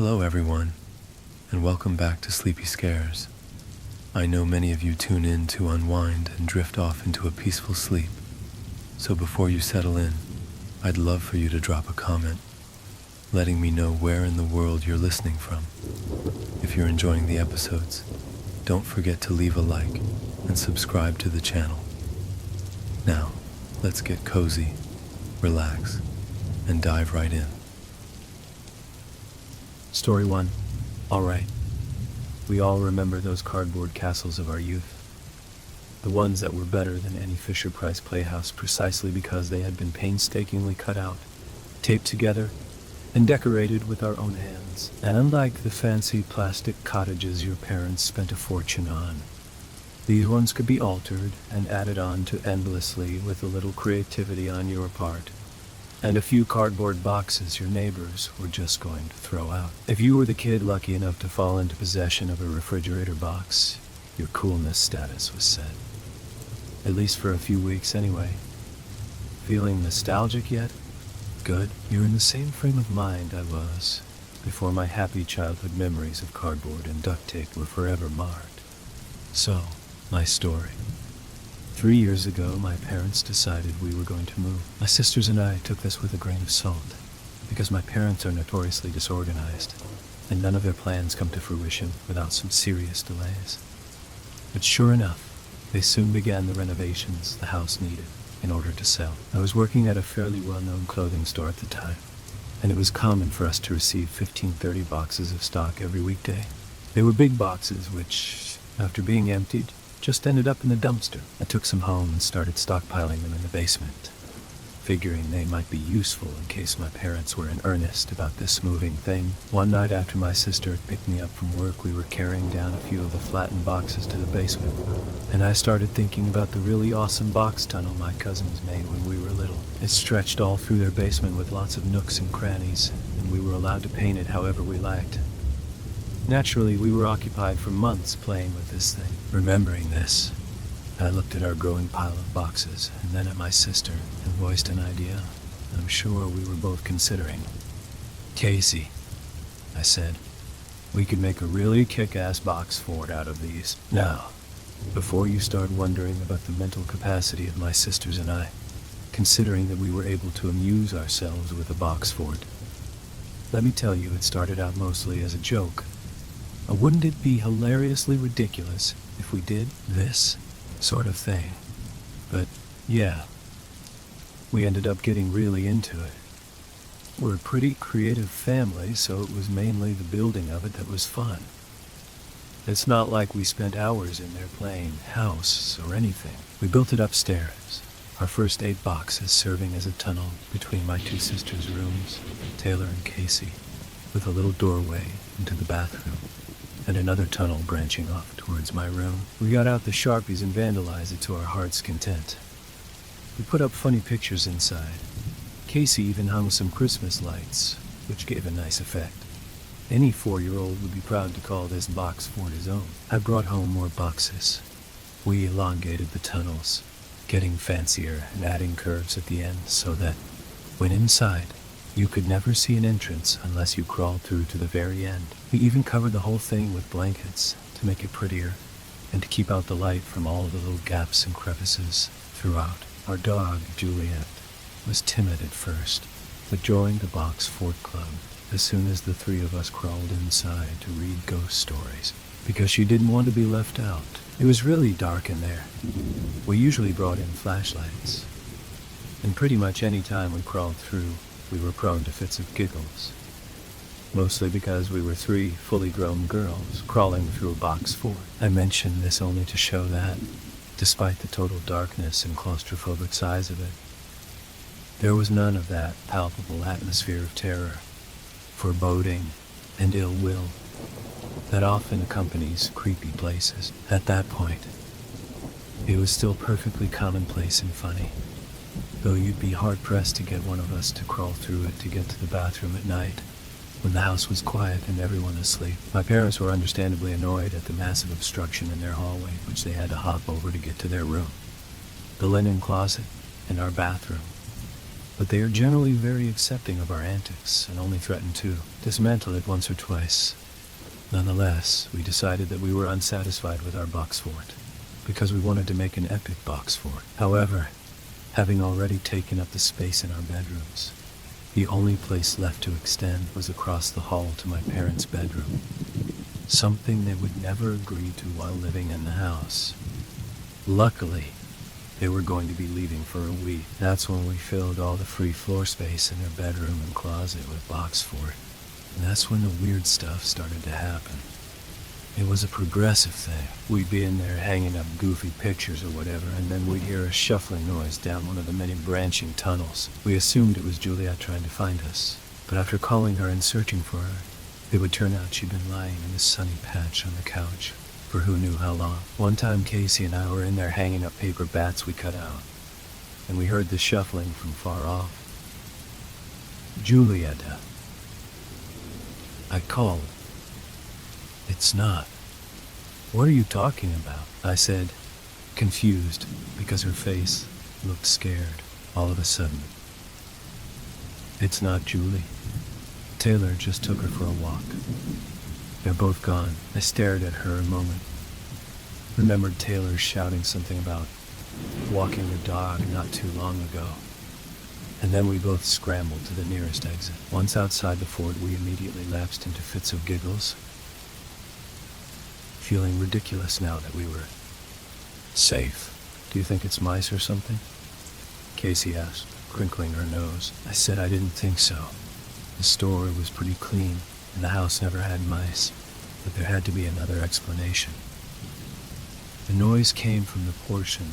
Hello everyone, and welcome back to Sleepy Scares. I know many of you tune in to unwind and drift off into a peaceful sleep, so before you settle in, I'd love for you to drop a comment, letting me know where in the world you're listening from. If you're enjoying the episodes, don't forget to leave a like and subscribe to the channel. Now, let's get cozy, relax, and dive right in. Story 1. Alright. We all remember those cardboard castles of our youth. The ones that were better than any Fisher-Price playhouse precisely because they had been painstakingly cut out, taped together, and decorated with our own hands. And unlike the fancy plastic cottages your parents spent a fortune on, these ones could be altered and added on to endlessly with a little creativity on your part, and a few cardboard boxes your neighbors were just going to throw out. If you were the kid lucky enough to fall into possession of a refrigerator box, your coolness status was set. At least for a few weeks anyway. Feeling nostalgic yet? Good. You're in the same frame of mind I was before my happy childhood memories of cardboard and duct tape were forever marred. So, my story. 3 years ago, my parents decided we were going to move. My sisters and I took this with a grain of salt, because my parents are notoriously disorganized, and none of their plans come to fruition without some serious delays. But sure enough, they soon began the renovations the house needed in order to sell. I was working at a fairly well-known clothing store at the time, and it was common for us to receive 15-30 boxes of stock every weekday. They were big boxes which, after being emptied, just ended up in the dumpster. I took some home and started stockpiling them in the basement, figuring they might be useful in case my parents were in earnest about this moving thing. One night after my sister had picked me up from work, we were carrying down a few of the flattened boxes to the basement, and I started thinking about the really awesome box tunnel my cousins made when we were little. It stretched all through their basement with lots of nooks and crannies, and we were allowed to paint it however we liked. Naturally, we were occupied for months playing with this thing. Remembering this, I looked at our growing pile of boxes, and then at my sister, and voiced an idea I'm sure we were both considering. "Casey," I said, "we could make a really kick-ass box fort out of these." Now, before you start wondering about the mental capacity of my sisters and I, considering that we were able to amuse ourselves with a box fort, let me tell you it started out mostly as a joke. Wouldn't it be hilariously ridiculous if we did this sort of thing? But yeah, we ended up getting really into it. We're a pretty creative family, so it was mainly the building of it that was fun. It's not like we spent hours in there playing house or anything. We built it upstairs, our first 8 boxes serving as a tunnel between my 2 sisters' rooms, Taylor and Casey, with a little doorway into the bathroom, and another tunnel branching off towards my room. We got out the Sharpies and vandalized it to our heart's content. We put up funny pictures inside. Casey even hung some Christmas lights, which gave a nice effect. Any 4-year-old would be proud to call this box fort his own. I brought home more boxes. We elongated the tunnels, getting fancier and adding curves at the end so that, when inside, you could never see an entrance unless you crawled through to the very end. We even covered the whole thing with blankets to make it prettier and to keep out the light from all of the little gaps and crevices throughout. Our dog, Juliet, was timid at first, but joined the Box Fort Club as soon as the 3 of us crawled inside to read ghost stories, because she didn't want to be left out. It was really dark in there. We usually brought in flashlights, and pretty much any time we crawled through, we were prone to fits of giggles, mostly because we were 3 fully grown girls crawling through a box fort. I mention this only to show that, despite the total darkness and claustrophobic size of it, there was none of that palpable atmosphere of terror, foreboding, and ill will that often accompanies creepy places. At that point, it was still perfectly commonplace and funny, though you'd be hard-pressed to get one of us to crawl through it to get to the bathroom at night, when the house was quiet and everyone asleep. My parents were understandably annoyed at the massive obstruction in their hallway, which they had to hop over to get to their room, the linen closet, and our bathroom. but they are generally very accepting of our antics and only threaten to dismantle it once or twice. Nonetheless, we decided that we were unsatisfied with our box fort, because we wanted to make an epic box fort. However, having already taken up the space in our bedrooms, the only place left to extend was across the hall to my parents' bedroom, something they would never agree to while living in the house. Luckily, they were going to be leaving for a week. That's when we filled all the free floor space in their bedroom and closet with box fort. And that's when the weird stuff started to happen. It was a progressive thing. We'd be in there hanging up goofy pictures or whatever, and then we'd hear a shuffling noise down one of the many branching tunnels. We assumed it was Juliet trying to find us, but after calling her and searching for her, it would turn out she'd been lying in a sunny patch on the couch for who knew how long. One time Casey and I were in there hanging up paper bats we cut out, and we heard the shuffling from far off. Julieta. I called. It's not. What are you talking about? I said, confused, because her face looked scared all of a sudden. It's not Julie. Taylor just took her for a walk. They're both gone. I stared at her a moment. Remembered Taylor shouting something about walking the dog not too long ago. And then we both scrambled to the nearest exit. Once outside the fort, we immediately lapsed into fits of giggles, feeling ridiculous now that we were safe. Do you think it's mice or something? Casey asked, crinkling her nose. I said I didn't think so. The store was pretty clean, and the house never had mice, but there had to be another explanation. The noise came from the portion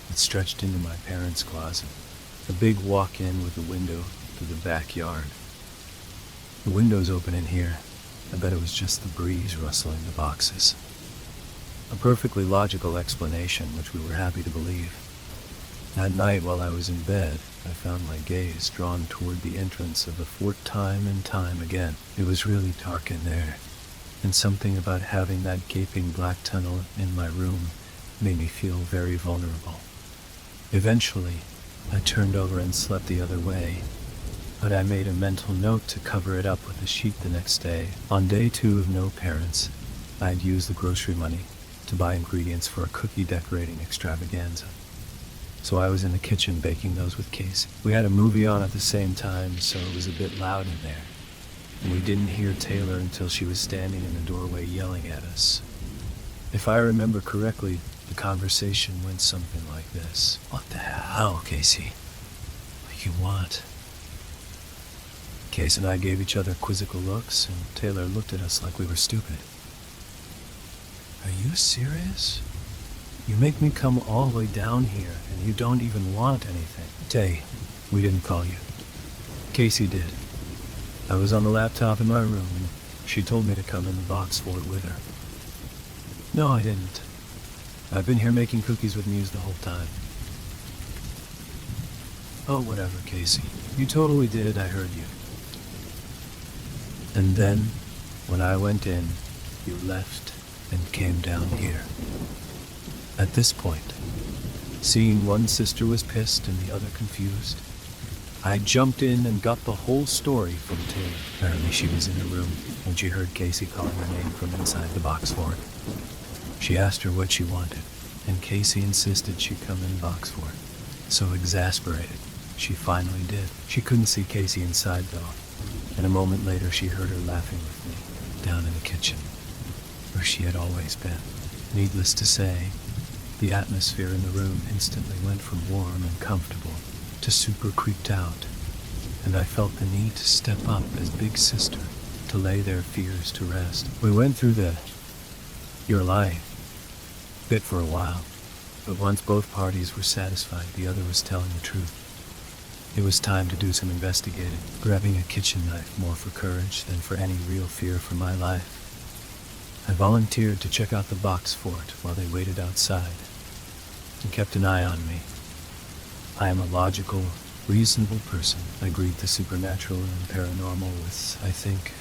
that stretched into my parents' closet, a big walk-in with a window to the backyard. The window's open in here. I bet it was just the breeze rustling the boxes. A perfectly logical explanation, which we were happy to believe. That night, while I was in bed, I found my gaze drawn toward the entrance of the fort time and time again. It was really dark in there, and something about having that gaping black tunnel in my room made me feel very vulnerable. Eventually, I turned over and slept the other way, but I made a mental note to cover it up with a sheet the next day. On day 2 of no parents, I'd used the grocery money to buy ingredients for a cookie decorating extravaganza. So I was in the kitchen baking those with Casey. We had a movie on at the same time, so it was a bit loud in there, and we didn't hear Taylor until she was standing in the doorway yelling at us. If I remember correctly, the conversation went something like this. What the hell, Casey? What do you want? Casey and I gave each other quizzical looks, and Taylor looked at us like we were stupid. Are you serious? You make me come all the way down here, and you don't even want anything. Tay, we didn't call you. Casey did. I was on the laptop in my room, and she told me to come in the box fort with her. No, I didn't. I've been here making cookies with Muse the whole time. Oh, whatever, Casey. You totally did, I heard you. And then, when I went in, you left and came down here. At this point, seeing one sister was pissed and the other confused, I jumped in and got the whole story from Taylor. Apparently she was in the room when she heard Casey calling her name from inside the box fort. She asked her what she wanted, and Casey insisted she come in box fort. So exasperated, she finally did. She couldn't see Casey inside though, and a moment later she heard her laughing with me down in the kitchen, where she had always been. Needless to say, the atmosphere in the room instantly went from warm and comfortable to super creeped out, and I felt the need to step up as big sister to lay their fears to rest. We went through the "you're lying" bit for a while, but once both parties were satisfied the other was telling the truth, it was time to do some investigating, grabbing a kitchen knife more for courage than for any real fear for my life. I volunteered to check out the box fort while they waited outside and kept an eye on me. I am a logical, reasonable person. I greet the supernatural and paranormal with, I think,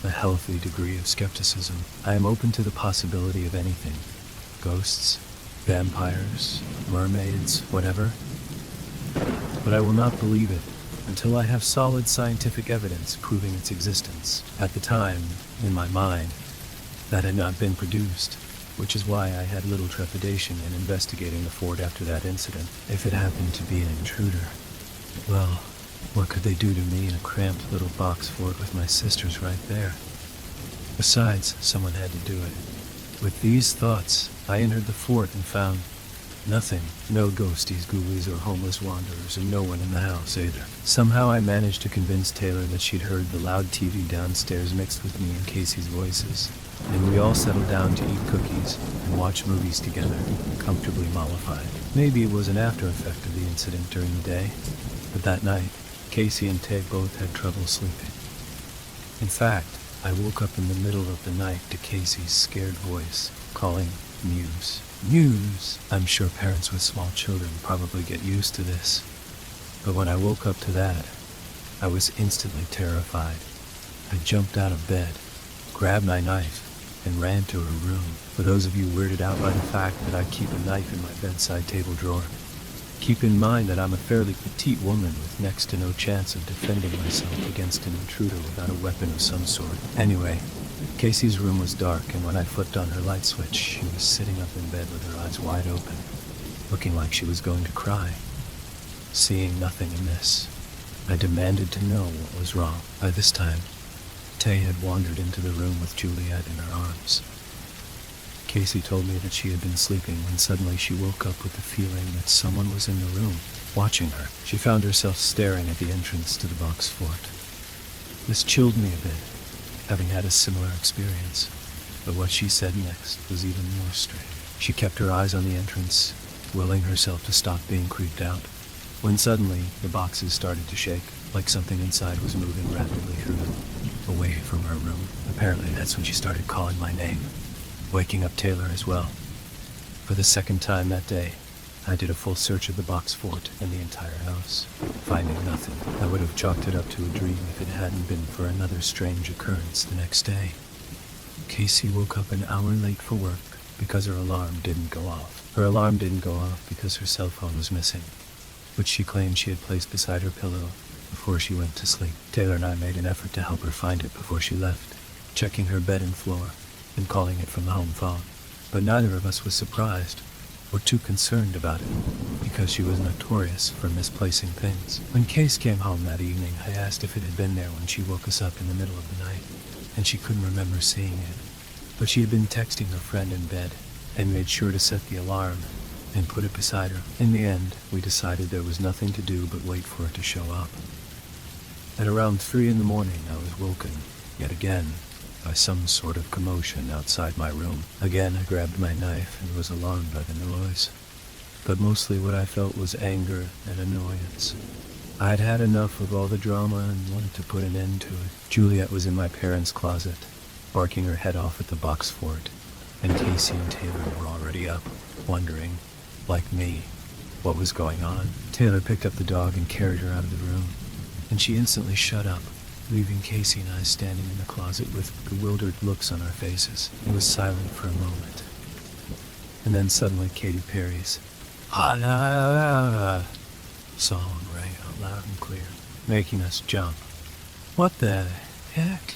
a healthy degree of skepticism. I am open to the possibility of anything. Ghosts, vampires, mermaids, whatever. But I will not believe it until I have solid scientific evidence proving its existence. At the time, in my mind, that had not been produced, which is why I had little trepidation in investigating the fort after that incident. If it happened to be an intruder, well, what could they do to me in a cramped little box fort with my sisters right there? Besides, someone had to do it. With these thoughts, I entered the fort and found nothing. No ghosties, ghoulies, or homeless wanderers, and no one in the house either. Somehow I managed to convince Taylor that she'd heard the loud TV downstairs mixed with me and Casey's voices, and we all settled down to eat cookies and watch movies together, comfortably mollified. Maybe it was an after effect of the incident during the day, but that night, Casey and Tay both had trouble sleeping. In fact, I woke up in the middle of the night to Casey's scared voice calling Muse. Muse! I'm sure parents with small children probably get used to this, but when I woke up to that, I was instantly terrified. I jumped out of bed, grabbed my knife, and ran to her room. For those of you weirded out by the fact that I keep a knife in my bedside table drawer, keep in mind that I'm a fairly petite woman with next to no chance of defending myself against an intruder without a weapon of some sort. Anyway, Casey's room was dark, and when I flipped on her light switch, she was sitting up in bed with her eyes wide open, looking like she was going to cry. Seeing nothing amiss, I demanded to know what was wrong. By this time, Tay had wandered into the room with Juliet in her arms. Casey told me that she had been sleeping when suddenly she woke up with the feeling that someone was in the room, watching her. She found herself staring at the entrance to the box fort. This chilled me a bit, having had a similar experience, but what she said next was even more strange. She kept her eyes on the entrance, willing herself to stop being creeped out, when suddenly the boxes started to shake, like something inside was moving rapidly through them, away from her room. Apparently that's when she started calling my name, waking up Taylor as well. For the second time that day, I did a full search of the box fort and the entire house, finding nothing. I would have chalked it up to a dream if it hadn't been for another strange occurrence the next day. Casey woke up an hour late for work because her alarm didn't go off. Her alarm didn't go off because her cell phone was missing, which she claimed she had placed beside her pillow before she went to sleep. Taylor and I made an effort to help her find it before she left, checking her bed and floor and calling it from the home phone. But neither of us was surprised or too concerned about it, because she was notorious for misplacing things. When Case came home that evening, I asked if it had been there when she woke us up in the middle of the night, and she couldn't remember seeing it. But she had been texting her friend in bed, and made sure to set the alarm and put it beside her. In the end, we decided there was nothing to do but wait for it to show up. At around 3 in the morning, I was woken, yet again, by some sort of commotion outside my room. Again, I grabbed my knife and was alarmed by the noise. But mostly what I felt was anger and annoyance. I'd had enough of all the drama and wanted to put an end to it. Juliet was in my parents' closet, barking her head off at the box fort, and Casey and Taylor were already up, wondering, like me, what was going on. Taylor picked up the dog and carried her out of the room, and she instantly shut up, leaving Casey and I standing in the closet with bewildered looks on our faces. It was silent for a moment. And then suddenly Katy Perry's song rang out loud and clear, making us jump. "What the heck?"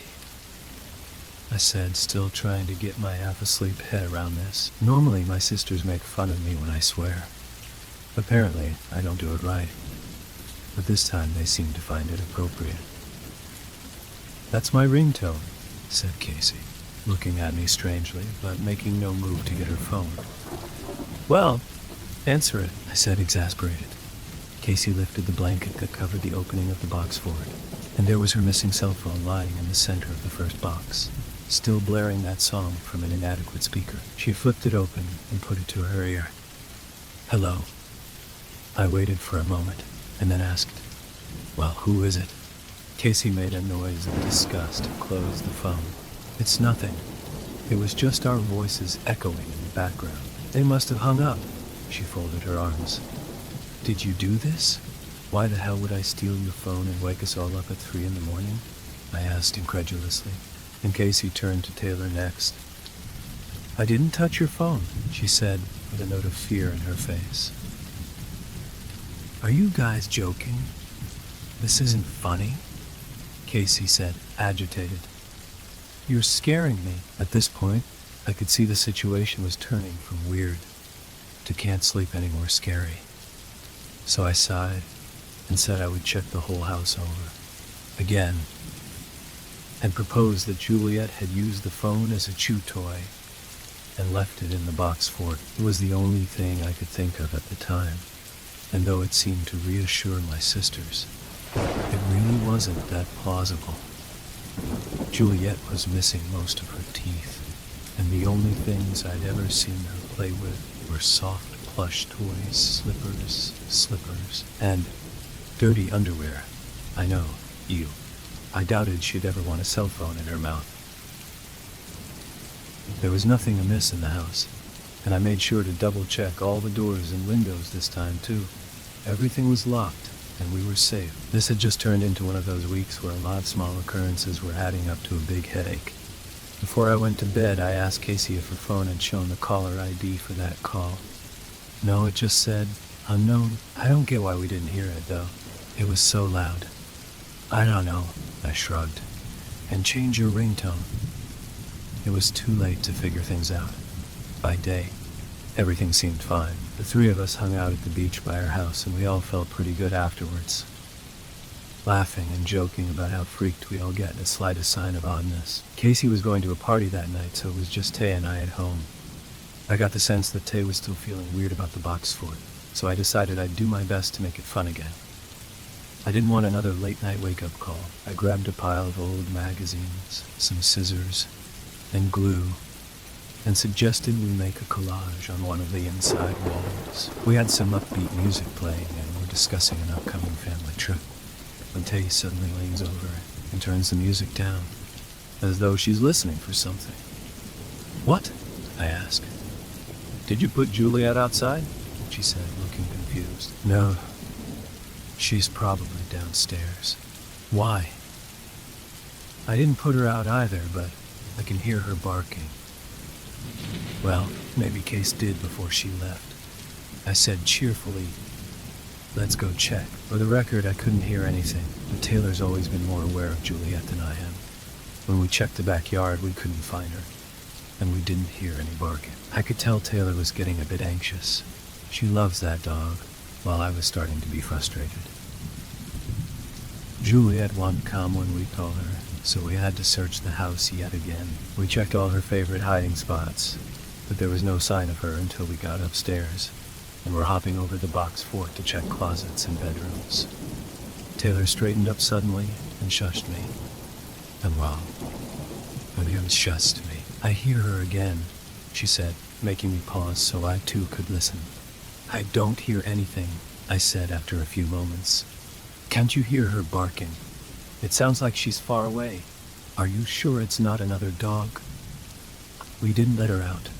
I said, still trying to get my half-asleep head around this. Normally my sisters make fun of me when I swear. Apparently I don't do it right, but this time they seem to find it appropriate. "That's my ringtone," said Casey, looking at me strangely, but making no move to get her phone. "Well, answer it," I said, exasperated. Casey lifted the blanket that covered the opening of the box fort, and there was her missing cell phone lying in the center of the first box, still blaring that song from an inadequate speaker. She flipped it open and put it to her ear. "Hello." I waited for a moment, and then asked, "Well, who is it?" Casey made a noise of disgust and closed the phone. "It's nothing. It was just our voices echoing in the background. They must have hung up." She folded her arms. "Did you do this? Why the hell would I steal your phone and wake us all up at 3 in the morning?" I asked incredulously, and Casey turned to Taylor next. "I didn't touch your phone," she said, with a note of fear in her face. "Are you guys joking?" This isn't funny, Casey said, agitated. You're scaring me. At this point, I could see the situation was turning from weird to can't sleep anymore scary. So I sighed and said I would check the whole house over again, and proposed that Juliet had used the phone as a chew toy and left it in the box fort. It was the only thing I could think of at the time, and though it seemed to reassure my sisters, it really wasn't that plausible. Juliet was missing most of her teeth, and the only things I'd ever seen her play with were soft plush toys, slippers, and dirty underwear. I know, you. I doubted she'd ever want a cell phone in her mouth. There was nothing amiss in the house, and I made sure to double-check all the doors and windows this time, too. Everything was locked, and we were safe. This had just turned into one of those weeks where a lot of small occurrences were adding up to a big headache. Before I went to bed, I asked Casey if her phone had shown the caller ID for that call. No, it just said, unknown. I don't get why we didn't hear it, though. It was so loud. I don't know, I shrugged. And change your ringtone. It was too late to figure things out. By day, everything seemed fine. The three of us hung out at the beach by our house, and we all felt pretty good afterwards, laughing and joking about how freaked we all get at the slightest sign of oddness. Casey was going to a party that night, so it was just Tay and I at home. I got the sense that Tay was still feeling weird about the box fort, so I decided I'd do my best to make it fun again. I didn't want another late-night wake-up call. I grabbed a pile of old magazines, some scissors, and glue, and suggested we make a collage on one of the inside walls. We had some upbeat music playing and were discussing an upcoming family trip, when Tay suddenly leans over and turns the music down, as though she's listening for something. What? I asked. Did you put Juliet outside? She said, looking confused. No, she's probably downstairs. Why? I didn't put her out either, but I can hear her barking. Well, maybe Case did before she left. I said cheerfully, let's go check. For the record, I couldn't hear anything, but Taylor's always been more aware of Juliet than I am. When we checked the backyard, we couldn't find her, and we didn't hear any barking. I could tell Taylor was getting a bit anxious. She loves that dog, while I was starting to be frustrated. Juliet wouldn't come when we called her, so we had to search the house yet again. We checked all her favorite hiding spots, but there was no sign of her until we got upstairs, and were hopping over the box fort to check closets and bedrooms. Taylor straightened up suddenly and shushed me. I'm wrong. William shushed me. I hear her again, she said, making me pause so I too could listen. I don't hear anything, I said after a few moments. Can't you hear her barking? It sounds like she's far away. Are you sure it's not another dog? We didn't let her out.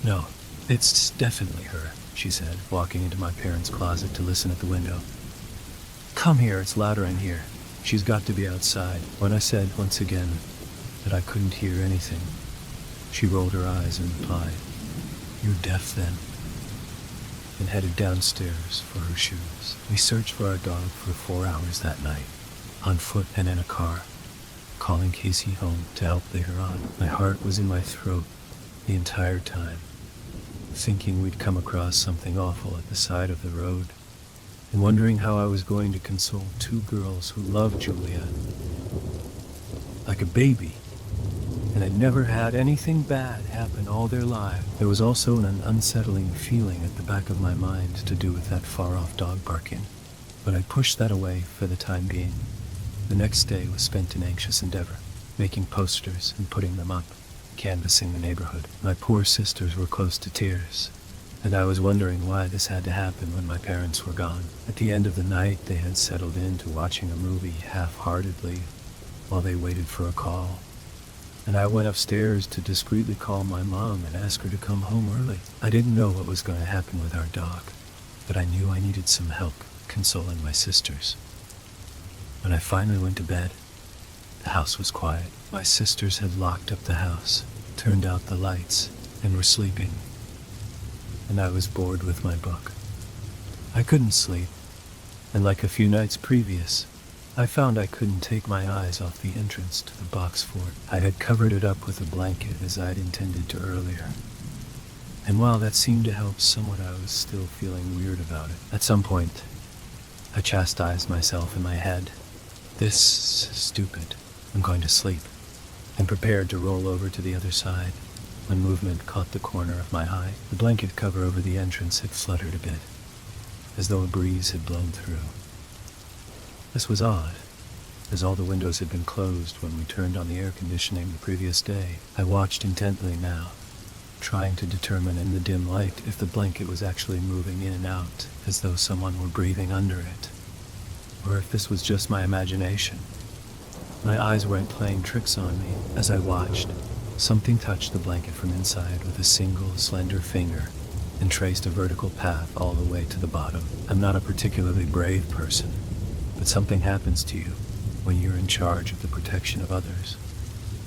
No, it's definitely her, she said, walking into my parents' closet to listen at the window. Come here, it's louder in here. She's got to be outside. When I said, once again, that I couldn't hear anything, she rolled her eyes and replied, You're deaf then, and headed downstairs for her shoes. We searched for our dog for 4 hours that night, on foot and in a car, calling Casey home to help lay her on. My heart was in my throat the entire time, thinking we'd come across something awful at the side of the road, and wondering how I was going to console 2 girls who loved Juliet like a baby, and had never had anything bad happen all their lives. There was also an unsettling feeling at the back of my mind to do with that far-off dog barking, but I pushed that away for the time being. The next day was spent in anxious endeavor, making posters and putting them up, canvassing the neighborhood. My poor sisters were close to tears, and I was wondering why this had to happen when my parents were gone. At the end of the night, they had settled into watching a movie half-heartedly while they waited for a call, and I went upstairs to discreetly call my mom and ask her to come home early. I didn't know what was going to happen with our dog, but I knew I needed some help consoling my sisters. When I finally went to bed, the house was quiet. My sisters had locked up the house, turned out the lights, and were sleeping, and I was bored with my book. I couldn't sleep, and like a few nights previous, I found I couldn't take my eyes off the entrance to the box fort. I had covered it up with a blanket as I'd intended to earlier. And while that seemed to help somewhat, I was still feeling weird about it. At some point, I chastised myself in my head. This is stupid. I'm going to sleep. And prepared to roll over to the other side when movement caught the corner of my eye. The blanket cover over the entrance had fluttered a bit, as though a breeze had blown through. This was odd, as all the windows had been closed when we turned on the air conditioning the previous day. I watched intently now, trying to determine in the dim light if the blanket was actually moving in and out, as though someone were breathing under it, or if this was just my imagination. My eyes weren't playing tricks on me. As I watched, something touched the blanket from inside with a single, slender finger and traced a vertical path all the way to the bottom. I'm not a particularly brave person, but something happens to you when you're in charge of the protection of others.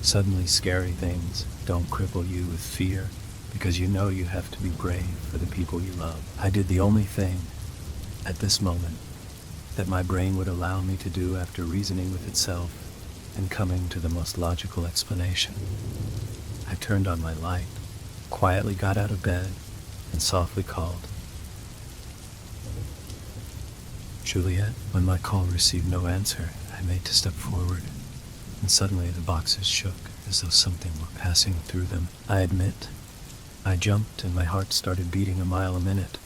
Suddenly, scary things don't cripple you with fear because you know you have to be brave for the people you love. I did the only thing, at this moment, that my brain would allow me to do after reasoning with itself and coming to the most logical explanation. I turned on my light, quietly got out of bed, and softly called, "Juliet." When my call received no answer, I made to step forward, and suddenly the boxes shook as though something were passing through them. I admit, I jumped and my heart started beating a mile a minute.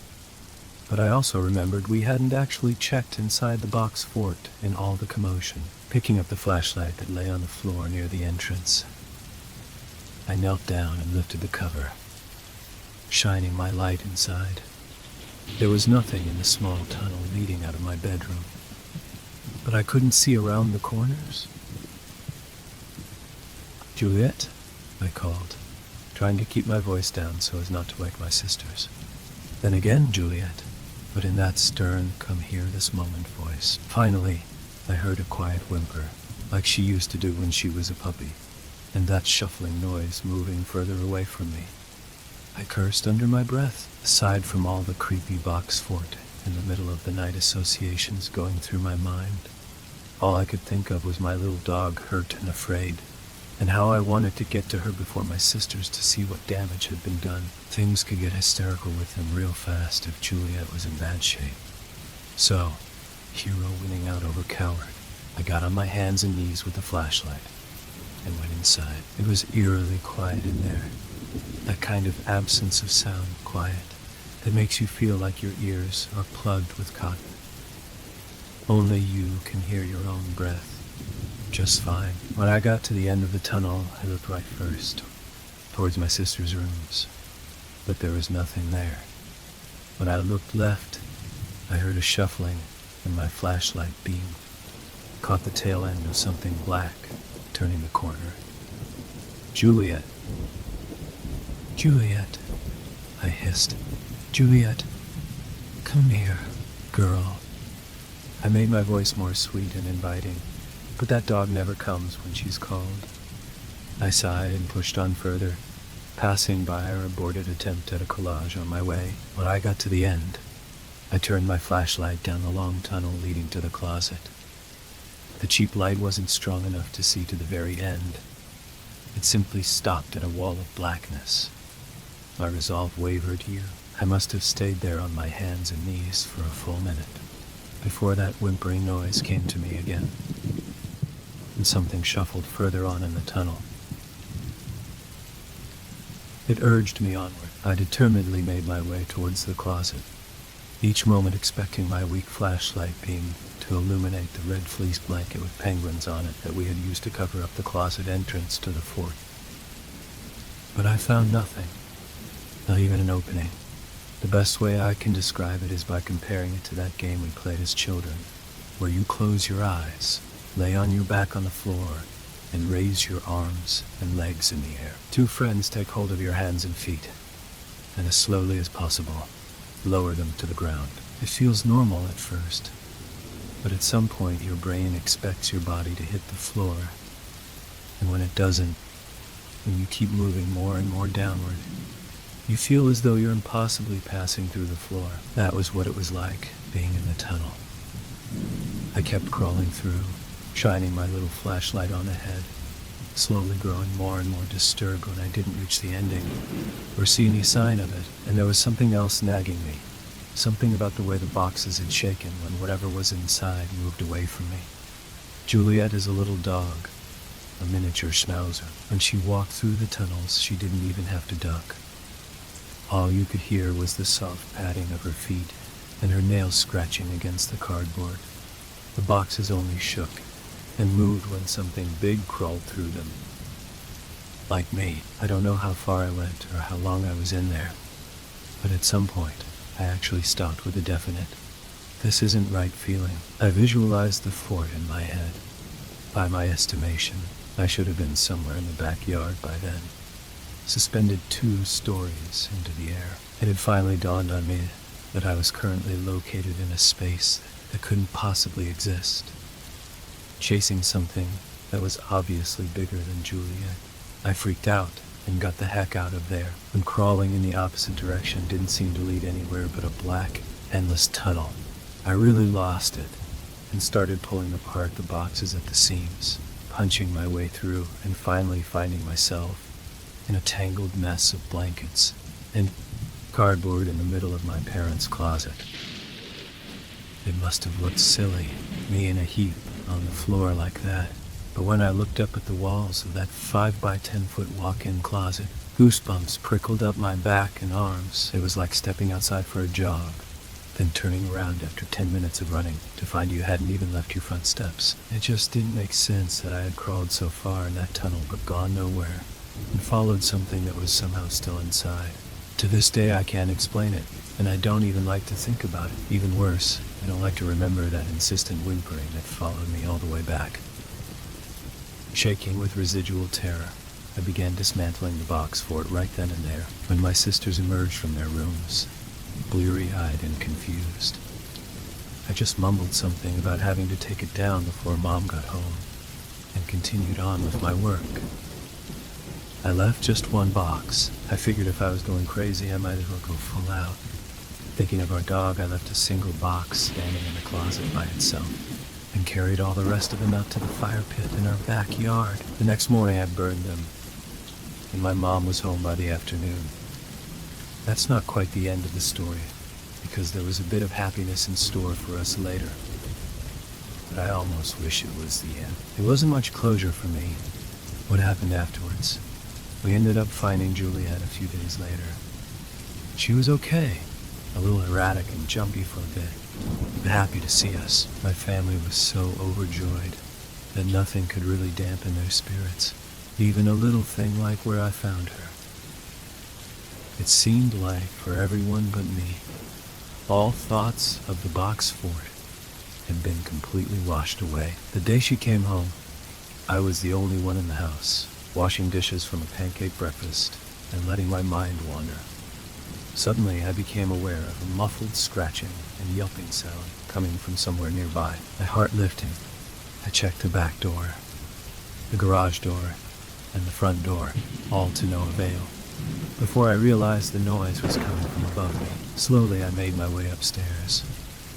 But I also remembered we hadn't actually checked inside the box fort in all the commotion. Picking up the flashlight that lay on the floor near the entrance, I knelt down and lifted the cover, shining my light inside. There was nothing in the small tunnel leading out of my bedroom, but I couldn't see around the corners. "Juliet," I called, trying to keep my voice down so as not to wake my sisters. Then again, "Juliet," but in that stern, come here this moment voice. Finally, I heard a quiet whimper, like she used to do when she was a puppy, and that shuffling noise moving further away from me. I cursed under my breath. Aside from all the creepy box fort in the middle of the night associations going through my mind, all I could think of was my little dog, hurt and afraid, and how I wanted to get to her before my sisters to see what damage had been done. Things could get hysterical with them real fast if Juliet was in bad shape. So, hero winning out over coward, I got on my hands and knees with the flashlight and went inside. It was eerily quiet in there, that kind of absence of sound quiet that makes you feel like your ears are plugged with cotton. Only you can hear your own breath just fine. When I got to the end of the tunnel, I looked right first, towards my sister's rooms, but there was nothing there. When I looked left, I heard a shuffling, and my flashlight beam caught the tail end of something black turning the corner. "Juliet! Juliet!" I hissed. "Juliet, come here, girl." I made my voice more sweet and inviting, but that dog never comes when she's called. I sighed and pushed on further, passing by our aborted attempt at a collage on my way. When I got to the end, I turned my flashlight down the long tunnel leading to the closet. The cheap light wasn't strong enough to see to the very end. It simply stopped at a wall of blackness. My resolve wavered here. I must have stayed there on my hands and knees for a full minute before that whimpering noise came to me again, and something shuffled further on in the tunnel. It urged me onward. I determinedly made my way towards the closet, each moment expecting my weak flashlight beam to illuminate the red fleece blanket with penguins on it that we had used to cover up the closet entrance to the fort. But I found nothing, not even an opening. The best way I can describe it is by comparing it to that game we played as children, where you close your eyes, lay on your back on the floor, and raise your arms and legs in the air. Two friends take hold of your hands and feet, and as slowly as possible, lower them to the ground. It feels normal at first, but at some point your brain expects your body to hit the floor, and when it doesn't, when you keep moving more and more downward, you feel as though you're impossibly passing through the floor. That was what it was like, being in the tunnel. I kept crawling through, shining my little flashlight on ahead, slowly growing more and more disturbed when I didn't reach the ending or see any sign of it. And there was something else nagging me, something about the way the boxes had shaken when whatever was inside moved away from me. Juliet is a little dog, a miniature schnauzer. When she walked through the tunnels, she didn't even have to duck. All you could hear was the soft padding of her feet and her nails scratching against the cardboard. The boxes only shook and moved when something big crawled through them. Like me, I don't know how far I went or how long I was in there, but at some point, I actually stopped with a definite, "This isn't right" feeling. I visualized the fort in my head. By my estimation, I should have been somewhere in the backyard by then, suspended 2 stories into the air. It had finally dawned on me that I was currently located in a space that couldn't possibly exist, chasing something that was obviously bigger than Juliet. I freaked out and got the heck out of there, when crawling in the opposite direction didn't seem to lead anywhere but a black, endless tunnel. I really lost it and started pulling apart the boxes at the seams, punching my way through and finally finding myself in a tangled mess of blankets and cardboard in the middle of my parents' closet. It must have looked silly, me in a heap on the floor like that. But when I looked up at the walls of that 5 by 10 foot walk-in closet, goosebumps prickled up my back and arms. It was like stepping outside for a jog, then turning around after 10 minutes of running to find you hadn't even left your front steps. It just didn't make sense that I had crawled so far in that tunnel but gone nowhere, and followed something that was somehow still inside. To this day I can't explain it, and I don't even like to think about it. Even worse, I don't like to remember that insistent whimpering that followed me all the way back. Shaking with residual terror, I began dismantling the box fort right then and there, when my sisters emerged from their rooms, bleary-eyed and confused. I just mumbled something about having to take it down before Mom got home, and continued on with my work. I left just 1 box. I figured if I was going crazy, I might as well go full out. Thinking of our dog, I left a single box standing in the closet by itself, and carried all the rest of them out to the fire pit in our backyard. The next morning I burned them, and my mom was home by the afternoon. That's not quite the end of the story, because there was a bit of happiness in store for us later. But I almost wish it was the end. It wasn't much closure for me. What happened afterwards? We ended up finding Juliet a few days later. She was okay, a little erratic and jumpy for a bit, but happy to see us. My family was so overjoyed that nothing could really dampen their spirits, even a little thing like where I found her. It seemed like, for everyone but me, all thoughts of the box fort had been completely washed away. The day she came home, I was the only one in the house, washing dishes from a pancake breakfast and letting my mind wander. Suddenly, I became aware of a muffled scratching and yelping sound coming from somewhere nearby. My heart lifting, I checked the back door, the garage door, and the front door, all to no avail. Before I realized the noise was coming from above me, slowly I made my way upstairs,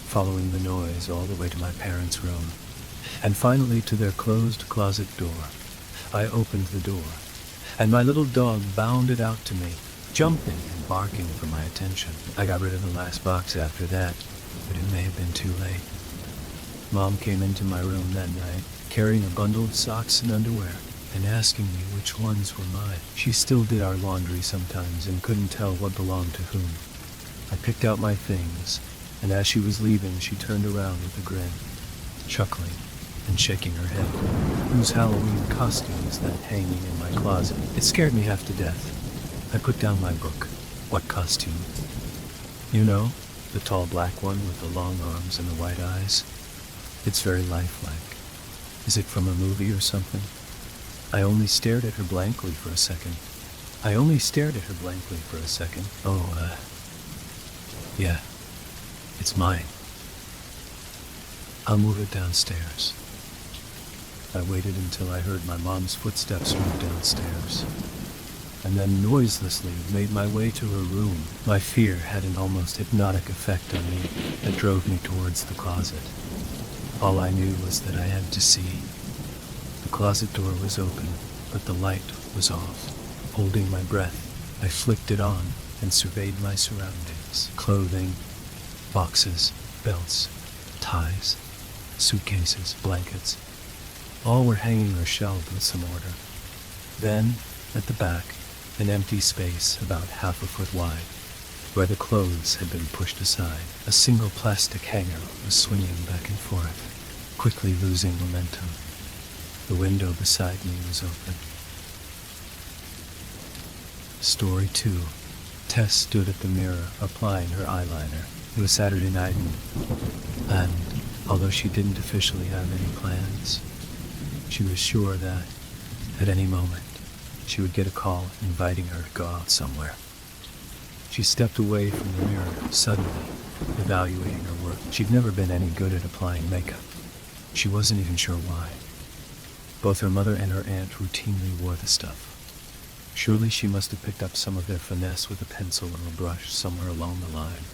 following the noise all the way to my parents' room, and finally to their closed closet door. I opened the door, and my little dog bounded out to me, jumping and barking for my attention. I got rid of the last box after that, but it may have been too late. Mom came into my room that night, carrying a bundle of socks and underwear, and asking me which ones were mine. She still did our laundry sometimes and couldn't tell what belonged to whom. I picked out my things, and as she was leaving, she turned around with a grin, chuckling and shaking her head. Whose Halloween costume is that hanging in my closet? It scared me half to death. I put down my book. What costume? You know, the tall black one with the long arms and the white eyes. It's very lifelike. Is it from a movie or something? I only stared at her blankly for a second. Yeah, it's mine. I'll move it downstairs. I waited until I heard my mom's footsteps move downstairs, and then noiselessly made my way to her room. My fear had an almost hypnotic effect on me that drove me towards the closet. All I knew was that I had to see. The closet door was open, but the light was off. Holding my breath, I flicked it on and surveyed my surroundings. Clothing, boxes, belts, ties, suitcases, blankets. All were hanging or shelved with some order. Then, at the back, an empty space about half a foot wide, where the clothes had been pushed aside. A single plastic hanger was swinging back and forth, quickly losing momentum. The window beside me was open. Story 2. Tess stood at the mirror, applying her eyeliner. It was Saturday night, and although she didn't officially have any plans, she was sure that, at any moment, she would get a call inviting her to go out somewhere. She stepped away from the mirror, suddenly evaluating her work. She'd never been any good at applying makeup. She wasn't even sure why. Both her mother and her aunt routinely wore the stuff. Surely she must have picked up some of their finesse with a pencil or a brush somewhere along the line.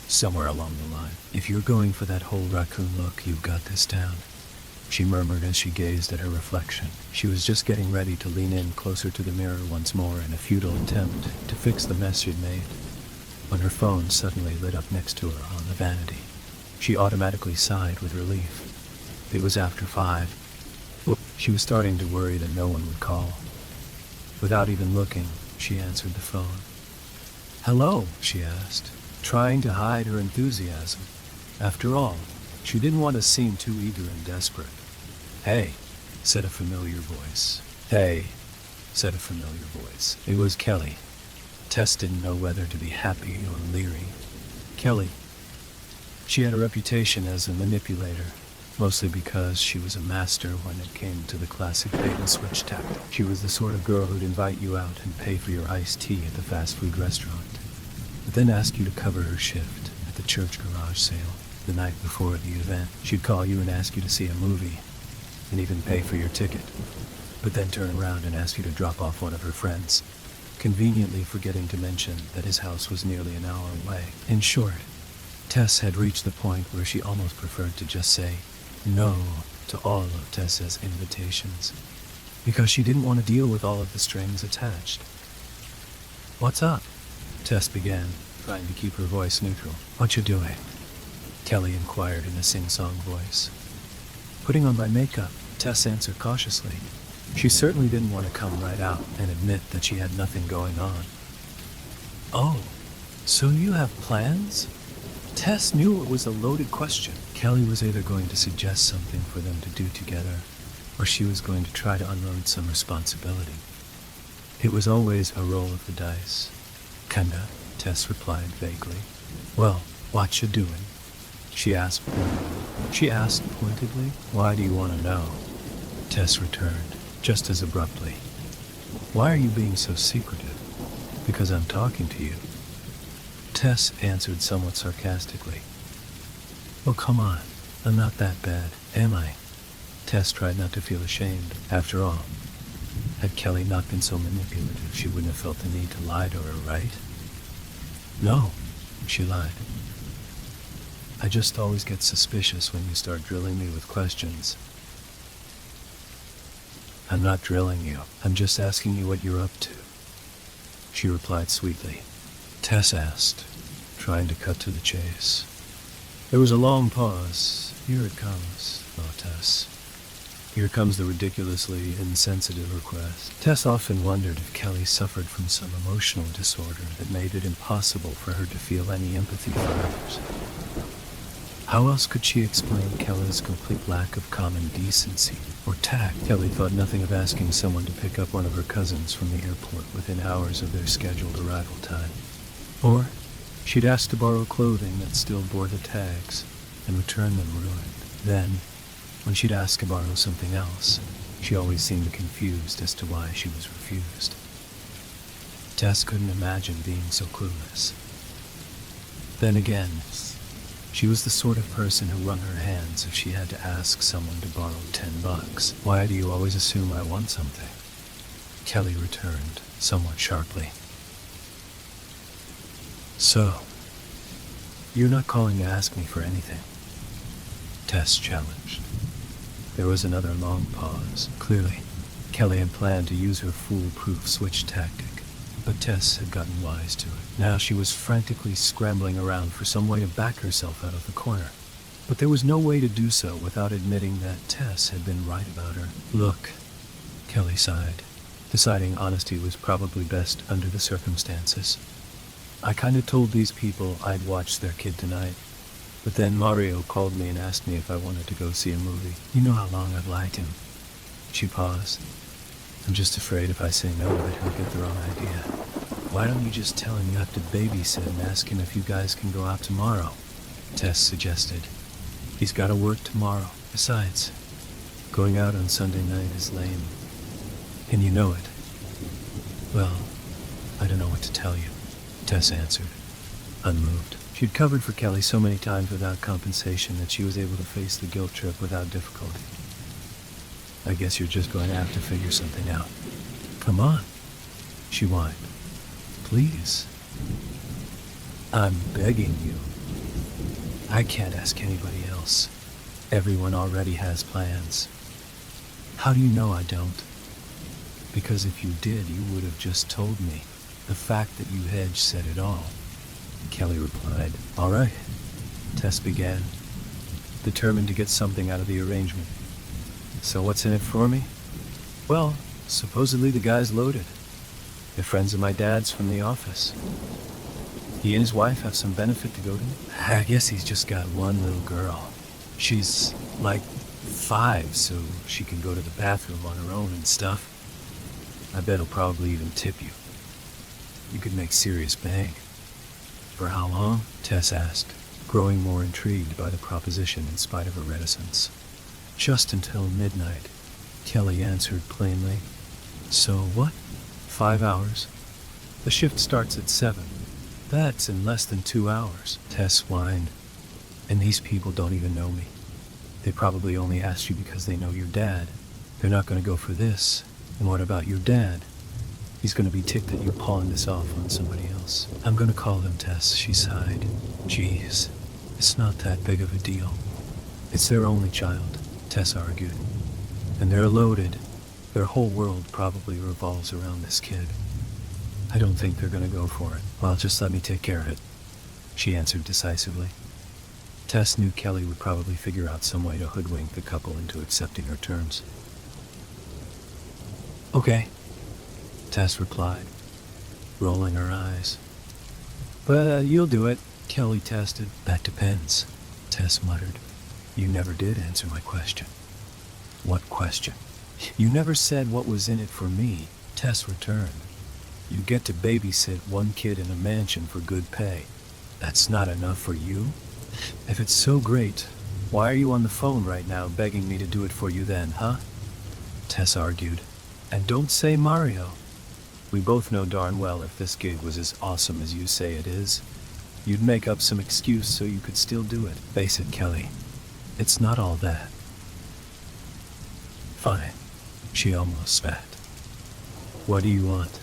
Somewhere along the line. If you're going for that whole raccoon look, you've got this down, she murmured as she gazed at her reflection. She was just getting ready to lean in closer to the mirror once more in a futile attempt to fix the mess she'd made, when her phone suddenly lit up next to her on the vanity. She automatically sighed with relief. It was after 5. She was starting to worry that no one would call. Without even looking, she answered the phone. "Hello?" she asked, trying to hide her enthusiasm. After all, she didn't want to seem too eager and desperate. "Hey," said a familiar voice. "Hey," said a familiar voice. It was Kelly. Tess didn't know whether to be happy or leery. Kelly. She had a reputation as a manipulator, mostly because she was a master when it came to the classic bait-and-switch tactic. She was the sort of girl who'd invite you out and pay for your iced tea at the fast food restaurant, but then ask you to cover her shift at the church garage sale the night before the event. She'd call you and ask you to see a movie, and even pay for your ticket, but then turn around and ask you to drop off one of her friends, conveniently forgetting to mention that his house was nearly an hour away. In short, Tess had reached the point where she almost preferred to just say no to all of Tessa's invitations, because she didn't want to deal with all of the strings attached. "What's up?" Tess began, trying to keep her voice neutral. "What you doing?" Kelly inquired in a sing-song voice. "Putting on my makeup," Tess answered cautiously. She certainly didn't want to come right out and admit that she had nothing going on. "Oh, so you have plans?" Tess knew it was a loaded question. Kelly was either going to suggest something for them to do together, or she was going to try to unload some responsibility. It was always a roll of the dice. "Kinda," Tess replied vaguely. "Well, what you doing?" She asked pointedly. "Why do you want to know?" Tess returned, just as abruptly. "Why are you being so secretive?" "Because I'm talking to you." Tess answered somewhat sarcastically. "Oh, come on. I'm not that bad, am I?" Tess tried not to feel ashamed. After all, had Kelly not been so manipulative, she wouldn't have felt the need to lie to her, right? "No," she lied. "I just always get suspicious when you start drilling me with questions." "I'm not drilling you. I'm just asking you what you're up to," she replied sweetly. Tess asked, trying to cut to the chase. There was a long pause. "Here it comes," thought Tess. Here comes the ridiculously insensitive request. Tess often wondered if Kelly suffered from some emotional disorder that made it impossible for her to feel any empathy for others. How else could she explain Kelly's complete lack of common decency or tact? Kelly thought nothing of asking someone to pick up one of her cousins from the airport within hours of their scheduled arrival time. Or she'd ask to borrow clothing that still bore the tags and return them ruined. Then, when she'd ask to borrow something else, she always seemed confused as to why she was refused. Tess couldn't imagine being so clueless. Then again, she was the sort of person who wrung her hands if she had to ask someone to borrow $10. "Why do you always assume I want something?" Kelly returned, somewhat sharply. "So, you're not calling to ask me for anything?" Tess challenged. There was another long pause. Clearly, Kelly had planned to use her foolproof switch tactic, but Tess had gotten wise to it. Now she was frantically scrambling around for some way to back herself out of the corner. But there was no way to do so without admitting that Tess had been right about her. Look, Kelly sighed, deciding honesty was probably best under the circumstances. I kinda told these people I'd watch their kid tonight, but then Mario called me and asked me if I wanted to go see a movie. You know how long I've liked him. She paused. I'm just afraid if I say no that he'll get the wrong idea. Why don't you just tell him you have to babysit and ask him if you guys can go out tomorrow? Tess suggested. He's gotta work tomorrow. Besides, going out on Sunday night is lame. And you know it. Well, I don't know what to tell you, Tess answered, unmoved. She'd covered for Kelly so many times without compensation that she was able to face the guilt trip without difficulty. I guess you're just going to have to figure something out. Come on, she whined. Please. I'm begging you. I can't ask anybody else. Everyone already has plans. How do you know I don't? Because if you did, you would have just told me. The fact that you hedged said it all. Kelly replied. All right, Tess began, determined to get something out of the arrangement. So what's in it for me? Well, supposedly the guy's loaded. They're friends of my dad's from the office. He and his wife have some benefit to go to. I guess he's just got one little girl. She's like 5, so she can go to the bathroom on her own and stuff. I bet he'll probably even tip you. You could make serious bank. For how long? Tess asked, growing more intrigued by the proposition in spite of her reticence. Just until midnight, Kelly answered plainly. So what? 5 hours. The shift starts at 7. That's in less than 2 hours, Tess whined. And these people don't even know me. They probably only asked you because they know your dad. They're not going to go for this. And what about your dad? He's going to be ticked that you pawned this off on somebody else. I'm going to call them, Tess, she sighed. Jeez, it's not that big of a deal. It's their only child, Tess argued. And they're loaded. Their whole world probably revolves around this kid. I don't think they're going to go for it. Well, just let me take care of it, she answered decisively. Tess knew Kelly would probably figure out some way to hoodwink the couple into accepting her terms. Okay, Tess replied, rolling her eyes. But you'll do it, Kelly tested. That depends, Tess muttered. You never did answer my question. What question? You never said what was in it for me, Tess returned. You get to babysit one kid in a mansion for good pay. That's not enough for you? If it's so great, why are you on the phone right now begging me to do it for you then, huh? Tess argued. And don't say Mario. We both know darn well if this gig was as awesome as you say it is, you'd make up some excuse so you could still do it. Face it, Kelly. It's not all that. Fine, she almost spat. What do you want?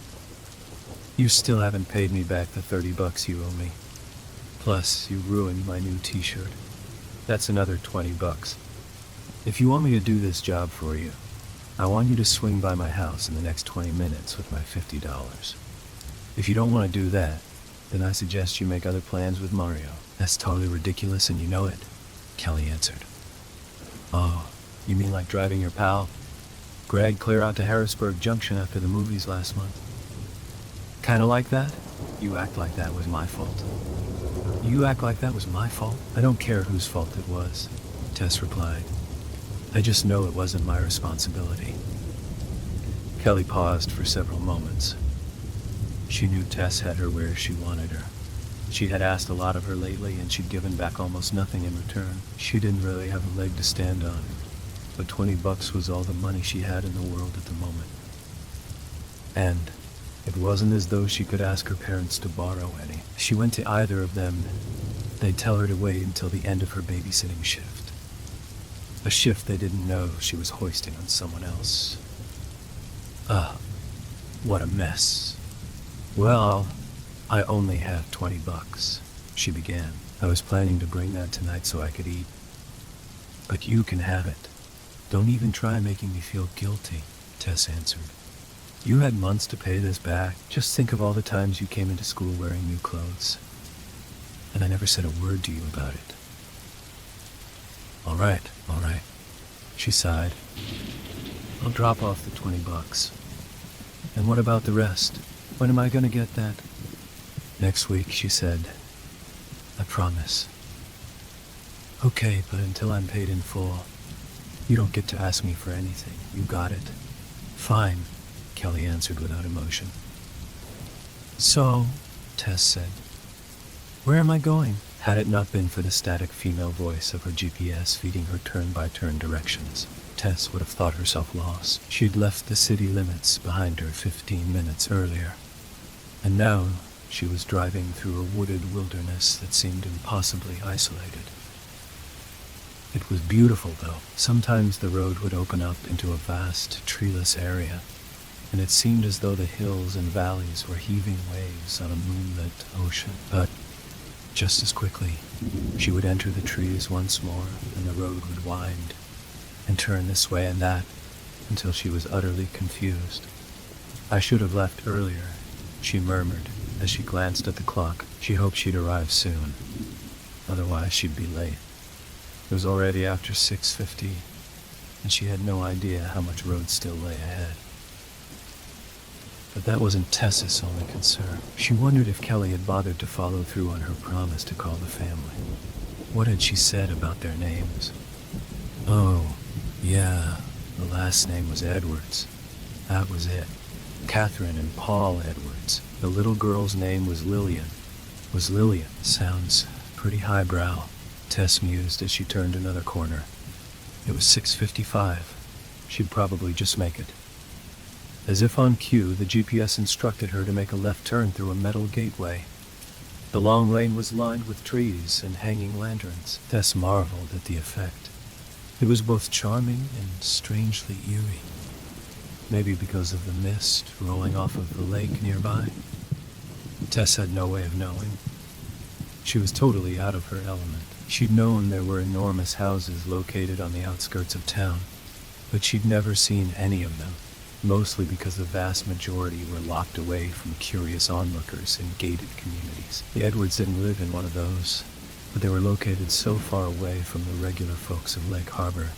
You still haven't paid me back the $30 you owe me. Plus, you ruined my new t-shirt. That's another $20. If you want me to do this job for you, I want you to swing by my house in the next 20 minutes with my $50. If you don't want to do that, then I suggest you make other plans with Mario. That's totally ridiculous and you know it, Kelly answered. Oh, you mean like driving your pal, Greg, clear out to Harrisburg Junction after the movies last month? Kinda like that? You act like that was my fault. You act like that was my fault? I don't care whose fault it was, Tess replied. I just know it wasn't my responsibility. Kelly paused for several moments. She knew Tess had her where she wanted her. She had asked a lot of her lately, and she'd given back almost nothing in return. She didn't really have a leg to stand on, but $20 was all the money she had in the world at the moment. And it wasn't as though she could ask her parents to borrow any. If she went to either of them, they'd tell her to wait until the end of her babysitting shift. A shift they didn't know she was hoisting on someone else. What a mess. Well, I only have $20, she began. I was planning to bring that tonight so I could eat. But you can have it. Don't even try making me feel guilty, Tess answered. You had months to pay this back. Just think of all the times you came into school wearing new clothes. And I never said a word to you about it. All right. She sighed. I'll drop off the $20. And what about the rest? When am I gonna get that? Next week, she said. I promise. Okay, but until I'm paid in full, you don't get to ask me for anything. You got it? Fine, Kelly answered without emotion. So, Tess said, where am I going? Had it not been for the static female voice of her GPS feeding her turn-by-turn directions, Tess would have thought herself lost. She'd left the city limits behind her 15 minutes earlier, and now she was driving through a wooded wilderness that seemed impossibly isolated. It was beautiful, though. Sometimes the road would open up into a vast, treeless area, and it seemed as though the hills and valleys were heaving waves on a moonlit ocean. But just as quickly, she would enter the trees once more, and the road would wind and turn this way and that until she was utterly confused. I should have left earlier, she murmured as she glanced at the clock. She hoped she'd arrive soon. Otherwise, she'd be late. It was already after 6:50, and she had no idea how much road still lay ahead. But that wasn't Tess's only concern. She wondered if Kelly had bothered to follow through on her promise to call the family. What had she said about their names? Oh, yeah, the last name was Edwards. That was it. Catherine and Paul Edwards. The little girl's name was Lillian. Sounds pretty highbrow, Tess mused as she turned another corner. It was 6:55. She'd probably just make it. As if on cue, the GPS instructed her to make a left turn through a metal gateway. The long lane was lined with trees and hanging lanterns. Tess marveled at the effect. It was both charming and strangely eerie. Maybe because of the mist rolling off of the lake nearby. Tess had no way of knowing. She was totally out of her element. She'd known there were enormous houses located on the outskirts of town, but she'd never seen any of them. Mostly because the vast majority were locked away from curious onlookers in gated communities. The Edwards didn't live in one of those, but they were located so far away from the regular folks of Lake Harbor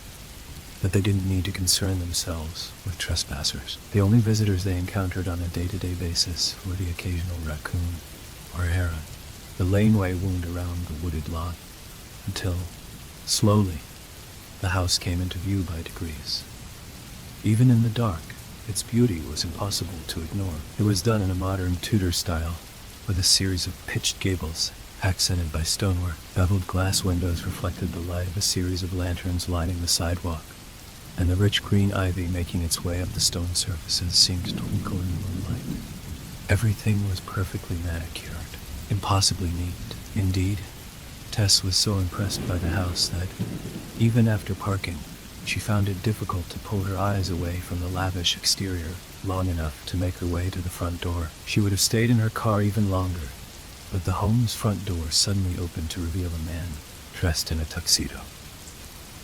that they didn't need to concern themselves with trespassers. The only visitors they encountered on a day-to-day basis were the occasional raccoon or heron. The laneway wound around the wooded lot until, slowly, the house came into view by degrees. Even in the dark, its beauty was impossible to ignore. It was done in a modern Tudor style, with a series of pitched gables, accented by stonework. Beveled glass windows reflected the light of a series of lanterns lining the sidewalk, and the rich green ivy making its way up the stone surfaces seemed to twinkle in the moonlight. Everything was perfectly manicured, impossibly neat. Indeed, Tess was so impressed by the house that, even after parking, she found it difficult to pull her eyes away from the lavish exterior long enough to make her way to the front door. She would have stayed in her car even longer, but the home's front door suddenly opened to reveal a man dressed in a tuxedo.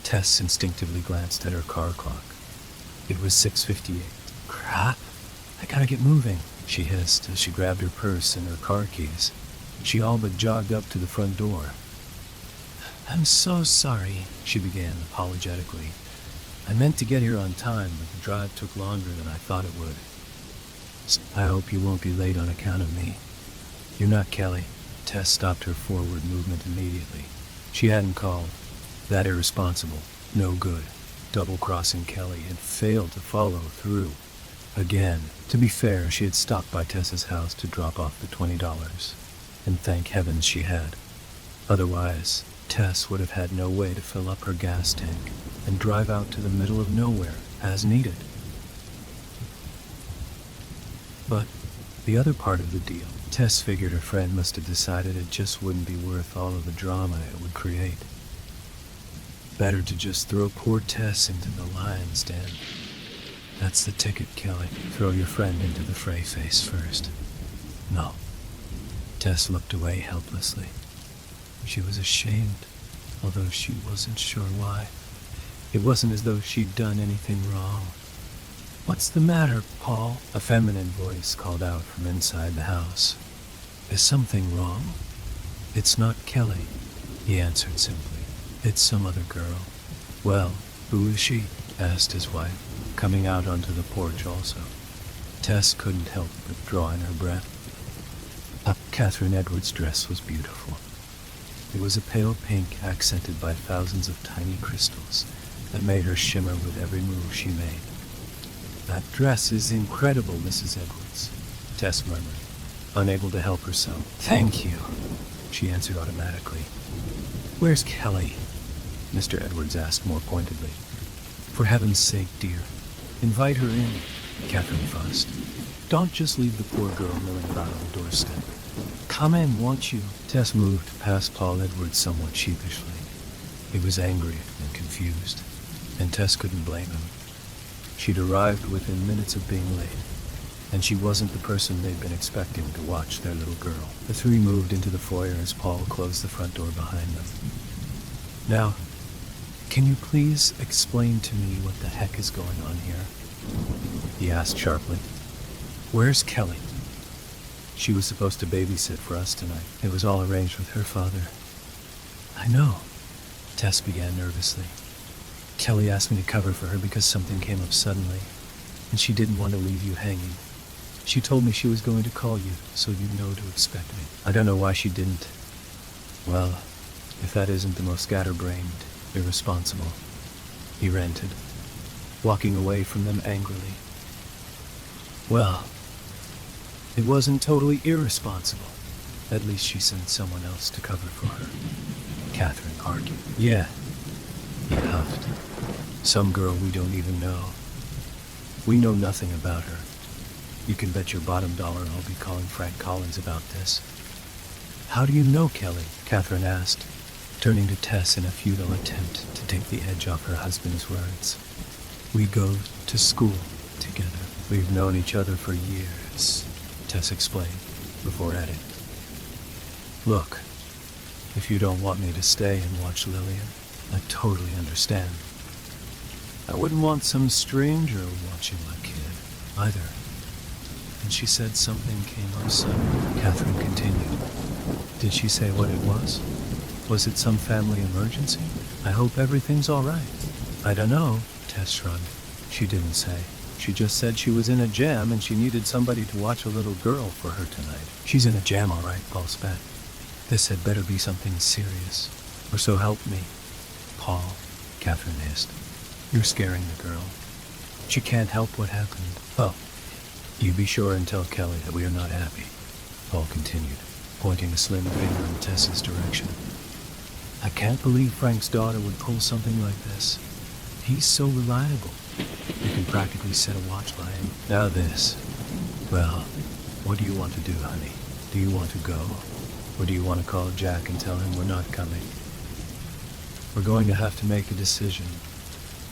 Tess instinctively glanced at her car clock. It was 6:58. Crap! I gotta get moving, she hissed as she grabbed her purse and her car keys. She all but jogged up to the front door. I'm so sorry, she began apologetically. I meant to get here on time, but the drive took longer than I thought it would. I hope you won't be late on account of me. You're not Kelly. Tess stopped her forward movement immediately. She hadn't called. That irresponsible, no good, double-crossing Kelly had failed to follow through. Again. To be fair, she had stopped by Tess's house to drop off the $20, and thank heavens she had. Otherwise, Tess would have had no way to fill up her gas tank and drive out to the middle of nowhere as needed. But the other part of the deal, Tess figured her friend must have decided it just wouldn't be worth all of the drama it would create. Better to just throw poor Tess into the lion's den. That's the ticket, Kelly. Throw your friend into the fray face first. No. Tess looked away helplessly. She was ashamed, although she wasn't sure why. It wasn't as though she'd done anything wrong. "What's the matter, Paul?" A feminine voice called out from inside the house. "Is something wrong?" "It's not Kelly," he answered simply. "It's some other girl." "Well, who is she?" asked his wife, coming out onto the porch also. Tess couldn't help but draw in her breath. Catherine Edwards' dress was beautiful. It was a pale pink accented by thousands of tiny crystals that made her shimmer with every move she made. "That dress is incredible, Mrs. Edwards," Tess murmured, unable to help herself. "Thank you," she answered automatically. "Where's Kelly?" Mr. Edwards asked more pointedly. "For heaven's sake, dear, invite her in," Catherine fussed. "Don't just leave the poor girl milling about on the doorstep. Come in, won't you?" Tess moved past Paul Edwards somewhat sheepishly. He was angry and confused, and Tess couldn't blame him. She'd arrived within minutes of being late, and she wasn't the person they'd been expecting to watch their little girl. The three moved into the foyer as Paul closed the front door behind them. "Now, can you please explain to me what the heck is going on here?" he asked sharply. "Where's Kelly?" "She was supposed to babysit for us tonight. It was all arranged with her father." "I know," Tess began nervously. "Kelly asked me to cover for her because something came up suddenly, and she didn't want to leave you hanging. She told me she was going to call you, so you'd know to expect me. I don't know why she didn't. Well, if that isn't the most scatterbrained, irresponsible," he ranted, walking away from them angrily. "Well, it wasn't totally irresponsible. At least she sent someone else to cover for her," Catherine argued. "Yeah," he huffed. "Some girl we don't even know. We know nothing about her. You can bet your bottom dollar I'll be calling Frank Collins about this." "How do you know Kelly?" Catherine asked, turning to Tess in a futile attempt to take the edge off her husband's words. "We go to school together. We've known each other for years," Tess explained, before adding, "Look, if you don't want me to stay and watch Lillian, I totally understand. I wouldn't want some stranger watching my kid, either." "And she said something came up suddenly," Catherine continued. "Did she say what it was? Was it some family emergency? I hope everything's all right." "I don't know," Tess shrugged. "She didn't say. She just said she was in a jam and she needed somebody to watch a little girl for her tonight." "She's in a jam, all right," Paul spat. "This had better be something serious, or so help me." "Paul," Catherine hissed, "you're scaring the girl. She can't help what happened." "Oh, you be sure and tell Kelly that we are not happy," Paul continued, pointing a slim finger in Tess's direction. "I can't believe Frank's daughter would pull something like this. He's so reliable. You can practically set a watch by him. Now this. Well, what do you want to do, honey? Do you want to go? Or do you want to call Jack and tell him we're not coming?" "We're going to have to make a decision."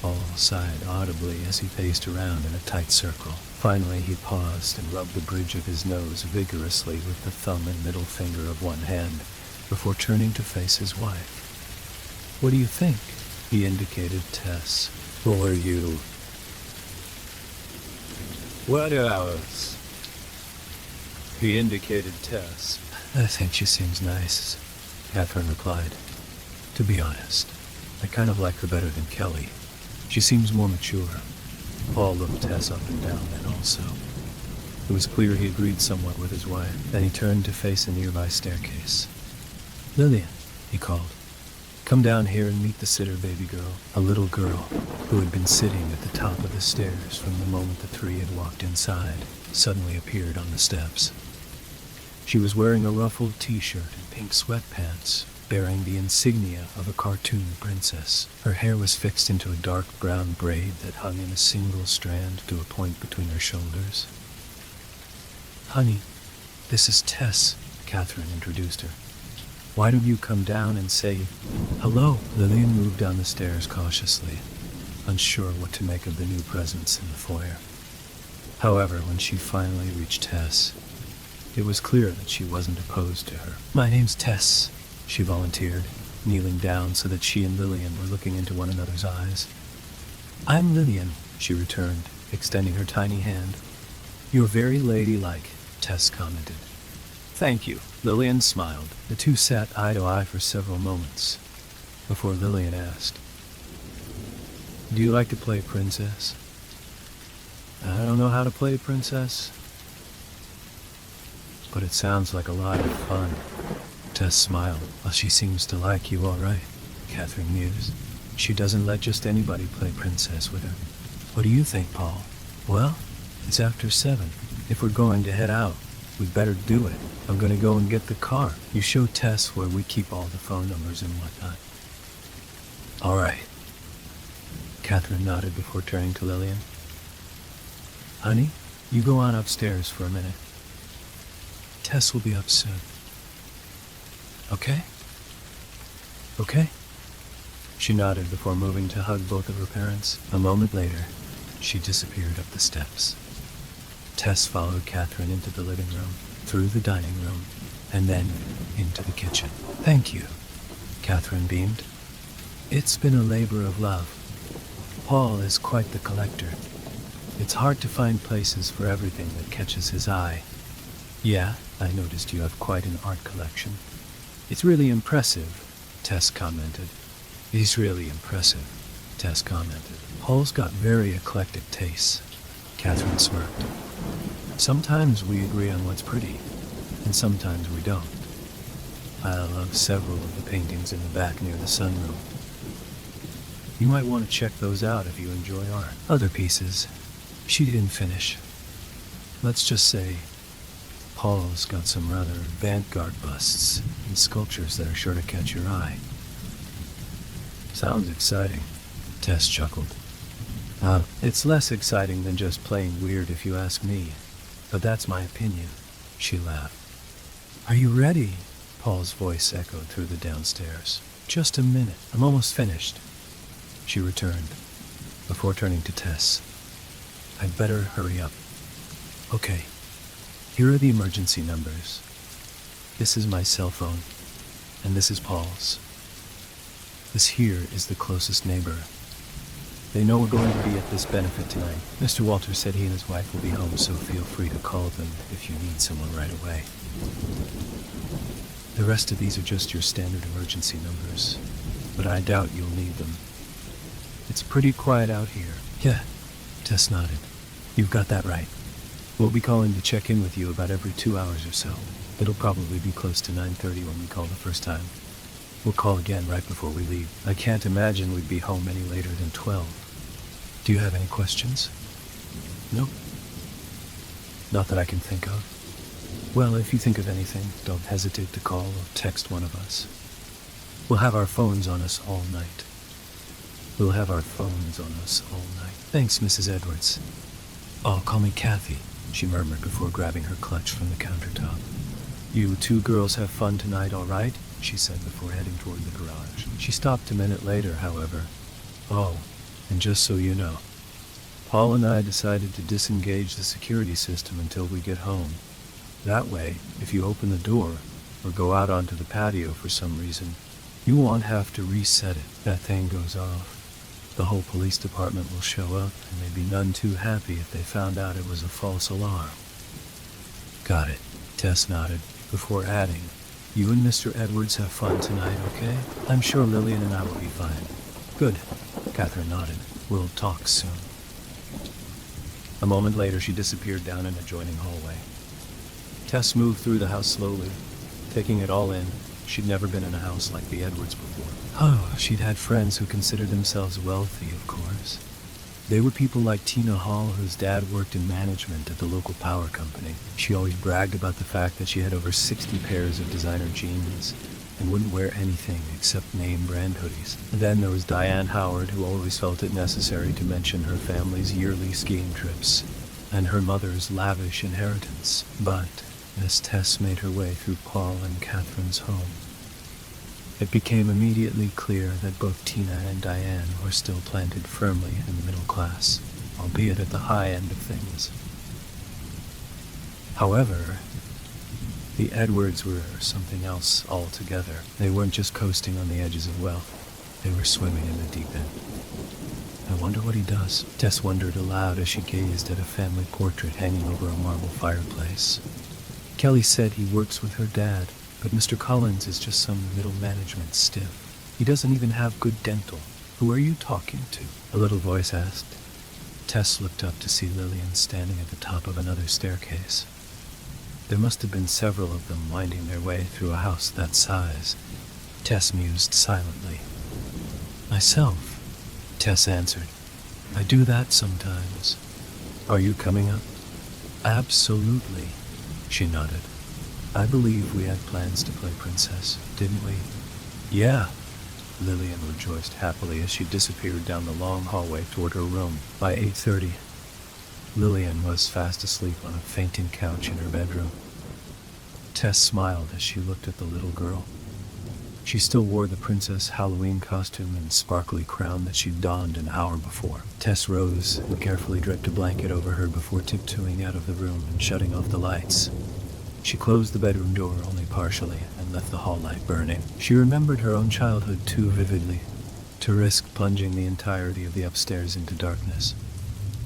Paul sighed audibly as he paced around in a tight circle. Finally, he paused and rubbed the bridge of his nose vigorously with the thumb and middle finger of one hand before turning to face his wife. "What do you think?" He indicated Tess. "Who are you?" "What else?" He indicated Tess. "I think she seems nice," Catherine replied. "To be honest, I kind of like her better than Kelly. She seems more mature." Paul looked Tess up and down then also. It was clear he agreed somewhat with his wife. Then he turned to face a nearby staircase. "Lillian," he called, "come down here and meet the sitter, baby girl." A little girl, who had been sitting at the top of the stairs from the moment the three had walked inside, suddenly appeared on the steps. She was wearing a ruffled t-shirt and pink sweatpants, bearing the insignia of a cartoon princess. Her hair was fixed into a dark brown braid that hung in a single strand to a point between her shoulders. "Honey, this is Tess," Catherine introduced her. "Why don't you come down and say hello?" Lillian moved down the stairs cautiously, unsure what to make of the new presence in the foyer. However, when she finally reached Tess, it was clear that she wasn't opposed to her. "My name's Tess," she volunteered, kneeling down so that she and Lillian were looking into one another's eyes. I'm Lillian, she returned, extending her tiny hand. You're very ladylike, Tess commented. Thank you. Lillian smiled. The two sat eye to eye for several moments, before Lillian asked, Do you like to play princess? I don't know how to play princess, but it sounds like a lot of fun. Tess smiled. Well, she seems to like you all right, Catherine mused. She doesn't let just anybody play princess with her. What do you think, Paul? Well, it's after 7. If we're going to head out, we'd better do it. I'm gonna go and get the car. You show Tess where we keep all the phone numbers and whatnot. All right. Catherine nodded before turning to Lillian. Honey, you go on upstairs for a minute. Tess will be up soon. Okay? Okay? She nodded before moving to hug both of her parents. A moment later, she disappeared up the steps. Tess followed Catherine into the living room, through the dining room, and then into the kitchen. Thank you, Catherine beamed. It's been a labor of love. Paul is quite the collector. It's hard to find places for everything that catches his eye. Yeah, I noticed you have quite an art collection. It's really impressive, Tess commented. He's really impressive, Tess commented. Paul's got very eclectic tastes, Catherine smirked. Sometimes we agree on what's pretty, and sometimes we don't. I love several of the paintings in the back near the sunroom. You might want to check those out if you enjoy art. Other pieces, she didn't finish. Let's just say, Paul's got some rather avant-garde busts and sculptures that are sure to catch your eye. Sounds exciting, Tess chuckled. It's less exciting than just playing weird if you ask me, but that's my opinion, she laughed. Are you ready? Paul's voice echoed through the downstairs. Just a minute, I'm almost finished, she returned, before turning to Tess. I'd better hurry up. Okay, here are the emergency numbers. This is my cell phone, and this is Paul's. This here is the closest neighbor. They know we're going to be at this benefit tonight. Mr. Walters said he and his wife will be home, so feel free to call them if you need someone right away. The rest of these are just your standard emergency numbers, but I doubt you'll need them. It's pretty quiet out here. Yeah, Tess nodded. You've got that right. We'll be calling to check in with you about every 2 hours or so. It'll probably be close to 9:30 when we call the first time. We'll call again right before we leave. I can't imagine we'd be home any later than 12. Do you have any questions? Nope. Not that I can think of. Well, if you think of anything, don't hesitate to call or text one of us. We'll have our phones on us all night. We'll have our phones on us all night. Thanks, Mrs. Edwards. Oh, call me Kathy, she murmured before grabbing her clutch from the countertop. You two girls have fun tonight, all right? She said before heading toward the garage. She stopped a minute later, however. Oh, and just so you know, Paul and I decided to disengage the security system until we get home. That way, if you open the door or go out onto the patio for some reason, you won't have to reset it. That thing goes off. The whole police department will show up, and they'd be none too happy if they found out it was a false alarm. Got it, Tess nodded, before adding, You and Mr. Edwards have fun tonight, okay? I'm sure Lillian and I will be fine. Good, Catherine nodded. We'll talk soon. A moment later, she disappeared down an adjoining hallway. Tess moved through the house slowly, taking it all in. She'd never been in a house like the Edwards before. Oh, she'd had friends who considered themselves wealthy, of course. They were people like Tina Hall, whose dad worked in management at the local power company. She always bragged about the fact that she had over 60 pairs of designer jeans and wouldn't wear anything except name brand hoodies. Then there was Diane Howard, who always felt it necessary to mention her family's yearly skiing trips and her mother's lavish inheritance. But as Tess made her way through Paul and Catherine's home, it became immediately clear that both Tina and Diane were still planted firmly in the middle class, albeit at the high end of things. However, the Edwards were something else altogether. They weren't just coasting on the edges of wealth, they were swimming in the deep end. And wonder what he does. Tess wondered aloud as she gazed at a family portrait hanging over a marble fireplace. Kelly said he works with her dad, but Mr. Collins is just some middle management stiff. He doesn't even have good dental. Who are you talking to? A little voice asked. Tess looked up to see Lillian standing at the top of another staircase. There must have been several of them winding their way through a house that size. Tess mused silently. Myself, Tess answered. I do that sometimes. Are you coming up? Absolutely, she nodded. I believe we had plans to play princess, didn't we? Yeah, Lillian rejoiced happily as she disappeared down the long hallway toward her room. By 8:30, Lillian was fast asleep on a fainting couch in her bedroom. Tess smiled as she looked at the little girl. She still wore the princess Halloween costume and sparkly crown that she'd donned an hour before. Tess rose and carefully draped a blanket over her before tiptoeing out of the room and shutting off the lights. She closed the bedroom door only partially and left the hall light burning. She remembered her own childhood too vividly to risk plunging the entirety of the upstairs into darkness.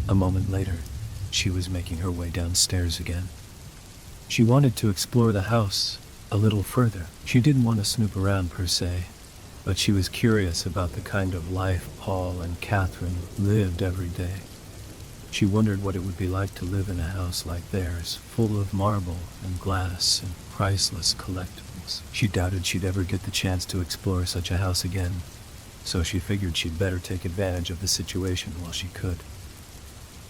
A moment later, she was making her way downstairs again. She wanted to explore the house a little further. She didn't want to snoop around per se, but she was curious about the kind of life Paul and Catherine lived every day. She wondered what it would be like to live in a house like theirs, full of marble and glass and priceless collectibles. She doubted she'd ever get the chance to explore such a house again, so she figured she'd better take advantage of the situation while she could.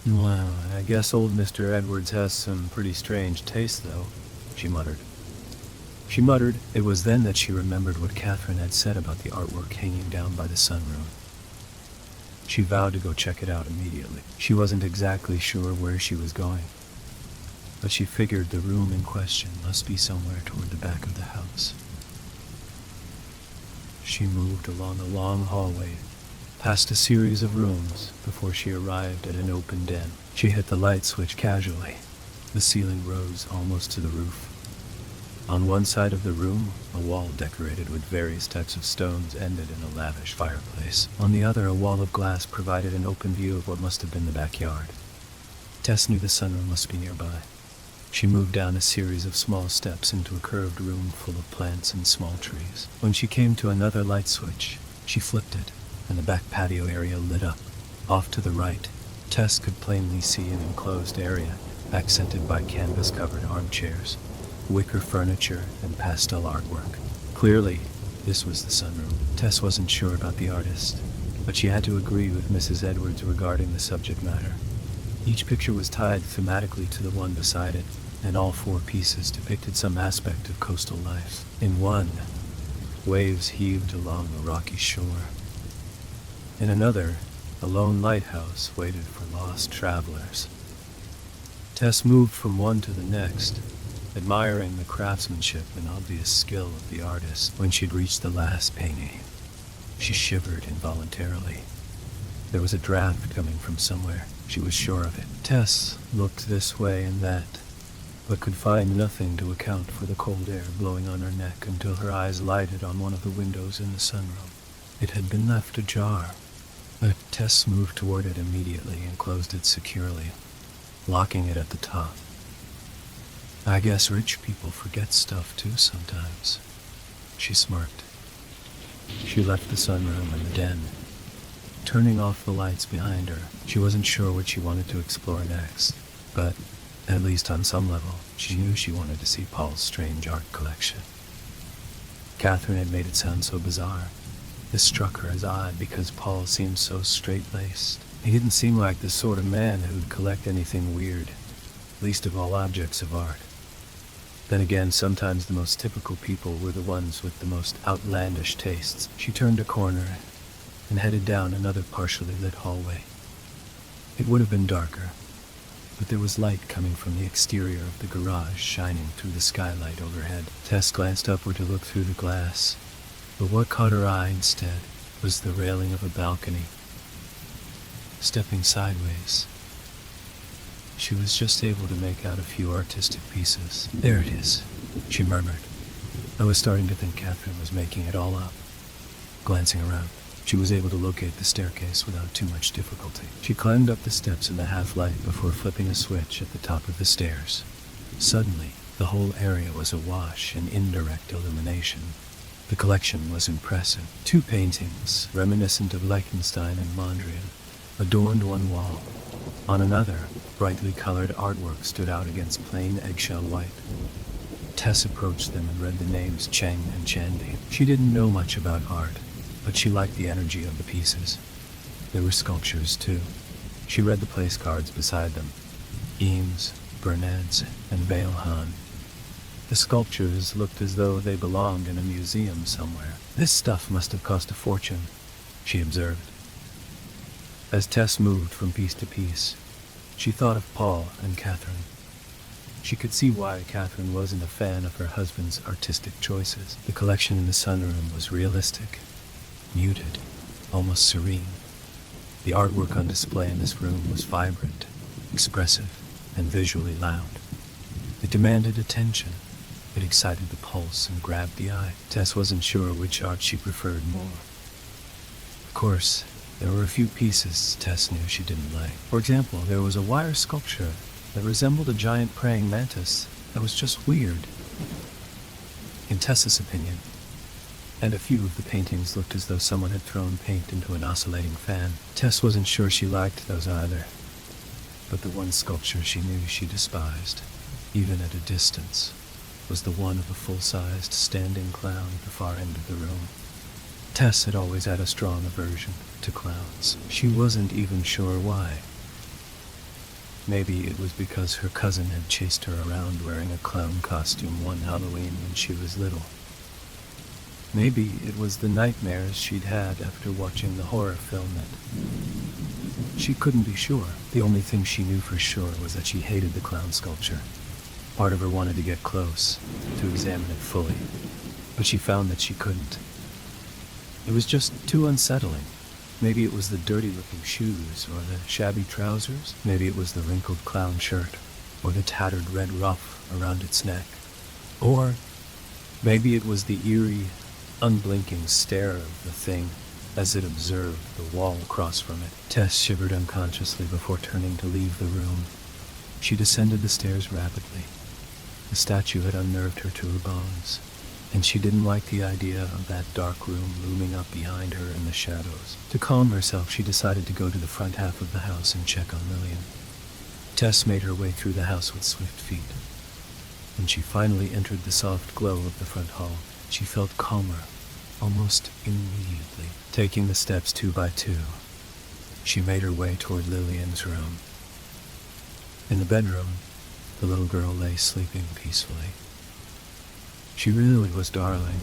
Well, I guess old Mr. Edwards has some pretty strange taste, though, she muttered. It was then that she remembered what Catherine had said about the artwork hanging down by the sunroom. She vowed to go check it out immediately. She wasn't exactly sure where she was going, but she figured the room in question must be somewhere toward the back of the house. She moved along a long hallway, past a series of rooms, before she arrived at an open den. She hit the light switch casually. The ceiling rose almost to the roof. On one side of the room, a wall decorated with various types of stones ended in a lavish fireplace. On the other, a wall of glass provided an open view of what must have been the backyard. Tess knew the sunroom must be nearby. She moved down a series of small steps into a curved room full of plants and small trees. When she came to another light switch, she flipped it, and the back patio area lit up. Off to the right, Tess could plainly see an enclosed area, accented by canvas-covered armchairs, wicker furniture, and pastel artwork. Clearly, this was the sunroom. Tess wasn't sure about the artist, but she had to agree with Mrs. Edwards regarding the subject matter. Each picture was tied thematically to the one beside it, and all four pieces depicted some aspect of coastal life. In one, waves heaved along a rocky shore. In another, a lone lighthouse waited for lost travelers. Tess moved from one to the next, admiring the craftsmanship and obvious skill of the artist. When she'd reached the last painting, she shivered involuntarily. There was a draft coming from somewhere. She was sure of it. Tess looked this way and that, but could find nothing to account for the cold air blowing on her neck until her eyes lighted on one of the windows in the sunroom. It had been left ajar, but Tess moved toward it immediately and closed it securely, locking it at the top. I guess rich people forget stuff too sometimes, she smirked. She left the sunroom and the den, turning off the lights behind her. She wasn't sure what she wanted to explore next, but at least on some level, she knew she wanted to see Paul's strange art collection. Catherine had made it sound so bizarre. This struck her as odd because Paul seemed so straight-laced. He didn't seem like the sort of man who'd collect anything weird, least of all objects of art. Then again, sometimes the most typical people were the ones with the most outlandish tastes. She turned a corner and headed down another partially lit hallway. It would have been darker, but there was light coming from the exterior of the garage shining through the skylight overhead. Tess glanced upward to look through the glass, but what caught her eye instead was the railing of a balcony. Stepping sideways, she was just able to make out a few artistic pieces. There it is, she murmured. I was starting to think Catherine was making it all up. Glancing around, She was able to locate the staircase without too much difficulty. She climbed up the steps in the half-light before flipping a switch at the top of the stairs. Suddenly, the whole area was awash in indirect illumination. The collection was impressive. 2 paintings, reminiscent of Liechtenstein and Mondrian, adorned one wall. On another, brightly colored artwork stood out against plain eggshell white. Tess approached them and read the names Cheng and Chandy. She didn't know much about art, but she liked the energy of the pieces. There were sculptures, too. She read the place cards beside them. Eames, Bernad's, and Veilhan. The sculptures looked as though they belonged in a museum somewhere. This stuff must have cost a fortune, she observed. As Tess moved from piece to piece, she thought of Paul and Catherine. She could see why Catherine wasn't a fan of her husband's artistic choices. The collection in the sunroom was realistic, muted, almost serene. The artwork on display in this room was vibrant, expressive, and visually loud. It demanded attention. It excited the pulse and grabbed the eye. Tess wasn't sure which art she preferred more. Of course, there were a few pieces Tess knew she didn't like. For example, there was a wire sculpture that resembled a giant praying mantis that was just weird, in Tess's opinion. And a few of the paintings looked as though someone had thrown paint into an oscillating fan. Tess wasn't sure she liked those either, but the one sculpture she knew she despised, even at a distance, was the one of a full-sized standing clown at the far end of the room. Tess had always had a strong aversion to clowns. She wasn't even sure why. Maybe it was because her cousin had chased her around wearing a clown costume one Halloween when she was little. Maybe it was the nightmares she'd had after watching the horror film it. She couldn't be sure. The only thing she knew for sure was that she hated the clown sculpture. Part of her wanted to get close, to examine it fully, but she found that she couldn't. It was just too unsettling. Maybe it was the dirty-looking shoes, or the shabby trousers. Maybe it was the wrinkled clown shirt, or the tattered red ruff around its neck. Or maybe it was the eerie, unblinking stare of the thing as it observed the wall across from it. Tess shivered unconsciously before turning to leave the room. She descended the stairs rapidly. The statue had unnerved her to her bones, and she didn't like the idea of that dark room looming up behind her in the shadows. To calm herself, she decided to go to the front half of the house and check on Lillian. Tess made her way through the house with swift feet. When she finally entered the soft glow of the front hall, she felt calmer, almost immediately. Taking the steps 2 by 2, she made her way toward Lillian's room. In the bedroom, the little girl lay sleeping peacefully. She really was darling.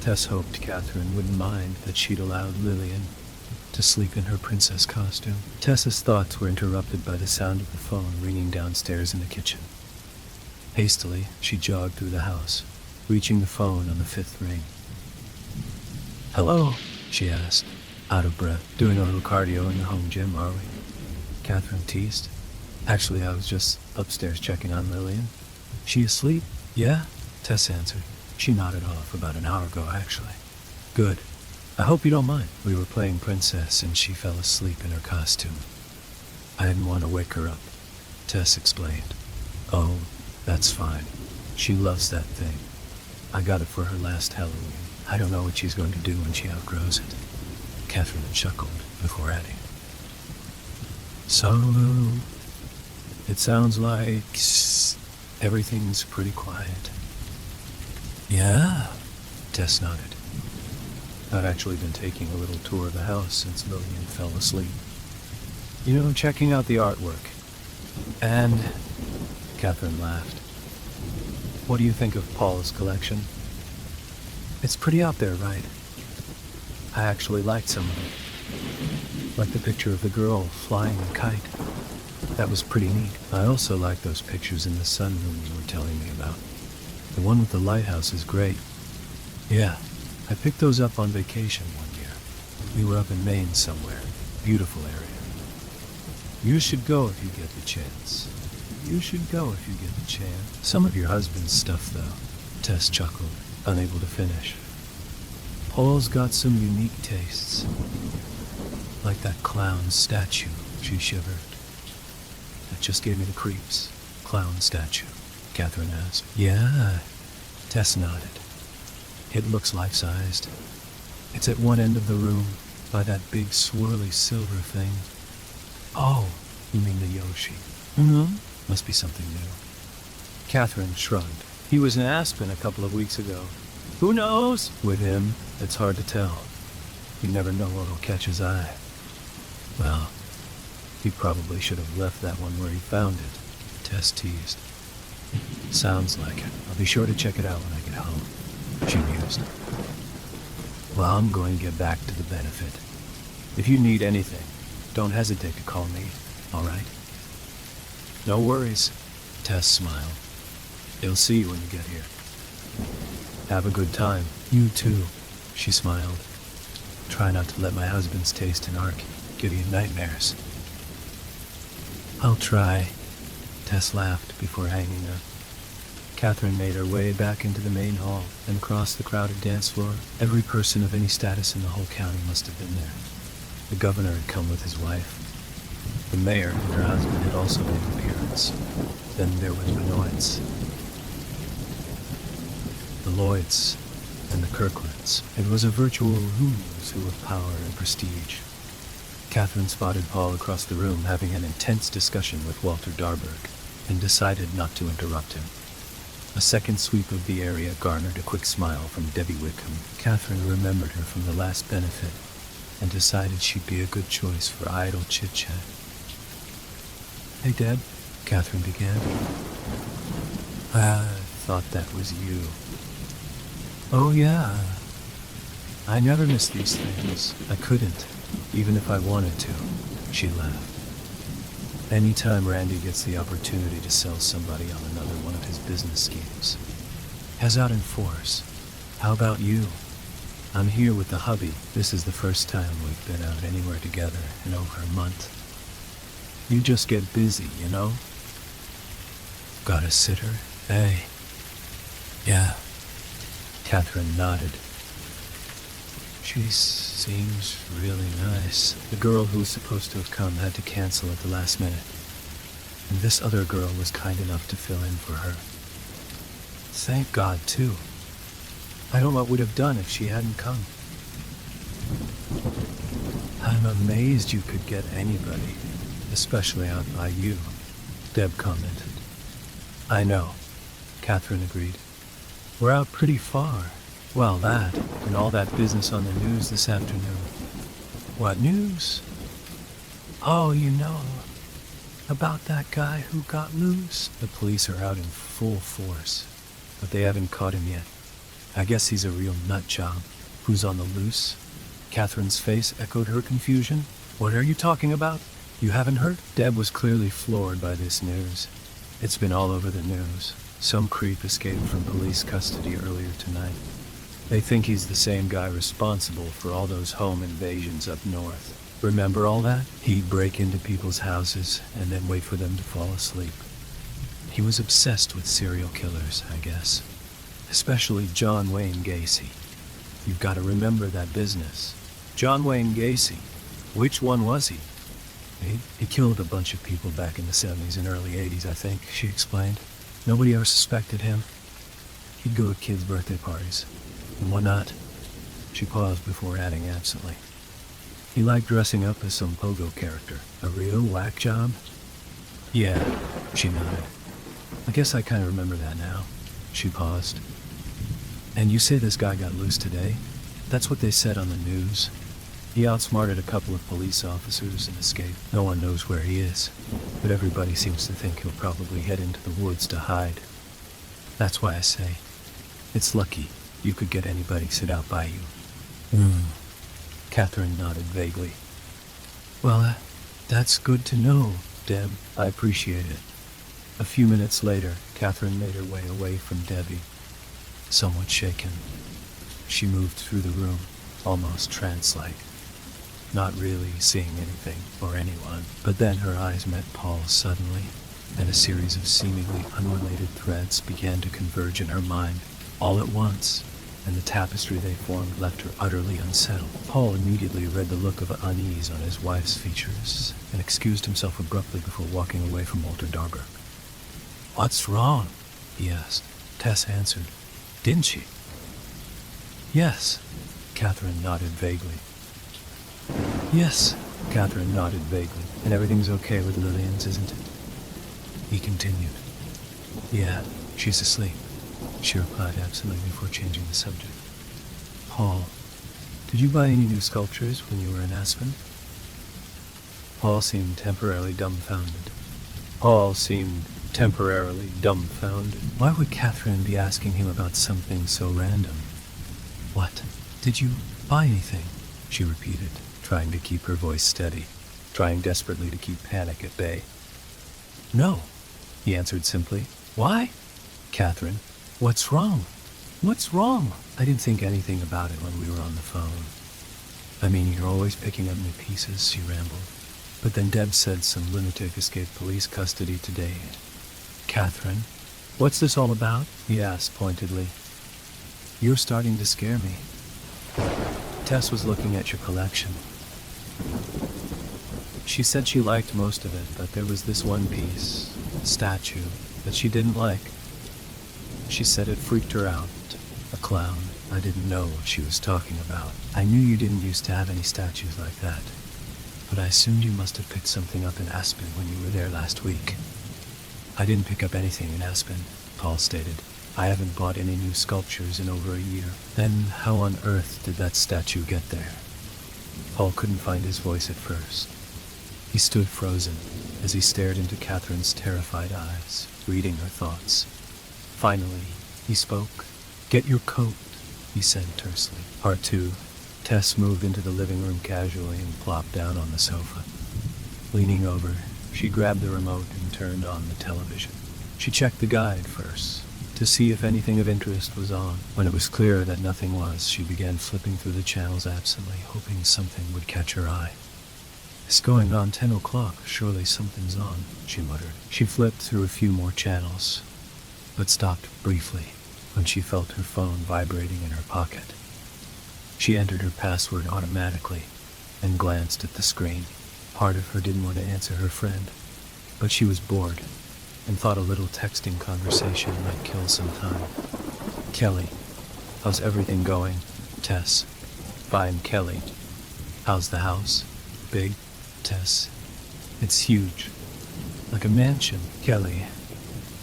Tess hoped Catherine wouldn't mind that she'd allowed Lillian to sleep in her princess costume. Tess's thoughts were interrupted by the sound of the phone ringing downstairs in the kitchen. Hastily, she jogged through the house, reaching the phone on the 5th ring. "Hello?" she asked, out of breath. "Doing a little cardio in the home gym, are we?" Catherine teased. "Actually, I was just upstairs checking on Lillian." "She asleep?" "Yeah," Tess answered. "She nodded off about an hour ago, actually." "Good. I hope you don't mind. We were playing princess and she fell asleep in her costume. I didn't want to wake her up," Tess explained. "Oh, that's fine. She loves that thing. I got it for her last Halloween. I don't know what she's going to do when she outgrows it." Catherine chuckled before adding, "So, it sounds like everything's pretty quiet." "Yeah," Tess nodded. "I've actually been taking a little tour of the house since Lillian fell asleep. You know, checking out the artwork. And," Catherine laughed, "what do you think of Paul's collection?" "It's pretty out there, right? I actually liked some of it. Like the picture of the girl flying a kite. That was pretty neat. I also like those pictures in the sunroom you were telling me about. The one with the lighthouse is great. Yeah, I picked those up on vacation one year. We were up in Maine somewhere. Beautiful area. You should go if you get the chance. You should go if you get the chance." "Some of your husband's stuff, though," Tess chuckled, unable to finish. Paul's got some unique tastes. Like that clown statue, she shivered. That just gave me the creeps. Clown statue, Catherine asked. Yeah, Tess nodded. It looks life-sized. It's at one end of the room, by that big swirly silver thing. Oh, you mean the Yoshi? Mm-hmm. Must be something new. Catherine shrugged. He was in Aspen a couple of weeks ago. Who knows? With him, it's hard to tell. You never know what'll catch his eye. Well, he probably should have left that one where he found it, Tess teased. Sounds like it. I'll be sure to check it out when I get home, she mused. Well, I'm going to get back to the benefit. If you need anything, don't hesitate to call me, all right? No worries, Tess smiled. They'll see you when you get here. Have a good time. You too, she smiled. Try not to let my husband's taste in art give you nightmares. I'll try, Tess laughed before hanging up. Catherine made her way back into the main hall and across the crowded dance floor. Every person of any status in the whole county must have been there. The governor had come with his wife. The mayor and her husband had also made an appearance. Then there were the Benoits, the Lloyds, and the Kirklands. It was a virtual who's who of power and prestige. Catherine spotted Paul across the room having an intense discussion with Walter Darberg and decided not to interrupt him. A second sweep of the area garnered a quick smile from Debbie Wickham. Catherine remembered her from the last benefit and decided she'd be a good choice for idle chit-chat. Hey, Deb, Catherine began. I thought that was you. Oh, yeah. I never miss these things. I couldn't, even if I wanted to, she laughed. Anytime Randy gets the opportunity to sell somebody on another one of his business schemes. Has out in force. How about you? I'm here with the hubby. This is the first time we've been out anywhere together in over a month. You just get busy, you know? Got a sitter? Hey. Yeah. Catherine nodded. She seems really nice. The girl who was supposed to have come had to cancel at the last minute. And this other girl was kind enough to fill in for her. Thank God, too. I don't know what we'd have done if she hadn't come. I'm amazed you could get anybody, especially out by you, Deb commented. I know, Catherine agreed. We're out pretty far. Well, that, and all that business on the news this afternoon. What news? Oh, you know, about that guy who got loose. The police are out in full force, but they haven't caught him yet. I guess he's a real nut job. Who's on the loose? Catherine's face echoed her confusion. What are you talking about? You haven't heard? Deb was clearly floored by this news. It's been all over the news. Some creep escaped from police custody earlier tonight. They think he's the same guy responsible for all those home invasions up north. Remember all that? He'd break into people's houses and then wait for them to fall asleep. He was obsessed with serial killers, I guess. Especially John Wayne Gacy. You've got to remember that business. John Wayne Gacy. Which one was he? He killed a bunch of people back in the 70s and early 80s, I think, she explained. Nobody ever suspected him. He'd go to kids' birthday parties. And whatnot. She paused before adding absently. He liked dressing up as some pogo character. A real whack job? Yeah, she nodded. I guess I kind of remember that now. She paused. And you say this guy got loose today? That's what they said on the news. He outsmarted a couple of police officers and escaped. No one knows where he is, but everybody seems to think he'll probably head into the woods to hide. That's why I say, it's lucky you could get anybody sit out by you. Catherine nodded vaguely. Well, that's good to know, Deb. I appreciate it. A few minutes later, Catherine made her way away from Debbie, somewhat shaken. She moved through the room, almost trance-like, not really seeing anything or anyone. But then her eyes met Paul's suddenly, and a series of seemingly unrelated threads began to converge in her mind, all at once. and the tapestry they formed left her utterly unsettled. Paul immediately read the look of unease on his wife's features and excused himself abruptly before walking away from Walter Darberg. "What's wrong?" he asked. Tess answered, "Didn't she?" "Yes," Catherine nodded vaguely. "Yes," Catherine nodded vaguely. "And everything's okay with Lillian's, isn't it?" He continued. "Yeah, she's asleep," she replied absently before changing the subject. "Paul, did you buy any new sculptures when you were in Aspen?" Paul seemed temporarily dumbfounded. Why would Catherine be asking him about something so random? "What? Did you buy anything?" she repeated, trying to keep her voice steady, trying desperately to keep panic at bay. "No," he answered simply. "Why?" "Catherine, what's wrong?" "What's wrong?" "I didn't think anything about it when we were on the phone. I mean, you're always picking up new pieces," she rambled. "But then Deb said some lunatic escaped police custody today." "Catherine, what's this all about?" he asked pointedly. "You're starting to scare me." "Tess was looking at your collection. She said she liked most of it, but there was this one piece, a statue, that she didn't like. She said it freaked her out. A clown. I didn't know what she was talking about. I knew you didn't used to have any statues like that, but I assumed you must have picked something up in Aspen when you were there last week." "I didn't pick up anything in Aspen," Paul stated. "I haven't bought any new sculptures in over a year." "Then how on earth did that statue get there?" Paul couldn't find his voice at first. He stood frozen as he stared into Catherine's terrified eyes, reading her thoughts. Finally, he spoke. "Get your coat," he said tersely. Part 2. Tess moved into the living room casually and plopped down on the sofa. Leaning over, she grabbed the remote and turned on the television. She checked the guide first, to see if anything of interest was on. When it was clear that nothing was, she began flipping through the channels absently, hoping something would catch her eye. "It's going on 10 o'clock, surely something's on," she muttered. She flipped through a few more channels, but stopped briefly when she felt her phone vibrating in her pocket. She entered her password automatically and glanced at the screen. Part of her didn't want to answer her friend, but she was bored and thought a little texting conversation might kill some time. "Kelly, how's everything going?" "Tess, fine, Kelly. How's the house?" "Big." "Tess, it's huge. Like a mansion." "Kelly,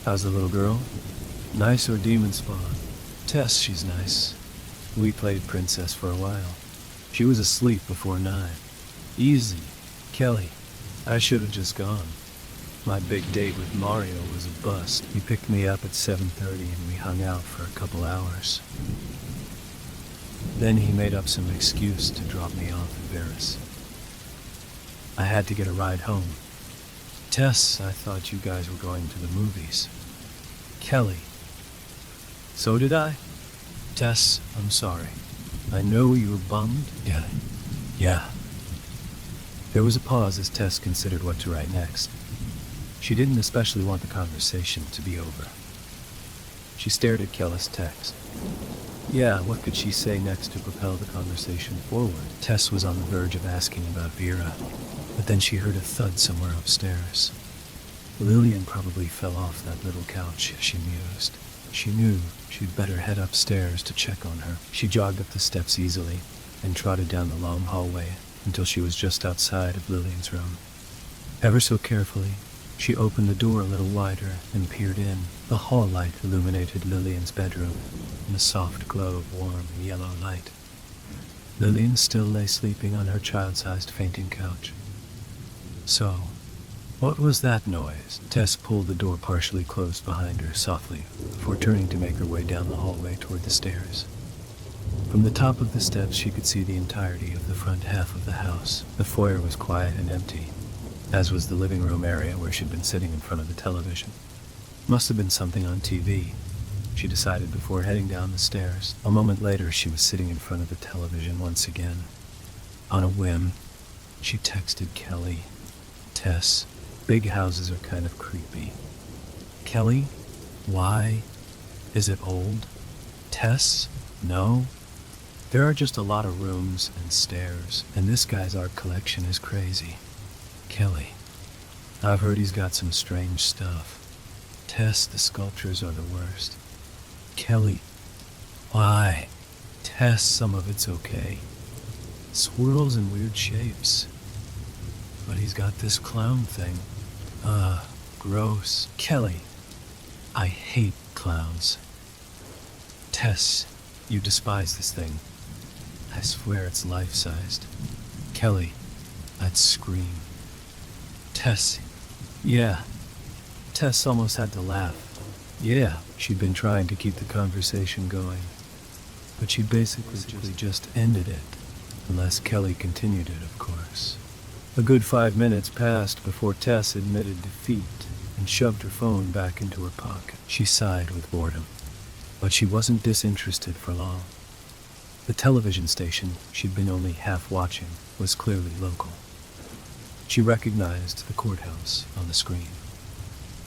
how's the little girl? Nice or demon spawn?" "Tess, she's nice. We played princess for a while. She was asleep before 9. Easy." "Kelly, I should have just gone. My big date with Mario was a bust. He picked me up at 7:30 and we hung out for a couple hours. Then he made up some excuse to drop me off at Varus. I had to get a ride home." "Tess, I thought you guys were going to the movies." "Kelly, so did I." "Tess, I'm sorry. I know you were bummed." Yeah. There was a pause as Tess considered what to write next. She didn't especially want the conversation to be over. She stared at Kelly's text. Yeah, what could she say next to propel the conversation forward? Tess was on the verge of asking about Vera, but then she heard a thud somewhere upstairs. Lillian probably fell off that little couch, she mused. She knew she'd better head upstairs to check on her. She jogged up the steps easily and trotted down the long hallway until she was just outside of Lillian's room. Ever so carefully, she opened the door a little wider and peered in. The hall light illuminated Lillian's bedroom in a soft glow of warm yellow light. Lillian still lay sleeping on her child-sized fainting couch. So, what was that noise? Tess pulled the door partially closed behind her softly before turning to make her way down the hallway toward the stairs. From the top of the steps she could see the entirety of the front half of the house. The foyer was quiet and empty, as was the living room area where she'd been sitting in front of the television. Must have been something on TV, she decided before heading down the stairs. A moment later, she was sitting in front of the television once again. On a whim, she texted Kelly. Tess, big houses are kind of creepy. Kelly, why? Is it old? Tess, No, there are just a lot of rooms and stairs, and this guy's art collection is crazy. Kelly, I've heard he's got some strange stuff. Tess, the sculptures are the worst. Kelly, why? Tess, some of it's okay. Swirls and weird shapes. But he's got this clown thing. Gross. Kelly, I hate clowns. Tess, you despise this thing. I swear it's life-sized. Kelly, I'd scream. Tess, yeah. Tess almost had to laugh. Yeah, she'd been trying to keep the conversation going, but she basically just ended it, unless Kelly continued it, of course. A good 5 minutes passed before Tess admitted defeat and shoved her phone back into her pocket. She sighed with boredom, but she wasn't disinterested for long. The television station she'd been only half watching was clearly local. She recognized the courthouse on the screen.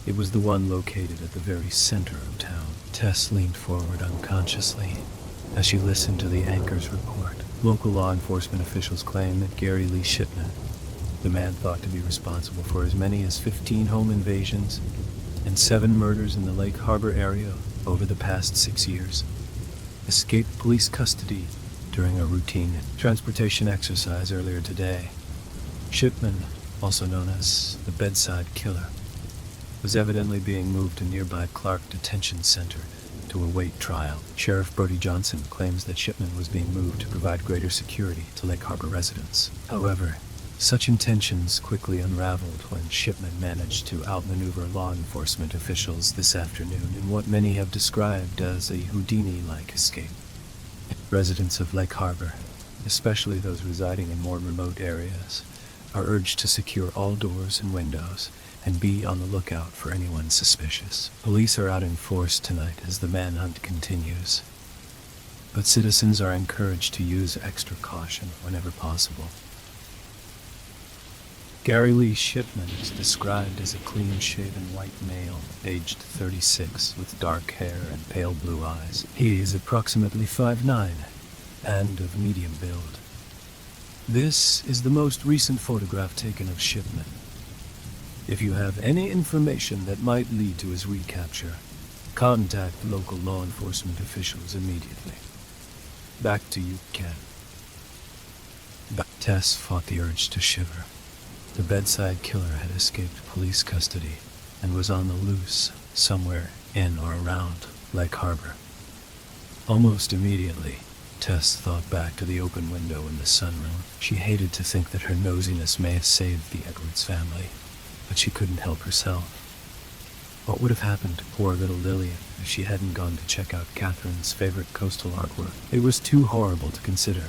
It was the one located at the very center of town. Tess leaned forward unconsciously as she listened to the anchor's report. Local law enforcement officials claim that Gary Lee Shipman, the man thought to be responsible for as many as 15 home invasions and 7 murders in the Lake Harbor area over the past 6 years, escaped police custody during a routine transportation exercise earlier today. Shipman, also known as the bedside killer, was evidently being moved to nearby Clark Detention Center to await trial. Sheriff Brody Johnson claims that Shipman was being moved to provide greater security to Lake Harbor residents. However, such intentions quickly unraveled when Shipman managed to outmaneuver law enforcement officials this afternoon in what many have described as a Houdini-like escape. Residents of Lake Harbor, especially those residing in more remote areas, are urged to secure all doors and windows and be on the lookout for anyone suspicious. Police are out in force tonight as the manhunt continues, but citizens are encouraged to use extra caution whenever possible. Gary Lee Shipman is described as a clean-shaven white male, aged 36, with dark hair and pale blue eyes. He is approximately 5'9", and of medium build. This is the most recent photograph taken of Shipman. If you have any information that might lead to his recapture, contact local law enforcement officials immediately. Back to you, Ken. Tess fought the urge to shiver. The bedside killer had escaped police custody and was on the loose somewhere in or around Lake Harbor. Almost immediately, Tess thought back to the open window in the sunroom. She hated to think that her nosiness may have saved the Edwards family, but she couldn't help herself. What would have happened to poor little Lillian if she hadn't gone to check out Catherine's favorite coastal artwork? It was too horrible to consider,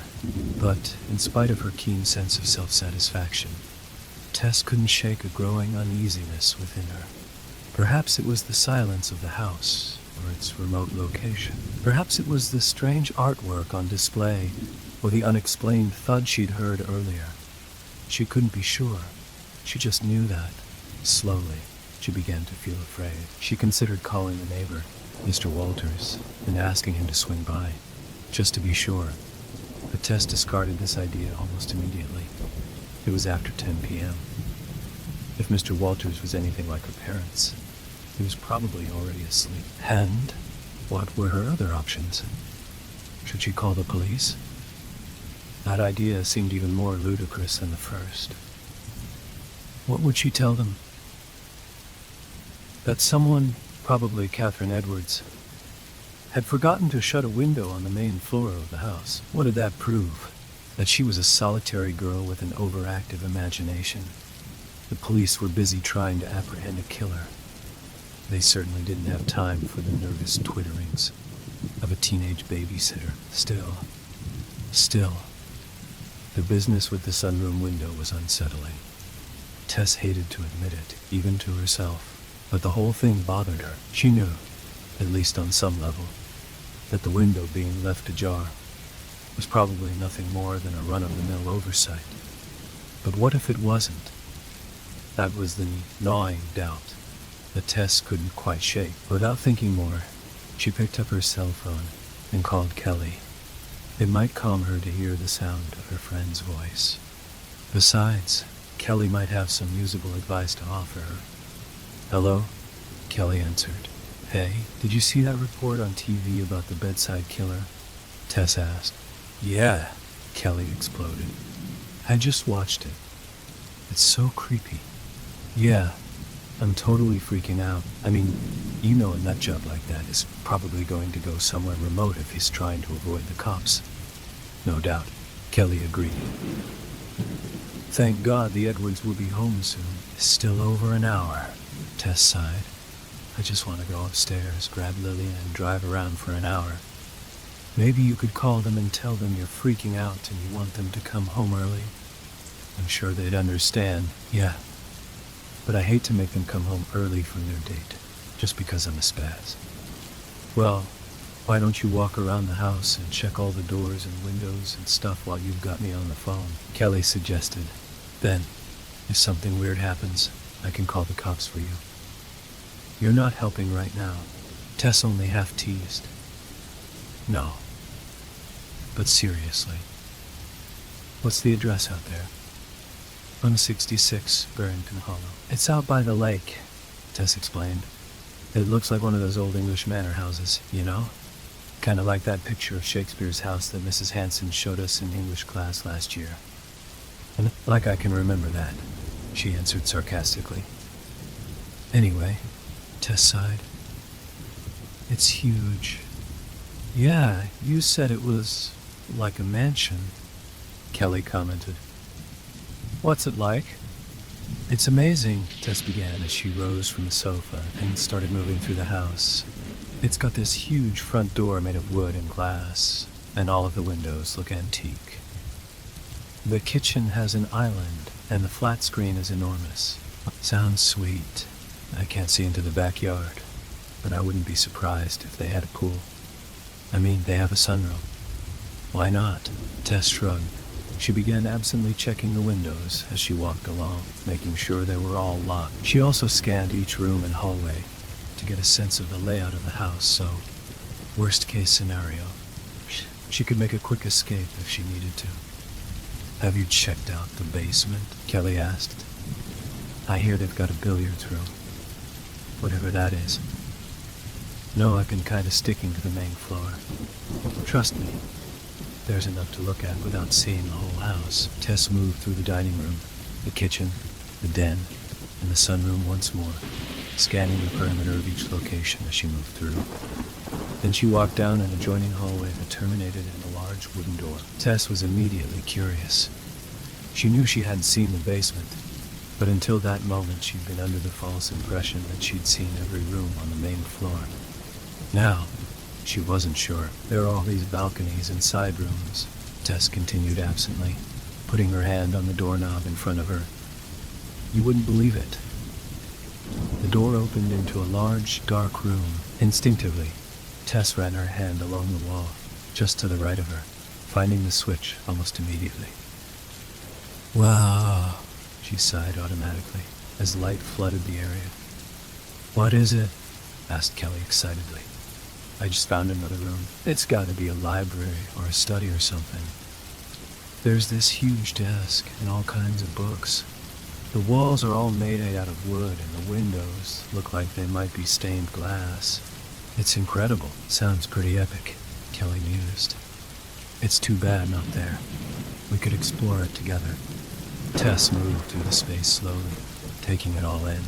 but in spite of her keen sense of self-satisfaction, Tess couldn't shake a growing uneasiness within her. Perhaps it was the silence of the house, or its remote location. Perhaps it was the strange artwork on display, or the unexplained thud she'd heard earlier. She couldn't be sure. She just knew that. Slowly, she began to feel afraid. She considered calling the neighbor, Mr. Walters, and asking him to swing by, just to be sure. But Tess discarded this idea almost immediately. It was after 10 p.m. If Mr. Walters was anything like her parents, he was probably already asleep. And what were her other options? Should she call the police? That idea seemed even more ludicrous than the first. What would she tell them? That someone, probably Catherine Edwards, had forgotten to shut a window on the main floor of the house. What did that prove? That she was a solitary girl with an overactive imagination. The police were busy trying to apprehend a killer. They certainly didn't have time for the nervous twitterings of a teenage babysitter. Still, the business with the sunroom window was unsettling. Tess hated to admit it, even to herself, but the whole thing bothered her. She knew, at least on some level, that the window being left ajar was probably nothing more than a run-of-the-mill oversight. But what if it wasn't? That was the gnawing doubt that Tess couldn't quite shake. Without thinking more, she picked up her cell phone and called Kelly. It might calm her to hear the sound of her friend's voice. Besides, Kelly might have some usable advice to offer her. "Hello?" Kelly answered. "Hey, did you see that report on TV about the bedside killer?" Tess asked. "Yeah," Kelly exploded. "I just watched it. It's so creepy." "Yeah, I'm totally freaking out. I mean, you know a nutjob like that is probably going to go somewhere remote if he's trying to avoid the cops." "No doubt," Kelly agreed. "Thank God the Edwards will be home soon. It's still over an hour," Tess sighed. "I just want to go upstairs, grab Lillian, and drive around for an hour. Maybe you could call them and tell them you're freaking out and you want them to come home early. I'm sure they'd understand." "Yeah, but I hate to make them come home early from their date, just because I'm a spaz." "Well, why don't you walk around the house and check all the doors and windows and stuff while you've got me on the phone?" Kelly suggested. "Then, if something weird happens, I can call the cops for you." "You're not helping right now," Tess only half teased. "No. But seriously, what's the address out there?" 166 Barrington Hollow. "It's out by the lake," Tess explained. "It looks like one of those old English manor houses, you know? Kind of like that picture of Shakespeare's house that Mrs. Hanson showed us in English class last year." "And like I can remember that," she answered sarcastically. "Anyway," Tess sighed, "it's huge." "Yeah, you said it was like a mansion," Kelly commented. "What's it like?" "It's amazing," Tess began as she rose from the sofa and started moving through the house. "It's got this huge front door made of wood and glass, and all of the windows look antique. The kitchen has an island, and the flat screen is enormous. Sounds sweet. I can't see into the backyard, but I wouldn't be surprised if they had a pool. I mean, they have a sunroom." "Why not?" Tess shrugged. She began absently checking the windows as she walked along, making sure they were all locked. She also scanned each room and hallway to get a sense of the layout of the house, so, worst case scenario, she could make a quick escape if she needed to. "Have you checked out the basement?" Kelly asked. "I hear they've got a billiards room, whatever that is." "No, I've been kind of sticking to the main floor. Trust me, there's enough to look at without seeing the whole house." Tess moved through the dining room, the kitchen, the den, and the sunroom once more, scanning the perimeter of each location as she moved through. Then she walked down an adjoining hallway that terminated in a large wooden door. Tess was immediately curious. She knew she hadn't seen the basement, but until that moment she'd been under the false impression that she'd seen every room on the main floor. Now, she wasn't sure. "There are all these balconies and side rooms," Tess continued absently, putting her hand on the doorknob in front of her. "You wouldn't believe it." The door opened into a large, dark room. Instinctively, Tess ran her hand along the wall, just to the right of her, finding the switch almost immediately. "Wow," she sighed automatically, as light flooded the area. "What is it?" asked Kelly excitedly. "I just found another room. It's got to be a library or a study or something. There's this huge desk and all kinds of books. The walls are all made out of wood and the windows look like they might be stained glass. It's incredible." "Sounds pretty epic," Kelly mused. "It's too bad not there. We could explore it together." Tess moved through the space slowly, taking it all in.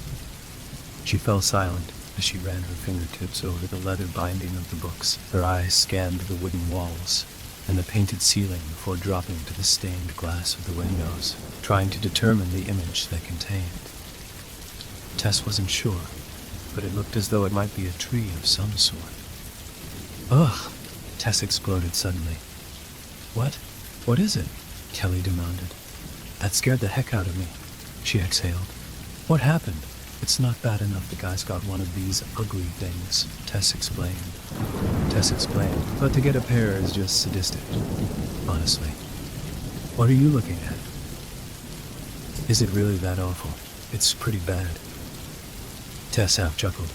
She fell silent as she ran her fingertips over the leather binding of the books. Her eyes scanned the wooden walls and the painted ceiling before dropping to the stained glass of the windows, trying to determine the image they contained. Tess wasn't sure, but it looked as though it might be a tree of some sort. "Ugh!" Tess exploded suddenly. "What? What is it?" Kelly demanded. "That scared the heck out of me," she exhaled. "What happened?" "It's not bad enough the guy's got one of these ugly things," Tess explained. "But to get a pair is just sadistic, honestly." "What are you looking at?" "Is it really that awful? It's pretty bad." Tess half chuckled.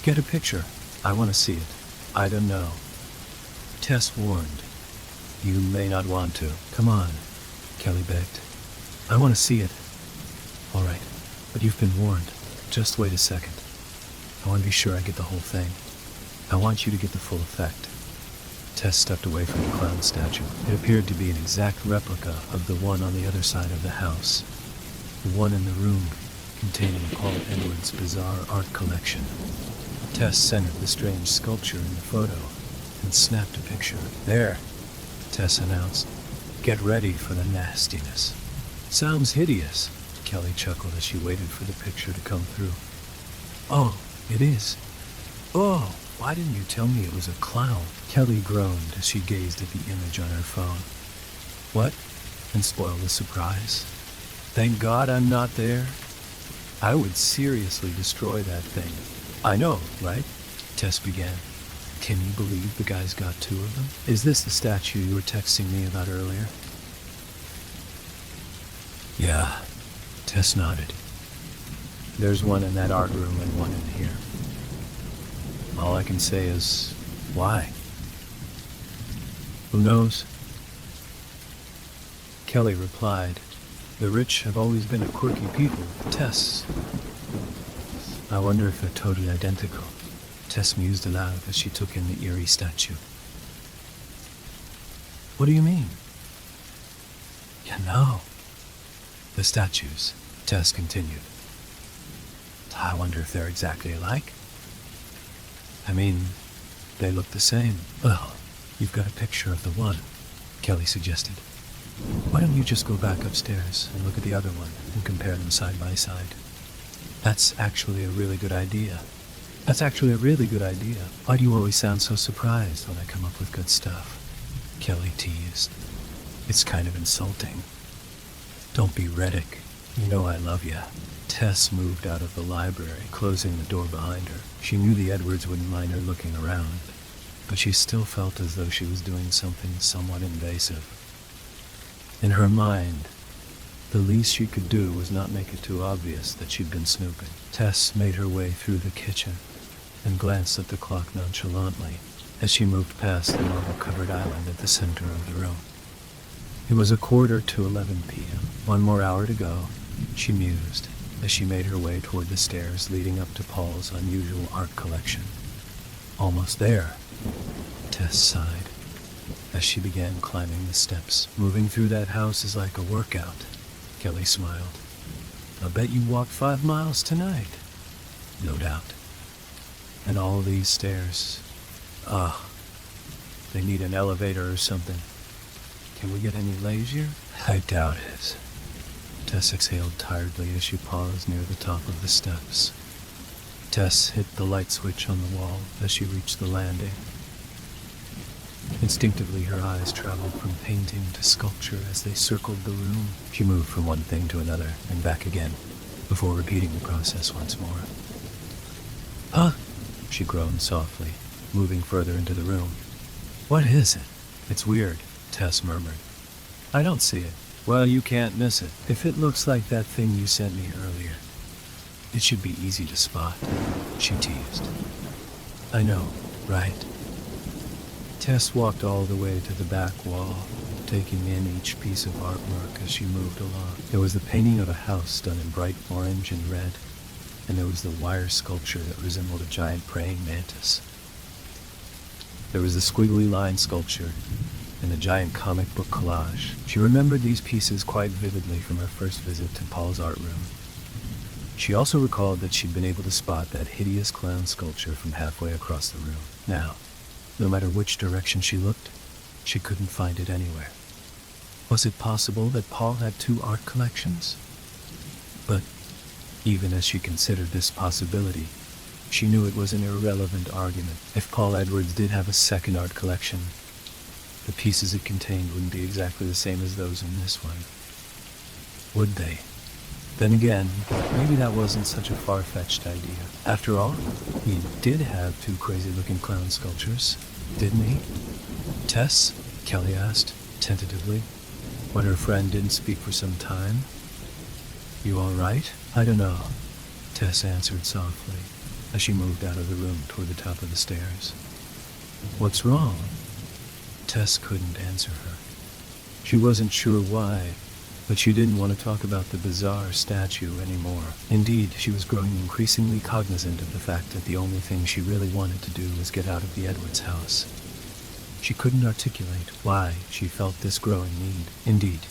"Get a picture. I want to see it." "I don't know." Tess warned. You may not want to. Come on, Kelly begged. I want to see it. All right, but you've been warned. Just wait a second. I want to be sure I get the whole thing. I want you to get the full effect. Tess stepped away from the clown statue. It appeared to be an exact replica of the one on the other side of the house. The one in the room containing Paul Edwards' bizarre art collection. Tess centered the strange sculpture in the photo and snapped a picture. There, Tess announced. Get ready for the nastiness. Sounds hideous, Kelly chuckled as she waited for the picture to come through. Oh, it is. Oh, why didn't you tell me it was a clown? Kelly groaned as she gazed at the image on her phone. What? And spoil the surprise? Thank God I'm not there. I would seriously destroy that thing. I know, right? Tess began. Can you believe the guy's got two of them? Is this the statue you were texting me about earlier? Yeah, Tess nodded. There's one in that art room and one in here. All I can say is, why? Who knows? Kelly replied, the rich have always been a quirky people. Tess. I wonder if they're totally identical. Tess mused aloud as she took in the eerie statue. What do you mean? You know. The statues, Tess continued. I wonder if they're exactly alike. I mean, they look the same. Well, you've got a picture of the one, Kelly suggested. Why don't you just go back upstairs and look at the other one and compare them side by side? That's actually a really good idea. Why do you always sound so surprised when I come up with good stuff? Kelly teased. It's kind of insulting. Don't be Reddick. You know I love you. Tess moved out of the library, closing the door behind her. She knew the Edwards wouldn't mind her looking around, but she still felt as though she was doing something somewhat invasive. In her mind, the least she could do was not make it too obvious that she'd been snooping. Tess made her way through the kitchen and glanced at the clock nonchalantly as she moved past the marble-covered island at the center of the room. It was 11:45 p.m. One more hour to go, she mused, as she made her way toward the stairs leading up to Paul's unusual art collection. Almost there, Tess sighed, as she began climbing the steps. Moving through that house is like a workout, Kelly smiled. I bet you walked 5 miles tonight. No doubt. And all these stairs. They need an elevator or something. Can we get any lazier? I doubt it. Tess exhaled tiredly as she paused near the top of the steps. Tess hit the light switch on the wall as she reached the landing. Instinctively, her eyes traveled from painting to sculpture as they circled the room. She moved from one thing to another and back again, before repeating the process once more. Huh? She groaned softly, moving further into the room. What is it? It's weird, Tess murmured. I don't see it. Well, you can't miss it. If it looks like that thing you sent me earlier, it should be easy to spot, she teased. I know, right? Tess walked all the way to the back wall, taking in each piece of artwork as she moved along. There was the painting of a house done in bright orange and red, and there was the wire sculpture that resembled a giant praying mantis. There was the squiggly line sculpture and the giant comic book collage. She remembered these pieces quite vividly from her first visit to Paul's art room. She also recalled that she'd been able to spot that hideous clown sculpture from halfway across the room. Now, no matter which direction she looked, she couldn't find it anywhere. Was it possible that Paul had 2 art collections? But even as she considered this possibility, she knew it was an irrelevant argument. If Paul Edwards did have a second art collection, the pieces it contained wouldn't be exactly the same as those in this one. Would they? Then again, maybe that wasn't such a far-fetched idea. After all, he did have 2 crazy-looking clown sculptures, didn't he? Tess? Kelly asked, tentatively, when her friend didn't speak for some time. You all right? I don't know, Tess answered softly, as she moved out of the room toward the top of the stairs. What's wrong? Tess couldn't answer her. She wasn't sure why, but she didn't want to talk about the bizarre statue anymore. Indeed, she was growing increasingly cognizant of the fact that the only thing she really wanted to do was get out of the Edwards house. She couldn't articulate why she felt this growing need. Indeed,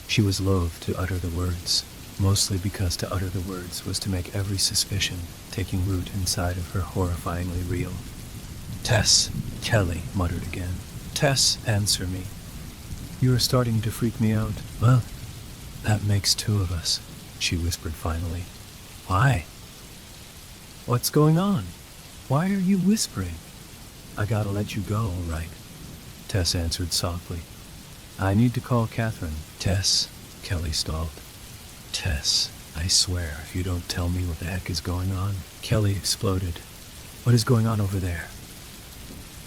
she was loath to utter the words, mostly because to utter the words was to make every suspicion taking root inside of her horrifyingly real. "Tess," Kelly muttered again. "Tess, answer me. You are starting to freak me out." "Well, that makes two of us," she whispered finally. "Why? What's going on? Why are you whispering?" "I gotta let you go, all right," Tess answered softly. "I need to call Catherine." "Tess," Kelly stalled. "Tess, I swear, if you don't tell me what the heck is going on." Kelly exploded. "What is going on over there?"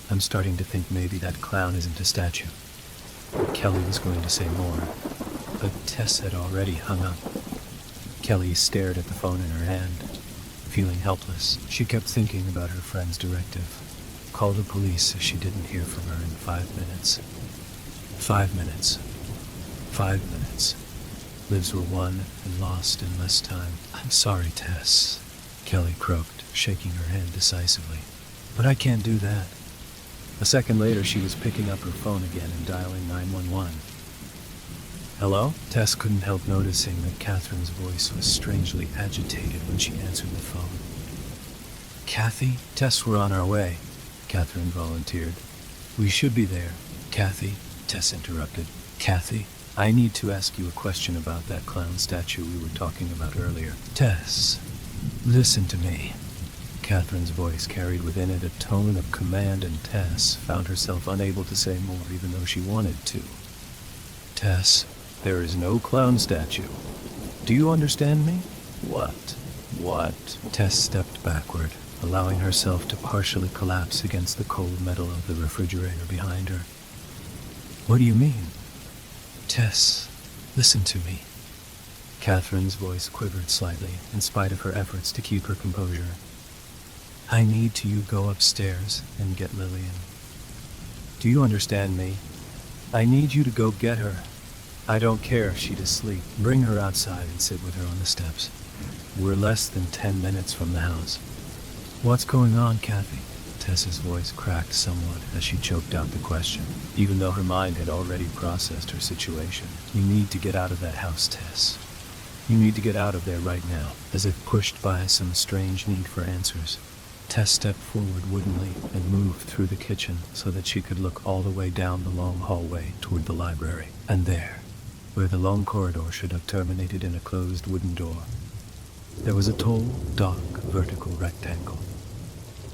"I'm starting to think maybe that clown isn't a statue." Kelly was going to say more, but Tess had already hung up. Kelly stared at the phone in her hand, feeling helpless. She kept thinking about her friend's directive. Call the police if she didn't hear from her in 5 minutes. 5 minutes. 5 minutes. Lives were won and lost in less time. "I'm sorry, Tess," Kelly croaked, shaking her hand decisively. "But I can't do that." A second later, she was picking up her phone again and dialing 911. "Hello?" Tess couldn't help noticing that Catherine's voice was strangely agitated when she answered the phone. "Kathy?" "Tess, we're on our way," Catherine volunteered. "We should be there." "Kathy," Tess interrupted. "Kathy, I need to ask you a question about that clown statue we were talking about earlier." "Tess, listen to me." Catherine's voice carried within it a tone of command, and Tess found herself unable to say more even though she wanted to. "Tess, there is no clown statue. Do you understand me?" "What? What?" Tess stepped backward, allowing herself to partially collapse against the cold metal of the refrigerator behind her. "What do you mean?" "Tess, listen to me." Catherine's voice quivered slightly, in spite of her efforts to keep her composure. "I need you to go upstairs and get Lillian. Do you understand me? I need you to go get her. I don't care if she's asleep. Bring her outside and sit with her on the steps. We're less than 10 minutes from the house." "What's going on, Kathy?" Tess's voice cracked somewhat as she choked out the question, even though her mind had already processed her situation. "You need to get out of that house, Tess. You need to get out of there right now." As if pushed by some strange need for answers, Tess stepped forward woodenly and moved through the kitchen so that she could look all the way down the long hallway toward the library. And there, where the long corridor should have terminated in a closed wooden door, there was a tall, dark, vertical rectangle.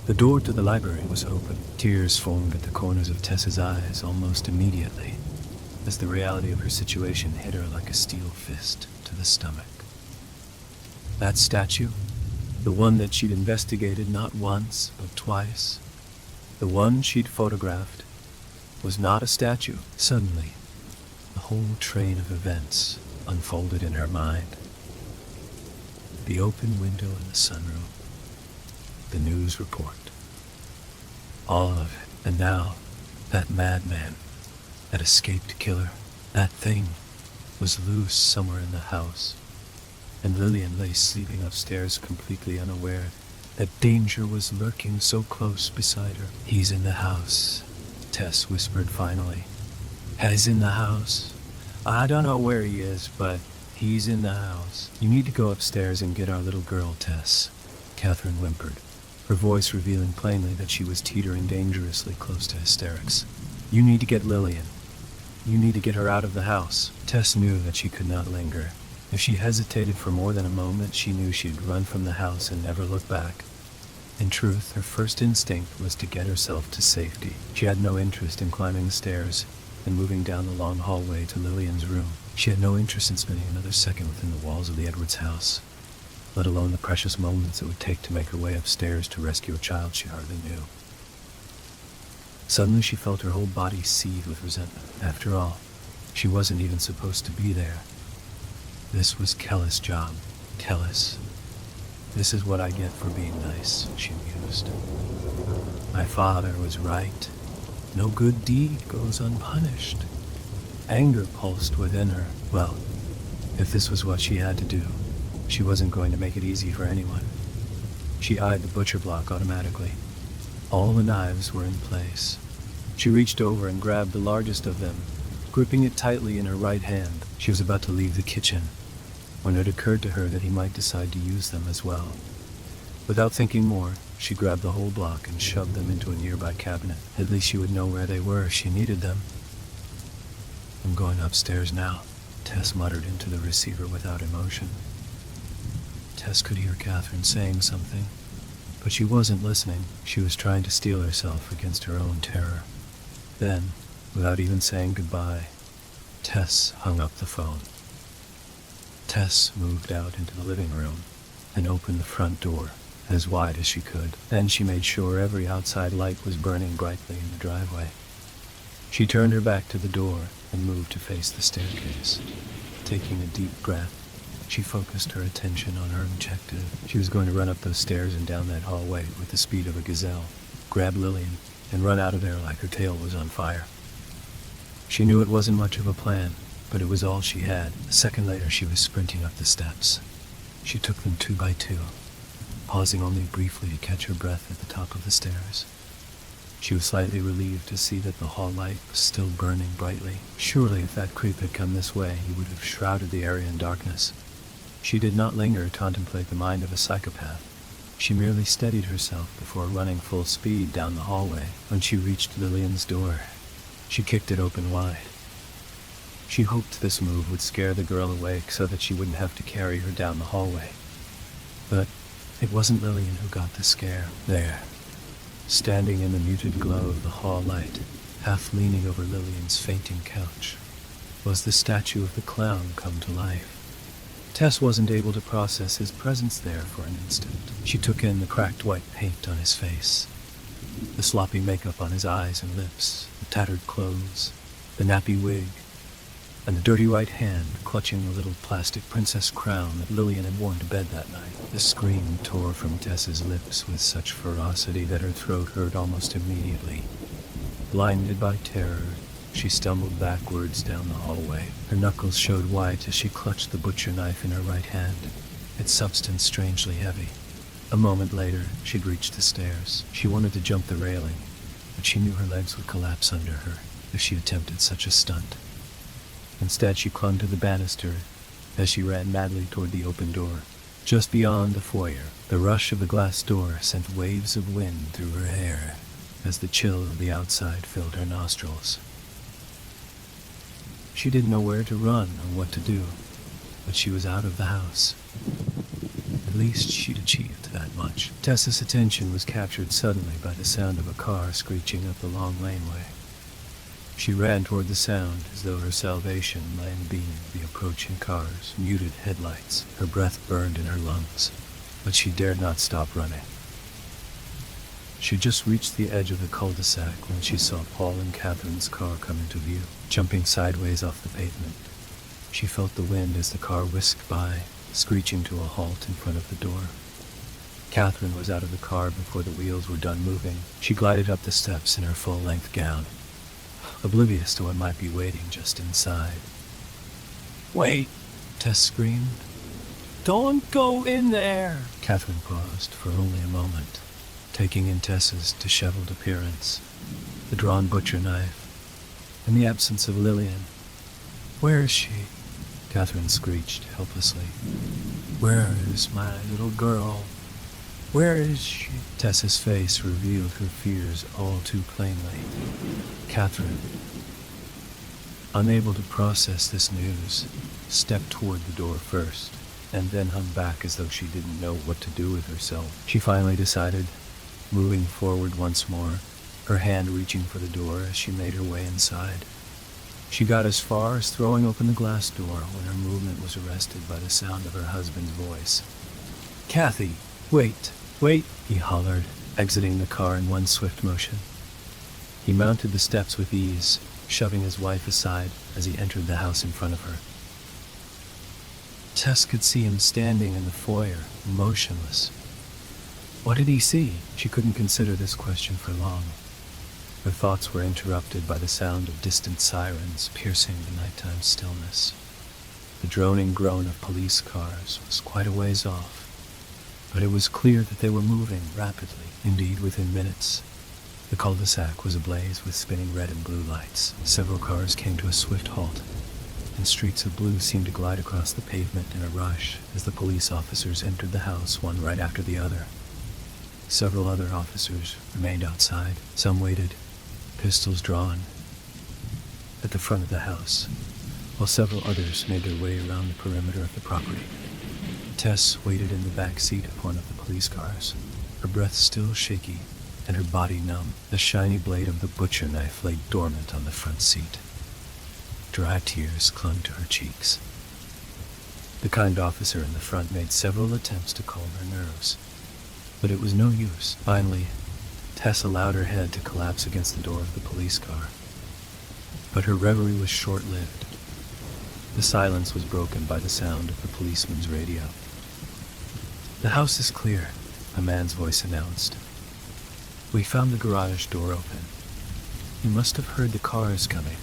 The door to the library was open. Tears formed at the corners of Tess's eyes almost immediately, as the reality of her situation hit her like a steel fist to the stomach. That statue, the one that she'd investigated not once, but twice, the one she'd photographed, was not a statue. Suddenly, the whole train of events unfolded in her mind. The open window in the sunroom, the news report, all of it. And now, that madman, that escaped killer, that thing, was loose somewhere in the house. And Lillian lay sleeping upstairs completely unaware that danger was lurking so close beside her. "He's in the house," Tess whispered finally. "He's in the house. I don't know where he is, but he's in the house." "You need to go upstairs and get our little girl, Tess," Catherine whimpered, her voice revealing plainly that she was teetering dangerously close to hysterics. "You need to get Lillian. You need to get her out of the house." Tess knew that she could not linger. If she hesitated for more than a moment, she knew she'd run from the house and never look back. In truth, her first instinct was to get herself to safety. She had no interest in climbing the stairs and moving down the long hallway to Lillian's room. She had no interest in spending another second within the walls of the Edwards house, let alone the precious moments it would take to make her way upstairs to rescue a child she hardly knew. Suddenly she felt her whole body seethe with resentment. After all, she wasn't even supposed to be there. This was Kellis' job. Kellis. "This is what I get for being nice," she mused. "My father was right. No good deed goes unpunished. Anger pulsed within her. Well, if this was what she had to do, she wasn't going to make it easy for anyone. She eyed the butcher block automatically. All the knives were in place. She reached over and grabbed the largest of them, gripping it tightly in her right hand. She was about to leave the kitchen when it occurred to her that he might decide to use them as well. Without thinking more, she grabbed the whole block and shoved them into a nearby cabinet. At least she would know where they were if she needed them. "I'm going upstairs now," Tess muttered into the receiver without emotion. Tess could hear Catherine saying something, but she wasn't listening. She was trying to steel herself against her own terror. Then, without even saying goodbye, Tess hung up the phone. Tess moved out into the living room and opened the front door as wide as she could. Then she made sure every outside light was burning brightly in the driveway. She turned her back to the door and moved to face the staircase. Taking a deep breath, she focused her attention on her objective. She was going to run up those stairs and down that hallway with the speed of a gazelle, grab Lillian, and run out of there like her tail was on fire. She knew it wasn't much of a plan, but it was all she had. A second later, she was sprinting up the steps. She took them 2 by 2, pausing only briefly to catch her breath at the top of the stairs. She was slightly relieved to see that the hall light was still burning brightly. Surely if that creep had come this way, he would have shrouded the area in darkness. She did not linger to contemplate the mind of a psychopath. She merely steadied herself before running full speed down the hallway. When she reached Lillian's door, she kicked it open wide. She hoped this move would scare the girl awake so that she wouldn't have to carry her down the hallway. But it wasn't Lillian who got the scare. There, standing in the muted glow of the hall light, half leaning over Lillian's fainting couch, was the statue of the clown come to life. Tess wasn't able to process his presence there for an instant. She took in the cracked white paint on his face, the sloppy makeup on his eyes and lips, the tattered clothes, the nappy wig, and the dirty right hand clutching the little plastic princess crown that Lillian had worn to bed that night. The scream tore from Tess's lips with such ferocity that her throat hurt almost immediately. Blinded by terror, she stumbled backwards down the hallway. Her knuckles showed white as she clutched the butcher knife in her right hand, its substance strangely heavy. A moment later, she'd reached the stairs. She wanted to jump the railing, but she knew her legs would collapse under her if she attempted such a stunt. Instead, she clung to the banister as she ran madly toward the open door. Just beyond the foyer, the rush of the glass door sent waves of wind through her hair as the chill of the outside filled her nostrils. She didn't know where to run or what to do, but she was out of the house. At least she'd achieved that much. Tessa's attention was captured suddenly by the sound of a car screeching up the long laneway. She ran toward the sound as though her salvation lay in being the approaching car's muted headlights. Her breath burned in her lungs, but she dared not stop running. She just reached the edge of the cul-de-sac when she saw Paul and Catherine's car come into view. Jumping sideways off the pavement, she felt the wind as the car whisked by, screeching to a halt in front of the door. Catherine was out of the car before the wheels were done moving. She glided up the steps in her full-length gown, oblivious to what might be waiting just inside. "Wait!" Tess screamed. "Don't go in there!" Catherine paused for only a moment, taking in Tess's disheveled appearance, the drawn butcher knife, and the absence of Lillian. "Where is she?" Catherine screeched helplessly. "Where is my little girl? Where is she?" Tessa's face revealed her fears all too plainly. Catherine, unable to process this news, stepped toward the door first, and then hung back as though she didn't know what to do with herself. She finally decided, moving forward once more, her hand reaching for the door as she made her way inside. She got as far as throwing open the glass door when her movement was arrested by the sound of her husband's voice. "Kathy, wait, wait," he hollered, exiting the car in one swift motion. He mounted the steps with ease, shoving his wife aside as he entered the house in front of her. Tess could see him standing in the foyer, motionless. What did he see? She couldn't consider this question for long. Her thoughts were interrupted by the sound of distant sirens piercing the nighttime stillness. The droning groan of police cars was quite a ways off, but it was clear that they were moving rapidly. Indeed, within minutes, the cul-de-sac was ablaze with spinning red and blue lights. Several cars came to a swift halt, and streaks of blue seemed to glide across the pavement in a rush as the police officers entered the house one right after the other. Several other officers remained outside. Some waited, pistols drawn, at the front of the house, while several others made their way around the perimeter of the property. Tess waited in the back seat of one of the police cars, her breath still shaky and her body numb. The shiny blade of the butcher knife lay dormant on the front seat. Dry tears clung to her cheeks. The kind officer in the front made several attempts to calm her nerves, but it was no use. Finally, Tess allowed her head to collapse against the door of the police car. But her reverie was short-lived. The silence was broken by the sound of the policeman's radio. "The house is clear," a man's voice announced. "We found the garage door open. You must have heard the cars coming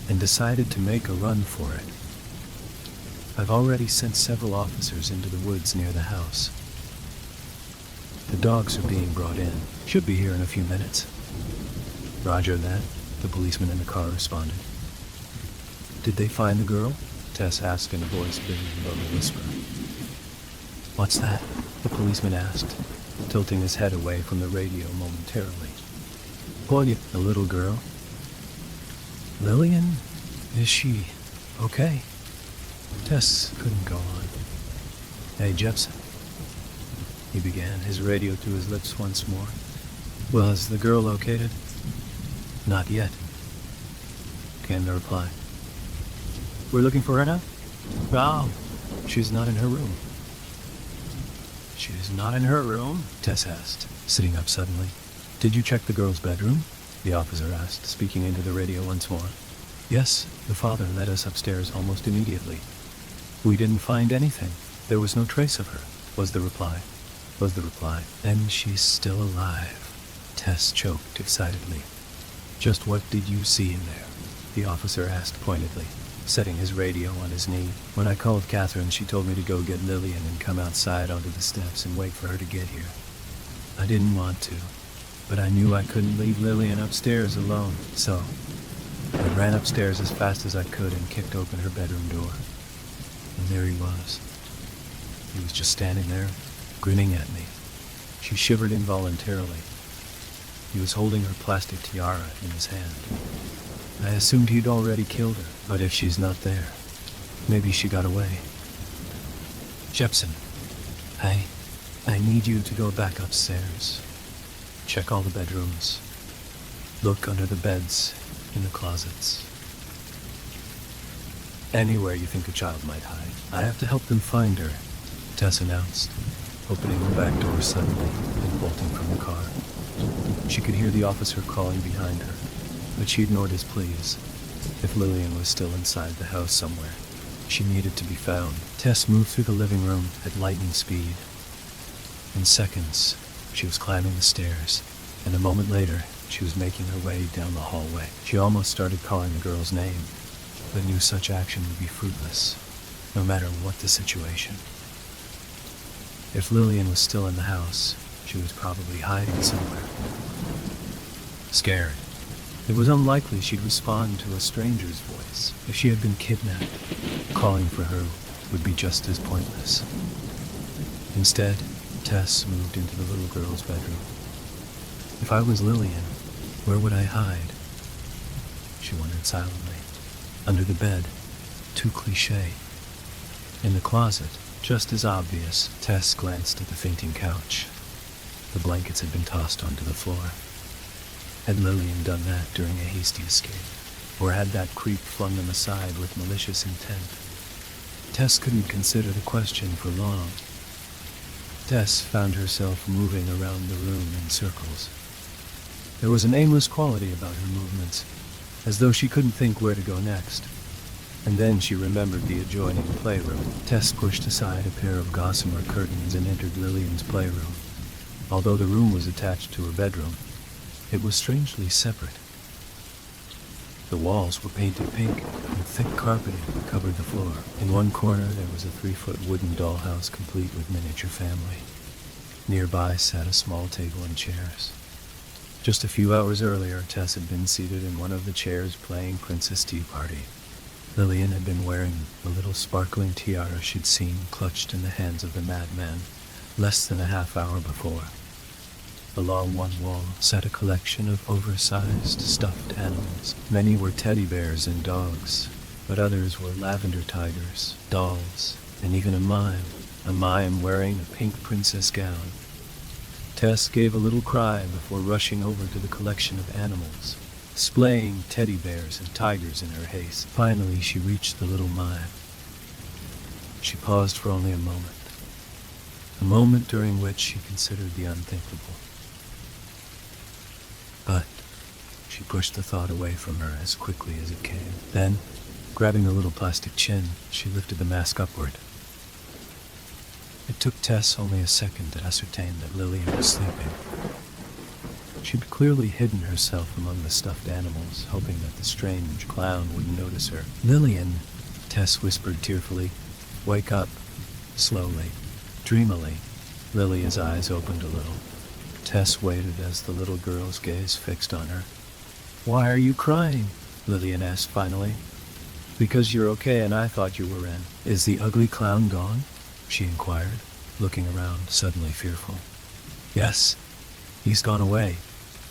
and decided to make a run for it. I've already sent several officers into the woods near the house. The dogs are being brought in. Should be here in a few minutes." "Roger that," the policeman in the car responded. "Did they find the girl?" Tess asked in a voice bigger above a whisper. "What's that?" the policeman asked, tilting his head away from the radio momentarily. "Polly, the little girl. Lillian? Is she okay?" Tess couldn't go on. "Hey, Jepson," he began, his radio to his lips once more. "Well, is the girl located?" "Not yet," came the reply. "We're looking for her now?" "Oh, she's not in her room." "She's not in her room?" Tess asked, sitting up suddenly. "Did you check the girl's bedroom?" the officer asked, speaking into the radio once more. "Yes, the father led us upstairs almost immediately. We didn't find anything. There was no trace of her," was the reply. "Then she's still alive," Tess choked excitedly. "Just what did you see in there?" the officer asked pointedly, setting his radio on his knee. "When I called Catherine, she told me to go get Lillian and come outside onto the steps and wait for her to get here. I didn't want to, but I knew I couldn't leave Lillian upstairs alone, so I ran upstairs as fast as I could and kicked open her bedroom door. And there he was. He was just standing there, grinning at me." She shivered involuntarily. He was holding her plastic tiara in his hand. "I assumed he'd already killed her, but if she's not there, maybe she got away." "Jepson, I need you to go back upstairs. Check all the bedrooms. Look under the beds, in the closets. Anywhere you think a child might hide. I have to help them find her," Tess announced, opening the back door suddenly and bolting from the car. She could hear the officer calling behind her, but she ignored his pleas. If Lillian was still inside the house somewhere, she needed to be found. Tess moved through the living room at lightning speed. In seconds, she was climbing the stairs, and a moment later, she was making her way down the hallway. She almost started calling the girl's name, but knew such action would be fruitless, no matter what the situation. If Lillian was still in the house, she was probably hiding somewhere. Scared, it was unlikely she'd respond to a stranger's voice. If she had been kidnapped, calling for her would be just as pointless. Instead, Tess moved into the little girl's bedroom. If I was Lillian, where would I hide? She wondered silently. Under the bed, too cliché. In the closet, just as obvious. Tess glanced at the fainting couch. The blankets had been tossed onto the floor. Had Lillian done that during a hasty escape? Or had that creep flung them aside with malicious intent? Tess couldn't consider the question for long. Tess found herself moving around the room in circles. There was an aimless quality about her movements, as though she couldn't think where to go next. And then she remembered the adjoining playroom. Tess pushed aside a pair of gossamer curtains and entered Lillian's playroom. Although the room was attached to her bedroom, It was strangely separate. The walls were painted pink, and thick carpeting covered the floor. In one corner there was a 3-foot wooden dollhouse complete with miniature family. Nearby sat a small table and chairs. Just a few hours earlier, Tess had been seated in one of the chairs playing Princess Tea Party. Lillian had been wearing the little sparkling tiara she'd seen clutched in the hands of the madman less than a half hour before. Along one wall sat a collection of oversized stuffed animals. Many were teddy bears and dogs, but others were lavender tigers, dolls, and even a mime wearing a pink princess gown. Tess gave a little cry before rushing over to the collection of animals, displaying teddy bears and tigers in her haste. Finally, she reached the little mime. She paused for only a moment during which she considered the unthinkable. But she pushed the thought away from her as quickly as it came. Then, grabbing the little plastic chin, she lifted the mask upward. It took Tess only a second to ascertain that Lillian was sleeping. She'd clearly hidden herself among the stuffed animals, hoping that the strange clown wouldn't notice her. "Lillian," Tess whispered tearfully. "Wake up." Slowly, dreamily, Lillian's eyes opened a little. Tess waited as the little girl's gaze fixed on her. "Why are you crying?" Lillian asked finally. "Because you're okay and I thought you were in." "Is the ugly clown gone?" she inquired, looking around, suddenly fearful. "Yes, he's gone away.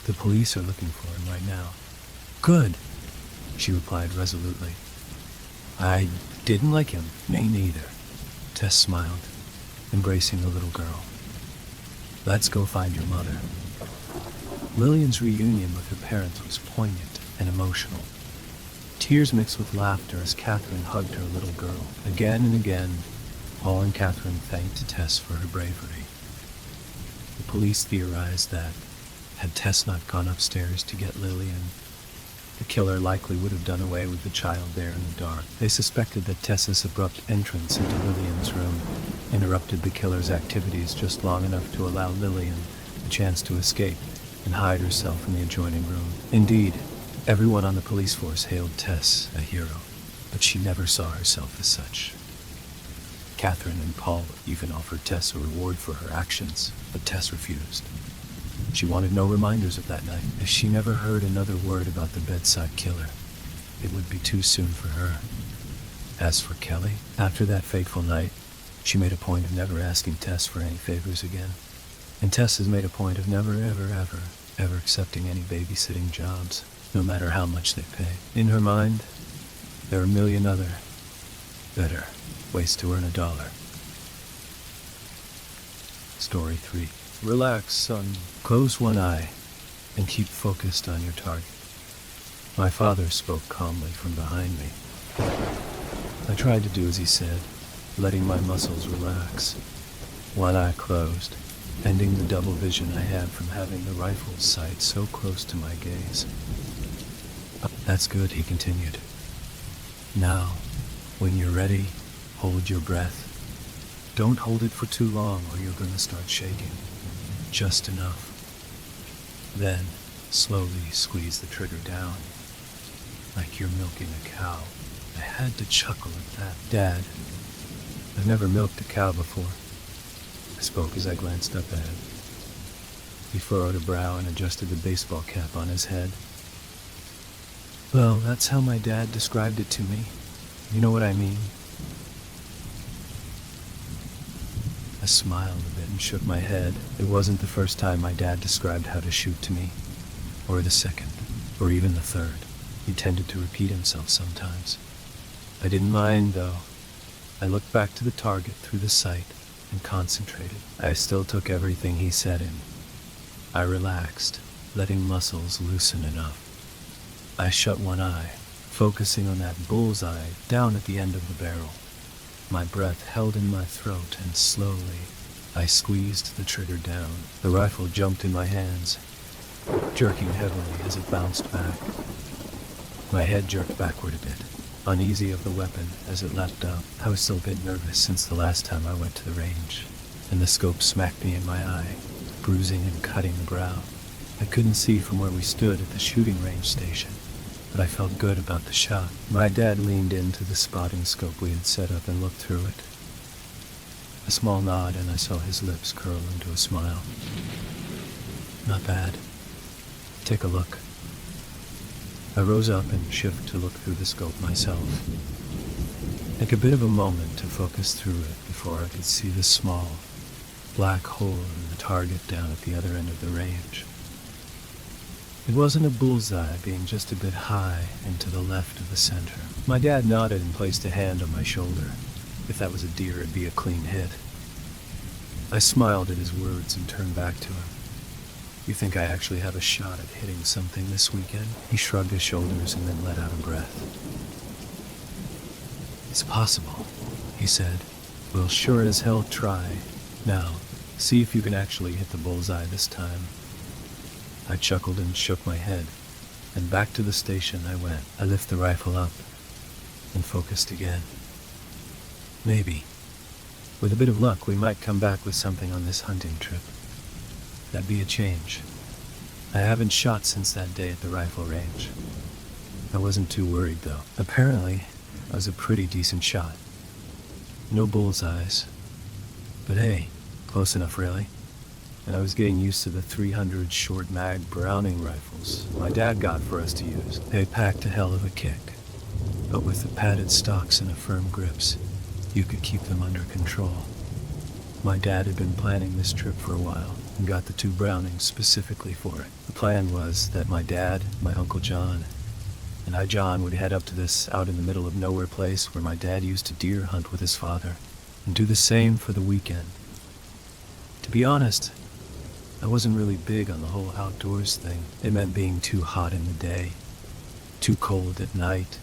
The police are looking for him right now." "Good," she replied resolutely. "I didn't like him." "Me neither." Tess smiled, embracing the little girl. "Let's go find your mother." Lillian's reunion with her parents was poignant and emotional. Tears mixed with laughter as Catherine hugged her little girl. Again and again, Paul and Catherine thanked Tess for her bravery. The police theorized that, had Tess not gone upstairs to get Lillian, the killer likely would have done away with the child there in the dark. They suspected that Tess's abrupt entrance into Lillian's room interrupted the killer's activities just long enough to allow Lillian a chance to escape and hide herself in the adjoining room. Indeed, everyone on the police force hailed Tess a hero, but she never saw herself as such. Catherine and Paul even offered Tess a reward for her actions, but Tess refused. She wanted no reminders of that night. If she never heard another word about the bedside killer, it would be too soon for her. As for Kelly, after that fateful night, she made a point of never asking Tess for any favors again. And Tess has made a point of never, ever accepting any babysitting jobs, no matter how much they pay. In her mind, there are a million other, better ways to earn $1. Story 3. Relax, son. Close one eye and keep focused on your target. My father spoke calmly from behind me. I tried to do as he said, letting my muscles relax. One eye closed, ending the double vision I had from having the rifle's sight so close to my gaze. "That's good," he continued. "Now, when you're ready, hold your breath. Don't hold it for too long or you're going to start shaking. Just enough. Then, slowly squeeze the trigger down, like you're milking a cow." I had to chuckle at that. "Dad, I've never milked a cow before," I spoke as I glanced up at him. He furrowed a brow and adjusted the baseball cap on his head. "Well, that's how my dad described it to me. You know what I mean?" I smiled a bit and shook my head. It wasn't the first time my dad described how to shoot to me, or the second, or even the third. He tended to repeat himself sometimes. I didn't mind, though. I looked back to the target through the sight and concentrated. I still took everything he said in. I relaxed, letting muscles loosen enough. I shut one eye, focusing on that bullseye down at the end of the barrel. My breath held in my throat, and slowly, I squeezed the trigger down. The rifle jumped in my hands, jerking heavily as it bounced back. My head jerked backward a bit, uneasy of the weapon as it leapt up. I was still a bit nervous since the last time I went to the range, and the scope smacked me in my eye, bruising and cutting the brow. I couldn't see from where we stood at the shooting range station, but I felt good about the shot. My dad leaned into the spotting scope we had set up and looked through it. A small nod, and I saw his lips curl into a smile. Not bad. Take a look. I rose up and shifted to look through the scope myself. Took a bit of a moment to focus through it before I could see the small, black hole in the target down at the other end of the range. It wasn't a bullseye, being just a bit high and to the left of the center. My dad nodded and placed a hand on my shoulder. If that was a deer, it'd be a clean hit. I smiled at his words and turned back to him. You think I actually have a shot at hitting something this weekend? He shrugged his shoulders and then let out a breath. It's possible, he said. We'll sure as hell try. Now, see if you can actually hit the bullseye this time. I chuckled and shook my head, and back to the station I went. I lifted the rifle up and focused again. Maybe. With a bit of luck, we might come back with something on this hunting trip. That'd be a change. I haven't shot since that day at the rifle range. I wasn't too worried, though. Apparently, I was a pretty decent shot. No bullseyes. But hey, close enough, really. And I was getting used to the 300 short mag Browning rifles my dad got for us to use. They packed a hell of a kick. But with the padded stocks and the firm grips, you could keep them under control. My dad had been planning this trip for a while and got the 2 Brownings specifically for it. The plan was that my dad, my Uncle John, and John would head up to this out in the middle of nowhere place where my dad used to deer hunt with his father and do the same for the weekend. To be honest, I wasn't really big on the whole outdoors thing. It meant being too hot in the day, too cold at night,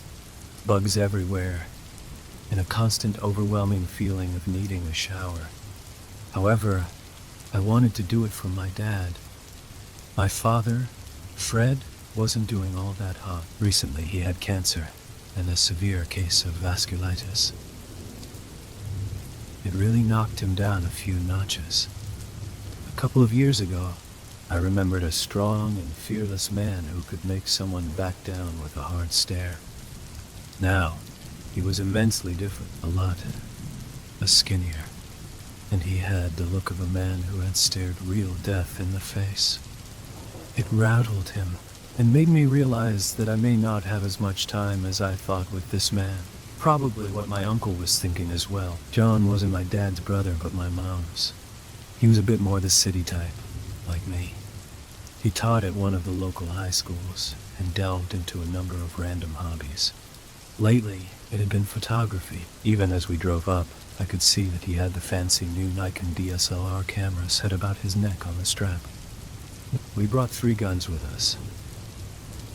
bugs everywhere, and a constant overwhelming feeling of needing a shower. However, I wanted to do it for my dad. My father, Fred, wasn't doing all that hot. Recently he had cancer and a severe case of vasculitis. It really knocked him down a few notches. A couple of years ago, I remembered a strong and fearless man who could make someone back down with a hard stare. Now, he was immensely different, a skinnier, and he had the look of a man who had stared real death in the face. It rattled him and made me realize that I may not have as much time as I thought with this man. Probably what my uncle was thinking as well. John wasn't my dad's brother, but my mom's. He was a bit more the city type, like me. He taught at one of the local high schools and delved into a number of random hobbies. Lately, it had been photography. Even as we drove up, I could see that he had the fancy new Nikon DSLR camera set about his neck on the strap. We brought 3 guns with us.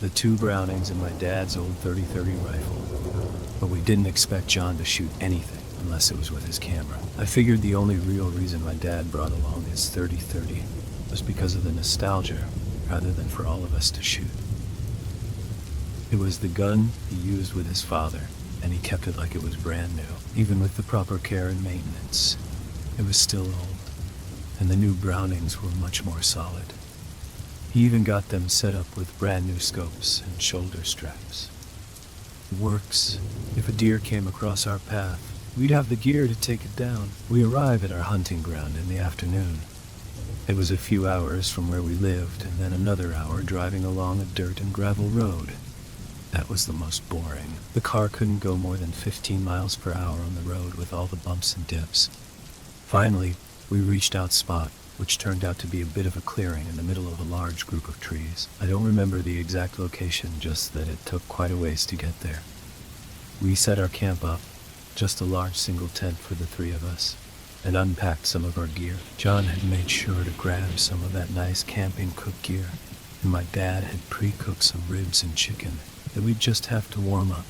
The 2 Brownings and my dad's old .30-30 rifle. But we didn't expect John to shoot anything unless it was with his camera. I figured the only real reason my dad brought along his .30-30 was because of the nostalgia rather than for all of us to shoot. It was the gun he used with his father, and he kept it like it was brand new. Even with the proper care and maintenance, it was still old, and the new Brownings were much more solid. He even got them set up with brand new scopes and shoulder straps. It works. If a deer came across our path, we'd have the gear to take it down. We arrived at our hunting ground in the afternoon. It was a few hours from where we lived, and then another hour driving along a dirt and gravel road. That was the most boring. The car couldn't go more than 15 miles per hour on the road with all the bumps and dips. Finally, we reached our spot, which turned out to be a bit of a clearing in the middle of a large group of trees. I don't remember the exact location, just that it took quite a ways to get there. We set our camp up, just a large single tent for the 3 of us, and unpacked some of our gear. John had made sure to grab some of that nice camping cook gear, and my dad had pre-cooked some ribs and chicken that we'd just have to warm up.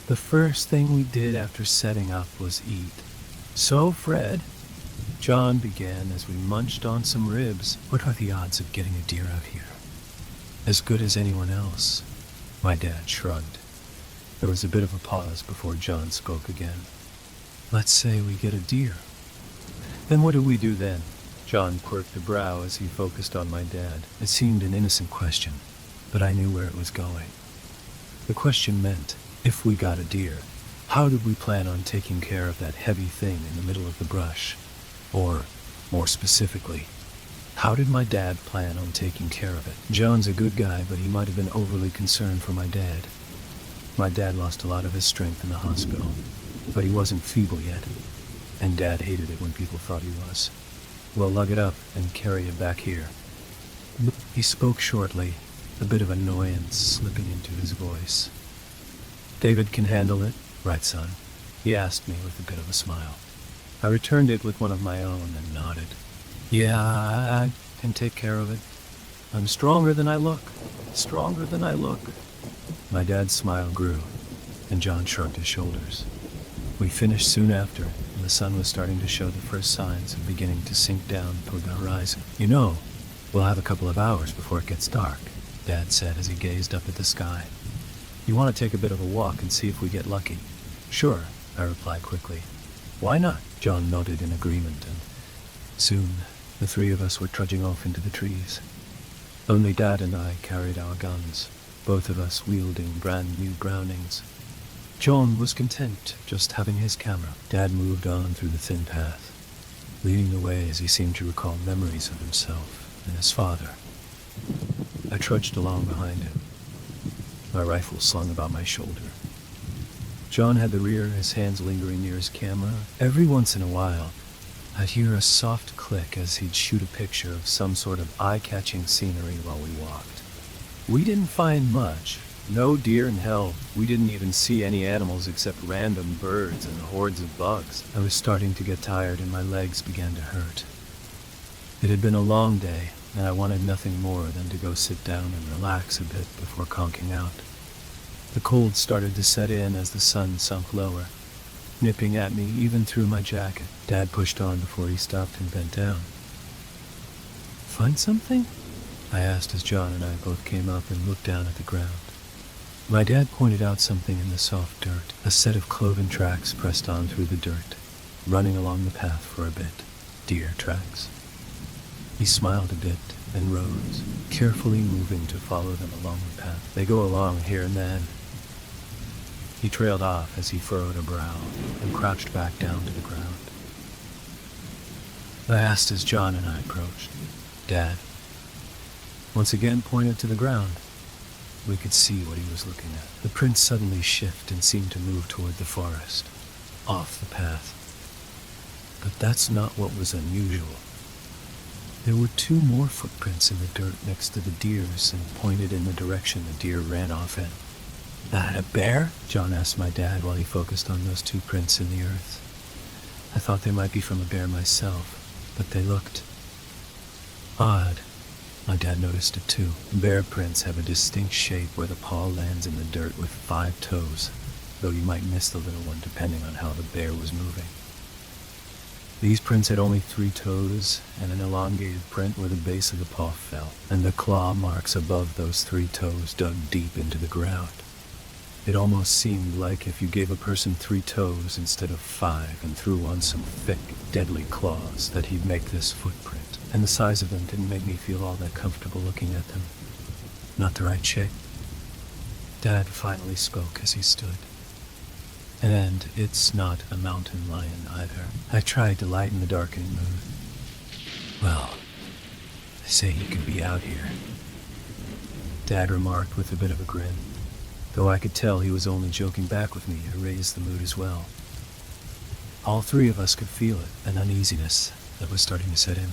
The first thing we did after setting up was eat. So, Fred, John began as we munched on some ribs. What are the odds of getting a deer out here? As good as anyone else. My dad shrugged. There was a bit of a pause before John spoke again. Let's say we get a deer. Then what do we do then? John quirked a brow as he focused on my dad. It seemed an innocent question, but I knew where it was going. The question meant, if we got a deer, how did we plan on taking care of that heavy thing in the middle of the brush? Or, more specifically, how did my dad plan on taking care of it? John's a good guy, but he might have been overly concerned for my dad. My dad lost a lot of his strength in the hospital, but he wasn't feeble yet, and Dad hated it when people thought he was. Well, lug it up and carry it back here. He spoke shortly, a bit of annoyance slipping into his voice. David can handle it, right, son? He asked me with a bit of a smile. I returned it with one of my own and nodded. Yeah, I can take care of it. I'm stronger than I look. Stronger than I look. My dad's smile grew, and John shrugged his shoulders. We finished soon after, and the sun was starting to show the first signs of beginning to sink down toward the horizon. You know, we'll have a couple of hours before it gets dark, Dad said as he gazed up at the sky. You want to take a bit of a walk and see if we get lucky? Sure, I replied quickly. Why not? John nodded in agreement, and soon the three of us were trudging off into the trees. Only Dad and I carried our guns, both of us wielding brand new Brownings. John was content just having his camera. Dad moved on through the thin path, leading the way as he seemed to recall memories of himself and his father. I trudged along behind him, my rifle slung about my shoulder. John had the rear, his hands lingering near his camera. Every once in a while, I'd hear a soft click as he'd shoot a picture of some sort of eye-catching scenery while we walked. We didn't find much. No deer in hell. We didn't even see any animals except random birds and hordes of bugs. I was starting to get tired and my legs began to hurt. It had been a long day, and I wanted nothing more than to go sit down and relax a bit before conking out. The cold started to set in as the sun sunk lower, nipping at me even through my jacket. Dad pushed on before he stopped and bent down. Find something? I asked as John and I both came up and looked down at the ground. My dad pointed out something in the soft dirt, a set of cloven tracks pressed on through the dirt, running along the path for a bit. Deer tracks. He smiled a bit and rose, carefully moving to follow them along the path. They go along here and then. He trailed off as he furrowed a brow and crouched back down to the ground. I asked as John and I approached. Dad once again pointed to the ground. We could see what he was looking at. The prints suddenly shift and seemed to move toward the forest, off the path. But that's not what was unusual. There were two more footprints in the dirt next to the deer's and pointed in the direction the deer ran off in. That a bear? John asked my dad while he focused on those two prints in the earth. I thought they might be from a bear myself, but they looked odd. My dad noticed it too. Bear prints have a distinct shape where the paw lands in the dirt with 5 toes, though you might miss the little one depending on how the bear was moving. These prints had only 3 toes and an elongated print where the base of the paw fell, and the claw marks above those 3 toes dug deep into the ground. It almost seemed like if you gave a person 3 toes instead of 5 and threw on some thick, deadly claws, that he'd make this footprint. And the size of them didn't make me feel all that comfortable looking at them. Not the right shape. Dad finally spoke as he stood. And it's not a mountain lion either. I tried to lighten the darkening mood. Well, they say he could be out here, Dad remarked with a bit of a grin, though I could tell he was only joking back with me to raise the mood as well. All 3 of us could feel it, an uneasiness that was starting to set in.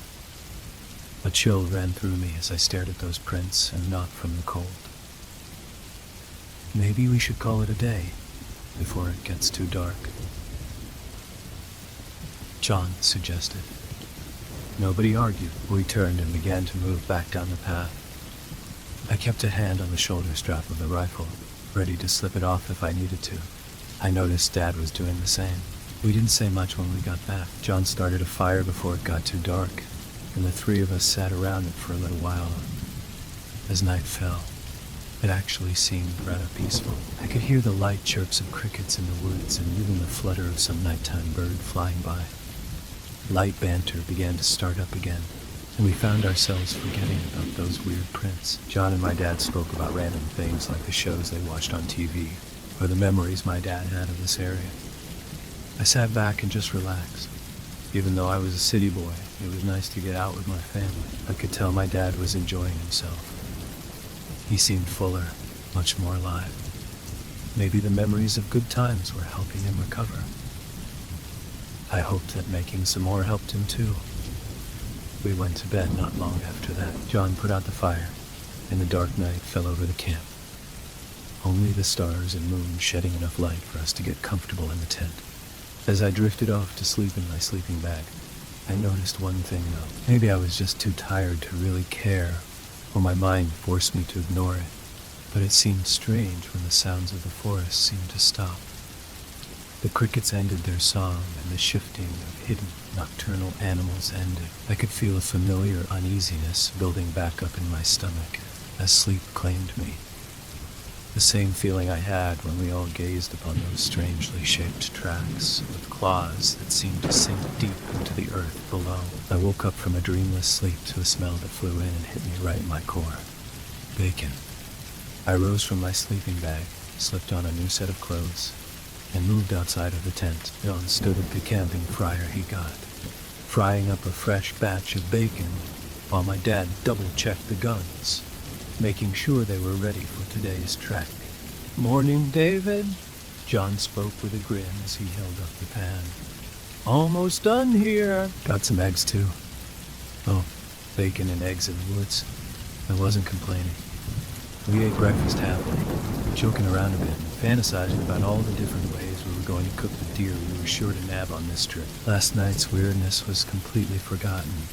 A chill ran through me as I stared at those prints and not from the cold. Maybe we should call it a day before it gets too dark, John suggested. Nobody argued. We turned and began to move back down the path. I kept a hand on the shoulder strap of the rifle, ready to slip it off if I needed to. I noticed Dad was doing the same. We didn't say much when we got back. John started a fire before it got too dark, and the 3 of us sat around it for a little while. As night fell, it actually seemed rather peaceful. I could hear the light chirps of crickets in the woods and even the flutter of some nighttime bird flying by. Light banter began to start up again, and we found ourselves forgetting about those weird prints. John and my dad spoke about random things like the shows they watched on TV, or the memories my dad had of this area. I sat back and just relaxed. Even though I was a city boy, it was nice to get out with my family. I could tell my dad was enjoying himself. He seemed fuller, much more alive. Maybe the memories of good times were helping him recover. I hoped that making some more helped him too. We went to bed not long after that. John put out the fire, and the dark night fell over the camp. Only the stars and moon shedding enough light for us to get comfortable in the tent. As I drifted off to sleep in my sleeping bag, I noticed one thing though. Maybe I was just too tired to really care, or my mind forced me to ignore it. But it seemed strange when the sounds of the forest seemed to stop. The crickets ended their song, and the shifting of hidden nocturnal animals ended. I could feel a familiar uneasiness building back up in my stomach as sleep claimed me. The same feeling I had when we all gazed upon those strangely shaped tracks with claws that seemed to sink deep into the earth below. I woke up from a dreamless sleep to a smell that flew in and hit me right in my core. Bacon. I rose from my sleeping bag, slipped on a new set of clothes, and moved outside of the tent. John stood at the camping fryer he got, frying up a fresh batch of bacon, while my dad double-checked the guns, making sure they were ready for today's trek. "Morning, David," John spoke with a grin as he held up the pan. "Almost done here." Got some eggs too. Oh, bacon and eggs in the woods. I wasn't complaining. We ate breakfast happily, joking around a bit, fantasizing about all the different ways we were going to cook the deer we were sure to nab on this trip. Last night's weirdness was completely forgotten.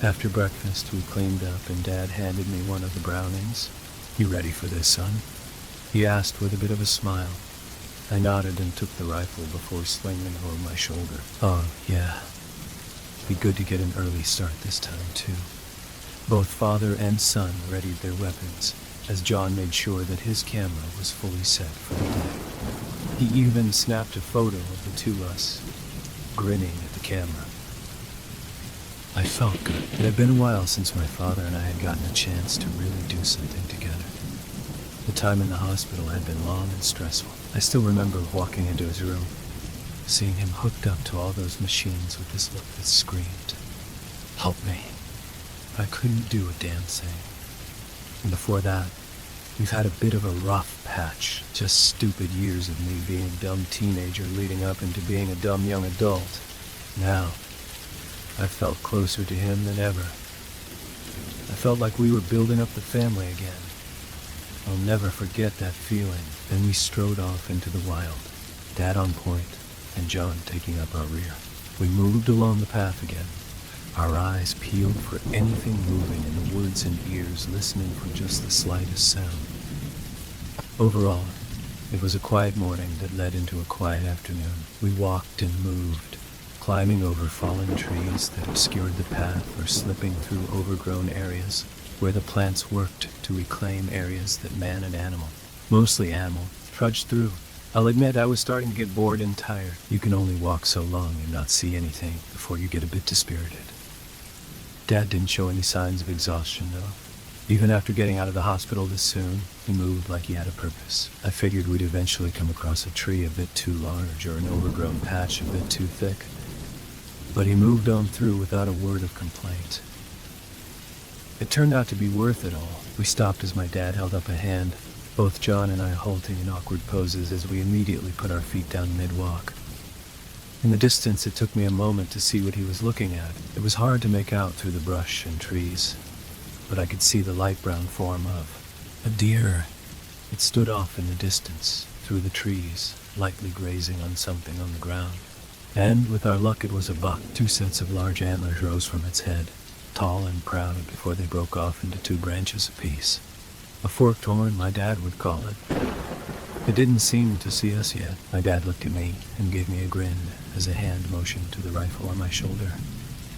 After breakfast, we cleaned up and Dad handed me one of the Brownings. "You ready for this, son?" he asked with a bit of a smile. I nodded and took the rifle before slinging it over my shoulder. Oh, yeah. Be good to get an early start this time, too. Both father and son readied their weapons, as John made sure that his camera was fully set for the day. He even snapped a photo of the two of us, grinning at the camera. I felt good. It had been a while since my father and I had gotten a chance to really do something together. The time in the hospital had been long and stressful. I still remember walking into his room, seeing him hooked up to all those machines with this look that screamed, "Help me." I couldn't do a damn thing. And before that, we've had a bit of a rough patch. Just stupid years of me being a dumb teenager leading up into being a dumb young adult. Now, I felt closer to him than ever. I felt like we were building up the family again. I'll never forget that feeling. Then we strode off into the wild, Dad on point, and John taking up our rear. We moved along the path again, our eyes peeled for anything moving in the woods and ears listening for just the slightest sound. Overall, it was a quiet morning that led into a quiet afternoon. We walked and moved, climbing over fallen trees that obscured the path or slipping through overgrown areas where the plants worked to reclaim areas that man and animal, mostly animal, trudged through. I'll admit I was starting to get bored and tired. You can only walk so long and not see anything before you get a bit dispirited. Dad didn't show any signs of exhaustion, though. Even after getting out of the hospital this soon, he moved like he had a purpose. I figured we'd eventually come across a tree a bit too large or an overgrown patch a bit too thick. But he moved on through without a word of complaint. It turned out to be worth it all. We stopped as my dad held up a hand, both John and I halting in awkward poses as we immediately put our feet down mid-walk. In the distance, it took me a moment to see what he was looking at. It was hard to make out through the brush and trees, but I could see the light brown form of a deer. It stood off in the distance, through the trees, lightly grazing on something on the ground. And, with our luck, it was a buck. 2 sets of large antlers rose from its head, tall and proud before they broke off into 2 branches apiece. A forked horn, my dad would call it. It didn't seem to see us yet. My dad looked at me and gave me a grin as a hand motioned to the rifle on my shoulder.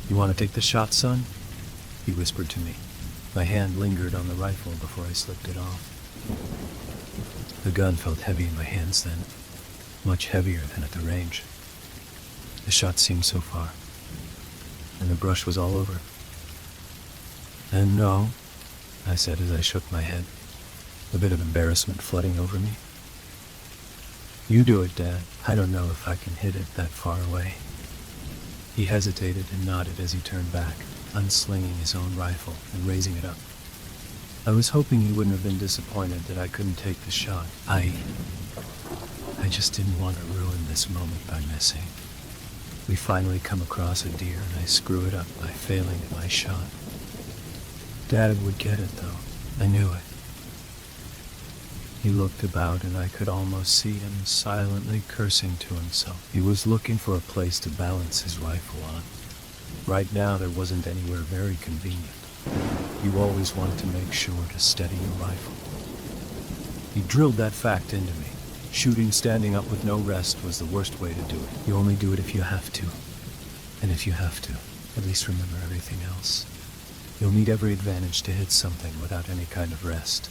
"You want to take the shot, son?" he whispered to me. My hand lingered on the rifle before I slipped it off. The gun felt heavy in my hands then, much heavier than at the range. The shot seemed so far, and the brush was all over. And no, I said as I shook my head, a bit of embarrassment flooding over me. You do it, Dad. I don't know if I can hit it that far away. He hesitated and nodded as he turned back, unslinging his own rifle and raising it up. I was hoping he wouldn't have been disappointed that I couldn't take the shot. I just didn't want to ruin this moment by missing. We finally come across a deer and I screw it up by failing at my shot. Dad would get it though. I knew it. He looked about and I could almost see him silently cursing to himself. He was looking for a place to balance his rifle on. Right now there wasn't anywhere very convenient. You always wanted to make sure to steady your rifle. He drilled that fact into me. Shooting standing up with no rest was the worst way to do it. You only do it if you have to. And if you have to, at least remember everything else. You'll need every advantage to hit something without any kind of rest.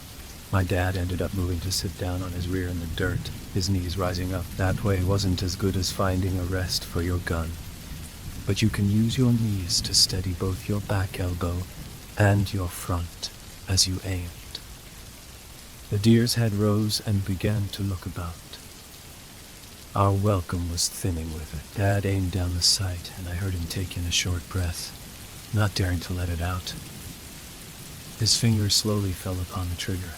My dad ended up moving to sit down on his rear in the dirt, his knees rising up. That way wasn't as good as finding a rest for your gun. But you can use your knees to steady both your back elbow and your front as you aimed. The deer's head rose and began to look about. Our welcome was thinning with it. Dad aimed down the sight, and I heard him take in a short breath, not daring to let it out. His fingers slowly fell upon the trigger.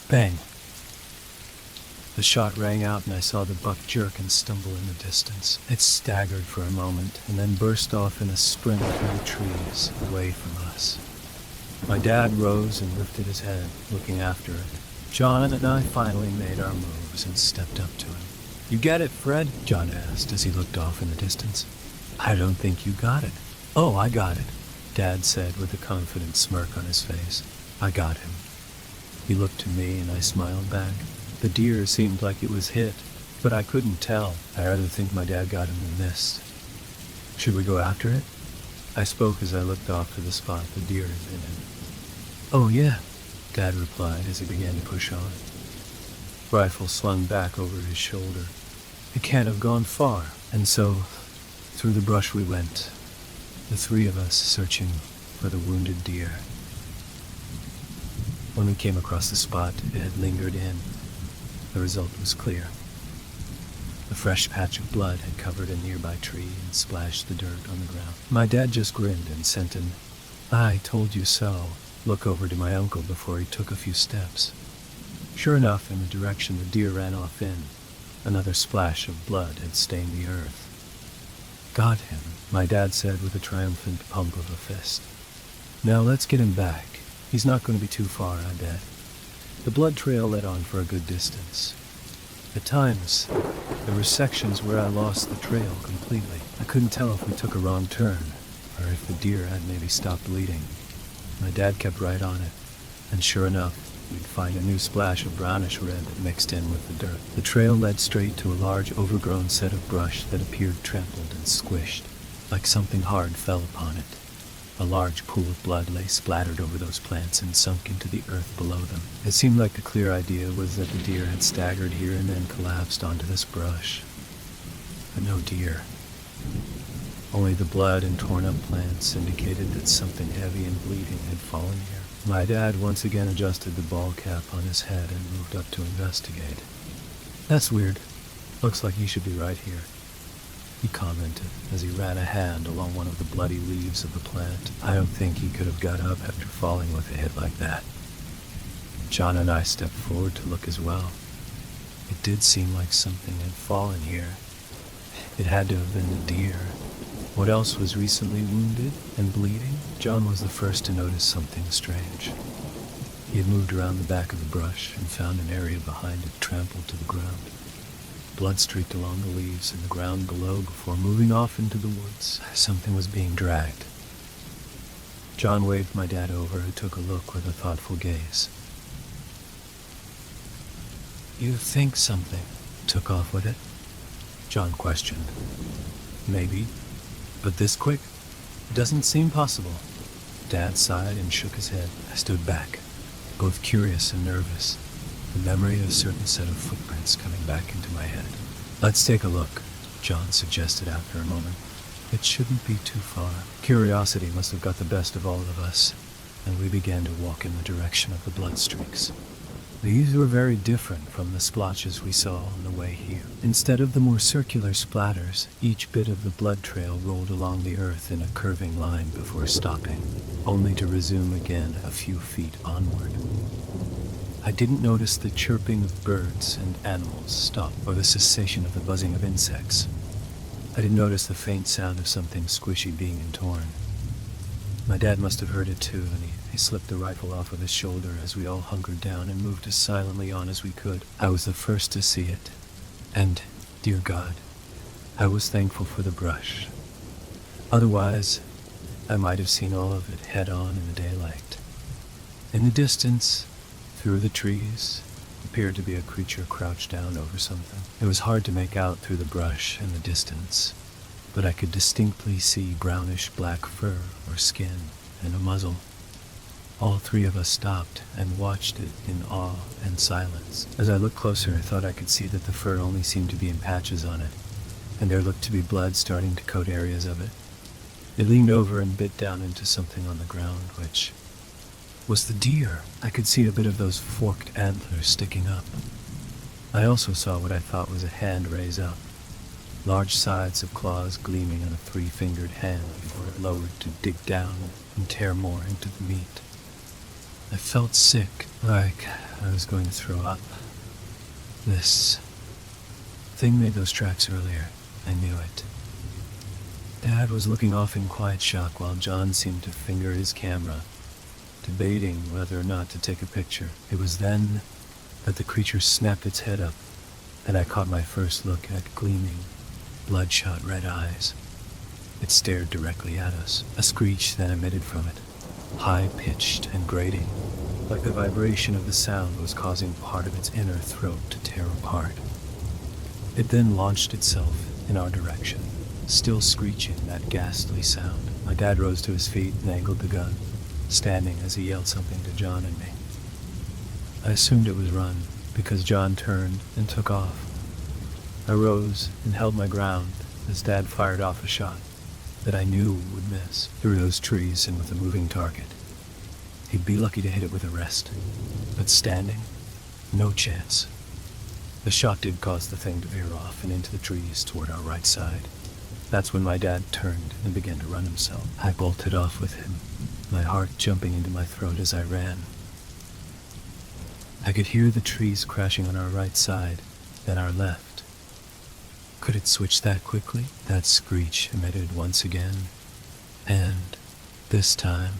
Bang! The shot rang out and I saw the buck jerk and stumble in the distance. It staggered for a moment and then burst off in a sprint through the trees, away from us. My dad rose and lifted his head, looking after it. John and I finally made our moves and stepped up to him. You get it, Fred? John asked as he looked off in the distance. I don't think you got it. Oh, I got it, Dad said with a confident smirk on his face. I got him. He looked to me and I smiled back. The deer seemed like it was hit, but I couldn't tell. I rather think my dad got him than missed. Should we go after it? I spoke as I looked off to the spot the deer had been in. Oh yeah, Dad replied as he began to push on. Rifle slung back over his shoulder. It can't have gone far, and so through the brush we went, the three of us searching for the wounded deer. When we came across the spot it had lingered in, the result was clear. A fresh patch of blood had covered a nearby tree and splashed the dirt on the ground. My dad just grinned and sent an "I told you so" look over to my uncle before he took a few steps. Sure enough, in the direction the deer ran off in, another splash of blood had stained the earth. Got him, my dad said with a triumphant pump of a fist. Now let's get him back. He's not going to be too far, I bet. The blood trail led on for a good distance. At times, there were sections where I lost the trail completely. I couldn't tell if we took a wrong turn, or if the deer had maybe stopped bleeding. My dad kept right on it, and sure enough, we'd find a new splash of brownish red that mixed in with the dirt. The trail led straight to a large overgrown set of brush that appeared trampled and squished, like something hard fell upon it. A large pool of blood lay splattered over those plants and sunk into the earth below them. It seemed like the clear idea was that the deer had staggered here and then collapsed onto this brush. But no deer. Only the blood and torn-up plants indicated that something heavy and bleeding had fallen here. My dad once again adjusted the ball cap on his head and moved up to investigate. That's weird. Looks like he should be right here, he commented as he ran a hand along one of the bloody leaves of the plant. I don't think he could have got up after falling with a hit like that. John and I stepped forward to look as well. It did seem like something had fallen here. It had to have been the deer. What else was recently wounded and bleeding? John was the first to notice something strange. He had moved around the back of the brush and found an area behind it trampled to the ground. Blood streaked along the leaves and the ground below before moving off into the woods. Something was being dragged. John waved my dad over, who took a look with a thoughtful gaze. You think something took off with it? John questioned. Maybe. But this quick? It doesn't seem possible. Dad sighed and shook his head. I stood back, both curious and nervous, the memory of a certain set of footprints coming back into my head. Let's take a look, John suggested after a moment. It shouldn't be too far. Curiosity must have got the best of all of us, and we began to walk in the direction of the blood streaks. These were very different from the splotches we saw on the way here. Instead of the more circular splatters, each bit of the blood trail rolled along the earth in a curving line before stopping, only to resume again a few feet onward. I didn't notice the chirping of birds and animals stop, or the cessation of the buzzing of insects. I didn't notice the faint sound of something squishy being torn. My dad must have heard it too, and he slipped the rifle off of his shoulder as we all hunkered down and moved as silently on as we could. I was the first to see it, and, dear God, I was thankful for the brush. Otherwise, I might have seen all of it head on in the daylight. In the distance, through the trees, appeared to be a creature crouched down over something. It was hard to make out through the brush in the distance, but I could distinctly see brownish black fur or skin and a muzzle. All three of us stopped and watched it in awe and silence. As I looked closer, I thought I could see that the fur only seemed to be in patches on it, and there looked to be blood starting to coat areas of it. It leaned over and bit down into something on the ground, which was the deer. I could see a bit of those forked antlers sticking up. I also saw what I thought was a hand raise up, large sides of claws gleaming on a three-fingered hand before it lowered to dig down and tear more into the meat. I felt sick, like I was going to throw up. This thing made those tracks earlier. I knew it. Dad was looking off in quiet shock while John seemed to finger his camera, debating whether or not to take a picture. It was then that the creature snapped its head up, and I caught my first look at gleaming, bloodshot red eyes. It stared directly at us. A screech then emitted from it, high-pitched and grating, like the vibration of the sound was causing part of its inner throat to tear apart. It then launched itself in our direction, still screeching that ghastly sound. My dad rose to his feet and angled the gun, standing as he yelled something to John and me. I assumed it was run, because John turned and took off. I rose and held my ground as Dad fired off a shot that I knew would miss through those trees and with a moving target. He'd be lucky to hit it with a rest, but standing, no chance. The shot did cause the thing to veer off and into the trees toward our right side. That's when my dad turned and began to run himself. I bolted off with him, my heart jumping into my throat as I ran. I could hear the trees crashing on our right side, then our left. Could it switch that quickly? That screech emitted once again, and this time,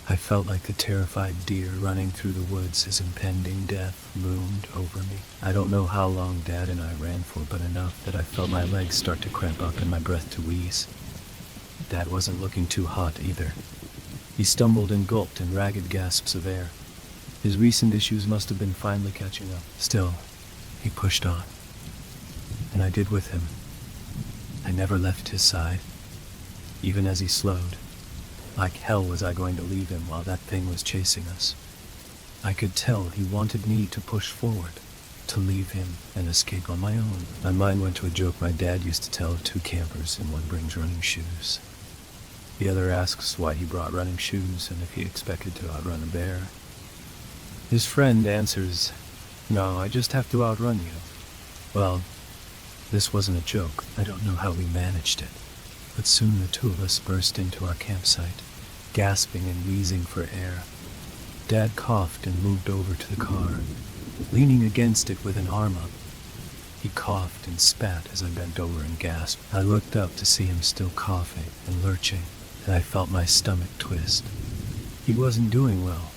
I felt like the terrified deer running through the woods as impending death loomed over me. I don't know how long Dad and I ran for, but enough that I felt my legs start to cramp up and my breath to wheeze. Dad wasn't looking too hot either. He stumbled and gulped in ragged gasps of air. His recent issues must have been finally catching up. Still, he pushed on, and I did with him. I never left his side, even as he slowed. Like hell was I going to leave him while that thing was chasing us. I could tell he wanted me to push forward, to leave him and escape on my own. My mind went to a joke my dad used to tell of two campers and one brings running shoes. The other asks why he brought running shoes and if he expected to outrun a bear. His friend answers, "No, I just have to outrun you." Well, this wasn't a joke. I don't know how we managed it. But soon the two of us burst into our campsite, gasping and wheezing for air. Dad coughed and moved over to the car, leaning against it with an arm up. He coughed and spat as I bent over and gasped. I looked up to see him still coughing and lurching, and I felt my stomach twist. He wasn't doing well.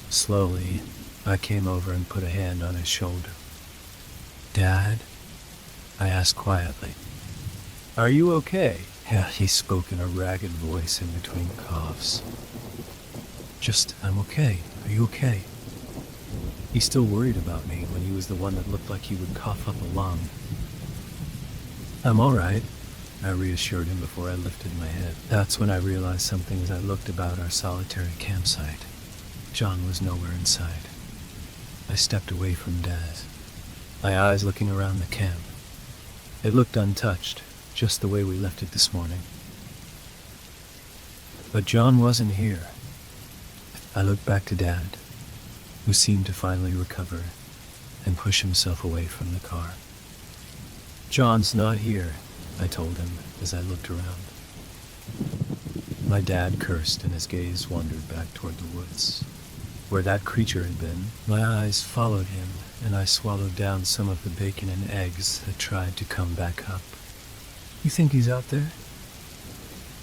Slowly, I came over and put a hand on his shoulder. "Dad?" I asked quietly. "Are you okay?" Yeah, he spoke in a ragged voice in between coughs. I'm okay. Are you okay?" He still worried about me when he was the one that looked like he would cough up a lung. "I'm all right," I reassured him before I lifted my head. That's when I realized something as I looked about our solitary campsite. John was nowhere in sight. I stepped away from Dad, my eyes looking around the camp. It looked untouched, just the way we left it this morning. But John wasn't here. I looked back to Dad, who seemed to finally recover and push himself away from the car. "John's not here," I told him as I looked around. My dad cursed and his gaze wandered back toward the woods, where that creature had been. My eyes followed him, and I swallowed down some of the bacon and eggs that tried to come back up. "You think he's out there?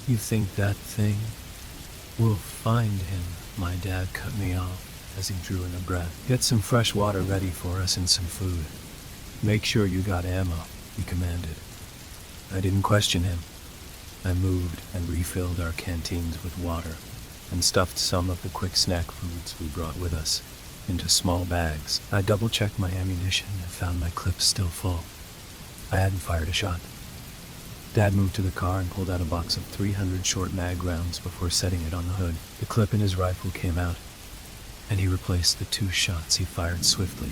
You think that thing? We'll find him," my dad cut me off as he drew in a breath. "Get some fresh water ready for us and some food. Make sure you got ammo," he commanded. I didn't question him. I moved and refilled our canteens with water and stuffed some of the quick snack foods we brought with us into small bags. I double-checked my ammunition and found my clips still full. I hadn't fired a shot. Dad moved to the car and pulled out a box of 300 short mag rounds before setting it on the hood. The clip in his rifle came out, and he replaced the 2 shots he fired swiftly,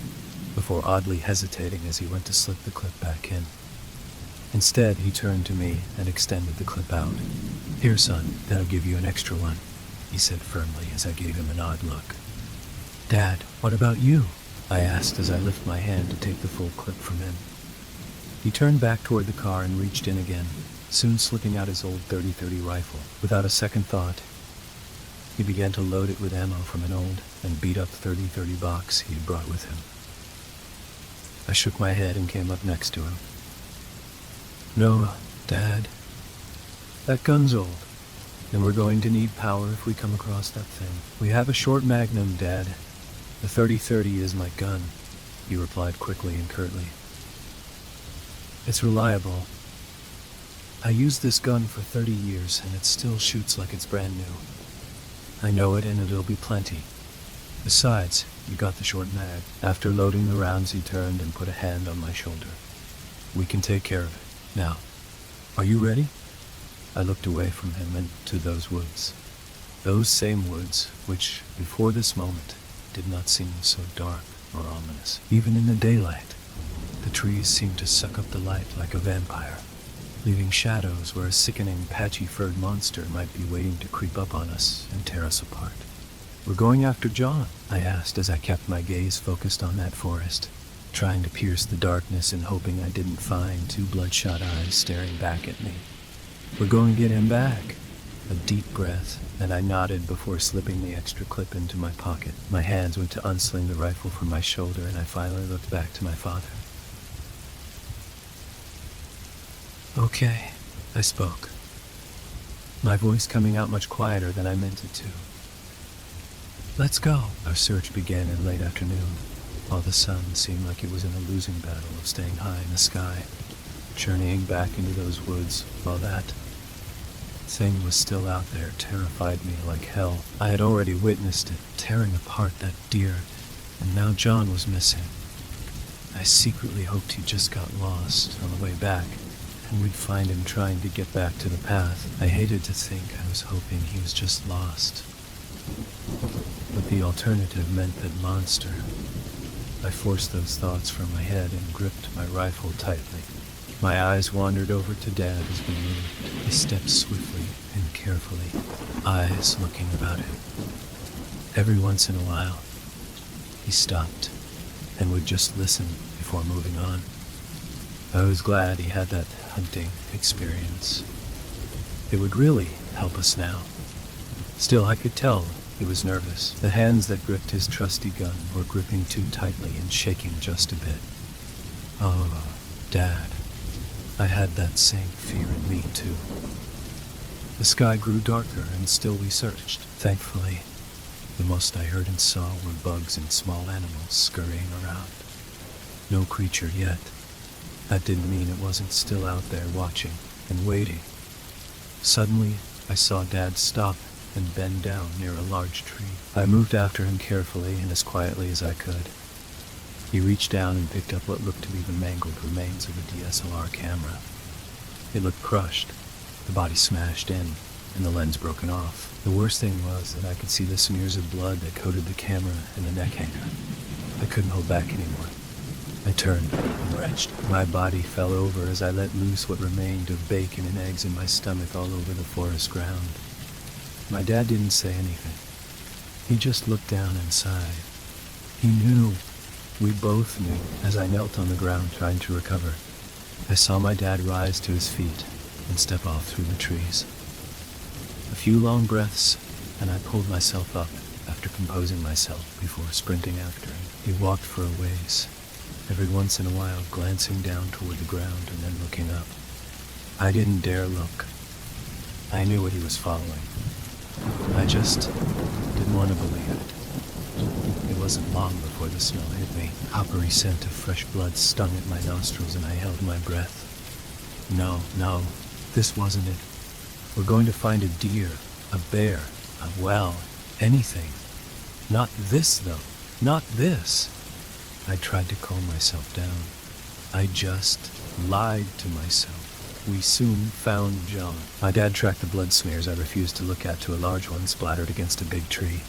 before oddly hesitating as he went to slip the clip back in. Instead, he turned to me and extended the clip out. "Here, son, that'll give you an extra one," he said firmly as I gave him an odd look. "Dad, what about you?" I asked as I lifted my hand to take the full clip from him. He turned back toward the car and reached in again, soon slipping out his old 30-30 rifle. Without a second thought, he began to load it with ammo from an old and beat-up 30-30 box he had brought with him. I shook my head and came up next to him. "No, Dad. That gun's old, and we're going to need power if we come across that thing. We have a short magnum, Dad. The 30-30 is my gun," he replied quickly and curtly. "It's reliable. I used this gun for 30 years, and it still shoots like it's brand new. I know it, and it'll be plenty. Besides, you got the short mag." After loading the rounds, he turned and put a hand on my shoulder. "We can take care of it. Now, are you ready?" I looked away from him and to those woods. Those same woods, which, before this moment, did not seem so dark or ominous. Even in the daylight, the trees seemed to suck up the light like a vampire, leaving shadows where a sickening, patchy-furred monster might be waiting to creep up on us and tear us apart. "We're going after John?" I asked as I kept my gaze focused on that forest, trying to pierce the darkness and hoping I didn't find 2 bloodshot eyes staring back at me. "We're going to get him back." A deep breath, and I nodded before slipping the extra clip into my pocket. My hands went to unsling the rifle from my shoulder, and I finally looked back to my father. "Okay," I spoke, my voice coming out much quieter than I meant it to. "Let's go." Our search began in late afternoon, while the sun seemed like it was in a losing battle of staying high in the sky, journeying back into those woods while that thing was still out there terrified me like hell. I had already witnessed it tearing apart that deer, and now John was missing. I secretly hoped he just got lost on the way back, and we'd find him trying to get back to the path. I hated to think I was hoping he was just lost, but the alternative meant that monster. I forced those thoughts from my head and gripped my rifle tightly. My eyes wandered over to Dad as we moved. He stepped swiftly and carefully, eyes looking about him. Every once in a while, he stopped and would just listen before moving on. I was glad he had that hunting experience. It would really help us now. Still, I could tell he was nervous. The hands that gripped his trusty gun were gripping too tightly and shaking just a bit. "Oh, Dad." I had that same fear in me, too. The sky grew darker, and still we searched. Thankfully, the most I heard and saw were bugs and small animals scurrying around. No creature yet. That didn't mean it wasn't still out there watching and waiting. Suddenly, I saw Dad stop and bend down near a large tree. I moved after him carefully and as quietly as I could. He reached down and picked up what looked to be the mangled remains of a DSLR camera. It looked crushed, the body smashed in, and the lens broken off. The worst thing was that I could see the smears of blood that coated the camera and the neck hanger. I couldn't hold back anymore. I turned and wrenched. My body fell over as I let loose what remained of bacon and eggs in my stomach all over the forest ground. My dad didn't say anything. He just looked down and sighed. He knew. We both knew as I knelt on the ground trying to recover. I saw my dad rise to his feet and step off through the trees. A few long breaths, and I pulled myself up after composing myself before sprinting after him. He walked for a ways, every once in a while glancing down toward the ground and then looking up. I didn't dare look. I knew what he was following. I just didn't want to believe it. It wasn't long before the smell hit me. Coppery scent of fresh blood stung at my nostrils and I held my breath. No, this wasn't it. We're going to find a deer, a bear, a well, anything. Not this, though. Not this. I tried to calm myself down. I just lied to myself. We soon found John. My dad tracked the blood smears I refused to look at to a large one splattered against a big tree.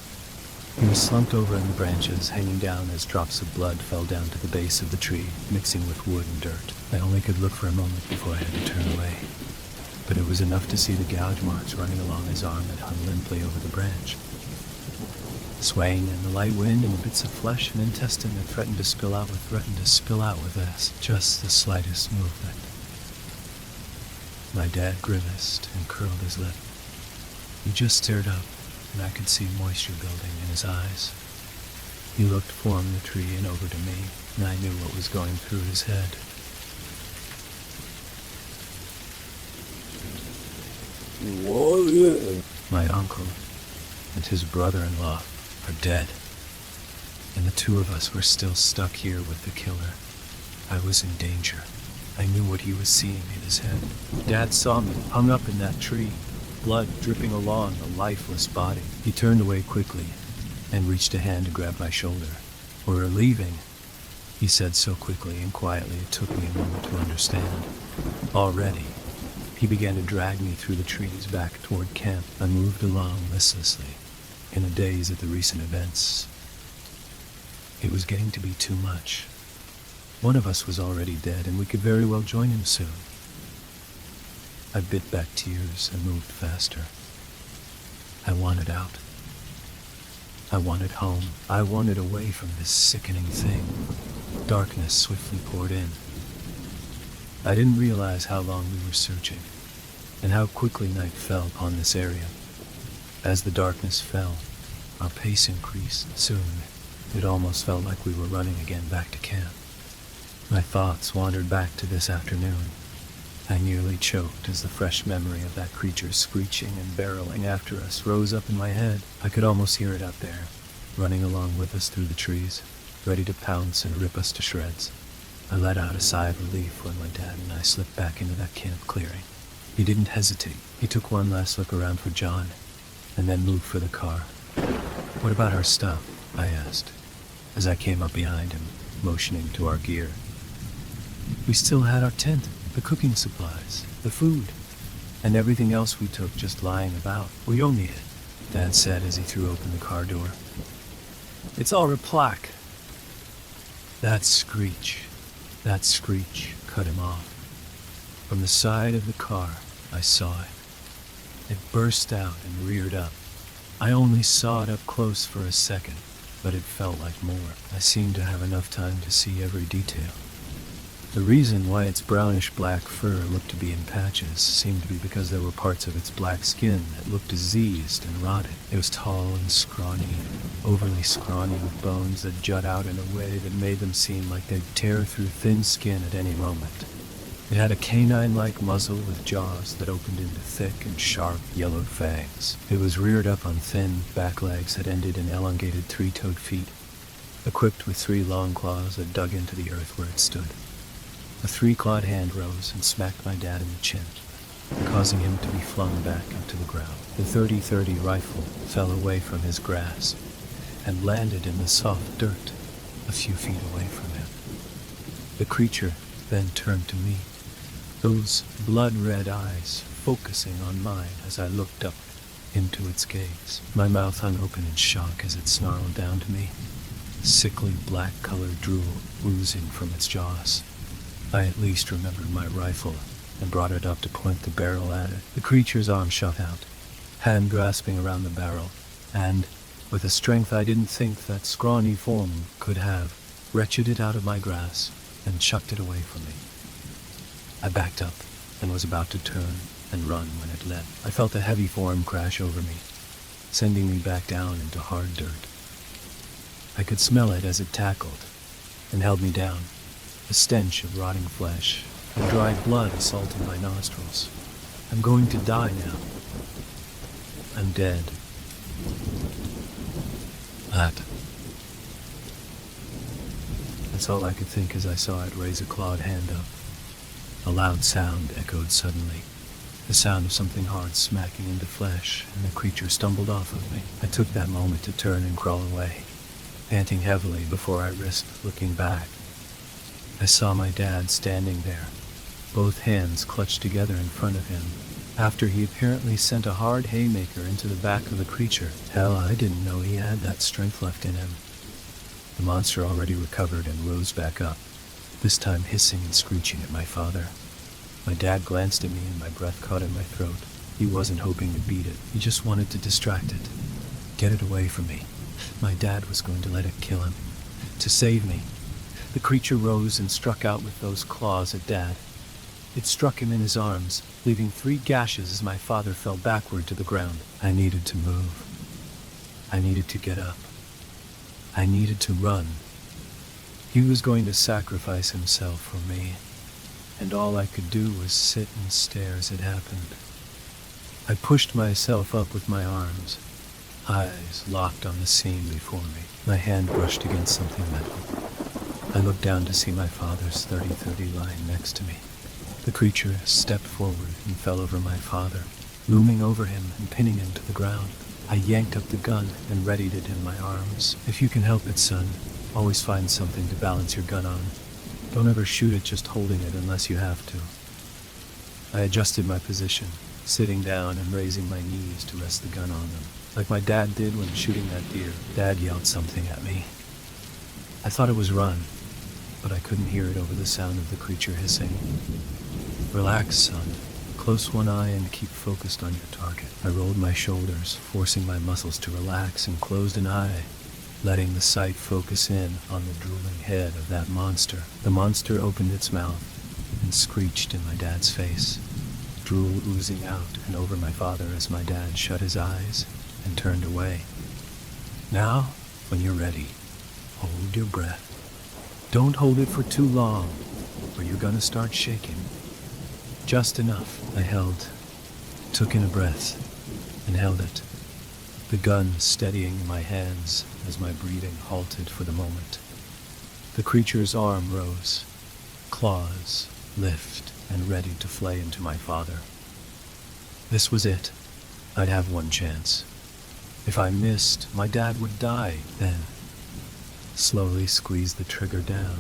He was slumped over in the branches, hanging down as drops of blood fell down to the base of the tree, mixing with wood and dirt. I only could look for a moment before I had to turn away. But it was enough to see the gouge marks running along his arm that hung limply over the branch. Swaying in the light wind and the bits of flesh and intestine that threatened to spill out with us, just the slightest movement. My dad grimaced and curled his lip. He just stared up, and I could see moisture building in his eyes. He looked from the tree and over to me, and I knew what was going through his head. My uncle and his brother-in-law are dead, and the two of us were still stuck here with the killer. I was in danger. I knew what he was seeing in his head. Dad saw me, hung up in that tree, blood dripping along a lifeless body. He turned away quickly and reached a hand to grab my shoulder. "We're leaving," he said so quickly and quietly it took me a moment to understand. Already, he began to drag me through the trees back toward camp. I moved along listlessly, in a daze at the recent events. It was getting to be too much. One of us was already dead, and we could very well join him soon. I bit back tears and moved faster. I wanted out. I wanted home. I wanted away from this sickening thing. Darkness swiftly poured in. I didn't realize how long we were searching, and how quickly night fell upon this area. As the darkness fell, our pace increased. Soon, it almost felt like we were running again back to camp. My thoughts wandered back to this afternoon. I nearly choked as the fresh memory of that creature screeching and barreling after us rose up in my head. I could almost hear it out there, running along with us through the trees, ready to pounce and rip us to shreds. I let out a sigh of relief when my dad and I slipped back into that camp clearing. He didn't hesitate. He took one last look around for John, and then moved for the car. "What about our stuff?" I asked, as I came up behind him, motioning to our gear. "We still had our tent, the cooking supplies, the food, and everything else we took just lying about. We don't need it," Dad said as he threw open the car door. "It's all replac." That screech cut him off. From the side of the car, I saw it. It burst out and reared up. I only saw it up close for a second, but it felt like more. I seemed to have enough time to see every detail. The reason why its brownish-black fur looked to be in patches seemed to be because there were parts of its black skin that looked diseased and rotted. It was tall and scrawny, overly scrawny with bones that jut out in a way that made them seem like they'd tear through thin skin at any moment. It had a canine-like muzzle with jaws that opened into thick and sharp yellowed fangs. It was reared up on thin back legs that ended in elongated three-toed feet, equipped with 3 long claws that dug into the earth where it stood. A 3-clawed hand rose and smacked my dad in the chin, causing him to be flung back into the ground. The .30-30 rifle fell away from his grasp and landed in the soft dirt a few feet away from him. The creature then turned to me, those blood-red eyes focusing on mine as I looked up into its gaze. My mouth hung open in shock as it snarled down to me, sickly black-colored drool oozing from its jaws. I at least remembered my rifle and brought it up to point the barrel at it. The creature's arm shot out, hand grasping around the barrel, and, with a strength I didn't think that scrawny form could have, wrenched it out of my grasp and chucked it away from me. I backed up and was about to turn and run when it leapt. I felt a heavy form crash over me, sending me back down into hard dirt. I could smell it as it tackled and held me down, the stench of rotting flesh and dried blood assaulting my nostrils. I'm going to die now. I'm dead. That's all I could think as I saw it raise a clawed hand up. A loud sound echoed suddenly, the sound of something hard smacking into flesh, and the creature stumbled off of me. I took that moment to turn and crawl away, panting heavily before I risked looking back. I saw my dad standing there, both hands clutched together in front of him, after he apparently sent a hard haymaker into the back of the creature. Hell, I didn't know he had that strength left in him. The monster already recovered and rose back up, this time hissing and screeching at my father. My dad glanced at me and my breath caught in my throat. He wasn't hoping to beat it. He just wanted to distract it. Get it away from me. My dad was going to let it kill him. To save me. The creature rose and struck out with those claws at Dad. It struck him in his arms, leaving 3 gashes as my father fell backward to the ground. I needed to move. I needed to get up. I needed to run. He was going to sacrifice himself for me, and all I could do was sit and stare as it happened. I pushed myself up with my arms, eyes locked on the scene before me. My hand brushed against something metal. I looked down to see my father's .30-30 lying next to me. The creature stepped forward and fell over my father, looming over him and pinning him to the ground. I yanked up the gun and readied it in my arms. If you can help it, son, always find something to balance your gun on. Don't ever shoot it just holding it unless you have to. I adjusted my position, sitting down and raising my knees to rest the gun on them. Like my dad did when shooting that deer. Dad yelled something at me. I thought it was run, but I couldn't hear it over the sound of the creature hissing. Relax, son. Close one eye and keep focused on your target. I rolled my shoulders, forcing my muscles to relax, and closed an eye, letting the sight focus in on the drooling head of that monster. The monster opened its mouth and screeched in my dad's face, drool oozing out and over my father as my dad shut his eyes and turned away. Now, when you're ready, hold your breath. Don't hold it for too long, or you're gonna start shaking. Just enough. I took in a breath, and held it, the gun steadying in my hands as my breathing halted for the moment. The creature's arm rose, claws lift and ready to flay into my father. This was it. I'd have one chance. If I missed, my dad would die. Then, slowly squeeze the trigger down,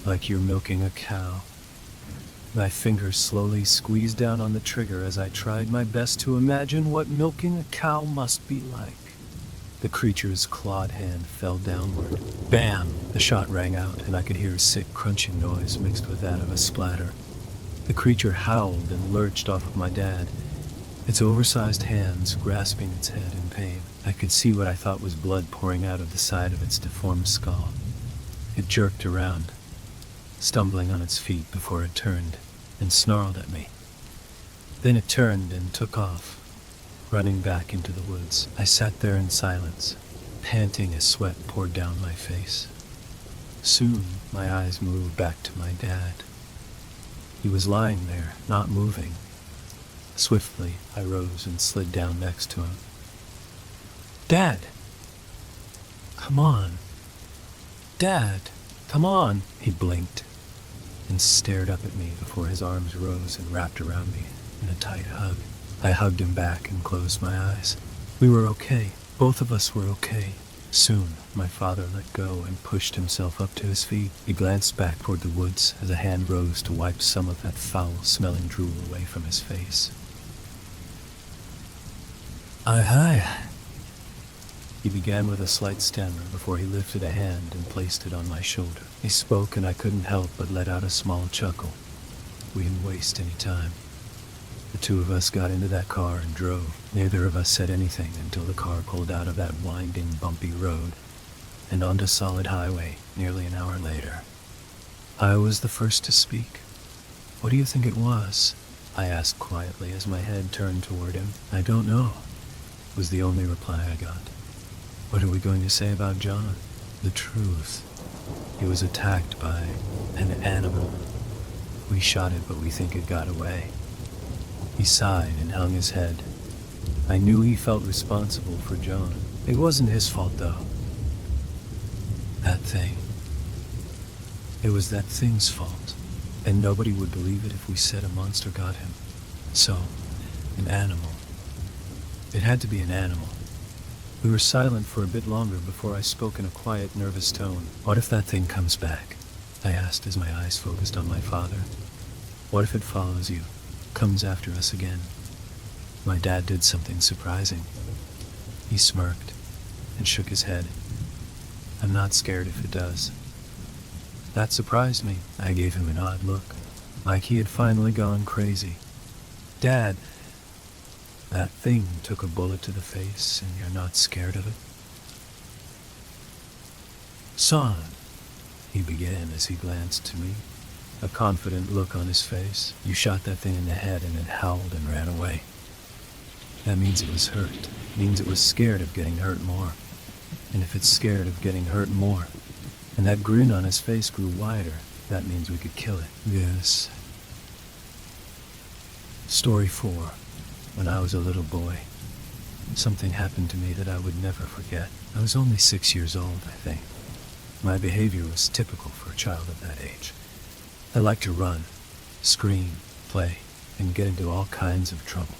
like you're milking a cow. My fingers slowly squeezed down on the trigger as I tried my best to imagine what milking a cow must be like. The creature's clawed hand fell downward. Bam! The shot rang out, and I could hear a sick crunching noise mixed with that of a splatter. The creature howled and lurched off of my dad, its oversized hands grasping its head in pain. I could see what I thought was blood pouring out of the side of its deformed skull. It jerked around, stumbling on its feet before it turned and snarled at me. Then it turned and took off, running back into the woods. I sat there in silence, panting as sweat poured down my face. Soon, my eyes moved back to my dad. He was lying there, not moving. Swiftly, I rose and slid down next to him. Dad! Come on. Dad, come on! He blinked and stared up at me before his arms rose and wrapped around me in a tight hug. I hugged him back and closed my eyes. We were okay. Both of us were okay. Soon, my father let go and pushed himself up to his feet. He glanced back toward the woods as a hand rose to wipe some of that foul-smelling drool away from his face. Aye, He began with a slight stammer before he lifted a hand and placed it on my shoulder. He spoke and I couldn't help but let out a small chuckle. We didn't waste any time. The two of us got into that car and drove. Neither of us said anything until the car pulled out of that winding, bumpy road and onto solid highway nearly an hour later. I was the first to speak. "What do you think it was?" I asked quietly as my head turned toward him. "I don't know," was the only reply I got. "What are we going to say about John?" "The truth. He was attacked by an animal. We shot it, but we think it got away." He sighed and hung his head. I knew he felt responsible for John. It wasn't his fault, though. That thing. It was that thing's fault, and nobody would believe it if we said a monster got him. So, an animal. It had to be an animal. We were silent for a bit longer before I spoke in a quiet, nervous tone. "What if that thing comes back?" I asked as my eyes focused on my father. "What if it follows you, comes after us again?" My dad did something surprising. He smirked and shook his head. "I'm not scared if it does." That surprised me. I gave him an odd look, like he had finally gone crazy. "Dad, that thing took a bullet to the face and you're not scared of it?" "Son," he began as he glanced to me, a confident look on his face. "You shot that thing in the head and it howled and ran away. That means it was hurt. It means it was scared of getting hurt more. And if it's scared of getting hurt more, and that grin on his face grew wider, that means we could kill it." "Yes." Story 4. When I was a little boy, something happened to me that I would never forget. I was only 6 years old, I think. My behavior was typical for a child of that age. I liked to run, scream, play, and get into all kinds of trouble.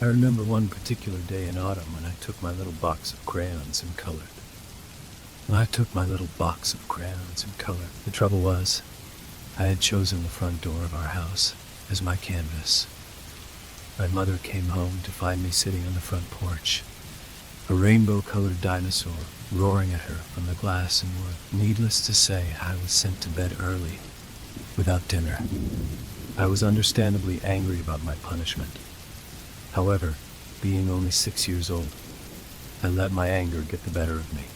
I remember one particular day in autumn when I took my little box of crayons and colored. The trouble was, I had chosen the front door of our house as my canvas. My mother came home to find me sitting on the front porch, a rainbow-colored dinosaur roaring at her from the glass and wood. Needless to say, I was sent to bed early, without dinner. I was understandably angry about my punishment. However, being only 6 years old, I let my anger get the better of me.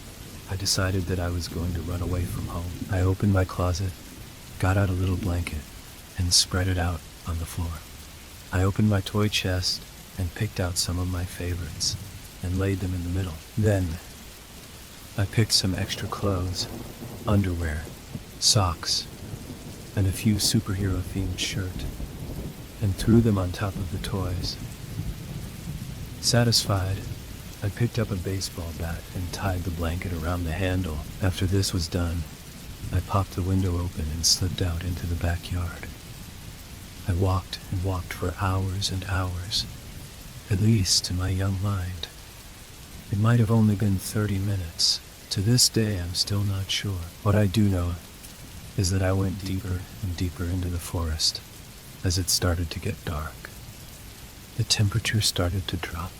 I decided that I was going to run away from home. I opened my closet, got out a little blanket, and spread it out on the floor. I opened my toy chest and picked out some of my favorites and laid them in the middle. Then, I picked some extra clothes, underwear, socks, and a few superhero-themed shirts, and threw them on top of the toys. Satisfied, I picked up a baseball bat and tied the blanket around the handle. After this was done, I popped the window open and slipped out into the backyard. I walked and walked for hours and hours, at least to my young mind. It might have only been 30 minutes. To this day, I'm still not sure. What I do know is that I went deeper and deeper into the forest as it started to get dark. The temperature started to drop,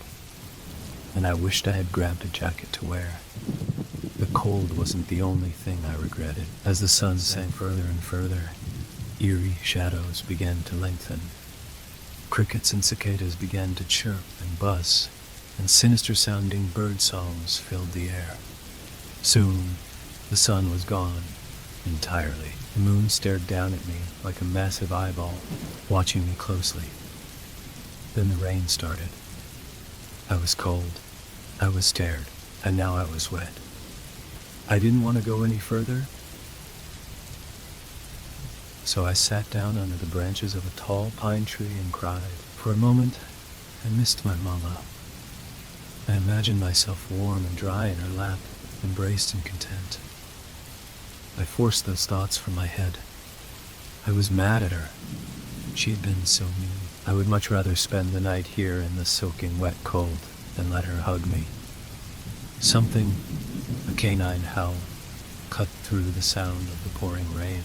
and I wished I had grabbed a jacket to wear. The cold wasn't the only thing I regretted. As the sun sank further and further, eerie shadows began to lengthen. Crickets and cicadas began to chirp and buzz, and sinister-sounding bird songs filled the air. Soon, the sun was gone entirely. The moon stared down at me like a massive eyeball, watching me closely. Then the rain started. I was cold, I was scared, and now I was wet. I didn't want to go any further, so I sat down under the branches of a tall pine tree and cried. For a moment, I missed my mama. I imagined myself warm and dry in her lap, embraced and content. I forced those thoughts from my head. I was mad at her. She had been so mean. I would much rather spend the night here in the soaking wet cold than let her hug me. Something, a canine howl, cut through the sound of the pouring rain.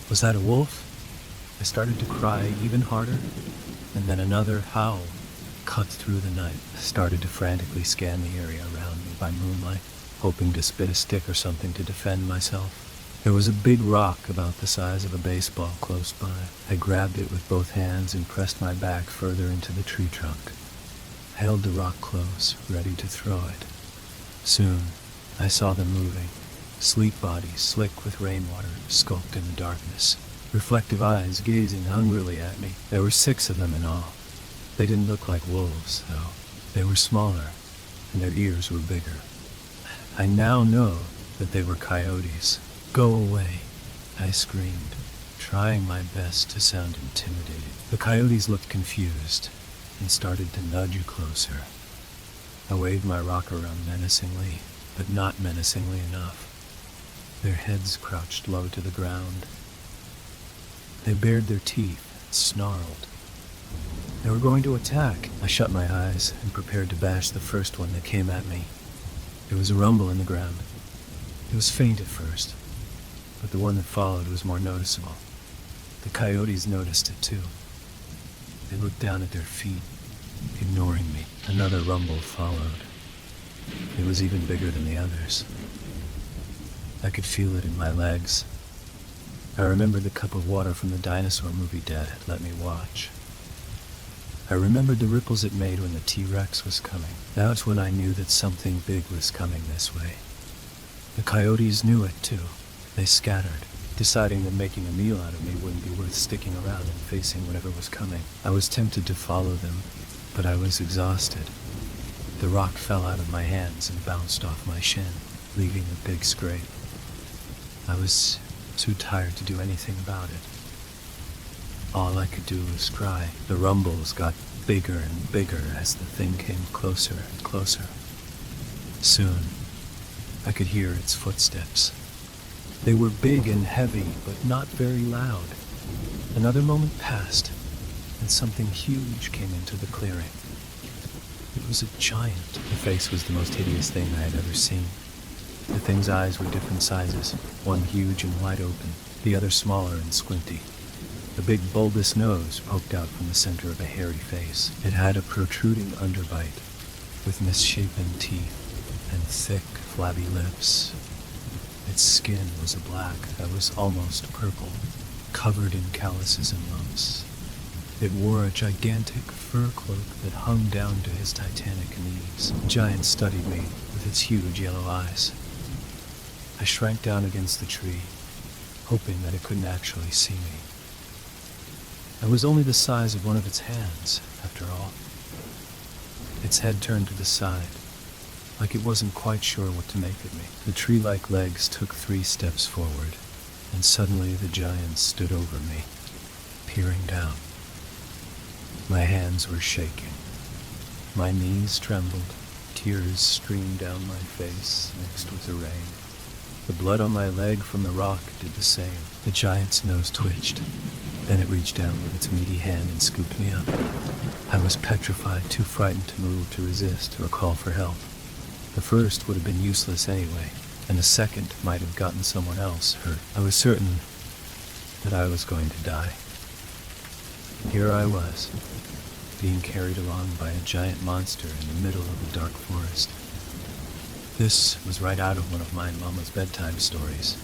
Was that a wolf? I started to cry even harder, and then another howl, cut through the night, started to frantically scan the area around me by moonlight, hoping to spit a stick or something to defend myself. There was a big rock about the size of a baseball close by. I grabbed it with both hands and pressed my back further into the tree trunk. I held the rock close, ready to throw it. Soon, I saw them moving. Sleek bodies, slick with rainwater, skulked in the darkness. Reflective eyes gazing hungrily at me. There were 6 of them in all. They didn't look like wolves, though. They were smaller, and their ears were bigger. I now know that they were coyotes. "Go away," I screamed, trying my best to sound intimidated. The coyotes looked confused and started to nudge closer. I waved my rock around menacingly, but not menacingly enough. Their heads crouched low to the ground. They bared their teeth and snarled. They were going to attack. I shut my eyes and prepared to bash the first one that came at me. There was a rumble in the ground. It was faint at first, but the one that followed was more noticeable. The coyotes noticed it too. They looked down at their feet, ignoring me. Another rumble followed. It was even bigger than the others. I could feel it in my legs. I remembered the cup of water from the dinosaur movie Dad had let me watch. I remembered the ripples it made when the T-Rex was coming. That's when I knew that something big was coming this way. The coyotes knew it too. They scattered, deciding that making a meal out of me wouldn't be worth sticking around and facing whatever was coming. I was tempted to follow them, but I was exhausted. The rock fell out of my hands and bounced off my shin, leaving a big scrape. I was too tired to do anything about it. All I could do was cry. The rumbles got bigger and bigger as the thing came closer and closer. Soon, I could hear its footsteps. They were big and heavy, but not very loud. Another moment passed, and something huge came into the clearing. It was a giant. The face was the most hideous thing I had ever seen. The thing's eyes were different sizes, one huge and wide open, the other smaller and squinty. The big bulbous nose poked out from the center of a hairy face. It had a protruding underbite, with misshapen teeth and thick, flabby lips. Its skin was a black that was almost purple, covered in calluses and lumps. It wore a gigantic fur cloak that hung down to his titanic knees. The giant studied me with its huge yellow eyes. I shrank down against the tree, hoping that it couldn't actually see me. I was only the size of one of its hands, after all. Its head turned to the side, like it wasn't quite sure what to make of me. The tree-like legs took 3 steps forward, and suddenly the giant stood over me, peering down. My hands were shaking. My knees trembled. Tears streamed down my face, mixed with the rain. The blood on my leg from the rock did the same. The giant's nose twitched. Then it reached down with its meaty hand and scooped me up. I was petrified, too frightened to move, to resist, or call for help. The first would have been useless anyway, and the second might have gotten someone else hurt. I was certain that I was going to die. Here I was, being carried along by a giant monster in the middle of a dark forest. This was right out of one of my mama's bedtime stories.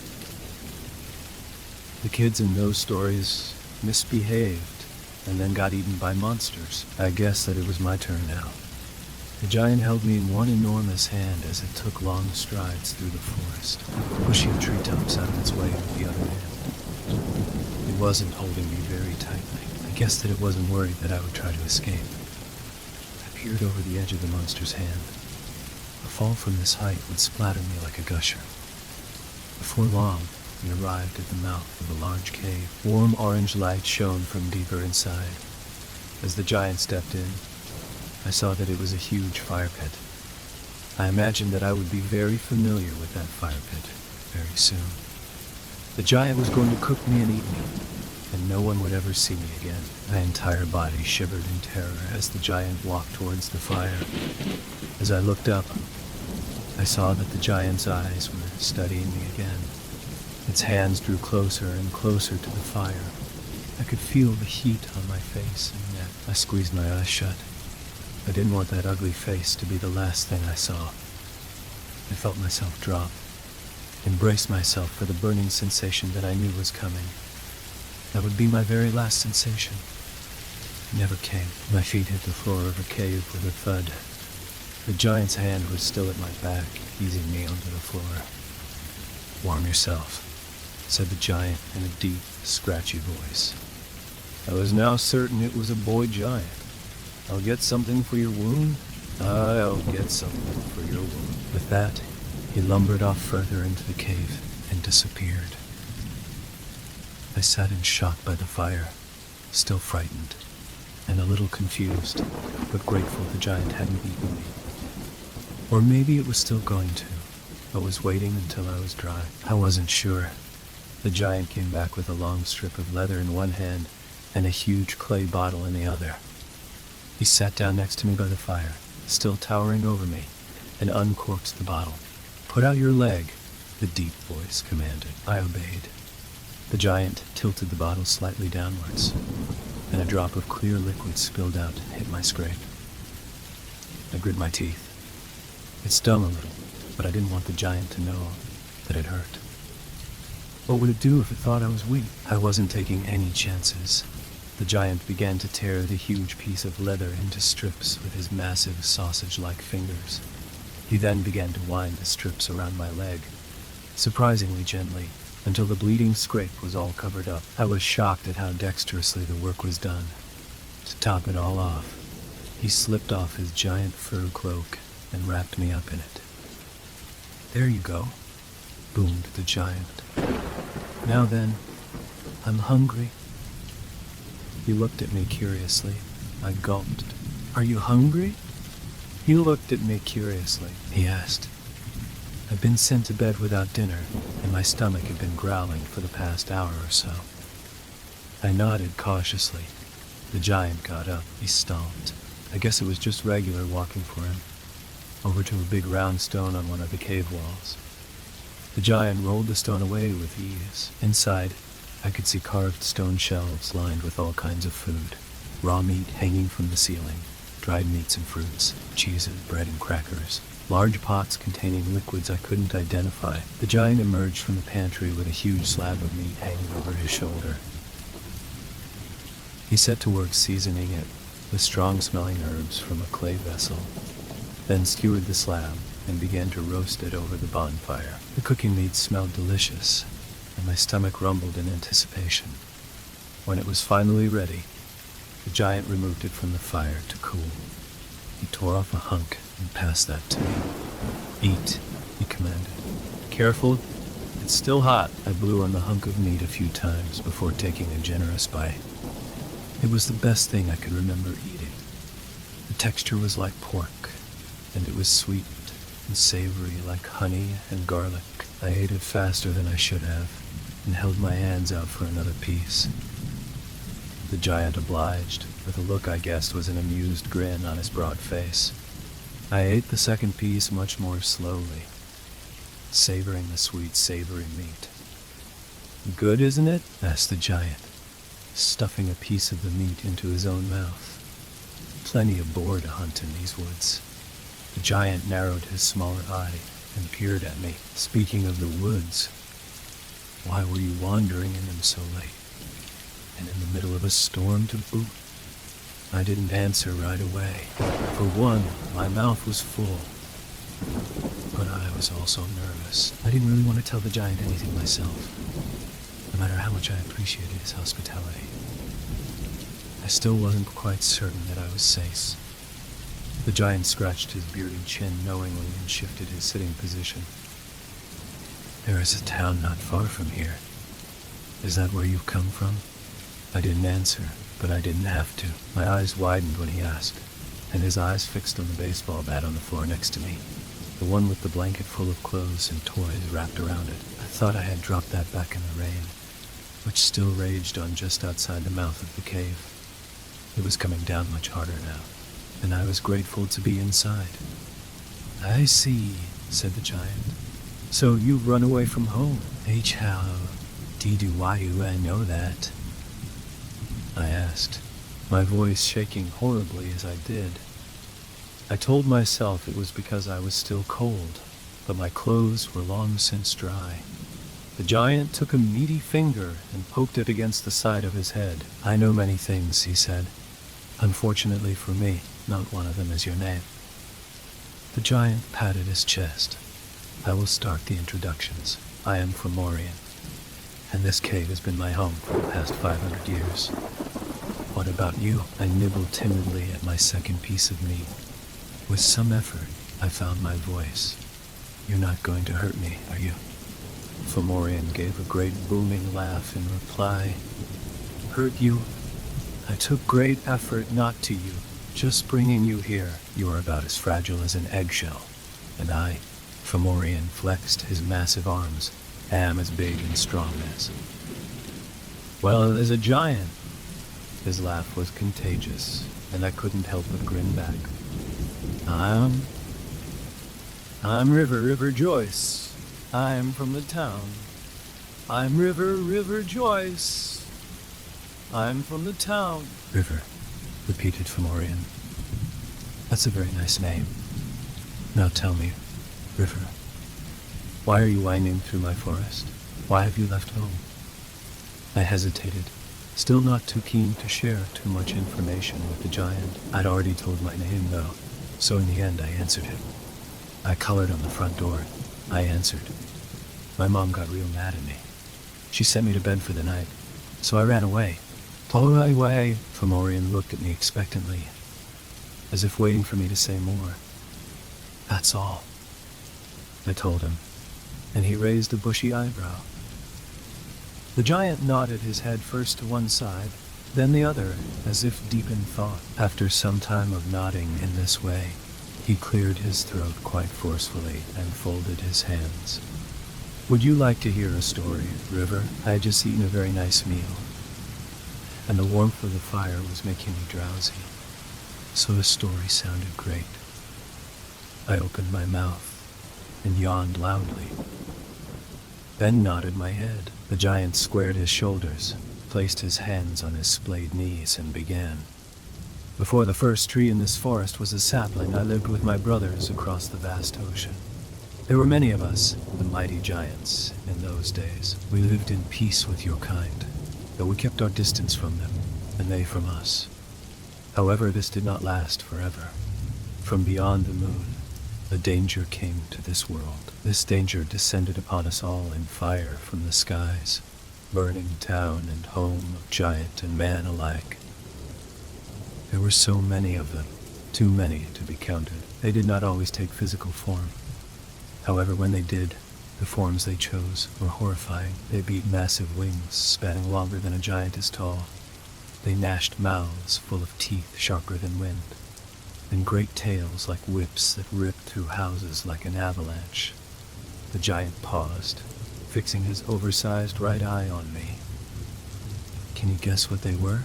The kids in those stories misbehaved and then got eaten by monsters. I guess that it was my turn now. The giant held me in one enormous hand as it took long strides through the forest, pushing treetops out of its way with the other hand. It wasn't holding me very tightly. I guessed that it wasn't worried that I would try to escape. I peered over the edge of the monster's hand. A fall from this height would splatter me like a gusher. Before long, we arrived at the mouth of a large cave. Warm orange light shone from deeper inside. As the giant stepped in, I saw that it was a huge fire pit. I imagined that I would be very familiar with that fire pit very soon. The giant was going to cook me and eat me, and no one would ever see me again. My entire body shivered in terror as the giant walked towards the fire. As I looked up, I saw that the giant's eyes were studying me again. Its hands drew closer and closer to the fire. I could feel the heat on my face and neck. I squeezed my eyes shut. I didn't want that ugly face to be the last thing I saw. I felt myself drop, embrace myself for the burning sensation that I knew was coming. That would be my very last sensation. It never came. My feet hit the floor of a cave with a thud. The giant's hand was still at my back, easing me onto the floor. "Warm yourself," said the giant in a deep, scratchy voice. I was now certain it was a boy giant. "I'll get something for your wound? I'll get something for your wound." With that, he lumbered off further into the cave and disappeared. I sat in shock by the fire, still frightened, and a little confused, but grateful the giant hadn't eaten me. Or maybe it was still going to, but was waiting until I was dry. I wasn't sure. The giant came back with a long strip of leather in one hand and a huge clay bottle in the other. He sat down next to me by the fire, still towering over me, and uncorked the bottle. "Put out your leg," the deep voice commanded. I obeyed. The giant tilted the bottle slightly downwards, and a drop of clear liquid spilled out and hit my scrape. I grit my teeth. It stung a little, but I didn't want the giant to know that it hurt. What would it do if it thought I was weak? I wasn't taking any chances. The giant began to tear the huge piece of leather into strips with his massive sausage-like fingers. He then began to wind the strips around my leg, surprisingly gently, until the bleeding scrape was all covered up. I was shocked at how dexterously the work was done. To top it all off, he slipped off his giant fur cloak and wrapped me up in it. "There you go," boomed the giant. "Now then, I'm hungry." He looked at me curiously. I gulped. "Are you hungry?" He looked at me curiously. He asked. I'd been sent to bed without dinner, and my stomach had been growling for the past hour or so. I nodded cautiously. The giant got up. He stomped. I guess it was just regular walking for him, over to a big round stone on one of the cave walls. The giant rolled the stone away with ease. Inside, I could see carved stone shelves lined with all kinds of food. Raw meat hanging from the ceiling, dried meats and fruits, cheeses, bread and crackers. Large pots containing liquids I couldn't identify. The giant emerged from the pantry with a huge slab of meat hanging over his shoulder. He set to work seasoning it with strong-smelling herbs from a clay vessel, then skewered the slab and began to roast it over the bonfire. The cooking meat smelled delicious, and my stomach rumbled in anticipation. When it was finally ready, the giant removed it from the fire to cool. He tore off a hunk and passed that to me. "Eat," he commanded. "Careful, it's still hot." I blew on the hunk of meat a few times before taking a generous bite. It was the best thing I could remember eating. The texture was like pork, and it was sweet and savory like honey and garlic. I ate it faster than I should have, and held my hands out for another piece. The giant obliged, with a look I guessed was an amused grin on his broad face. I ate the second piece much more slowly, savoring the sweet, savory meat. "Good, isn't it?" asked the giant, stuffing a piece of the meat into his own mouth. Plenty of boar to hunt in these woods. The giant narrowed his smaller eye and peered at me. "Speaking of the woods, why were you wandering in them so late? And in the middle of a storm to boot?" I didn't answer right away. For one, my mouth was full, but I was also nervous. I didn't really want to tell the giant anything myself, no matter how much I appreciated his hospitality. I still wasn't quite certain that I was safe. The giant scratched his bearded chin knowingly and shifted his sitting position. "There is a town not far from here. Is that where you've come from?" I didn't answer, but I didn't have to. My eyes widened when he asked, and his eyes fixed on the baseball bat on the floor next to me, the one with the blanket full of clothes and toys wrapped around it. I thought I had dropped that back in the rain, which still raged on just outside the mouth of the cave. It was coming down much harder now, and I was grateful to be inside. "I see," said the giant. "So you've run away from home. How did I know that?" I asked, my voice shaking horribly as I did. I told myself it was because I was still cold, but my clothes were long since dry. The giant took a meaty finger and poked it against the side of his head. "I know many things," he said. "Unfortunately for me, not one of them is your name." The giant patted his chest. "I will start the introductions. I am Fomorian, and this cave has been my home for the past 500 years. What about you?" I nibbled timidly at my second piece of meat. With some effort, I found my voice. "You're not going to hurt me, are you?" Fomorian gave a great booming laugh in reply. "Hurt you? I took great effort not to you. Just bringing you here. You are about as fragile as an eggshell. And I," Fomorian flexed his massive arms, "am as big and strong as." "Well, as a giant." His laugh was contagious, and I couldn't help but grin back. I'm River Joyce. I'm from the town. I'm River Joyce. I'm from the town." "River," repeated Fomorian. "That's a very nice name. Now tell me, River, why are you winding through my forest? Why have you left home?" I hesitated, still not too keen to share too much information with the giant. I'd already told my name, though, so in the end I answered him. I colored on the front door. I answered. My mom got real mad at me. She sent me to bed for the night, so I ran away. Away. Fomorian looked at me expectantly, as if waiting for me to say more. "That's all," I told him, and he raised a bushy eyebrow. The giant nodded his head first to one side, then the other, as if deep in thought. After some time of nodding in this way, he cleared his throat quite forcefully and folded his hands. "Would you like to hear a story, River?" I had just eaten a very nice meal, and the warmth of the fire was making me drowsy, so the story sounded great. I opened my mouth and yawned loudly, then nodded my head. The giant squared his shoulders, placed his hands on his splayed knees, and began. "Before the first tree in this forest was a sapling, I lived with my brothers across the vast ocean. There were many of us, the mighty giants, in those days. We lived in peace with your kind, though we kept our distance from them, and they from us. However, this did not last forever. From beyond the moon, a danger came to this world. This danger descended upon us all in fire from the skies, burning town and home of giant and man alike. There were so many of them, too many to be counted. They did not always take physical form. However, when they did, the forms they chose were horrifying. They beat massive wings spanning longer than a giant is tall. They gnashed mouths full of teeth sharper than wind, and great tails like whips that ripped through houses like an avalanche. The giant paused, fixing his oversized right eye on me. Can you guess what they were?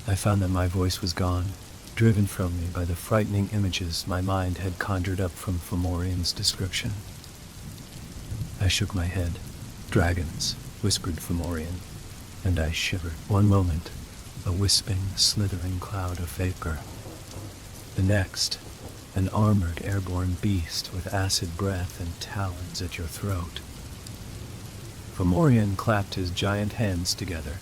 I found that my voice was gone, driven from me by the frightening images my mind had conjured up from Fomorian's description. I shook my head. "Dragons," whispered Fomorian, and I shivered. One moment, a wisping, slithering cloud of vapor. The next, an armored airborne beast with acid breath and talons at your throat. Fomorian clapped his giant hands together,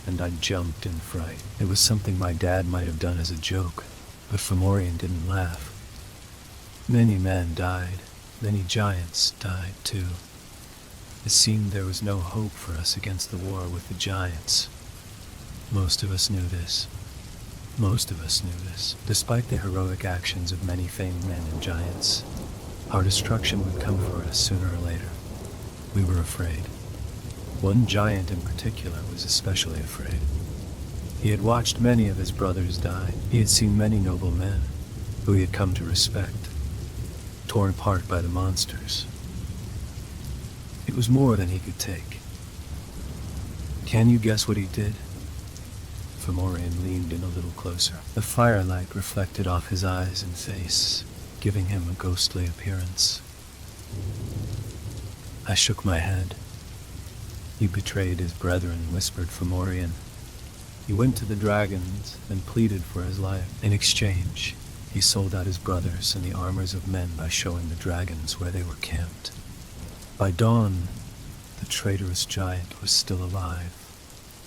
and I jumped in fright. It was something my dad might have done as a joke, but Fomorian didn't laugh. Many men died. Many giants died, too. It seemed there was no hope for us against the war with the giants. Most of us knew this. Despite the heroic actions of many famed men and giants, our destruction would come for us sooner or later. We were afraid. One giant in particular was especially afraid. He had watched many of his brothers die. He had seen many noble men, who he had come to respect, torn apart by the monsters. It was more than he could take. Can you guess what he did? Fomorian leaned in a little closer. The firelight reflected off his eyes and face, giving him a ghostly appearance. I shook my head. He betrayed his brethren, whispered Fomorian. He went to the dragons and pleaded for his life. In exchange, He sold out his brothers and the armors of men by showing the dragons where they were camped. By dawn, the traitorous giant was still alive,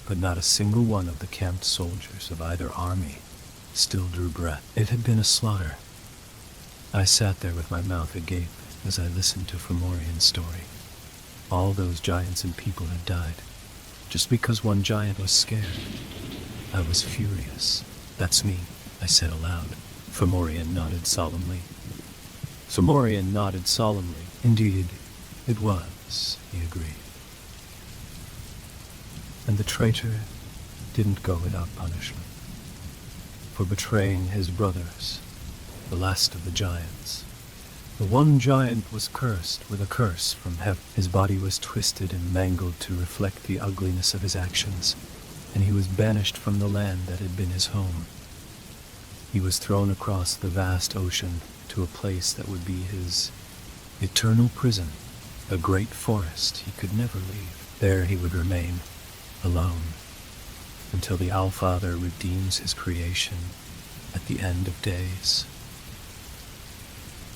but not a single one of the camped soldiers of either army still drew breath. It had been a slaughter. I sat there with my mouth agape as I listened to Fomorian's story. All those giants and people had died, just because one giant was scared. I was furious. "That's me," I said aloud. Fomorian nodded solemnly. "Indeed, it was," he agreed. And the traitor didn't go without punishment. For betraying his brothers, the last of the giants. The one giant was cursed with a curse from heaven. His body was twisted and mangled to reflect the ugliness of his actions, and he was banished from the land that had been his home. He was thrown across the vast ocean to a place that would be his eternal prison, a great forest he could never leave. There he would remain, alone, until the Allfather redeems his creation at the end of days.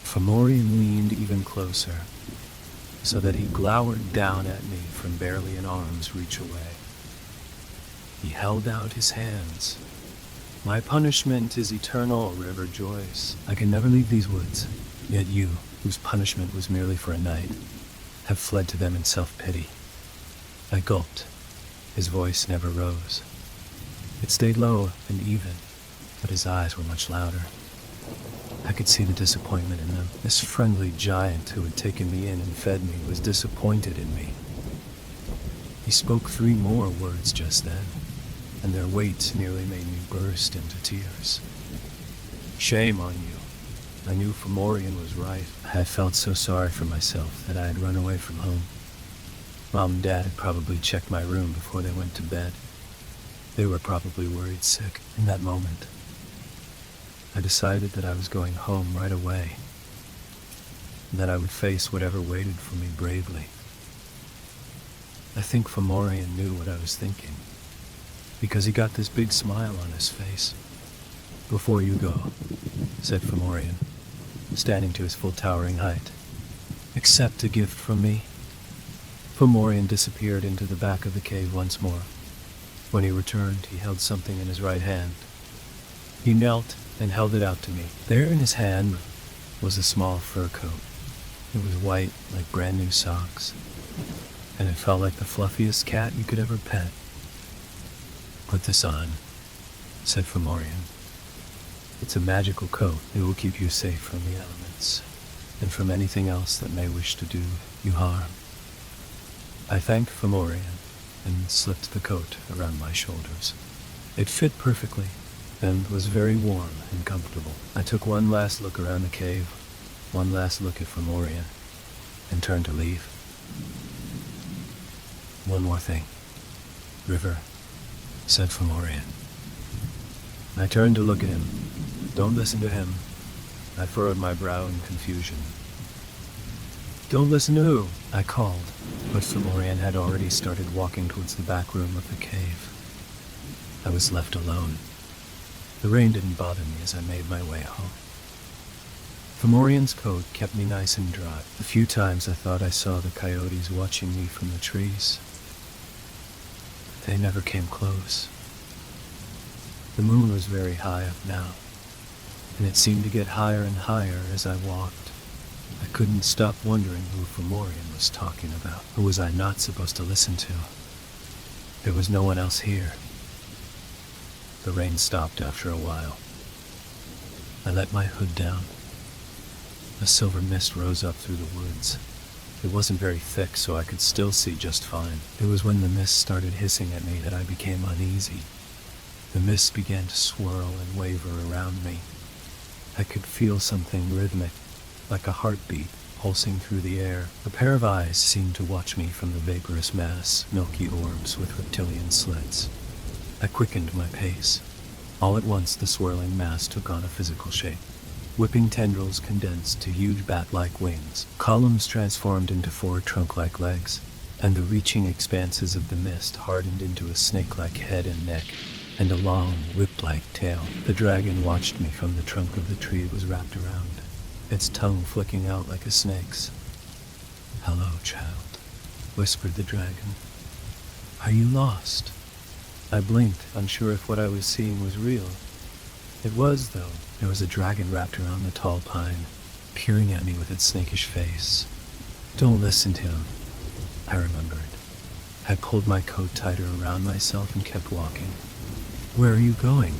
Fomorian leaned even closer, so that he glowered down at me from barely an arm's reach away. He held out his hands. "My punishment is eternal, River Joyce. I can never leave these woods. Yet you, whose punishment was merely for a night, have fled to them in self-pity." I gulped. His voice never rose. It stayed low and even, but his eyes were much louder. I could see the disappointment in them. This friendly giant who had taken me in and fed me was disappointed in me. He spoke 3 more words just then, and their weight nearly made me burst into tears. "Shame on you." I knew Fomorian was right. I felt so sorry for myself that I had run away from home. Mom and Dad had probably checked my room before they went to bed. They were probably worried sick. In that moment, I decided that I was going home right away, and that I would face whatever waited for me bravely. I think Fomorian knew what I was thinking, because he got this big smile on his face. "Before you go," said Fomorian, standing to his full towering height, "accept a gift from me." Fomorian disappeared into the back of the cave once more. When he returned, he held something in his right hand. He knelt and held it out to me. There in his hand was a small fur coat. It was white like brand new socks, and it felt like the fluffiest cat you could ever pet. "Put this on," said Fomorian. "It's a magical coat. It will keep you safe from the elements, and from anything else that may wish to do you harm." I thanked Fomorian and slipped the coat around my shoulders. It fit perfectly and was very warm and comfortable. I took one last look around the cave, one last look at Fomorian, and turned to leave. "One more thing, River," said Fomorian. I turned to look at him. "Don't listen to him." I furrowed my brow in confusion. "Don't listen to who?" I called, but Fomorian had already started walking towards the back room of the cave. I was left alone. The rain didn't bother me as I made my way home. Fomorian's coat kept me nice and dry. A few times I thought I saw the coyotes watching me from the trees. They never came close. The moon was very high up now, and it seemed to get higher and higher as I walked. I couldn't stop wondering who Fomorian was talking about. Who was I not supposed to listen to? There was no one else here. The rain stopped after a while. I let my hood down. A silver mist rose up through the woods. It wasn't very thick, so I could still see just fine. It was when the mist started hissing at me that I became uneasy. The mist began to swirl and waver around me. I could feel something rhythmic, like a heartbeat, pulsing through the air. A pair of eyes seemed to watch me from the vaporous mass, milky orbs with reptilian slits. I quickened my pace. All at once the swirling mass took on a physical shape. Whipping tendrils condensed to huge bat-like wings. Columns transformed into 4 trunk-like legs, and the reaching expanses of the mist hardened into a snake-like head and neck, and a long, whip-like tail. The dragon watched me from the trunk of the tree it was wrapped around, its tongue flicking out like a snake's. "Hello, child," whispered the dragon. "Are you lost?" I blinked, unsure if what I was seeing was real. It was, though. There was a dragon wrapped around the tall pine, peering at me with its snakish face. "Don't listen to him," I remembered. I pulled my coat tighter around myself and kept walking. "Where are you going?"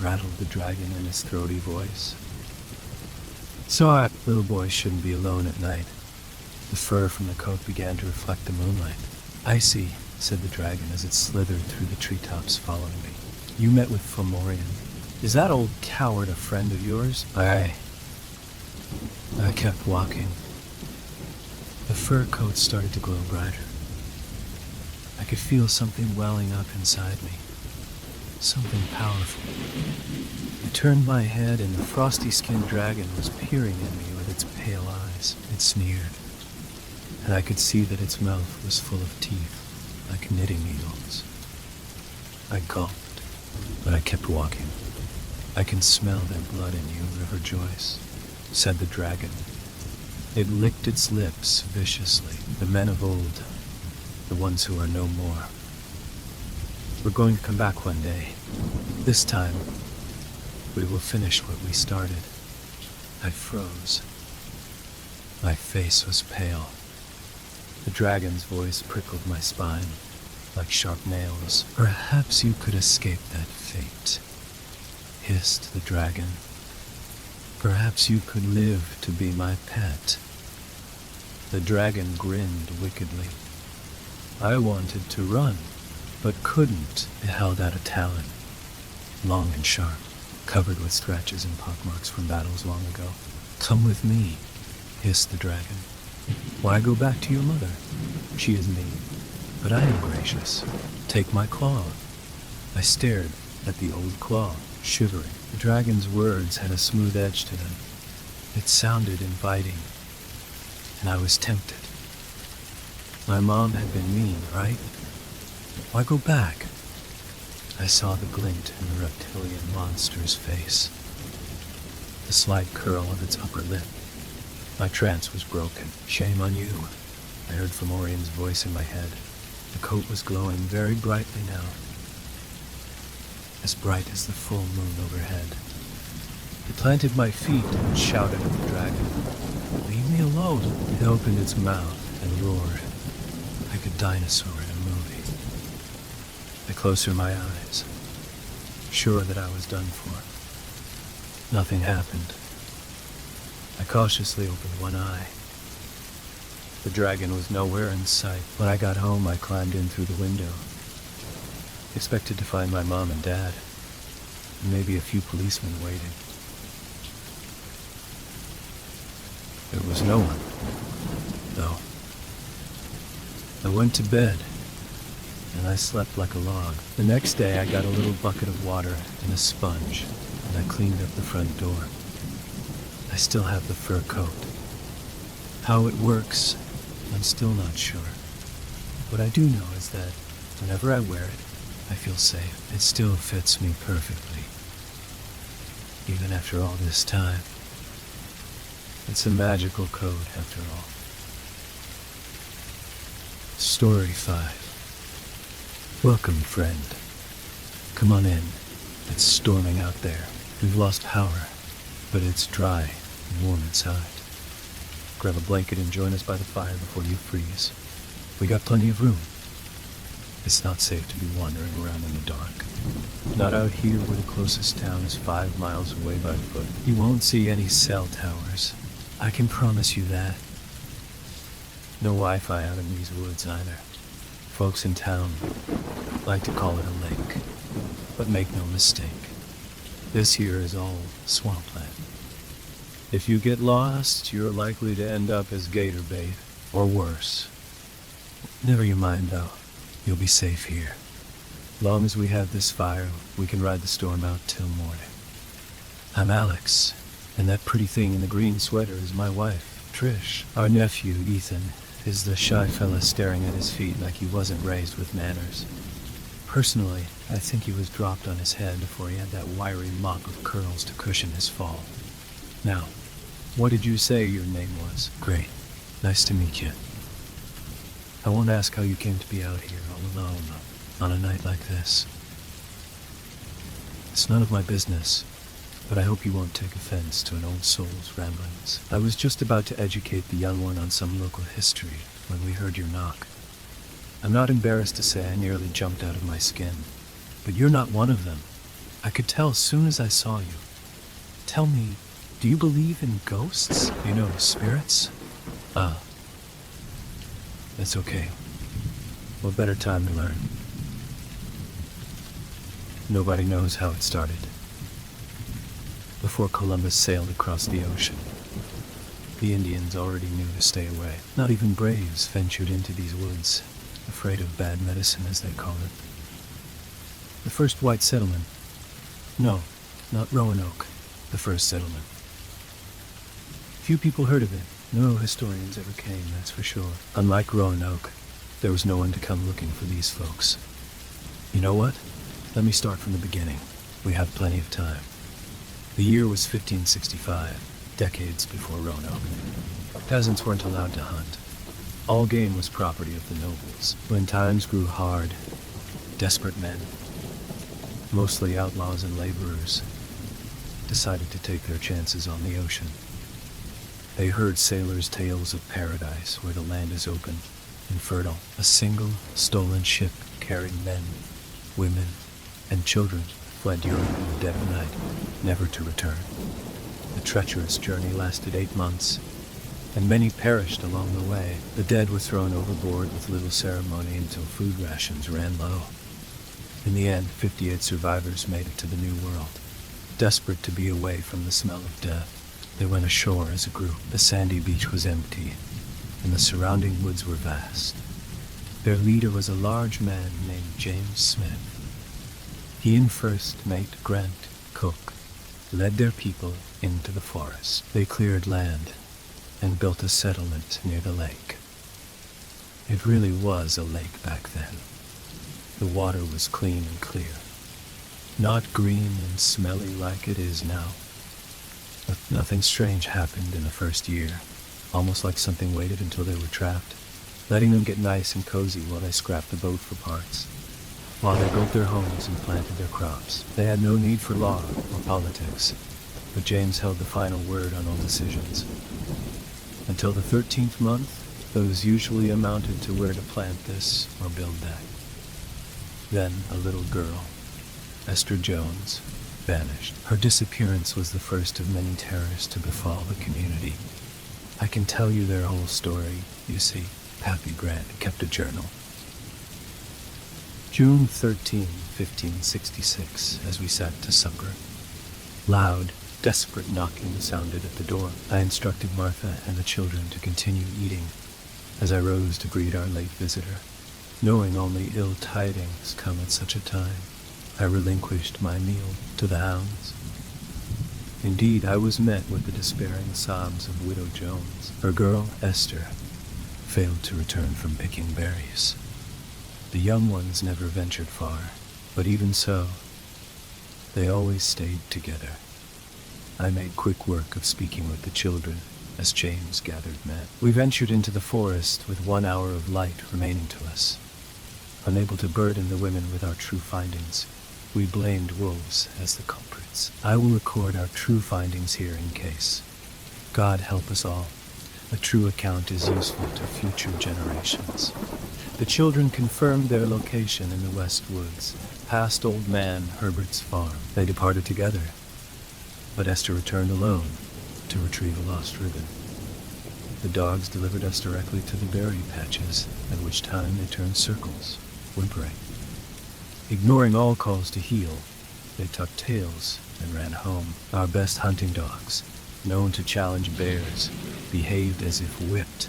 rattled the dragon in his throaty voice. Sorry, little boys shouldn't be alone at night. The fur from the coat began to reflect the moonlight. "I see," said the dragon as it slithered through the treetops following me. "You met with Fomorian. Is that old coward a friend of yours?" Aye. I kept walking. The fur coat started to glow brighter. I could feel something welling up inside me. Something powerful. I turned my head and the frosty-skinned dragon was peering at me with its pale eyes. It sneered, and I could see that its mouth was full of teeth, like knitting needles. I gulped, but I kept walking. "I can smell their blood in you, River Joyce," said the dragon. It licked its lips viciously. "The men of old, the ones who are no more. We're going to come back one day. This time, we will finish what we started." I froze. My face was pale. The dragon's voice prickled my spine like sharp nails. "Perhaps you could escape that fate," hissed the dragon. "Perhaps you could live to be my pet." The dragon grinned wickedly. I wanted to run, but couldn't. It held out a talon, long and sharp, covered with scratches and pockmarks from battles long ago. "Come with me," hissed the dragon. "Why go back to your mother? She is mean, but I am gracious. Take my claw." I stared at the old claw, shivering. The dragon's words had a smooth edge to them. It sounded inviting, and I was tempted. My mom had been mean, right? Why go back? I saw the glint in the reptilian monster's face, the slight curl of its upper lip. My trance was broken. "Shame on you," I heard Fomorian's voice in my head. The coat was glowing very brightly now, as bright as the full moon overhead. I planted my feet and shouted at the dragon, "Leave me alone!" It opened its mouth and roared like a dinosaur in a movie. I closed my eyes, sure that I was done for. Nothing happened. I cautiously opened one eye. The dragon was nowhere in sight. When I got home, I climbed in through the window. Expected to find my mom and dad, and maybe a few policemen waiting. There was no one, though. I went to bed, and I slept like a log. The next day, I got a little bucket of water and a sponge, and I cleaned up the front door. I still have the fur coat. How it works, I'm still not sure. What I do know is that whenever I wear it, I feel safe. It still fits me perfectly, even after all this time. It's a magical code, after all. Story 5. Welcome, friend. Come on in. It's storming out there. We've lost power, but it's dry and warm inside. Grab a blanket and join us by the fire before you freeze. We got plenty of room. It's not safe to be wandering around in the dark. Not out here where the closest town is 5 miles away by foot. You won't see any cell towers. I can promise you that. No Wi-Fi out in these woods either. Folks in town like to call it a lake. But make no mistake, this here is all swampland. If you get lost, you're likely to end up as gator bait, or worse. Never you mind though, you'll be safe here. Long as we have this fire, we can ride the storm out till morning. I'm Alex, and that pretty thing in the green sweater is my wife, Trish. Our nephew, Ethan, is the shy fella staring at his feet like he wasn't raised with manners. Personally, I think he was dropped on his head before he had that wiry mop of curls to cushion his fall. Now, what did you say your name was? Great. Nice to meet you. I won't ask how you came to be out here all alone on a night like this. It's none of my business, but I hope you won't take offense to an old soul's ramblings. I was just about to educate the young one on some local history when we heard your knock. I'm not embarrassed to say I nearly jumped out of my skin, but you're not one of them. I could tell as soon as I saw you. Tell me, do you believe in ghosts? You know, spirits? That's okay. What better time to learn? Nobody knows how it started. Before Columbus sailed across the ocean, the Indians already knew to stay away. Not even braves ventured into these woods, afraid of bad medicine, as they call it. The first white settlement. No, not Roanoke, the first settlement. Few people heard of it. No historians ever came, that's for sure. Unlike Roanoke, there was no one to come looking for these folks. You know what? Let me start from the beginning. We have plenty of time. The year was 1565, decades before Roanoke. Peasants weren't allowed to hunt. All game was property of the nobles. When times grew hard, desperate men, mostly outlaws and laborers, decided to take their chances on the ocean. They heard sailors' tales of paradise where the land is open and fertile. A single stolen ship carrying men, women, and children fled Europe in the dead of night, never to return. The treacherous journey lasted 8 months, and many perished along the way. The dead were thrown overboard with little ceremony until food rations ran low. In the end, 58 survivors made it to the New World. Desperate to be away from the smell of death, they went ashore as a group. The sandy beach was empty, and the surrounding woods were vast. Their leader was a large man named James Smith. He and first mate Grant Cook led their people into the forest. They cleared land and built a settlement near the lake. It really was a lake back then. The water was clean and clear, not green and smelly like it is now. But nothing strange happened in the first year, almost like something waited until they were trapped, letting them get nice and cozy while they scrapped the boat for parts. While they built their homes and planted their crops, they had no need for law or politics, but James held the final word on all decisions. Until the 13th month, those usually amounted to where to plant this or build that. Then a little girl, Esther Jones, vanished. Her disappearance was the first of many terrors to befall the community. I can tell you their whole story, you see. Pappy Grant kept a journal. June 13, 1566, as we sat to supper. Loud, desperate knocking sounded at the door. I instructed Martha and the children to continue eating as I rose to greet our late visitor. Knowing only ill tidings come at such a time, I relinquished my meal to the hounds. Indeed, I was met with the despairing sobs of Widow Jones. Her girl, Esther, failed to return from picking berries. The young ones never ventured far, but even so, they always stayed together. I made quick work of speaking with the children as James gathered men. We ventured into the forest with 1 hour of light remaining to us. Unable to burden the women with our true findings, we blamed wolves as the culprits. I will record our true findings here in case. God help us all. A true account is useful to future generations. The children confirmed their location in the West Woods, past old man Herbert's farm. They departed together, but Esther returned alone to retrieve a lost ribbon. The dogs delivered us directly to the berry patches, at which time they turned circles, whimpering. Ignoring all calls to heel, they tucked tails and ran home. Our best hunting dogs, known to challenge bears, behaved as if whipped.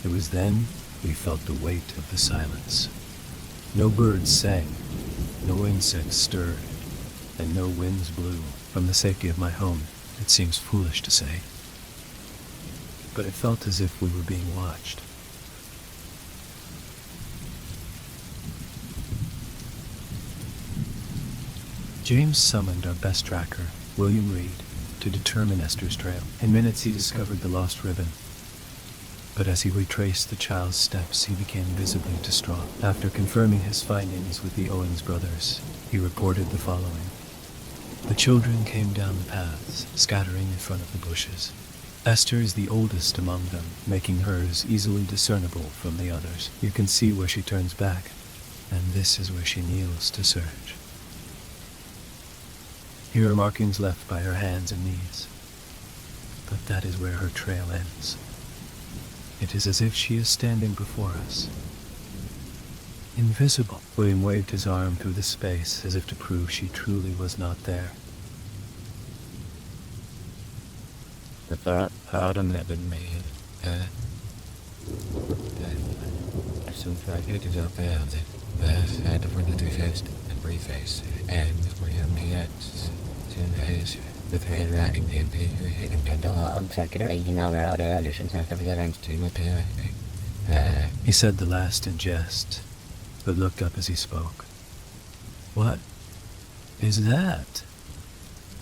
It was then we felt the weight of the silence. No birds sang, no insects stirred, and no winds blew. From the safety of my home, it seems foolish to say, but it felt as if we were being watched. James summoned our best tracker, William Reed, to determine Esther's trail. In minutes he discovered the lost ribbon. But as he retraced the child's steps, he became visibly distraught. After confirming his findings with the Owens brothers, he reported the following. The children came down the paths, scattering in front of the bushes. Esther is the oldest among them, making hers easily discernible from the others. You can see where she turns back, and this is where she kneels to search. Here are markings left by her hands and knees, but that is where her trail ends. It is as if she is standing before us, invisible. William waved his arm through the space as if to prove she truly was not there. The thought had been made. As soon as I get it up there, the head of the face and preface, and William Yates, with her writing He said the last in jest, but looked up as he spoke. What is that?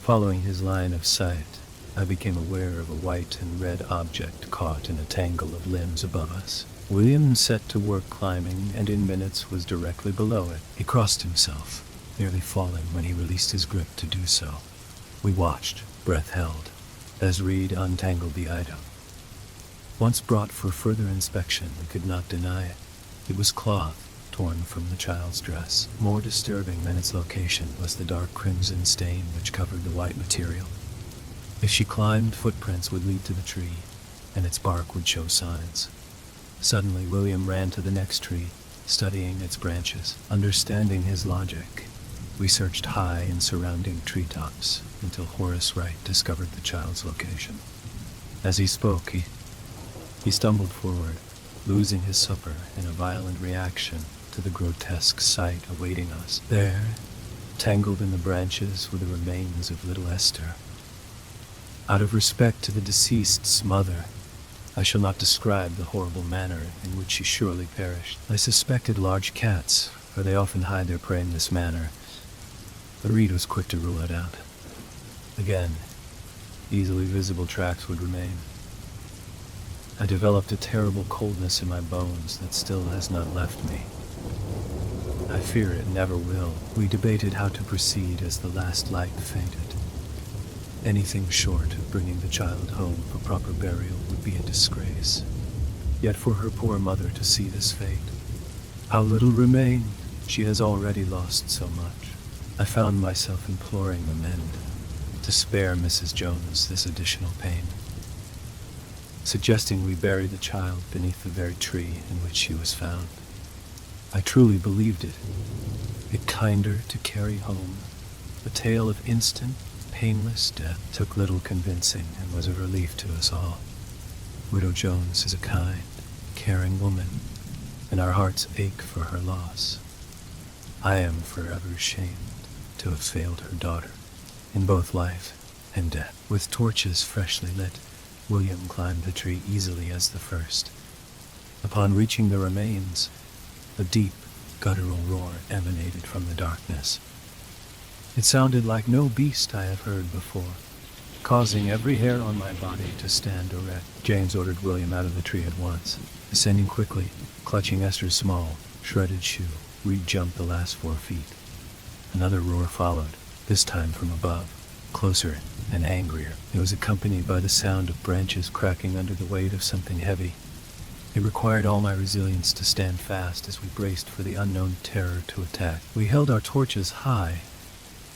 Following his line of sight, I became aware of a white and red object caught in a tangle of limbs above us. William set to work climbing, and in minutes was directly below it. He crossed himself, nearly falling when he released his grip to do so. We watched, breath held, as Reed untangled the item. Once brought for further inspection, we could not deny it. It was cloth, torn from the child's dress. More disturbing than its location was the dark crimson stain which covered the white material. If she climbed, footprints would lead to the tree, and its bark would show signs. Suddenly, William ran to the next tree, studying its branches. Understanding his logic, we searched high in surrounding treetops until Horace Wright discovered the child's location. As he spoke, he stumbled forward, losing his supper in a violent reaction to the grotesque sight awaiting us. There, tangled in the branches, were the remains of little Esther. Out of respect to the deceased's mother, I shall not describe the horrible manner in which she surely perished. I suspected large cats, for they often hide their prey in this manner, but Reed was quick to rule it out. Again, easily visible tracks would remain. I developed a terrible coldness in my bones that still has not left me. I fear it never will. We debated how to proceed as the last light faded. Anything short of bringing the child home for proper burial would be a disgrace. Yet for her poor mother to see this fate, how little remained. She has already lost so much. I found myself imploring the men to spare Mrs. Jones this additional pain, suggesting we bury the child beneath the very tree in which she was found. I truly believed it. It kinder to carry home. The tale of instant, painless death took little convincing and was a relief to us all. Widow Jones is a kind, caring woman, and our hearts ache for her loss. I am forever ashamed to have failed her daughter in both life and death. With torches freshly lit, William climbed the tree easily as the first. Upon reaching the remains, a deep, guttural roar emanated from the darkness. It sounded like no beast I have heard before, causing every hair on my body to stand erect. James ordered William out of the tree at once. Descending quickly, clutching Esther's small, shredded shoe, Reed jumped the last 4 feet. Another roar followed, this time from above, closer and angrier. It was accompanied by the sound of branches cracking under the weight of something heavy. It required all my resilience to stand fast as we braced for the unknown terror to attack. We held our torches high,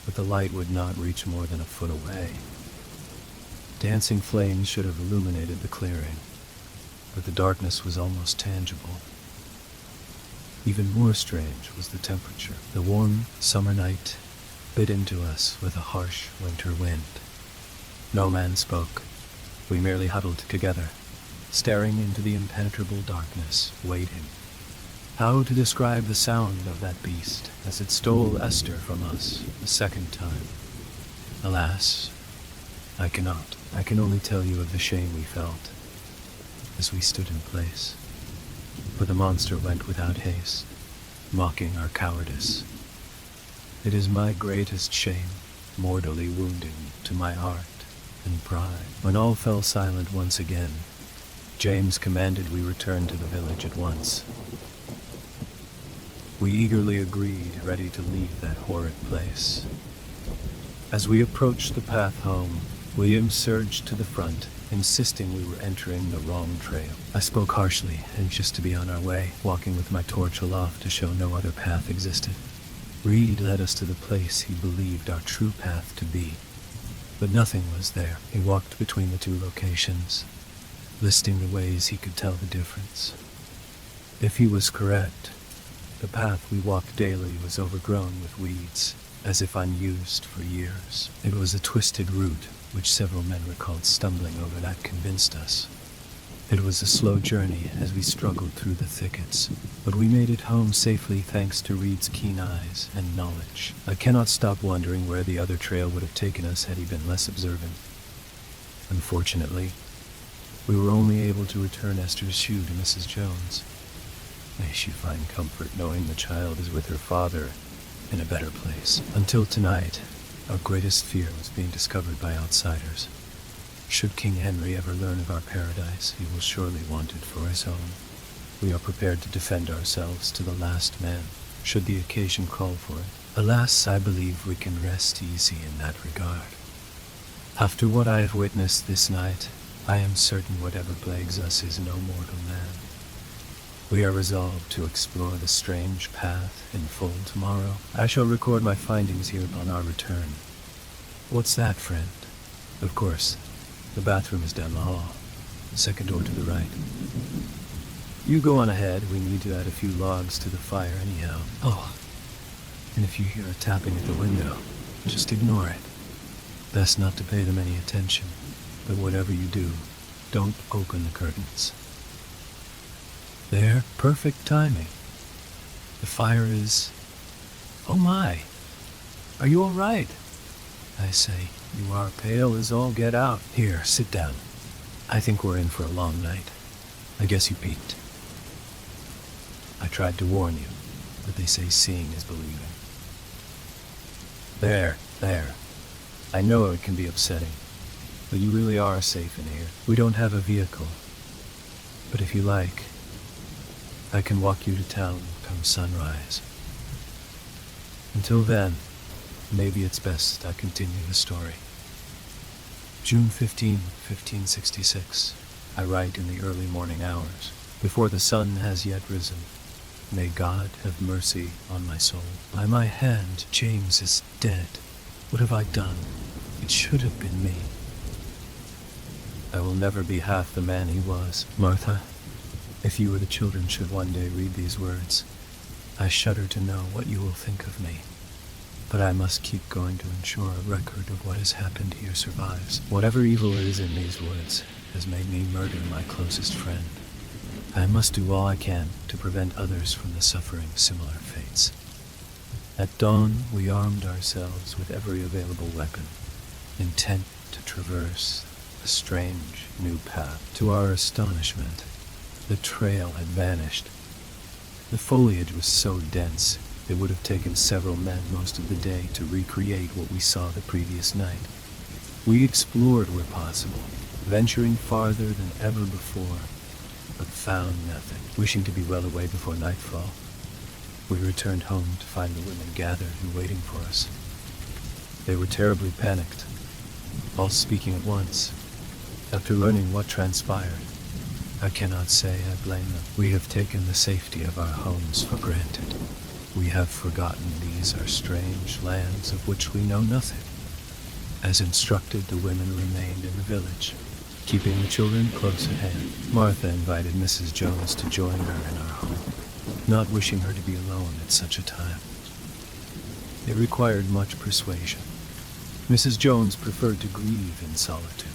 but the light would not reach more than a foot away. Dancing flames should have illuminated the clearing, but the darkness was almost tangible. Even more strange was the temperature. The warm summer night bit into us with a harsh winter wind. No man spoke. We merely huddled together, staring into the impenetrable darkness, waiting. How to describe the sound of that beast as it stole Esther from us a second time? Alas, I cannot. I can only tell you of the shame we felt as we stood in place. For the monster went without haste, mocking our cowardice. It is my greatest shame, mortally wounding to my heart and pride. When all fell silent once again, James commanded we return to the village at once. We eagerly agreed, ready to leave that horrid place. As we approached the path home, William surged to the front, insisting we were entering the wrong trail. I spoke harshly, anxious to be on our way, walking with my torch aloft to show no other path existed. Reed led us to the place he believed our true path to be, but nothing was there. He walked between the two locations, listing the ways he could tell the difference. If he was correct, the path we walked daily was overgrown with weeds, as if unused for years. It was a twisted route, which several men recalled stumbling over. That convinced us. It was a slow journey as we struggled through the thickets, but we made it home safely thanks to Reed's keen eyes and knowledge. I cannot stop wondering where the other trail would have taken us had he been less observant. Unfortunately, we were only able to return Esther's shoe to Mrs. Jones. May she find comfort knowing the child is with her father in a better place. Until tonight, our greatest fear was being discovered by outsiders. Should King Henry ever learn of our paradise, he will surely want it for his own. We are prepared to defend ourselves to the last man, should the occasion call for it. Alas, I believe we can rest easy in that regard. After what I have witnessed this night, I am certain whatever plagues us is no mortal man. We are resolved to explore the strange path in full tomorrow. I shall record my findings here upon our return. What's that, friend? Of course, the bathroom is down the hall, the second door to the right. You go on ahead. We need to add a few logs to the fire anyhow. Oh, and if you hear a tapping at the window, just ignore it. Best not to pay them any attention, but whatever you do, don't open the curtains. There, perfect timing. The fire is... Oh my! Are you all right? I say, you are pale as all get out. Here, sit down. I think we're in for a long night. I guess you peeked. I tried to warn you, but they say seeing is believing. There. I know it can be upsetting, but you really are safe in here. We don't have a vehicle, but if you like, I can walk you to town come sunrise. Until then, maybe it's best I continue the story. June 15, 1566. I write in the early morning hours, before the sun has yet risen. May God have mercy on my soul. By my hand, James is dead. What have I done? It should have been me. I will never be half the man he was. Martha, if you or the children should one day read these words, I shudder to know what you will think of me. But I must keep going to ensure a record of what has happened here survives. Whatever evil is in these woods has made me murder my closest friend. I must do all I can to prevent others from the suffering similar fates. At dawn, we armed ourselves with every available weapon, intent to traverse a strange new path. To our astonishment, the trail had vanished. The foliage was so dense, it would have taken several men most of the day to recreate what we saw the previous night. We explored where possible, venturing farther than ever before, but found nothing. Wishing to be well away before nightfall, we returned home to find the women gathered and waiting for us. They were terribly panicked, all speaking at once. After learning what transpired, I cannot say I blame them. We have taken the safety of our homes for granted. We have forgotten these are strange lands of which we know nothing. As instructed, the women remained in the village, keeping the children close at hand. Martha invited Mrs. Jones to join her in our home, not wishing her to be alone at such a time. It required much persuasion. Mrs. Jones preferred to grieve in solitude,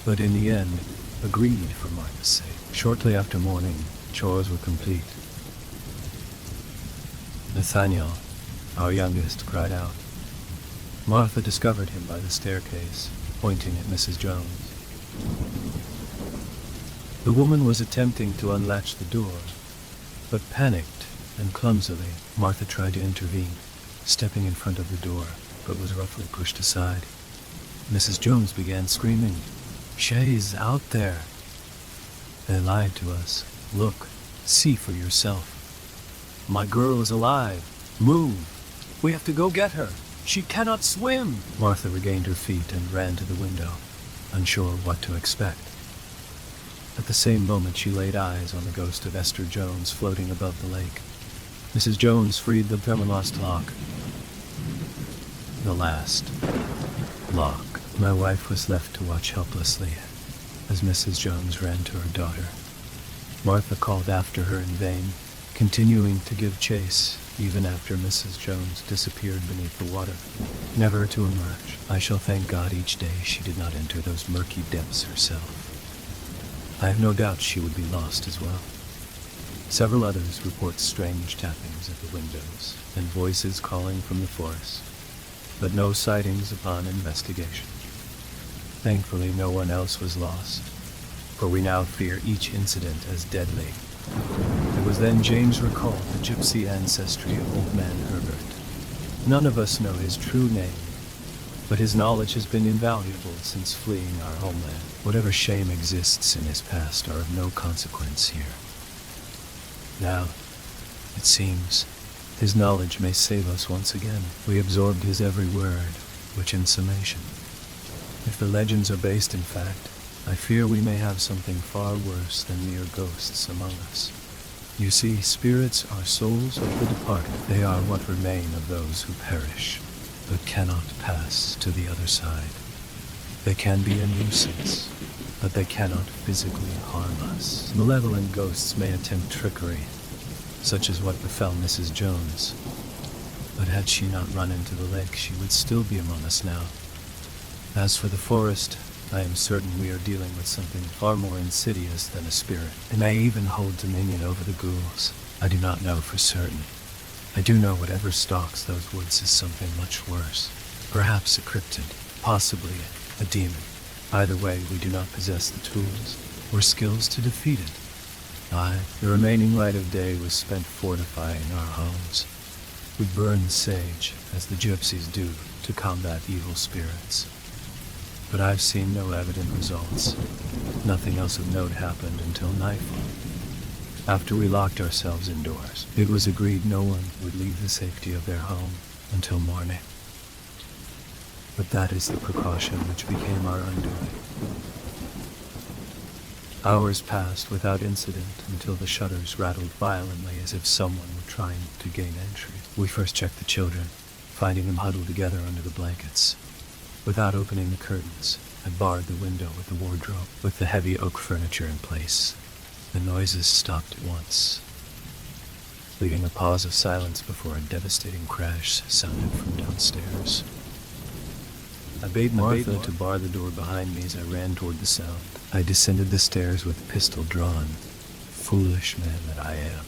but in the end, agreed for Martha's sake. Shortly after morning, chores were complete. Nathaniel, our youngest, cried out. Martha discovered him by the staircase, pointing at Mrs. Jones. The woman was attempting to unlatch the door, but panicked and clumsily, Martha tried to intervene. stepping in front of the door, but was roughly pushed aside. Mrs. Jones began screaming, "She's out there!" They lied to us. "Look, see for yourself. My girl is alive. Move! We have to go get her. She cannot swim!" Martha regained her feet and ran to the window, unsure what to expect. At the same moment, she laid eyes on the ghost of Esther Jones floating above the lake. Mrs. Jones freed the thermolost lock. The last lock. My wife was left to watch helplessly as Mrs. Jones ran to her daughter. Martha called after her in vain, continuing to give chase even after Mrs. Jones disappeared beneath the water, never to emerge. I shall thank God each day she did not enter those murky depths herself. I have no doubt she would be lost as well. Several others report strange tappings at the windows and voices calling from the forest, but no sightings upon investigation. Thankfully, no one else was lost, for we now fear each incident as deadly. It was then James recalled the gypsy ancestry of Old Man Herbert. None of us know his true name, but his knowledge has been invaluable since fleeing our homeland. Whatever shame exists in his past are of no consequence here. Now, it seems, his knowledge may save us once again. We absorbed his every word, which in summation. If the legends are based in fact, I fear we may have something far worse than mere ghosts among us. You see, spirits are souls of the departed. They are what remain of those who perish, but cannot pass to the other side. They can be a nuisance, but they cannot physically harm us. Malevolent ghosts may attempt trickery, such as what befell Mrs. Jones. But had she not run into the lake, she would still be among us now. As for the forest, I am certain we are dealing with something far more insidious than a spirit. It may even hold dominion over the ghouls. I do not know for certain. I do know whatever stalks those woods is something much worse. Perhaps a cryptid, possibly a demon. Either way, we do not possess the tools or skills to defeat it. The remaining light of day was spent fortifying our homes. We burned sage, as the gypsies do, to combat evil spirits. But I've seen no evident results. Nothing else of note happened until nightfall. After we locked ourselves indoors, it was agreed no one would leave the safety of their home until morning. But that is the precaution which became our undoing. Hours passed without incident until the shutters rattled violently as if someone were trying to gain entry. We first checked the children, finding them huddled together under the blankets. Without opening the curtains, I barred the window with the wardrobe. With the heavy oak furniture in place, the noises stopped at once, leaving a pause of silence before a devastating crash sounded from downstairs. I bade Martha to bar the door behind me as I ran toward the sound. I descended the stairs with pistol drawn. Foolish man that I am.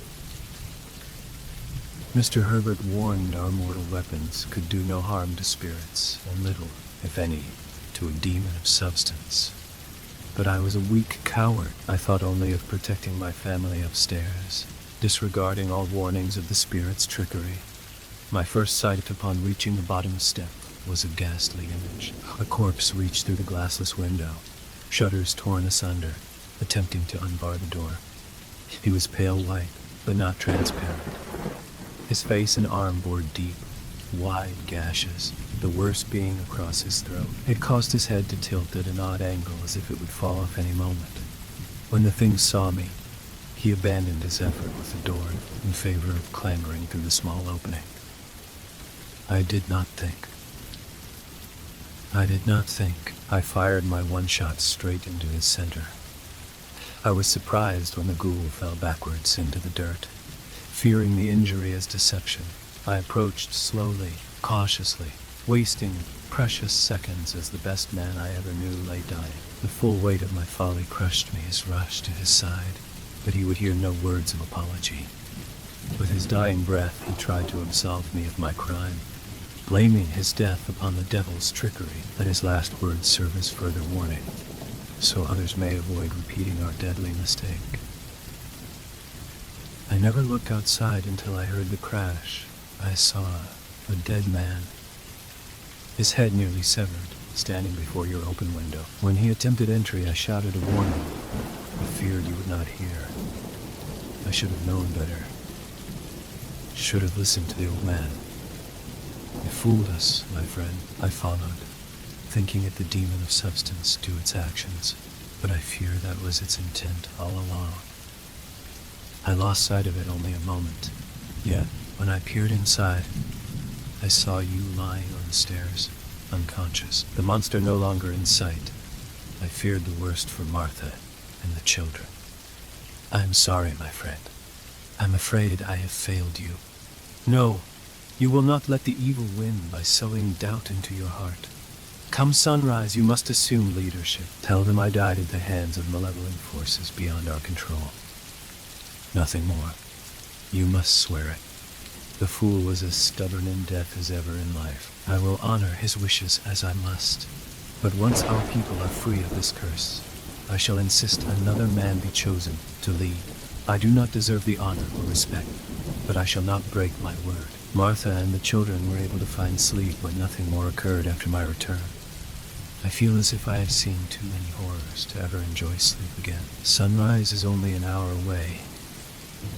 Mr. Herbert warned our mortal weapons could do no harm to spirits, and little, if any, to a demon of substance. But I was a weak coward. I thought only of protecting my family upstairs, disregarding all warnings of the spirit's trickery. My first sight upon reaching the bottom step was a ghastly image. A corpse reached through the glassless window, shutters torn asunder, attempting to unbar the door. He was pale white, but not transparent. His face and arm bore deep, wide gashes, the worst being across his throat. It caused his head to tilt at an odd angle as if it would fall off any moment. When the thing saw me, he abandoned his effort with the door in favor of clambering through the small opening. I did not think. I fired my one shot straight into his center. I was surprised when the ghoul fell backwards into the dirt. Fearing the injury as deception, I approached slowly, cautiously, wasting precious seconds as the best man I ever knew lay dying. The full weight of my folly crushed me as rushed to his side, but he would hear no words of apology. With his dying breath, he tried to absolve me of my crime, blaming his death upon the devil's trickery. Let his last words serve as further warning, so others may avoid repeating our deadly mistake. I never looked outside until I heard the crash. I saw A dead man, his head nearly severed, standing before your open window. When he attempted entry, I shouted a warning. I feared you would not hear. I should have known better. Should have listened to the old man. It fooled us, my friend. I followed, thinking it the demon of substance to its actions, but I fear that was its intent all along. I lost sight of it only a moment, yet when I peered inside, I saw you lying on the stairs, unconscious, the monster no longer in sight. I feared the worst for Martha and the children. I am sorry, my friend. I'm afraid I have failed you. No, you will not let the evil win by sowing doubt into your heart. Come sunrise, you must assume leadership. Tell them I died at the hands of malevolent forces beyond our control. Nothing more. You must swear it. The fool was as stubborn in death as ever in life. I will honor his wishes as I must. But once our people are free of this curse, I shall insist another man be chosen to lead. I do not deserve the honor or respect, but I shall not break my word. Martha and the children were able to find sleep when nothing more occurred after my return. I feel as if I have seen too many horrors to ever enjoy sleep again. Sunrise is only an hour away,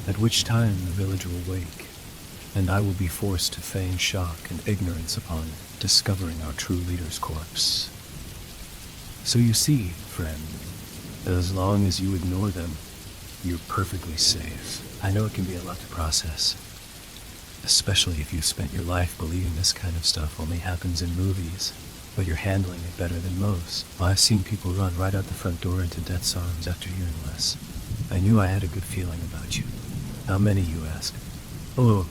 at which time the village will wake, and I will be forced to feign shock and ignorance upon discovering our true leader's corpse. So you see, friend, that as long as you ignore them, you're perfectly safe. I know it can be a lot to process, especially if you've spent your life believing this kind of stuff only happens in movies, but you're handling it better than most. Well, I've seen people run right out the front door into death's arms after hearing this. I knew I had a good feeling about you. How many, you ask? Oh,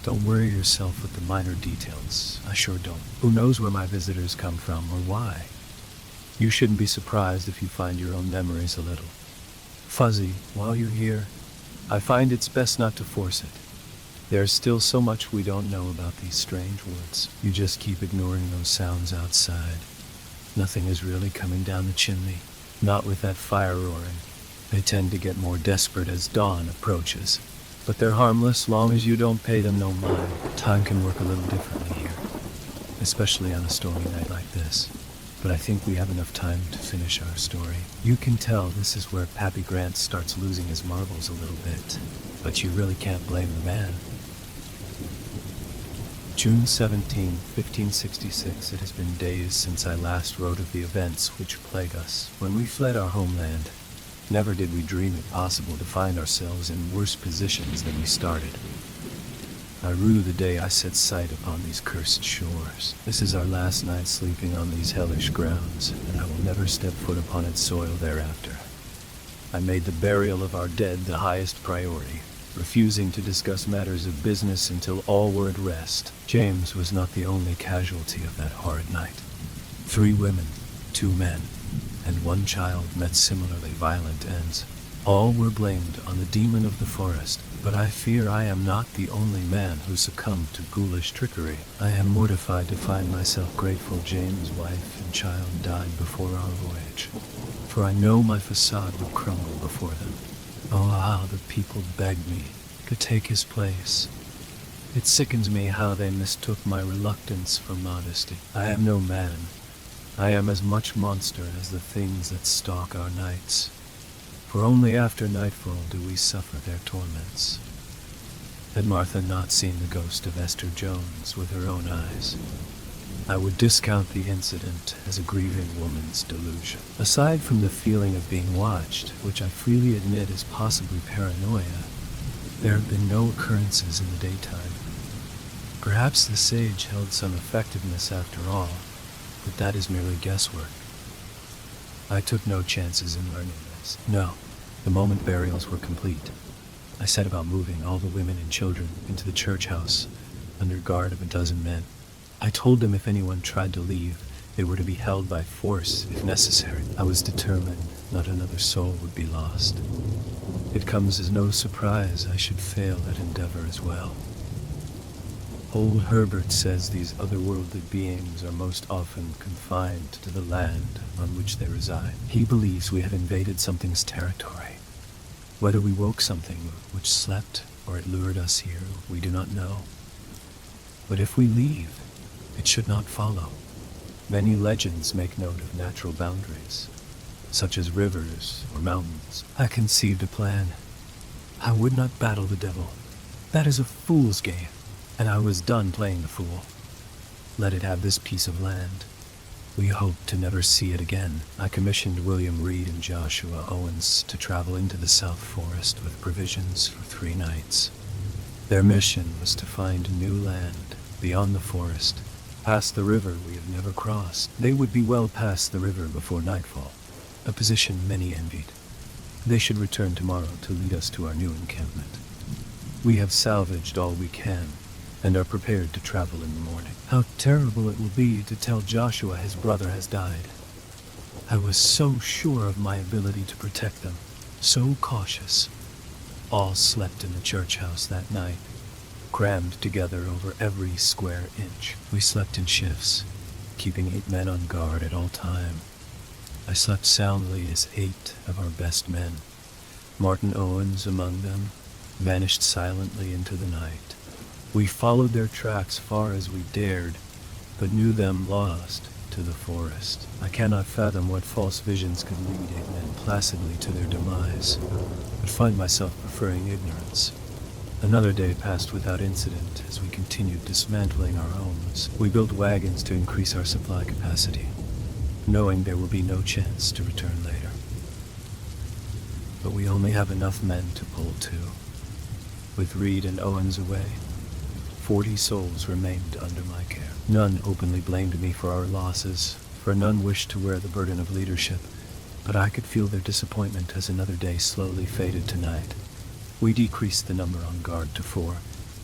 don't worry yourself with the minor details. I sure don't. Who knows where my visitors come from or why? You shouldn't be surprised if you find your own memories a little fuzzy while you're here. I find it's best not to force it. There's still so much we don't know about these strange woods. You just keep ignoring those sounds outside. Nothing is really coming down the chimney. Not with that fire roaring. They tend to get more desperate as dawn approaches. But they're harmless long as you don't pay them no mind. Time can work a little differently here, especially on a stormy night like this. But I think we have enough time to finish our story. You can tell this is where Pappy Grant starts losing his marbles a little bit, but you really can't blame the man. June 17, 1566, it has been days since I last wrote of the events which plague us. When we fled our homeland, never did we dream it possible to find ourselves in worse positions than we started. I rue the day I set sight upon these cursed shores. This is our last night sleeping on these hellish grounds, and I will never step foot upon its soil thereafter. I made the burial of our dead the highest priority, refusing to discuss matters of business until all were at rest. James was not the only casualty of that horrid night. 3 women, 2 men, and 1 child met similarly violent ends. All were blamed on the demon of the forest, but I fear I am not the only man who succumbed to ghoulish trickery. I am mortified to find myself grateful James' wife and child died before our voyage, for I know my facade would crumble before them. Oh, how the people begged me to take his place. It sickens me how they mistook my reluctance for modesty. I am no man. I am as much monster as the things that stalk our nights. For only after nightfall do we suffer their torments. Had Martha not seen the ghost of Esther Jones with her own eyes, I would discount the incident as a grieving woman's delusion. Aside from the feeling of being watched, which I freely admit is possibly paranoia, there have been no occurrences in the daytime. Perhaps the sage held some effectiveness after all, but that is merely guesswork. I took no chances in learning this. No, the moment burials were complete, I set about moving all the women and children into the church house under guard of 12 men. I told them if anyone tried to leave, they were to be held by force if necessary. I was determined not another soul would be lost. It comes as no surprise I should fail that endeavor as well. Old Herbert says these otherworldly beings are most often confined to the land on which they reside. He believes we have invaded something's territory. Whether we woke something which slept or it lured us here, we do not know. But if we leave, it should not follow. Many legends make note of natural boundaries, such as rivers or mountains. I conceived a plan. I would not battle the devil. That is a fool's game, and I was done playing the fool. Let it have this piece of land. We hoped to never see it again. I commissioned William Reed and Joshua Owens to travel into the South Forest with provisions for 3 nights. Their mission was to find new land beyond the forest, past the river we have never crossed. They would be well past the river before nightfall, a position many envied. They should return tomorrow to lead us to our new encampment. We have salvaged all we can and are prepared to travel in the morning. How terrible it will be to tell Joshua his brother has died. I was so sure of my ability to protect them, so cautious. All slept in the church house that night, crammed together over every square inch. We slept in shifts, keeping 8 men on guard at all time. I slept soundly as 8 of our best men, Martin Owens among them, vanished silently into the night. We followed their tracks far as we dared, but knew them lost to the forest. I cannot fathom what false visions could lead 8 men placidly to their demise, but find myself preferring ignorance. Another day passed without incident as we continued dismantling our homes. We built wagons to increase our supply capacity, knowing there will be no chance to return later. But we only have enough men to pull to. With Reed and Owens away, 40 souls remained under my care. None openly blamed me for our losses, for none wished to wear the burden of leadership, but I could feel their disappointment as another day slowly faded to night. We decreased the number on guard to 4,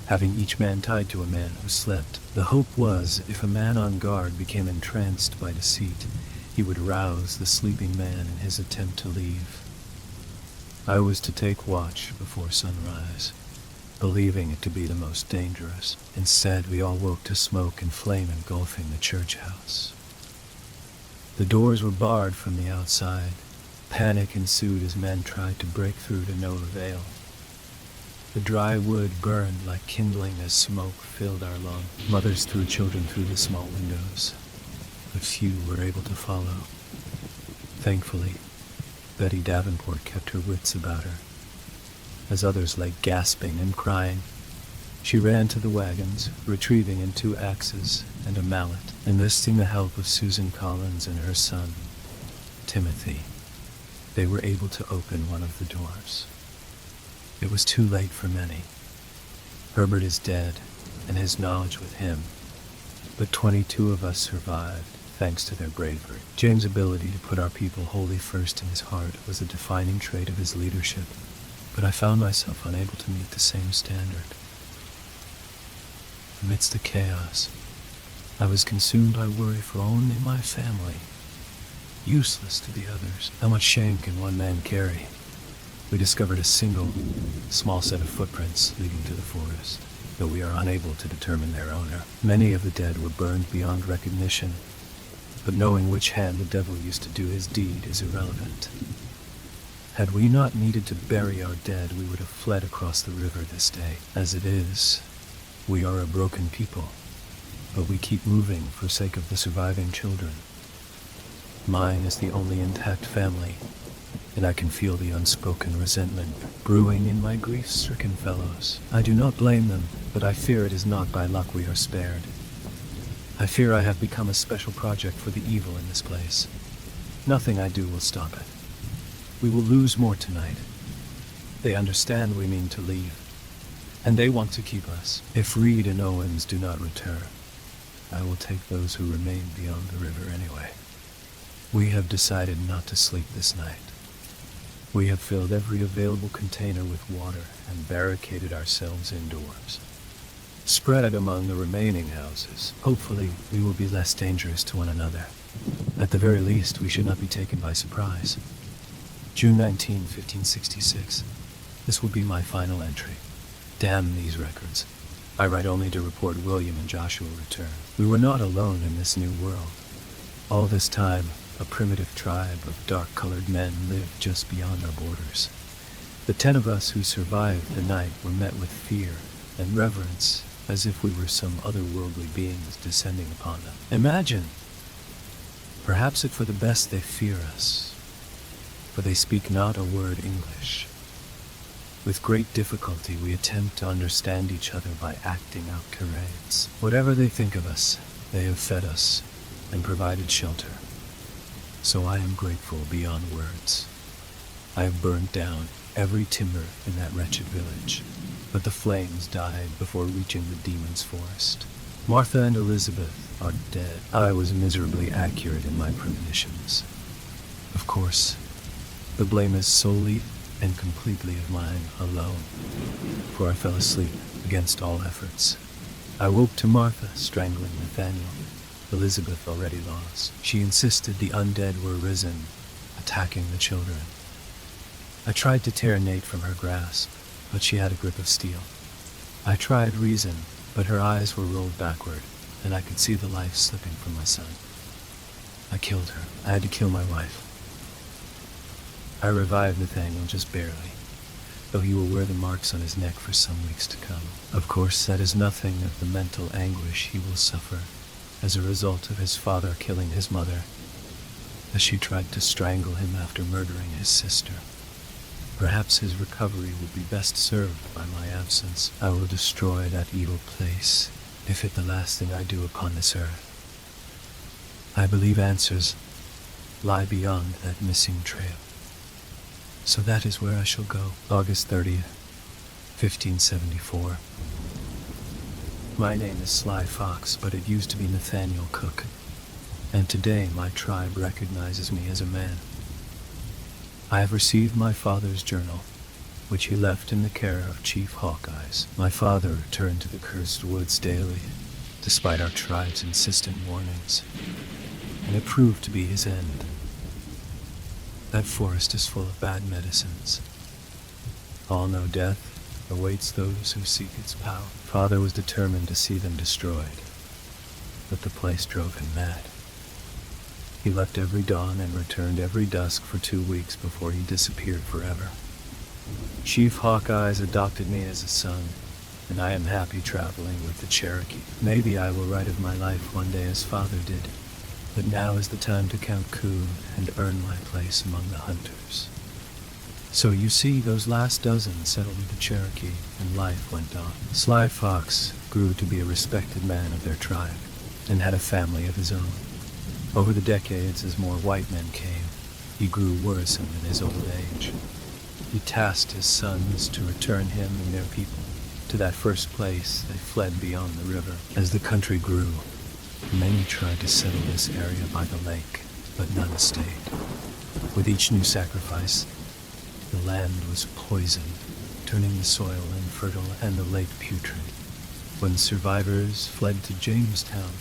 having each man tied to a man who slept. The hope was, if a man on guard became entranced by deceit, he would rouse the sleeping man in his attempt to leave. I was to take watch before sunrise, believing it to be the most dangerous. Instead, we all woke to smoke and flame engulfing the church house. The doors were barred from the outside. Panic ensued as men tried to break through to no avail. The dry wood burned like kindling as smoke filled our lungs. Mothers threw children through the small windows, but few were able to follow. Thankfully, Betty Davenport kept her wits about her. As others lay gasping and crying, she ran to the wagons, retrieving in 2 axes and a mallet, enlisting the help of Susan Collins and her son, Timothy. They were able to open one of the doors. It was too late for many. Herbert is dead, and his knowledge with him, but 22 of us survived, thanks to their bravery. James' ability to put our people wholly first in his heart was a defining trait of his leadership, but I found myself unable to meet the same standard. Amidst the chaos, I was consumed by worry for only my family, useless to the others. How much shame can one man carry? We discovered a single, small set of footprints leading to the forest, though we are unable to determine their owner. Many of the dead were burned beyond recognition, but knowing which hand the devil used to do his deed is irrelevant. Had we not needed to bury our dead, we would have fled across the river this day. As it is, we are a broken people, but we keep moving for sake of the surviving children. Mine is the only intact family, and I can feel the unspoken resentment brewing in my grief-stricken fellows. I do not blame them, but I fear it is not by luck we are spared. I fear I have become a special project for the evil in this place. Nothing I do will stop it. We will lose more tonight. They understand we mean to leave, and they want to keep us. If Reed and Owens do not return, I will take those who remain beyond the river anyway. We have decided not to sleep this night. We have filled every available container with water and barricaded ourselves indoors, spread among the remaining houses. Hopefully, we will be less dangerous to one another. At the very least, we should not be taken by surprise. June 19, 1566. This will be my final entry. Damn these records. I write only to report William and Joshua return. We were not alone in this new world. All this time, a primitive tribe of dark-colored men lived just beyond our borders. The 10 of us who survived the night were met with fear and reverence as if we were some otherworldly beings descending upon them. Imagine! Perhaps it for the best they fear us, for they speak not a word English. With great difficulty we attempt to understand each other by acting out charades. Whatever they think of us, they have fed us and provided shelter. So I am grateful beyond words. I have burned down every timber in that wretched village, but the flames died before reaching the demon's forest. Martha and Elizabeth are dead. I was miserably accurate in my premonitions. Of course, the blame is solely and completely of mine alone, for I fell asleep against all efforts. I woke to Martha strangling Nathaniel, Elizabeth already lost. She insisted the undead were risen, attacking the children. I tried to tear Nate from her grasp, but she had a grip of steel. I tried reason, but her eyes were rolled backward, and I could see the life slipping from my son. I killed her. I had to kill my wife. I revived Nathaniel just barely, though he will wear the marks on his neck for some weeks to come. Of course, that is nothing of the mental anguish he will suffer as a result of his father killing his mother, as she tried to strangle him after murdering his sister. Perhaps his recovery will be best served by my absence. I will destroy that evil place, if it the last thing I do upon this earth. I believe answers lie beyond that missing trail. So that is where I shall go. August 30th, 1574. My name is Sly Fox, but it used to be Nathaniel Cook, and today my tribe recognizes me as a man. I have received my father's journal, which he left in the care of Chief Hawkeyes. My father returned to the cursed woods daily, despite our tribe's insistent warnings, and it proved to be his end. That forest is full of bad medicines. All know death awaits those who seek its power. Father was determined to see them destroyed, but the place drove him mad. He left every dawn and returned every dusk for 2 weeks before he disappeared forever. Chief Hawkeyes adopted me as a son, and I am happy traveling with the Cherokee. Maybe I will write of my life one day as father did, but now is the time to count coup and earn my place among the hunters. So you see, those last dozen settled with the Cherokee, and life went on. Sly Fox grew to be a respected man of their tribe, and had a family of his own. Over the decades, as more white men came, he grew worrisome in his old age. He tasked his sons to return him and their people to that first place they fled beyond the river. As the country grew, many tried to settle this area by the lake, but none stayed. With each new sacrifice, the land was poisoned, turning the soil infertile and the lake putrid. When survivors fled to Jamestown,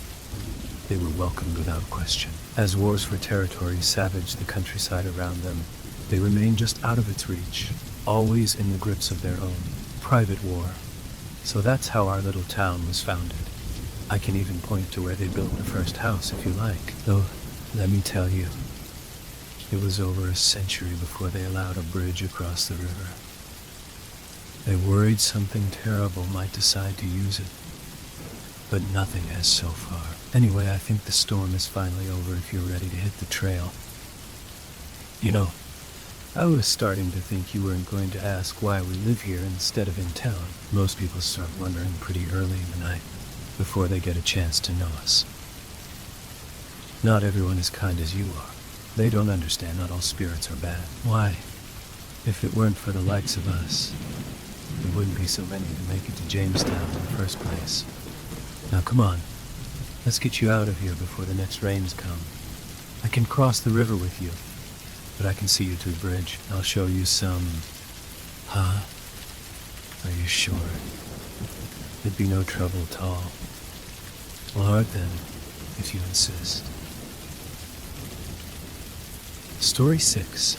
they were welcomed without question. As wars for territory savaged the countryside around them, they remained just out of its reach, always in the grips of their own private war. So that's how our little town was founded. I can even point to where they built the first house if you like. Though, let me tell you, it was over a century before they allowed a bridge across the river. They worried something terrible might decide to use it, but nothing has so far. Anyway, I think the storm is finally over if you're ready to hit the trail. You know, I was starting to think you weren't going to ask why we live here instead of in town. Most people start wondering pretty early in the night, before they get a chance to know us. Not everyone is kind as you are. They don't understand not all spirits are bad. Why? If it weren't for the likes of us, there wouldn't be so many to make it to Jamestown in the first place. Now come on, let's get you out of here before the next rains come. I can cross the river with you, but I can see you to the bridge. I'll show you some... Huh? Are you sure? There'd be no trouble at all. Well, all right then, if you insist. Story 6.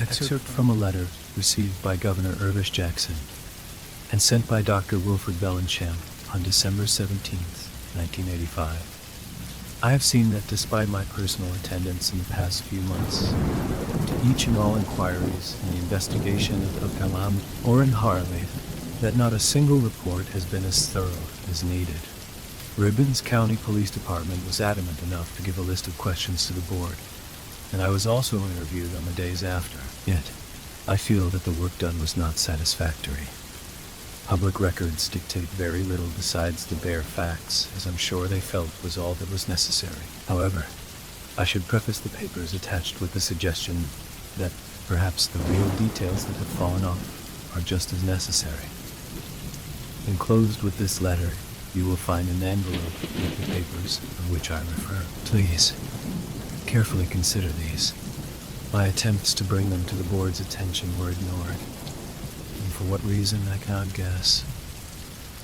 Excerpt from a letter received by Governor Irvish Jackson and sent by Dr. Wilfred Bellingham on December 17th, 1985. I have seen that despite my personal attendance in the past few months, to each and all inquiries in the investigation of Kalam or in Harley, that not a single report has been as thorough as needed. Ribbons County Police Department was adamant enough to give a list of questions to the board, and I was also interviewed on the days after. Yet, I feel that the work done was not satisfactory. Public records dictate very little besides the bare facts, as I'm sure they felt was all that was necessary. However, I should preface the papers attached with the suggestion that perhaps the real details that have fallen off are just as necessary. Enclosed with this letter, you will find an envelope with the papers of which I refer. Please, carefully consider these. My attempts to bring them to the board's attention were ignored, and for what reason I cannot guess.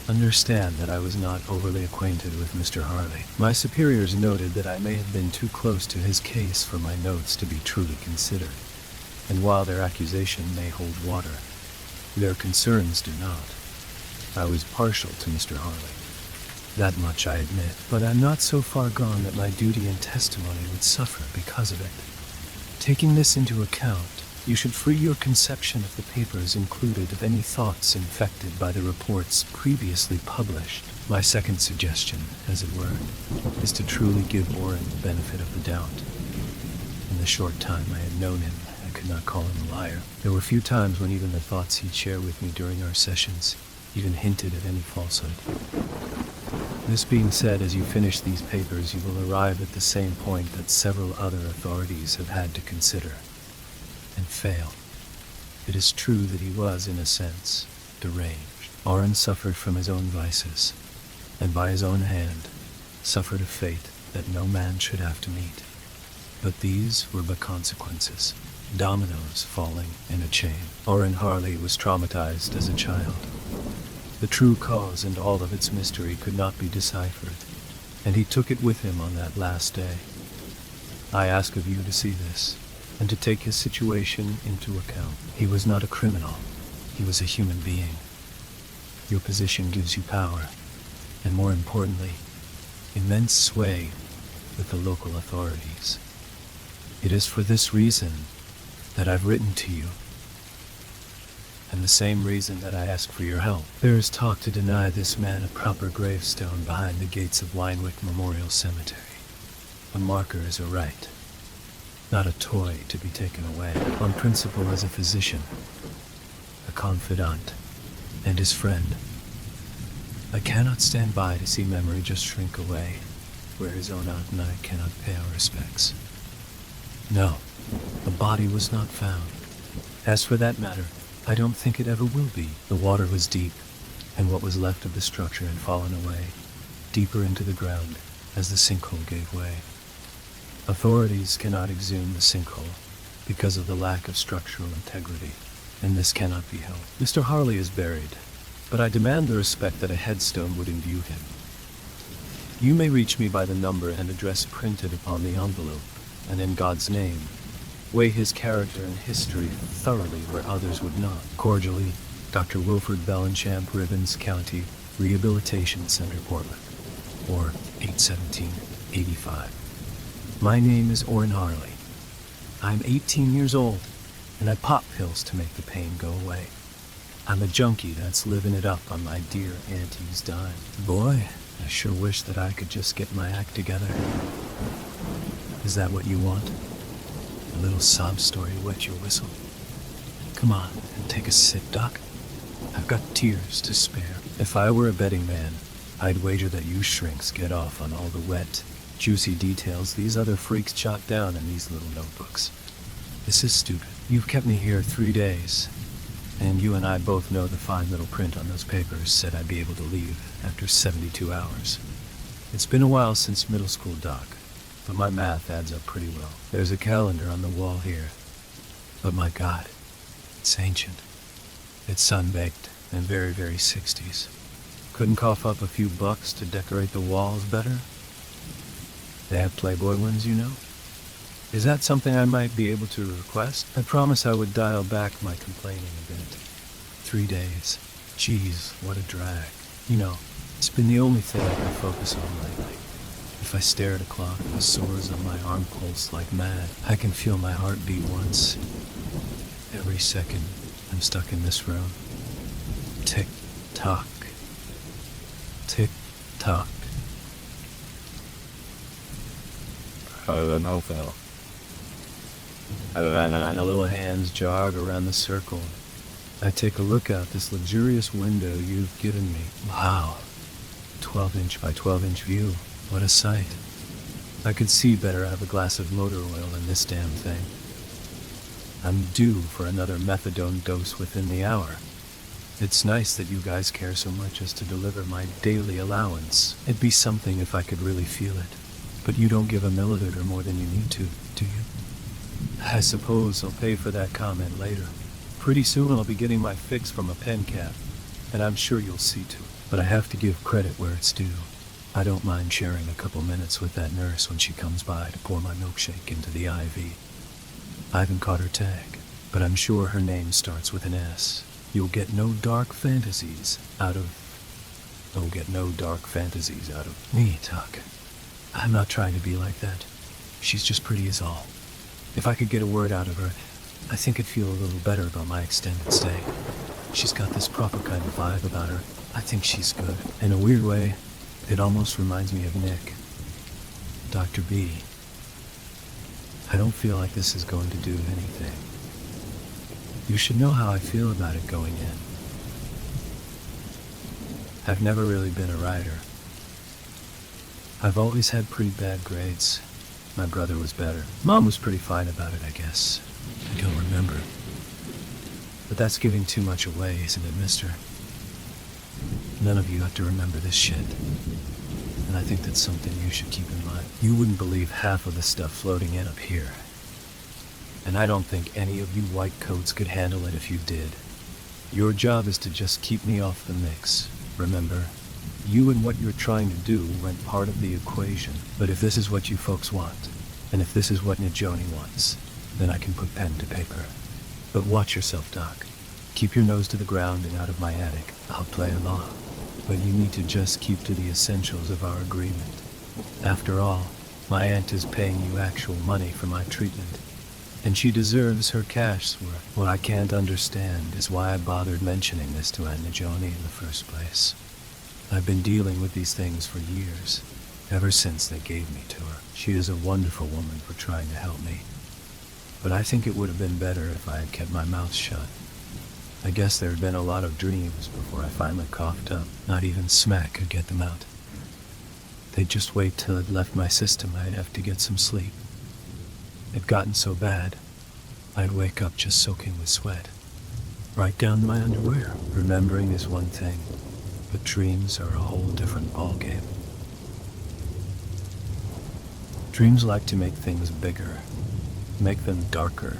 Understand that I was not overly acquainted with Mr. Harley. My superiors noted that I may have been too close to his case for my notes to be truly considered, and while their accusation may hold water, their concerns do not. I was partial to Mr. Harley. That much I admit, but I'm not so far gone that my duty and testimony would suffer because of it. Taking this into account, you should free your conception of the papers included of any thoughts infected by the reports previously published. My second suggestion, as it were, is to truly give Orrin the benefit of the doubt. In the short time I had known him, I could not call him a liar. There were few times when even the thoughts he'd share with me during our sessions even hinted at any falsehood. This being said, as you finish these papers, you will arrive at the same point that several other authorities have had to consider, and fail. It is true that he was, in a sense, deranged. Orrin suffered from his own vices, and by his own hand, suffered a fate that no man should have to meet. But these were but consequences, dominoes falling in a chain. Orrin Harley was traumatized as a child. The true cause and all of its mystery could not be deciphered, and he took it with him on that last day. I ask of you to see this, and to take his situation into account. He was not a criminal. He was a human being. Your position gives you power, and more importantly, immense sway with the local authorities. It is for this reason that I've written to you, and the same reason that I ask for your help. There is talk to deny this man a proper gravestone behind the gates of Winewick Memorial Cemetery. A marker is a right, not a toy to be taken away. On principle, as a physician, a confidant, and his friend, I cannot stand by to see memory just shrink away, where his own aunt and I cannot pay our respects. No, the body was not found. As for that matter, I don't think it ever will be. The water was deep, and what was left of the structure had fallen away, deeper into the ground, as the sinkhole gave way. Authorities cannot exhume the sinkhole because of the lack of structural integrity, and this cannot be helped. Mr. Harley is buried, but I demand the respect that a headstone would imbue him. You may reach me by the number and address printed upon the envelope, and in God's name, weigh his character and history thoroughly where others would not. Cordially, Dr. Wilford Bellenchamp, Ribbons County Rehabilitation Center, Portland, or 817-85. My name is Orrin Harley. I'm 18 years old, and I pop pills to make the pain go away. I'm a junkie that's living it up on my dear auntie's dime. Boy, I sure wish that I could just get my act together. Is that what you want? A little sob story to wet your whistle? Come on and take a sip, Doc. I've got tears to spare. If I were a betting man, I'd wager that you shrinks get off on all the wet, juicy details these other freaks jot down in these little notebooks. This is stupid. You've kept me here 3 days, and you and I both know the fine little print on those papers said I'd be able to leave after 72 hours. It's been a while since middle school, Doc, but my math adds up pretty well. There's a calendar on the wall here, but my God, it's ancient. It's sun-baked and very, very 60s. Couldn't cough up a few bucks to decorate the walls better? They have Playboy ones, you know? Is that something I might be able to request? I promise I would dial back my complaining a bit. 3 days. Geez, what a drag. You know, it's been the only thing I can focus on lately. If I stare at a clock, the sores on my arm pulse like mad. I can feel my heart beat once. Every second I'm stuck in this room. Tick, tock. Tick tock. I don't know, Phil. My little hands jog around the circle. I take a look out this luxurious window you've given me. Wow. 12-inch by 12-inch view. What a sight. I could see better out of a glass of motor oil than this damn thing. I'm due for another methadone dose within the hour. It's nice that you guys care so much as to deliver my daily allowance. It'd be something if I could really feel it. But you don't give a milliliter more than you need to, do you? I suppose I'll pay for that comment later. Pretty soon I'll be getting my fix from a pen cap, and I'm sure you'll see to it. But I have to give credit where it's due. I don't mind sharing a couple minutes with that nurse when she comes by to pour my milkshake into the IV. I haven't caught her tag, but I'm sure her name starts with an S. You'll get no dark fantasies out of me, Tuck. I'm not trying to be like that. She's just pretty as all. If I could get a word out of her, I think I'd feel a little better about my extended stay. She's got this proper kind of vibe about her. I think she's good. In a weird way, it almost reminds me of Nick. Dr. B. I don't feel like this is going to do anything. You should know how I feel about it going in. I've never really been a writer. I've always had pretty bad grades. My brother was better. Mom was pretty fine about it, I guess. I don't remember. But that's giving too much away, isn't it, mister? None of you have to remember this shit. And I think that's something you should keep in mind. You wouldn't believe half of the stuff floating in up here. And I don't think any of you white coats could handle it if you did. Your job is to just keep me off the mix. Remember, you and what you're trying to do weren't part of the equation. But if this is what you folks want, and if this is what Najoni wants, then I can put pen to paper. But watch yourself, Doc. Keep your nose to the ground and out of my attic. I'll play along. But you need to just keep to the essentials of our agreement. After all, my aunt is paying you actual money for my treatment. And she deserves her cash's worth. What I can't understand is why I bothered mentioning this to Aunt Najoni in the first place. I've been dealing with these things for years, ever since they gave me to her. She is a wonderful woman for trying to help me. But I think it would have been better if I had kept my mouth shut. I guess there had been a lot of dreams before I finally coughed up. Not even smack could get them out. They'd just wait till it left my system. I'd have to get some sleep. It'd gotten so bad, I'd wake up just soaking with sweat, right down to my underwear. Remembering is one thing, but dreams are a whole different ballgame. Dreams like to make things bigger, make them darker.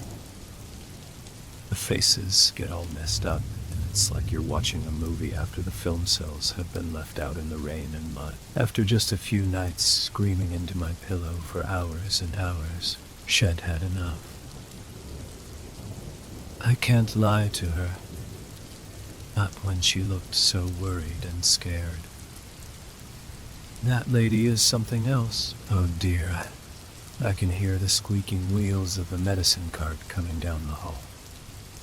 The faces get all messed up, and it's like you're watching a movie after the film cells have been left out in the rain and mud. After just a few nights screaming into my pillow for hours and hours, Shed had enough. I can't lie to her. Not when she looked so worried and scared. That lady is something else. Oh dear, I can hear the squeaking wheels of the medicine cart coming down the hall.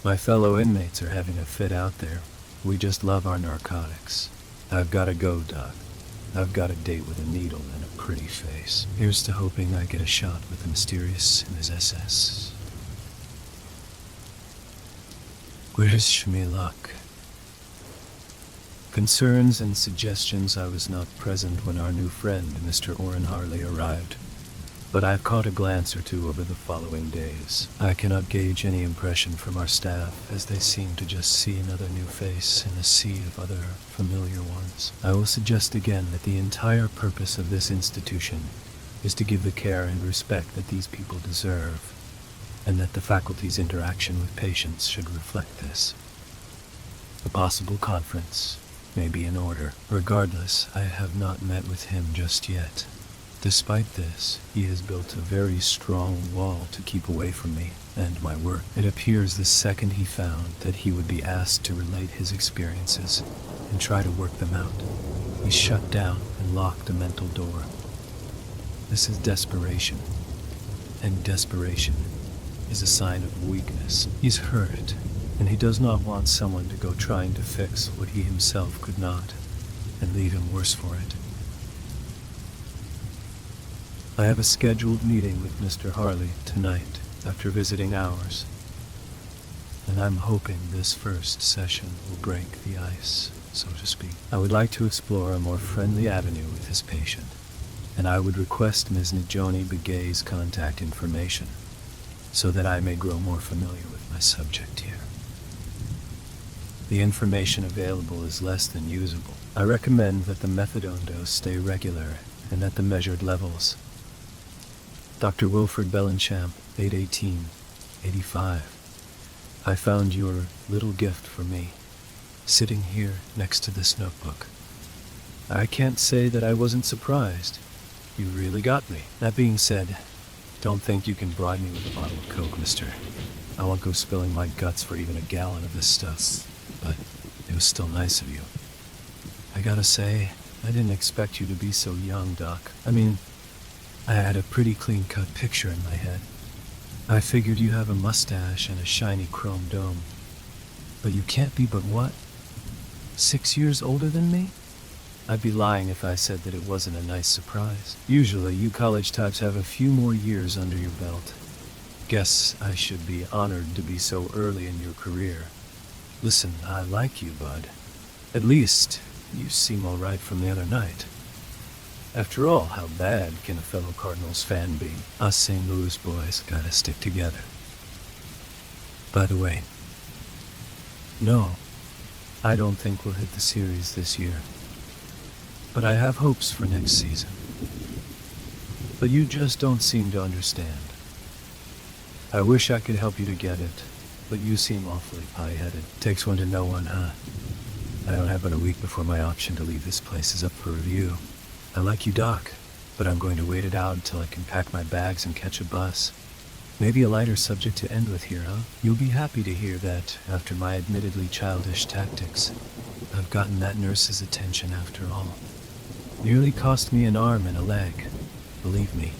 My fellow inmates are having a fit out there. We just love our narcotics. I've got to go, Doc. I've got a date with a needle and a pretty face. Here's to hoping I get a shot with the mysterious in his SS. Wish me luck. Concerns and suggestions. I was not present when our new friend, Mr. Orrin Harley, arrived, but I've caught a glance or two over the following days. I cannot gauge any impression from our staff, as they seem to just see another new face in a sea of other familiar ones. I will suggest again that the entire purpose of this institution is to give the care and respect that these people deserve, and that the faculty's interaction with patients should reflect this. A possible conference may be in order. Regardless, I have not met with him just yet. Despite this, he has built a very strong wall to keep away from me and my work. It appears the second he found that he would be asked to relate his experiences and try to work them out, he shut down and locked a mental door. This is desperation, and desperation is a sign of weakness. He's hurt, and he does not want someone to go trying to fix what he himself could not, and leave him worse for it. I have a scheduled meeting with Mr. Harley tonight after visiting ours, and I'm hoping this first session will break the ice, so to speak. I would like to explore a more friendly avenue with his patient, and I would request Ms. Nijoni Begay's contact information so that I may grow more familiar with my subject here. The information available is less than usable. I recommend that the methadone dose stay regular and at the measured levels. Dr. Wilfred Bellenchamp, 8/18/85. I found your little gift for me, sitting here next to this notebook. I can't say that I wasn't surprised. You really got me. That being said, don't think you can bribe me with a bottle of Coke, mister. I won't go spilling my guts for even a gallon of this stuff, but it was still nice of you. I gotta say, I didn't expect you to be so young, Doc. I mean, I had a pretty clean-cut picture in my head. I figured you have a mustache and a shiny chrome dome. But you can't be but what? 6 years older than me? I'd be lying if I said that it wasn't a nice surprise. Usually, you college types have a few more years under your belt. Guess I should be honored to be so early in your career. Listen, I like you, bud. At least, you seem all right from the other night. After all, how bad can a fellow Cardinals fan be? Us St. Louis boys gotta stick together. By the way, no, I don't think we'll hit the series this year. But I have hopes for next season. But you just don't seem to understand. I wish I could help you to get it, but you seem awfully pie-headed. Takes one to know one, huh? I don't have but a week before my option to leave this place is up for review. I like you, Doc, but I'm going to wait it out until I can pack my bags and catch a bus. Maybe a lighter subject to end with here, huh? You'll be happy to hear that, after my admittedly childish tactics, I've gotten that nurse's attention after all. Nearly cost me an arm and a leg. Believe me,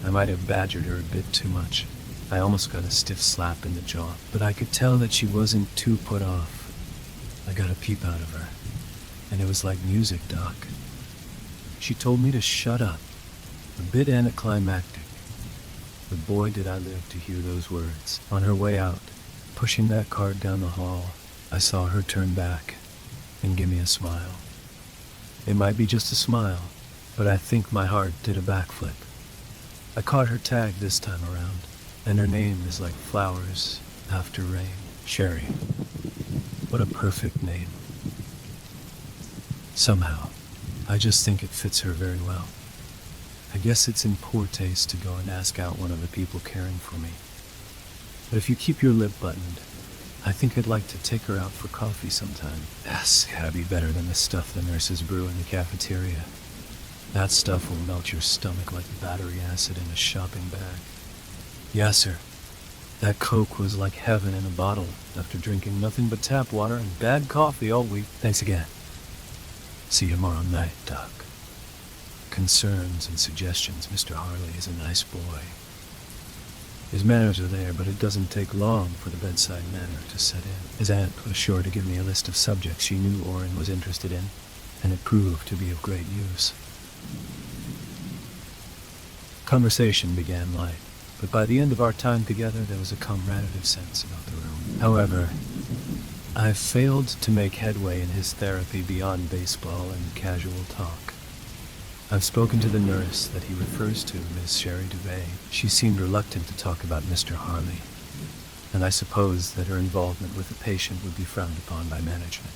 I might have badgered her a bit too much. I almost got a stiff slap in the jaw, but I could tell that she wasn't too put off. I got a peep out of her, and it was like music, Doc. She told me to shut up, a bit anticlimactic. But boy, did I live to hear those words. On her way out, pushing that cart down the hall, I saw her turn back and give me a smile. It might be just a smile, but I think my heart did a backflip. I caught her tag this time around, and her name is like flowers after rain. Sherry. What a perfect name. Somehow, I just think it fits her very well. I guess it's in poor taste to go and ask out one of the people caring for me. But if you keep your lip buttoned, I think I'd like to take her out for coffee sometime. That's gotta be better than the stuff the nurses brew in the cafeteria. That stuff will melt your stomach like battery acid in a shopping bag. Yes, sir. That Coke was like heaven in a bottle after drinking nothing but tap water and bad coffee all week. Thanks again. See you tomorrow night, Doc. Concerns and suggestions, Mr. Harley is a nice boy. His manners are there, but it doesn't take long for the bedside manner to set in. His aunt was sure to give me a list of subjects she knew Orrin was interested in, and it proved to be of great use. Conversation began light, but by the end of our time together, there was a comraderative sense about the room. However, I failed to make headway in his therapy beyond baseball and casual talk. I've spoken to the nurse that he refers to, Miss Sherry Dubay. She seemed reluctant to talk about Mr. Harley, and I suppose that her involvement with the patient would be frowned upon by management.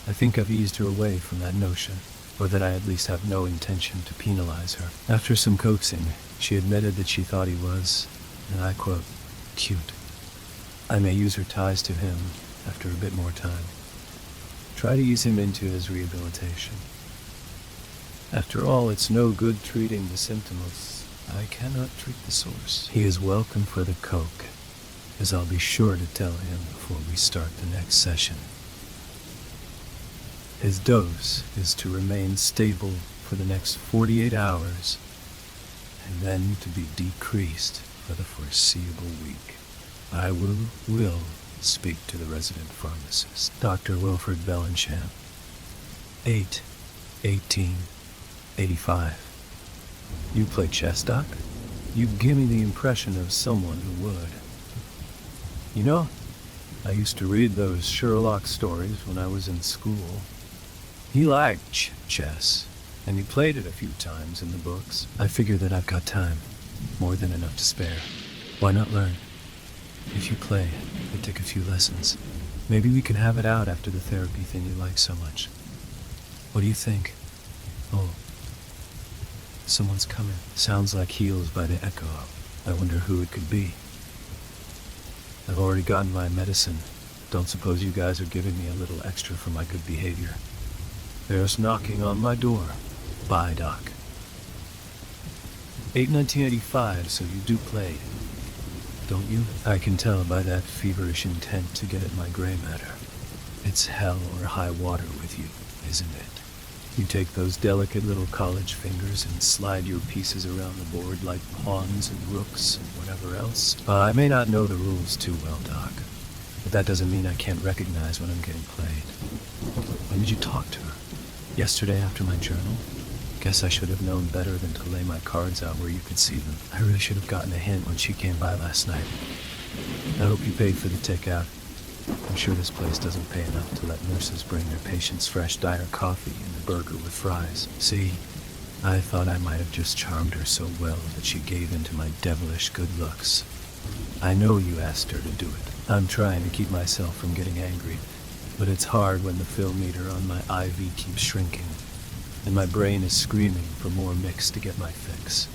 I think I've eased her away from that notion, or that I at least have no intention to penalize her. After some coaxing, she admitted that she thought he was, and I quote, cute. I may use her ties to him after a bit more time. Try to ease him into his rehabilitation. After all, it's no good treating the symptoms. I cannot treat the source. He is welcome for the Coke, as I'll be sure to tell him before we start the next session. His dose is to remain stable for the next 48 hours, and then to be decreased for the foreseeable week. I will speak to the resident pharmacist, Dr. Wilfred Bellingham. 8/18/85. You play chess, Doc? You give me the impression of someone who would. You know, I used to read those Sherlock stories when I was in school. He liked chess, and he played it a few times in the books. I figure that I've got time, more than enough to spare. Why not learn? If you play, I take a few lessons. Maybe we can have it out after the therapy thing you like so much. What do you think? Oh, someone's coming. Sounds like heels by the echo. I wonder who it could be. I've already gotten my medicine. Don't suppose you guys are giving me a little extra for my good behavior. There's knocking on my door. Bye, Doc. 8/19/85, so you do play, don't you? I can tell by that feverish intent to get at my gray matter. It's hell or high water with you, isn't it? You take those delicate little college fingers and slide your pieces around the board like pawns and rooks and whatever else. I may not know the rules too well, Doc, but that doesn't mean I can't recognize when I'm getting played. When did you talk to her? Yesterday after my journal? Guess I should have known better than to lay my cards out where you could see them. I really should have gotten a hint when she came by last night. I hope you paid for the takeout. I'm sure this place doesn't pay enough to let nurses bring their patients fresh dire coffee and a burger with fries. See, I thought I might have just charmed her so well that she gave in to my devilish good looks. I know you asked her to do it. I'm trying to keep myself from getting angry, but it's hard when the fill meter on my IV keeps shrinking, and my brain is screaming for more mix to get my fix.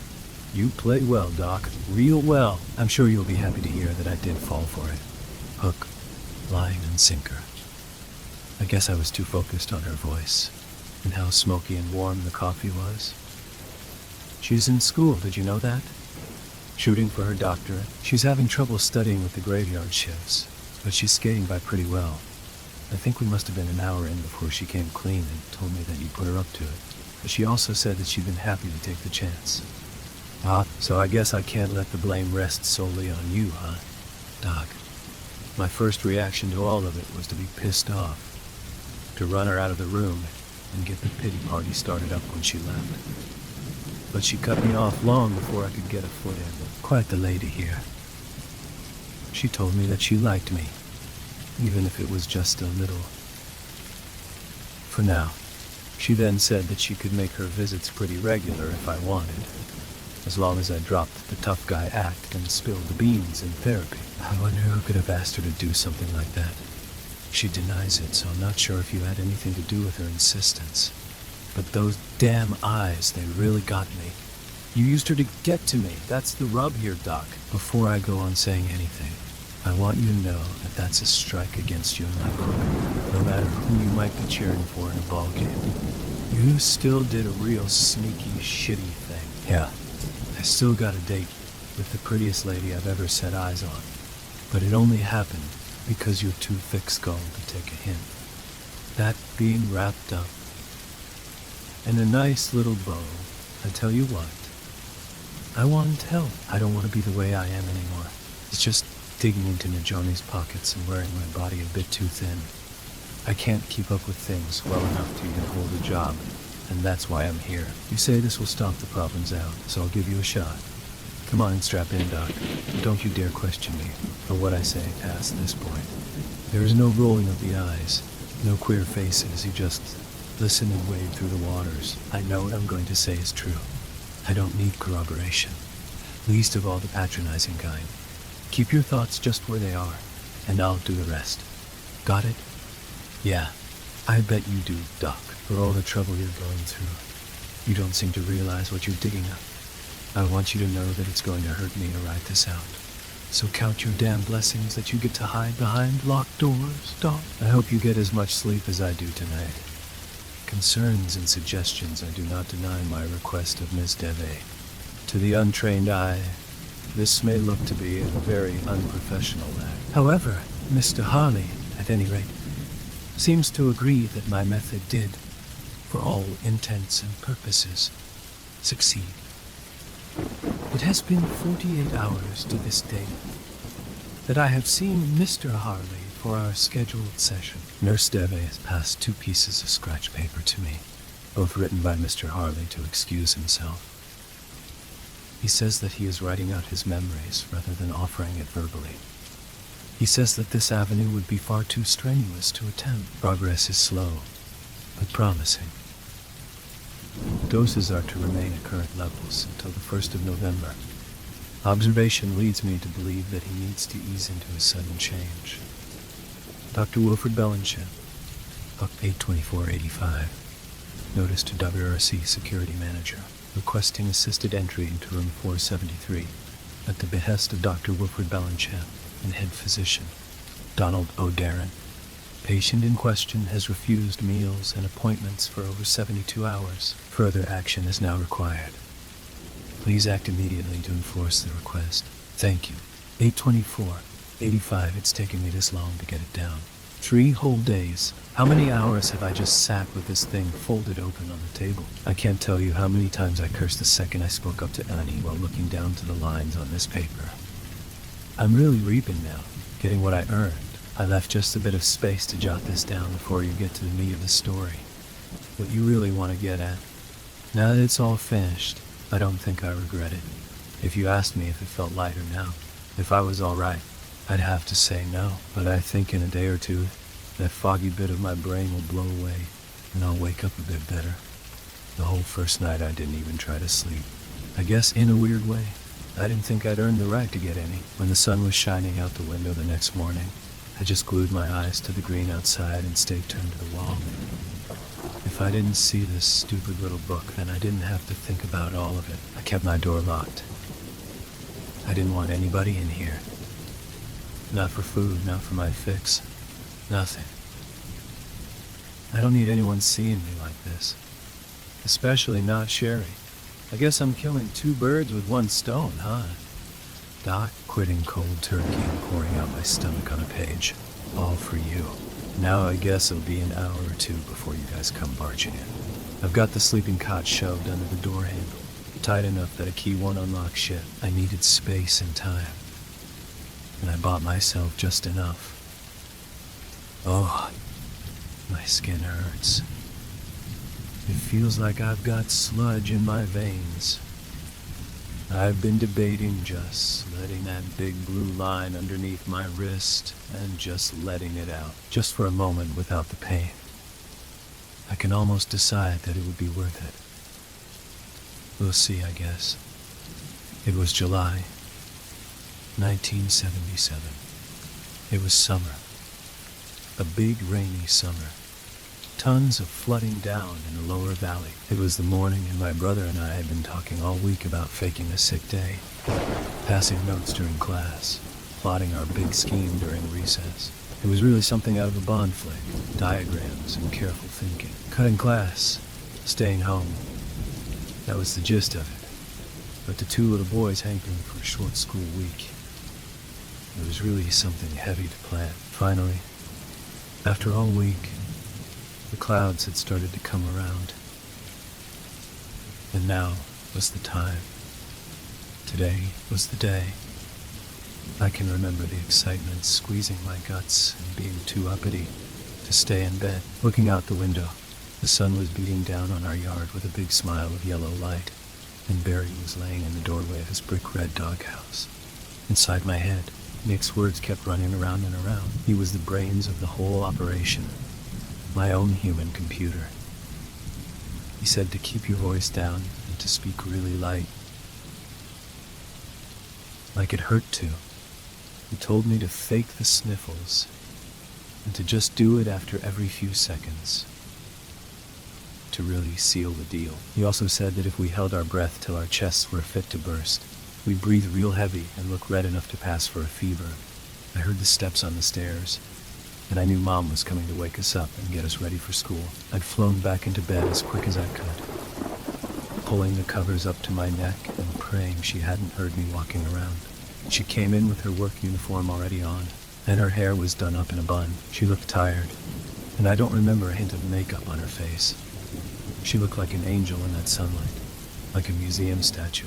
You play well, Doc, real well. I'm sure you'll be happy to hear that I did fall for it. Hook, line, and sinker. I guess I was too focused on her voice, and how smoky and warm the coffee was. She's in school, did you know that? Shooting for her doctorate. She's having trouble studying with the graveyard shifts, but she's skating by pretty well. I think we must have been an hour in before she came clean and told me that you put her up to it. But she also said that she'd been happy to take the chance. So I guess I can't let the blame rest solely on you, huh? Doc, my first reaction to all of it was to be pissed off, to run her out of the room and get the pity party started up when she left. But she cut me off long before I could get a foot in. Quite the lady here. She told me that she liked me, even if it was just a little. For now. She then said that she could make her visits pretty regular if I wanted, as long as I dropped the tough guy act and spilled the beans in therapy. I wonder who could have asked her to do something like that. She denies it, so I'm not sure if you had anything to do with her insistence. But those damn eyes, they really got me. You used her to get to me. That's the rub here, Doc. Before I go on saying anything, I want you to know that that's a strike against you in my book. No matter who you might be cheering for in a ball game, you still did a real sneaky, shitty thing. Yeah, I still got a date with the prettiest lady I've ever set eyes on. But it only happened because you're too thick-skulled to take a hint. That being wrapped up in a nice little bow, I tell you what, I want help. I don't want to be the way I am anymore. It's just digging into Najoni's pockets and wearing my body a bit too thin. I can't keep up with things well enough to even hold a job, and that's why I'm here. You say this will stop the problems out, so I'll give you a shot. Come on and strap in, Doc. Don't you dare question me for what I say past this point. There is no rolling of the eyes, no queer faces. You just listen and wade through the waters. I know what I'm going to say is true. I don't need corroboration, least of all the patronizing kind. Keep your thoughts just where they are, and I'll do the rest. Got it? Yeah, I bet you do, Doc, for all the trouble you're going through. You don't seem to realize what you're digging up. I want you to know that it's going to hurt me to write this out. So count your damn blessings that you get to hide behind locked doors, Doc. I hope you get as much sleep as I do tonight. Concerns and suggestions, I do not deny my request of Miss Deve. To the untrained eye, this may look to be a very unprofessional act. However, Mr. Harley, at any rate, seems to agree that my method did, for all intents and purposes, succeed. It has been 48 hours to this day, that I have seen Mr. Harley for our scheduled session. Nurse Deve has passed 2 pieces of scratch paper to me, both written by Mr. Harley to excuse himself. He says that he is writing out his memories rather than offering it verbally. He says that this avenue would be far too strenuous to attempt. Progress is slow, but promising. Doses are to remain at current levels until the 1st of November. Observation leads me to believe that he needs to ease into a sudden change. Dr. Wilfred Bellingham, Buck 82485. Notice to WRC Security Manager, requesting assisted entry into room 473 at the behest of Dr. Wilfred Bellingham and head physician, Donald O'Darren. Patient in question has refused meals and appointments for over 72 hours. Further action is now required. Please act immediately to enforce the request. Thank you. 824-85, it's taken me this long to get it down. 3 whole days. How many hours have I just sat with this thing folded open on the table? I can't tell you how many times I cursed the second I spoke up to Annie while looking down to the lines on this paper. I'm really reaping now, getting what I earned. I left just a bit of space to jot this down before you get to the meat of the story. What you really want to get at. Now that it's all finished, I don't think I regret it. If you asked me if it felt lighter now, if I was all right, I'd have to say no. But I think in a day or two, that foggy bit of my brain will blow away, and I'll wake up a bit better. The whole first night I didn't even try to sleep. I guess in a weird way, I didn't think I'd earned the right to get any. When the sun was shining out the window the next morning, I just glued my eyes to the green outside and stayed turned to the wall. If I didn't see this stupid little book, then I didn't have to think about all of it. I kept my door locked. I didn't want anybody in here. Not for food, not for my fix. Nothing. I don't need anyone seeing me like this. Especially not Sherry. I guess I'm killing 2 birds with 1 stone, huh? Doc, quitting cold turkey and pouring out my stomach on a page. All for you. Now I guess it'll be an hour or 2 before you guys come barging in. I've got the sleeping cot shoved under the door handle, tight enough that a key won't unlock shit. I needed space and time, and I bought myself just enough. Oh, my skin hurts. It feels like I've got sludge in my veins. I've been debating just letting that big blue line underneath my wrist and just letting it out, just for a moment without the pain. I can almost decide that it would be worth it. We'll see, I guess. It was July 1977. It was summer. A big rainy summer. Tons of flooding down in the lower valley. It was the morning and my brother and I had been talking all week about faking a sick day, passing notes during class, plotting our big scheme during recess. It was really something out of a Bond flick, diagrams and careful thinking. Cutting class, staying home. That was the gist of it. But the 2 little boys hankering for a short school week. It was really something heavy to plan. Finally, after all week, the clouds had started to come around. And now was the time. Today was the day. I can remember the excitement squeezing my guts and being too uppity to stay in bed. Looking out the window, the sun was beating down on our yard with a big smile of yellow light, and Barry was laying in the doorway of his brick-red doghouse. Inside my head, Nick's words kept running around and around. He was the brains of the whole operation. My own human computer. He said to keep your voice down and to speak really light. Like it hurt to. He told me to fake the sniffles and to just do it after every few seconds. To really seal the deal. He also said that if we held our breath till our chests were fit to burst, we'd breathe real heavy and look red enough to pass for a fever. I heard the steps on the stairs, and I knew Mom was coming to wake us up and get us ready for school. I'd flown back into bed as quick as I could, pulling the covers up to my neck and praying she hadn't heard me walking around. She came in with her work uniform already on, and her hair was done up in a bun. She looked tired, and I don't remember a hint of makeup on her face. She looked like an angel in that sunlight, like a museum statue.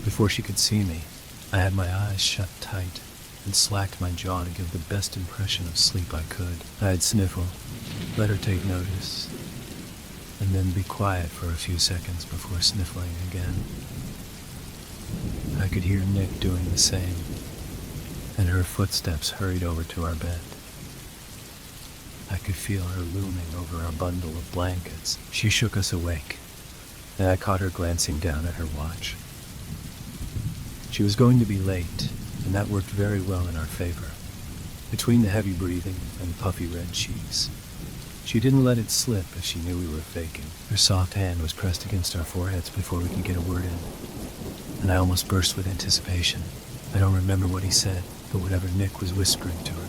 Before she could see me, I had my eyes shut tight and slacked my jaw to give the best impression of sleep I could. I'd sniffle, let her take notice, and then be quiet for a few seconds before sniffling again. I could hear Nick doing the same, and her footsteps hurried over to our bed. I could feel her looming over our bundle of blankets. She shook us awake, and I caught her glancing down at her watch. She was going to be late, and that worked very well in our favor. Between the heavy breathing and puffy red cheeks, she didn't let it slip as she knew we were faking. Her soft hand was pressed against our foreheads before we could get a word in, and I almost burst with anticipation. I don't remember what he said, but whatever Nick was whispering to her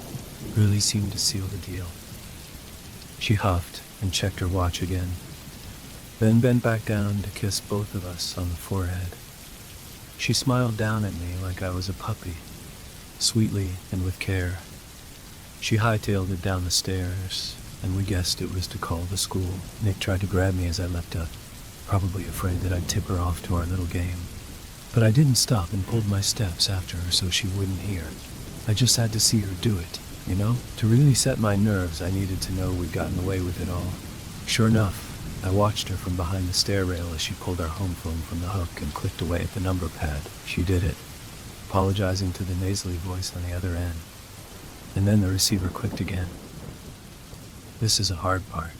really seemed to seal the deal. She huffed and checked her watch again, then bent back down to kiss both of us on the forehead. She smiled down at me like I was a puppy, sweetly and with care. She hightailed it down the stairs, and we guessed it was to call the school. Nick tried to grab me as I leapt up, probably afraid that I'd tip her off to our little game. But I didn't stop and pulled my steps after her so she wouldn't hear. I just had to see her do it, you know? To really set my nerves, I needed to know we'd gotten away with it all. Sure enough, I watched her from behind the stair rail as she pulled our home phone from the hook and clicked away at the number pad. She did it, apologizing to the nasally voice on the other end. And then the receiver clicked again. This is a hard part.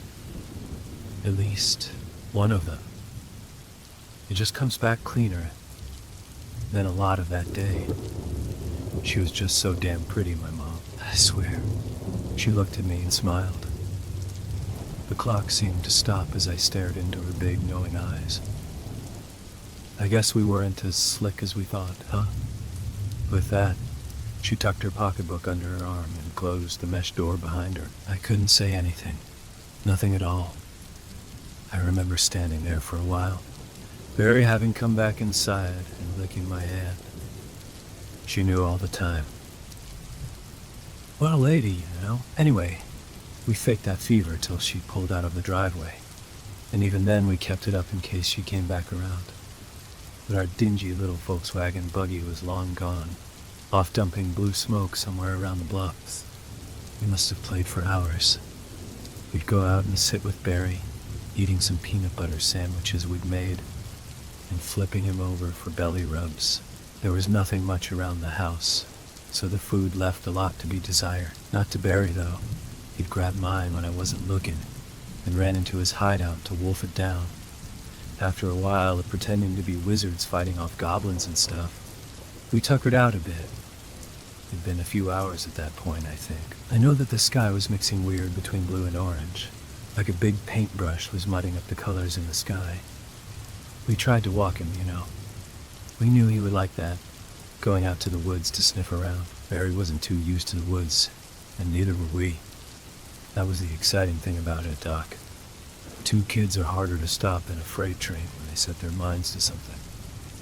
At least one of them. It just comes back cleaner than a lot of that day. She was just so damn pretty, my mom. I swear. She looked at me and smiled. The clock seemed to stop as I stared into her big, knowing eyes. I guess we weren't as slick as we thought, huh? With that, she tucked her pocketbook under her arm and closed the mesh door behind her. I couldn't say anything. Nothing at all. I remember standing there for a while, Barry having come back inside and licking my hand. She knew all the time. What a lady, you know? Anyway, we faked that fever till she pulled out of the driveway, and even then we kept it up in case she came back around. But our dingy little Volkswagen buggy was long gone, off dumping blue smoke somewhere around the bluffs. We must have played for hours. We'd go out and sit with Barry, eating some peanut butter sandwiches we'd made, and flipping him over for belly rubs. There was nothing much around the house, so the food left a lot to be desired. Not to Barry, though. He'd grab mine when I wasn't looking, and ran into his hideout to wolf it down. After a while of pretending to be wizards fighting off goblins and stuff, we tuckered out a bit. It'd been a few hours at that point, I think. I know that the sky was mixing weird between blue and orange, like a big paintbrush was mudding up the colors in the sky. We tried to walk him, you know. We knew he would like that, going out to the woods to sniff around. Barry wasn't too used to the woods, and neither were we. That was the exciting thing about it, Doc. 2 kids are harder to stop than a freight train when they set their minds to something.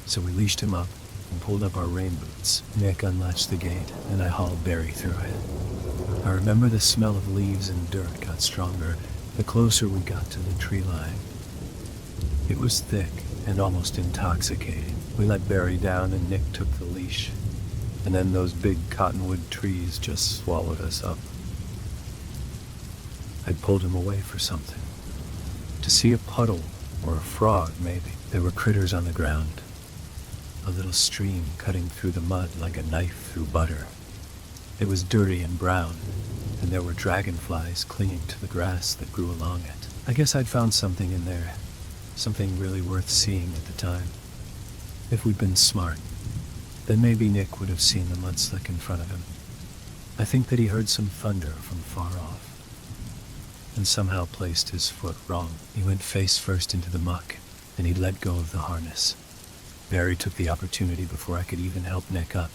So we leashed him up and pulled up our rain boots. Nick unlatched the gate, and I hauled Barry through it. I remember the smell of leaves and dirt got stronger the closer we got to the tree line. It was thick and almost intoxicating. We let Barry down and Nick took the leash, and then those big cottonwood trees just swallowed us up. I'd pulled him away for something. To see a puddle or a frog, maybe. There were critters on the ground. A little stream cutting through the mud like a knife through butter. It was dirty and brown, and there were dragonflies clinging to the grass that grew along it. I guess I'd found something in there, something really worth seeing at the time. If we'd been smart, then maybe Nick would have seen the mudslip in front of him. I think that he heard some thunder from far off, and somehow placed his foot wrong. He went face first into the muck, and he let go of the harness. Barry took the opportunity before I could even help Nick up.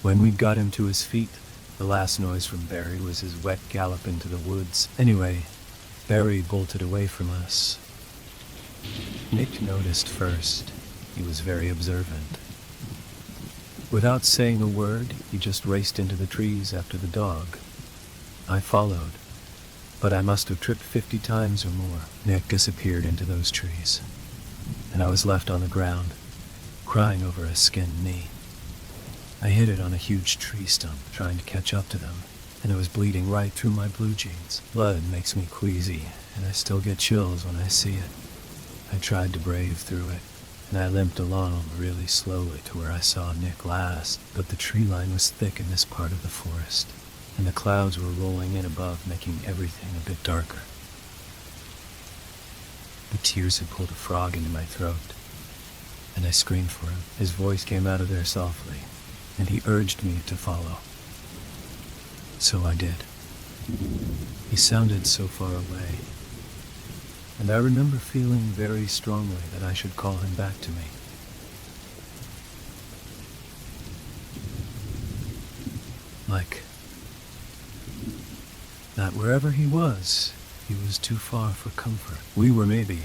When we'd got him to his feet, the last noise from Barry was his wet gallop into the woods. Anyway, Barry bolted away from us. Nick noticed first. He was very observant. Without saying a word, he just raced into the trees after the dog. I followed, but I must have tripped 50 times or more. Nick disappeared into those trees, and I was left on the ground, crying over a skinned knee. I hit it on a huge tree stump, trying to catch up to them, and it was bleeding right through my blue jeans. Blood makes me queasy, and I still get chills when I see it. I tried to brave through it, and I limped along really slowly to where I saw Nick last, but the tree line was thick in this part of the forest, and the clouds were rolling in above, making everything a bit darker. The tears had pulled a frog into my throat, and I screamed for him. His voice came out of there softly, and he urged me to follow. So I did. He sounded so far away, and I remember feeling very strongly that I should call him back to me. Like that wherever he was too far for comfort. We were maybe,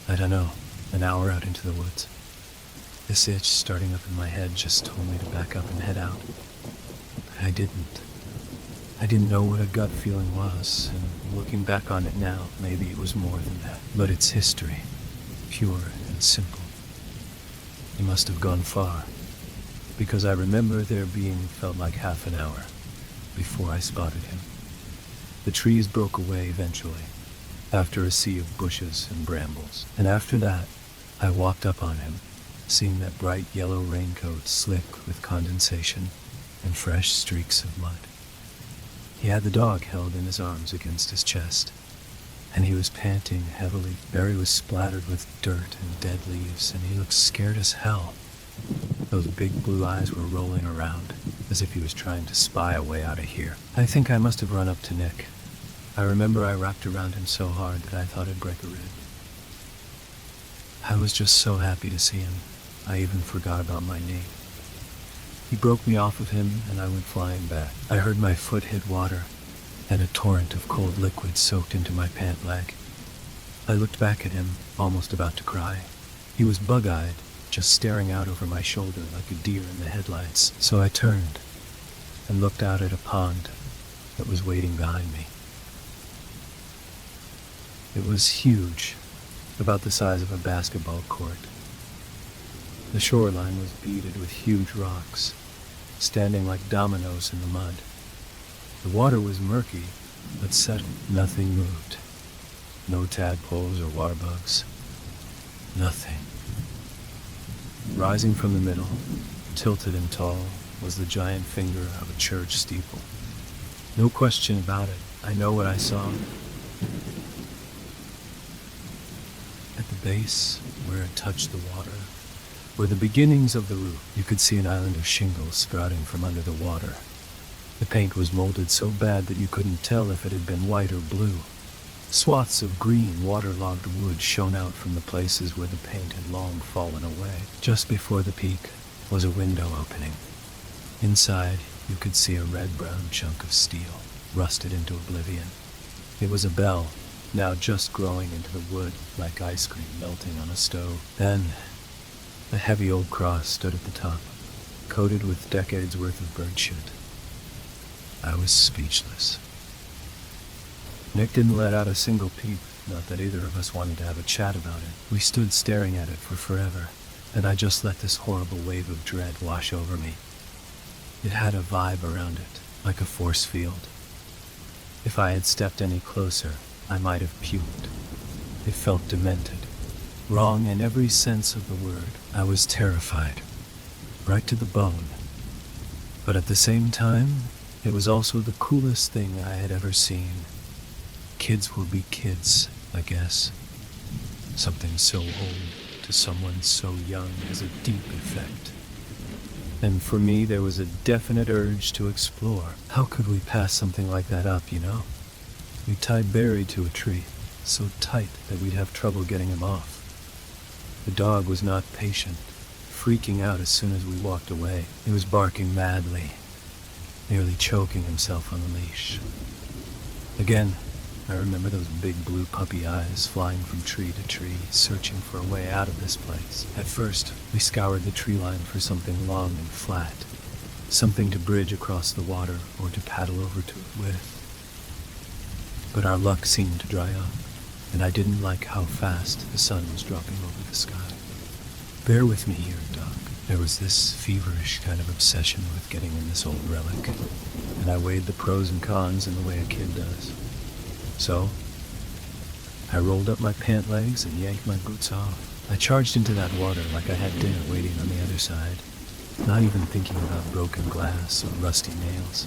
I don't know, an hour out into the woods. This itch starting up in my head just told me to back up and head out. I didn't know what a gut feeling was, and looking back on it now, maybe it was more than that. But it's history, pure and simple. He must have gone far, because I remember there being felt like half an hour before I spotted him. The trees broke away eventually, after a sea of bushes and brambles, and after that, I walked up on him, seeing that bright yellow raincoat slick with condensation and fresh streaks of mud. He had the dog held in his arms against his chest, and he was panting heavily. Barry was splattered with dirt and dead leaves, and he looked scared as hell. Those big blue eyes were rolling around, as if he was trying to spy a way out of here. I think I must have run up to Nick. I remember I wrapped around him so hard that I thought I'd break a rib. I was just so happy to see him, I even forgot about my knee. He broke me off of him, and I went flying back. I heard my foot hit water, and a torrent of cold liquid soaked into my pant leg. I looked back at him, almost about to cry. He was bug-eyed, just staring out over my shoulder like a deer in the headlights. So I turned and looked out at a pond that was waiting behind me. It was huge, about the size of a basketball court. The shoreline was beaded with huge rocks, standing like dominoes in the mud. The water was murky, but settled. Nothing moved. No tadpoles or water bugs. Nothing. Rising from the middle, tilted and tall, was the giant finger of a church steeple. No question about it, I know what I saw. At the base, where it touched the water, were the beginnings of the roof. You could see an island of shingles sprouting from under the water. The paint was molded so bad that you couldn't tell if it had been white or blue. Swaths of green, waterlogged wood shone out from the places where the paint had long fallen away. Just before the peak was a window opening. Inside, you could see a red-brown chunk of steel, rusted into oblivion. It was a bell, now just growing into the wood like ice cream melting on a stove. Then, a heavy old cross stood at the top, coated with decades worth of bird shit. I was speechless. Nick didn't let out a single peep, not that either of us wanted to have a chat about it. We stood staring at it for forever, and I just let this horrible wave of dread wash over me. It had a vibe around it, like a force field. If I had stepped any closer, I might have puked. It felt demented, wrong in every sense of the word. I was terrified, right to the bone. But at the same time, it was also the coolest thing I had ever seen. Kids will be kids, I guess. Something so old to someone so young has a deep effect. And for me, there was a definite urge to explore. How could we pass something like that up, you know? We tied Barry to a tree, so tight that we'd have trouble getting him off. The dog was not patient, freaking out as soon as we walked away. He was barking madly, nearly choking himself on the leash. Again, I remember those big blue puppy eyes flying from tree to tree, searching for a way out of this place. At first, we scoured the tree line for something long and flat, something to bridge across the water or to paddle over to it with. But our luck seemed to dry up, and I didn't like how fast the sun was dropping over the sky. Bear with me here, Doc. There was this feverish kind of obsession with getting in this old relic, and I weighed the pros and cons in the way a kid does. So, I rolled up my pant legs and yanked my boots off. I charged into that water like I had dinner waiting on the other side, not even thinking about broken glass or rusty nails.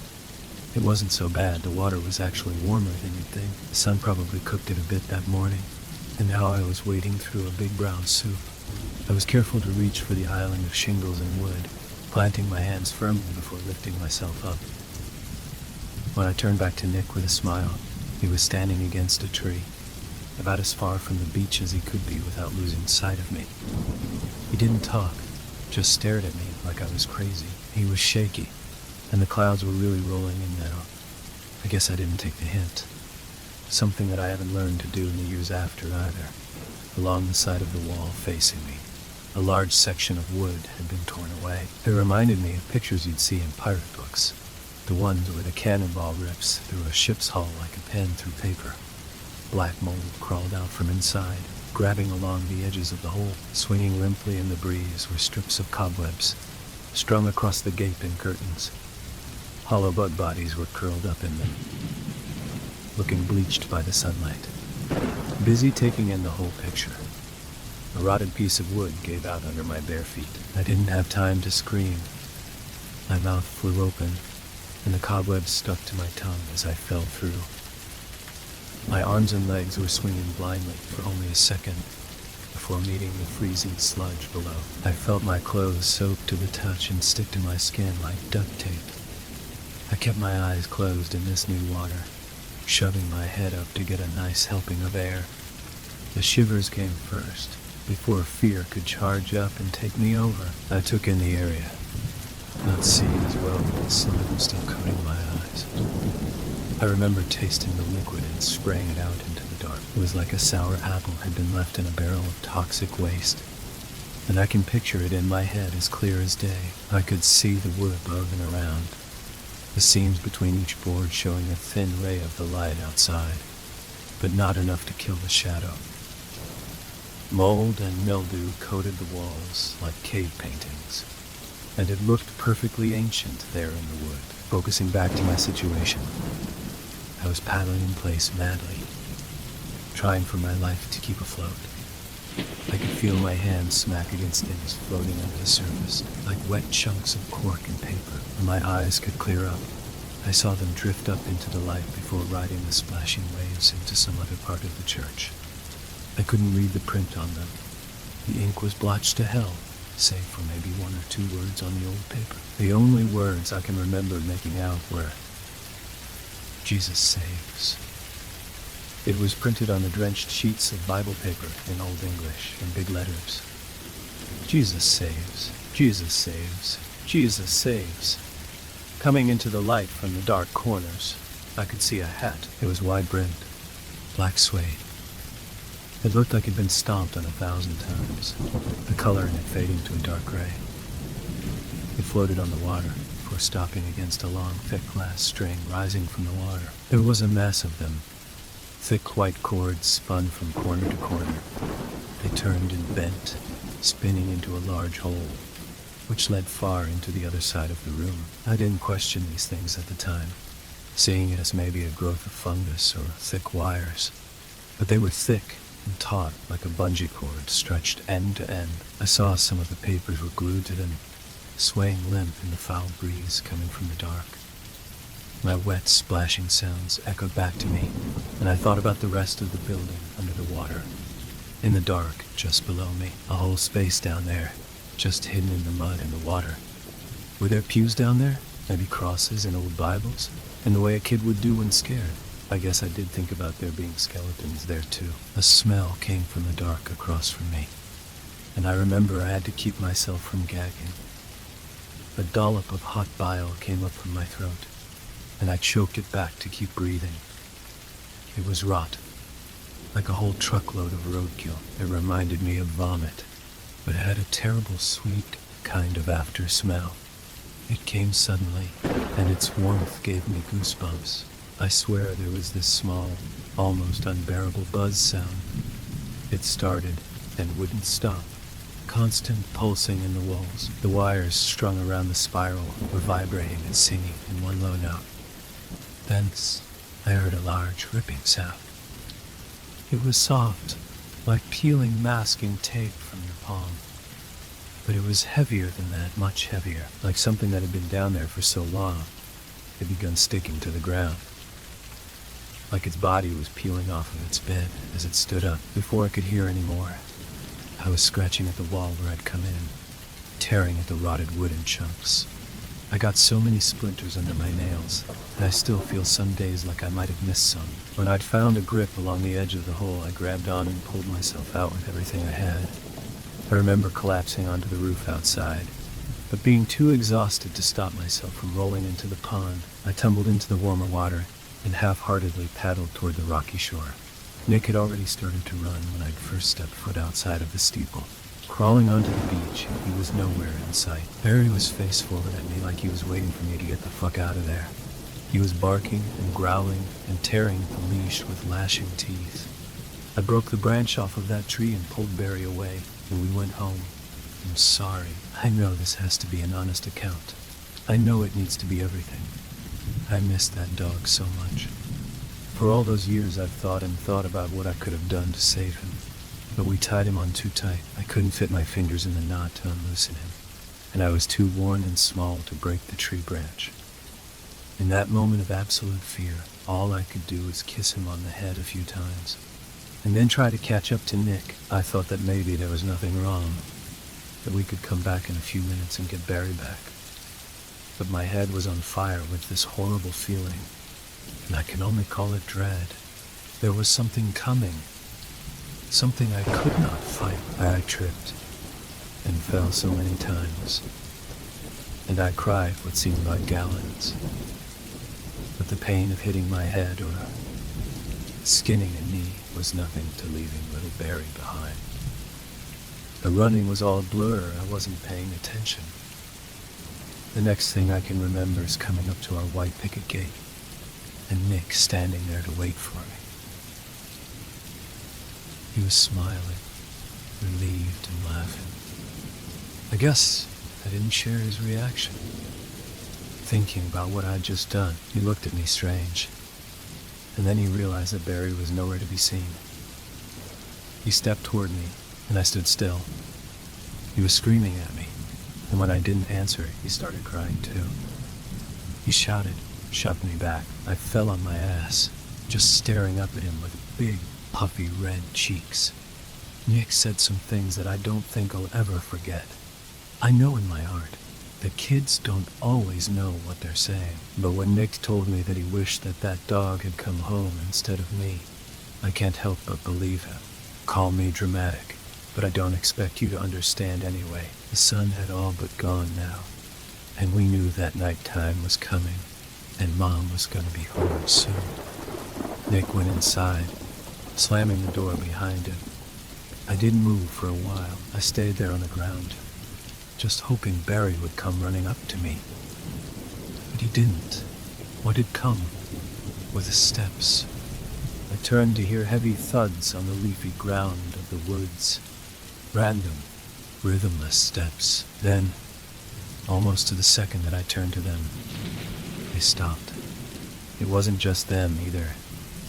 It wasn't so bad. The water was actually warmer than you'd think. The sun probably cooked it a bit that morning, and now I was wading through a big brown soup. I was careful to reach for the island of shingles and wood, planting my hands firmly before lifting myself up. When I turned back to Nick with a smile, he was standing against a tree, about as far from the beach as he could be without losing sight of me. He didn't talk, just stared at me like I was crazy. He was shaky, and the clouds were really rolling in now. I guess I didn't take the hint. Something that I haven't learned to do in the years after either. Along the side of the wall facing me, a large section of wood had been torn away. It reminded me of pictures you'd see in pirate books, the ones where the cannonball rips through a ship's hull like a pen through paper. Black mold crawled out from inside, grabbing along the edges of the hole. Swinging limply in the breeze were strips of cobwebs, strung across the gaping curtains. Hollow bug bodies were curled up in them, looking bleached by the sunlight. Busy taking in the whole picture, a rotted piece of wood gave out under my bare feet. I didn't have time to scream. My mouth flew open, and the cobwebs stuck to my tongue as I fell through. My arms and legs were swinging blindly for only a second before meeting the freezing sludge below. I felt my clothes soak to the touch and stick to my skin like duct tape. I kept my eyes closed in this new water, shoving my head up to get a nice helping of air. The shivers came first, before fear could charge up and take me over. I took in the area, not seeing as well with the slime still coating my eyes. I remember tasting the liquid and spraying it out into the dark. It was like a sour apple had been left in a barrel of toxic waste, and I can picture it in my head as clear as day. I could see the wood above and around, the seams between each board showing a thin ray of the light outside, but not enough to kill the shadow. Mold and mildew coated the walls like cave paintings, and it looked perfectly ancient there in the wood. Focusing back to my situation, I was paddling in place madly, trying for my life to keep afloat. I could feel my hands smack against things floating under the surface, like wet chunks of cork and paper. When my eyes could clear up, I saw them drift up into the light before riding the splashing waves into some other part of the church. I couldn't read the print on them. The ink was blotched to hell, save for maybe one or two words on the old paper. The only words I can remember making out were, "Jesus saves." It was printed on the drenched sheets of Bible paper in Old English in big letters. Jesus saves, Jesus saves, Jesus saves. Coming into the light from the dark corners, I could see a hat. It was wide-brimmed, black suede. It looked like it had been stomped on 1,000 times, the color in it fading to a dark gray. It floated on the water before stopping against a long, thick glass string rising from the water. There was a mass of them. Thick white cords spun from corner to corner. They turned and bent, spinning into a large hole, which led far into the other side of the room. I didn't question these things at the time, seeing it as maybe a growth of fungus or thick wires. But they were thick and taut like a bungee cord stretched end to end. I saw some of the papers were glued to them, swaying limp in the foul breeze coming from the dark. My wet, splashing sounds echoed back to me, and I thought about the rest of the building under the water. In the dark, just below me, a whole space down there, just hidden in the mud and the water. Were there pews down there? Maybe crosses and old Bibles? And the way a kid would do when scared. I guess I did think about there being skeletons there too. A smell came from the dark across from me, and I remember I had to keep myself from gagging. A dollop of hot bile came up from my throat, and I choked it back to keep breathing. It was rot, like a whole truckload of roadkill. It reminded me of vomit, but had a terrible sweet kind of after smell. It came suddenly, and its warmth gave me goosebumps. I swear there was this small, almost unbearable buzz sound. It started and wouldn't stop, constant pulsing in the walls. The wires strung around the spiral were vibrating and singing in one low note. Thence, I heard a large ripping sound. It was soft, like peeling masking tape from your palm. But it was heavier than that, much heavier, like something that had been down there for so long, it had begun sticking to the ground. Like its body was peeling off of its bed as it stood up. Before I could hear any more, I was scratching at the wall where I'd come in, tearing at the rotted wood in chunks. I got so many splinters under my nails, and I still feel some days like I might have missed some. When I'd found a grip along the edge of the hole, I grabbed on and pulled myself out with everything I had. I remember collapsing onto the roof outside, but being too exhausted to stop myself from rolling into the pond, I tumbled into the warmer water and half-heartedly paddled toward the rocky shore. Nick had already started to run when I'd first stepped foot outside of the steeple. Crawling onto the beach, he was nowhere in sight. Barry was face forward at me like he was waiting for me to get the fuck out of there. He was barking and growling and tearing at the leash with lashing teeth. I broke the branch off of that tree and pulled Barry away, and we went home. I'm sorry. I know this has to be an honest account. I know it needs to be everything. I miss that dog so much. For all those years I've thought and thought about what I could have done to save him. But we tied him on too tight. I couldn't fit my fingers in the knot to unloosen him. And I was too worn and small to break the tree branch. In that moment of absolute fear, all I could do was kiss him on the head a few times. And then try to catch up to Nick. I thought that maybe there was nothing wrong, that we could come back in a few minutes and get Barry back. But my head was on fire with this horrible feeling, and I can only call it dread. There was something coming, something I could not fight. I tripped and fell so many times, and I cried what seemed like gallons. But the pain of hitting my head or skinning a knee was nothing to leaving little Barry behind. The running was all a blur. I wasn't paying attention. The next thing I can remember is coming up to our white picket gate and Nick standing there to wait for me. He was smiling, relieved and laughing. I guess I didn't share his reaction. Thinking about what I'd just done, he looked at me strange. And then he realized that Barry was nowhere to be seen. He stepped toward me, and I stood still. He was screaming at me, and when I didn't answer, he started crying too. He shouted, shoved me back. I fell on my ass, just staring up at him with big, puffy red cheeks. Nick said some things that I don't think I'll ever forget. I know in my heart that kids don't always know what they're saying, but when Nick told me that he wished that that dog had come home instead of me, I can't help but believe him. Call me dramatic, but I don't expect you to understand anyway. The sun had all but gone now, and we knew that nighttime was coming, and Mom was going to be home soon. Nick went inside, slamming the door behind him. I didn't move for a while. I stayed there on the ground, just hoping Barry would come running up to me. But he didn't. What had come were the steps. I turned to hear heavy thuds on the leafy ground of the woods. Random, rhythmless steps. Then, almost to the second that I turned to them, they stopped. It wasn't just them either.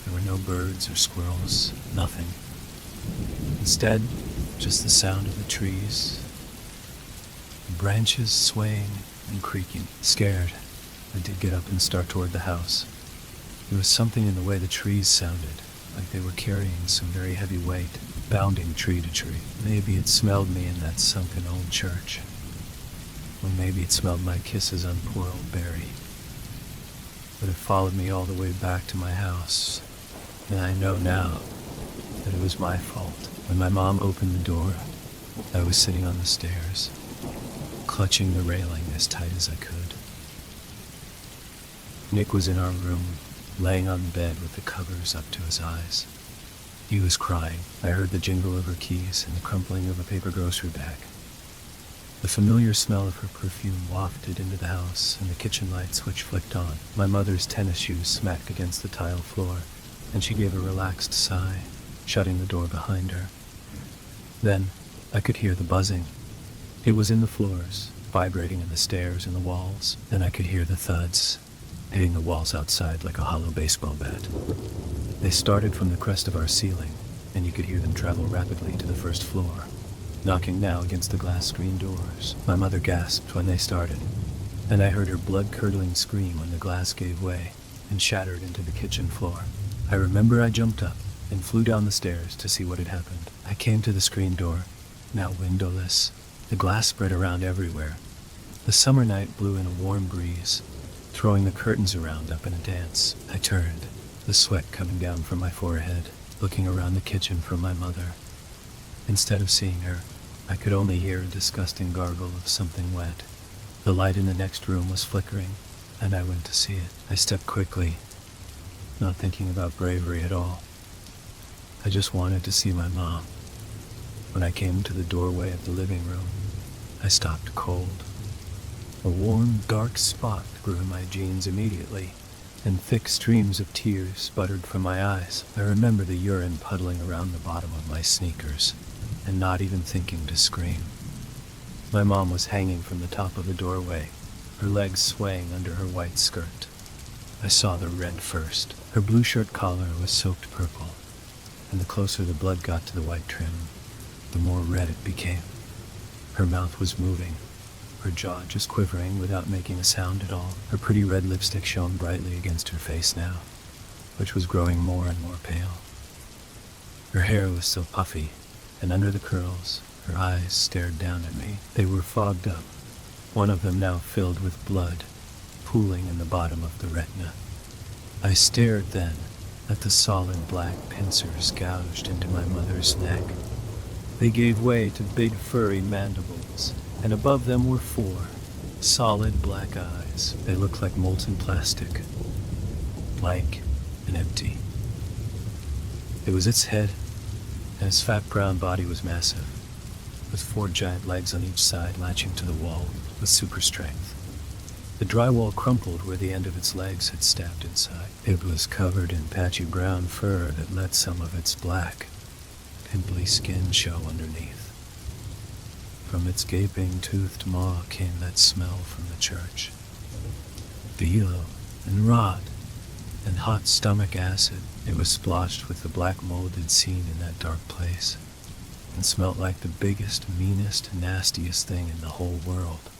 There were no birds or squirrels, nothing. Instead, just the sound of the trees, the branches swaying and creaking. Scared, I did get up and start toward the house. There was something in the way the trees sounded, like they were carrying some very heavy weight, bounding tree to tree. Maybe it smelled me in that sunken old church. Or maybe it smelled my kisses on poor old Barry. But it followed me all the way back to my house, and I know now that it was my fault. When my mom opened the door, I was sitting on the stairs, clutching the railing as tight as I could. Nick was in our room, laying on the bed with the covers up to his eyes. He was crying. I heard the jingle of her keys and the crumpling of a paper grocery bag. The familiar smell of her perfume wafted into the house, and the kitchen light switch flicked on. My mother's tennis shoes smacked against the tile floor, and she gave a relaxed sigh, shutting the door behind her. Then, I could hear the buzzing. It was in the floors, vibrating in the stairs and the walls, and I could hear the thuds, hitting the walls outside like a hollow baseball bat. They started from the crest of our ceiling, and you could hear them travel rapidly to the first floor, knocking now against the glass screen doors. My mother gasped when they started, and I heard her blood-curdling scream when the glass gave way and shattered into the kitchen floor. I remember I jumped up and flew down the stairs to see what had happened. I came to the screen door, now windowless. The glass spread around everywhere. The summer night blew in a warm breeze, throwing the curtains around up in a dance. I turned, the sweat coming down from my forehead, looking around the kitchen for my mother. Instead of seeing her, I could only hear a disgusting gargle of something wet. The light in the next room was flickering, and I went to see it. I stepped quickly, not thinking about bravery at all. I just wanted to see my mom. When I came to the doorway of the living room, I stopped cold. A warm, dark spot grew in my jeans immediately, and thick streams of tears sputtered from my eyes. I remember the urine puddling around the bottom of my sneakers, and not even thinking to scream. My mom was hanging from the top of the doorway, her legs swaying under her white skirt. I saw the red first. Her blue shirt collar was soaked purple, and the closer the blood got to the white trim, the more red it became. Her mouth was moving, her jaw just quivering without making a sound at all. Her pretty red lipstick shone brightly against her face now, which was growing more and more pale. Her hair was still puffy, and under the curls, her eyes stared down at me. They were fogged up, one of them now filled with blood, pooling in the bottom of the retina. I stared then at the solid black pincers gouged into my mother's neck. They gave way to big furry mandibles, and above them were 4 solid black eyes. They looked like molten plastic, blank and empty. It was its head, and its fat brown body was massive, with 4 giant legs on each side latching to the wall with super strength. The drywall crumpled where the end of its legs had stabbed inside. It was covered in patchy brown fur that let some of its black, pimply skin show underneath. From its gaping, toothed maw came that smell from the church. Velo and rot and hot stomach acid. It was splotched with the black mold had seen in that dark place, and smelt like the biggest, meanest, nastiest thing in the whole world.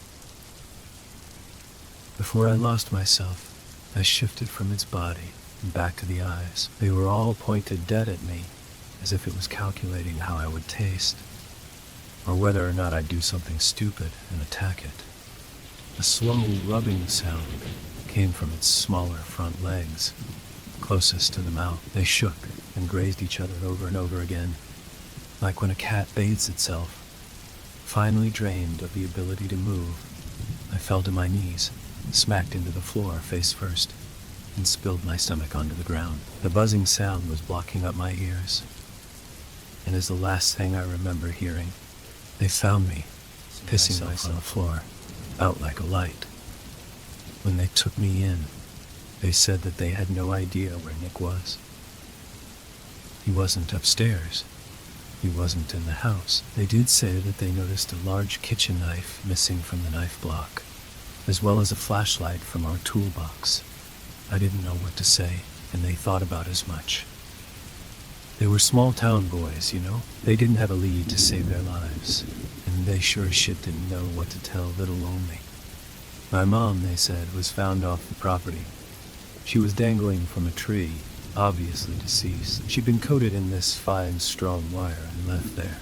Before I lost myself, I shifted from its body and back to the eyes. They were all pointed dead at me, as if it was calculating how I would taste, or whether or not I'd do something stupid and attack it. A slow rubbing sound came from its smaller front legs, closest to the mouth. They shook and grazed each other over and over again, like when a cat bathes itself. Finally drained of the ability to move, I fell to my knees, smacked into the floor face first, and spilled my stomach onto the ground. The buzzing sound was blocking up my ears, and is the last thing I remember hearing. They found me, pissing myself on the floor, out like a light. When they took me in, they said that they had no idea where Nick was. He wasn't upstairs. He wasn't in the house. They did say that they noticed a large kitchen knife missing from the knife block, as well as a flashlight from our toolbox. I didn't know what to say, and they thought about as much. They were small-town boys, you know? They didn't have a lead to save their lives, and they sure as shit didn't know what to tell little old me. My mom, they said, was found off the property. She was dangling from a tree, obviously deceased. She'd been coated in this fine, strong wire and left there.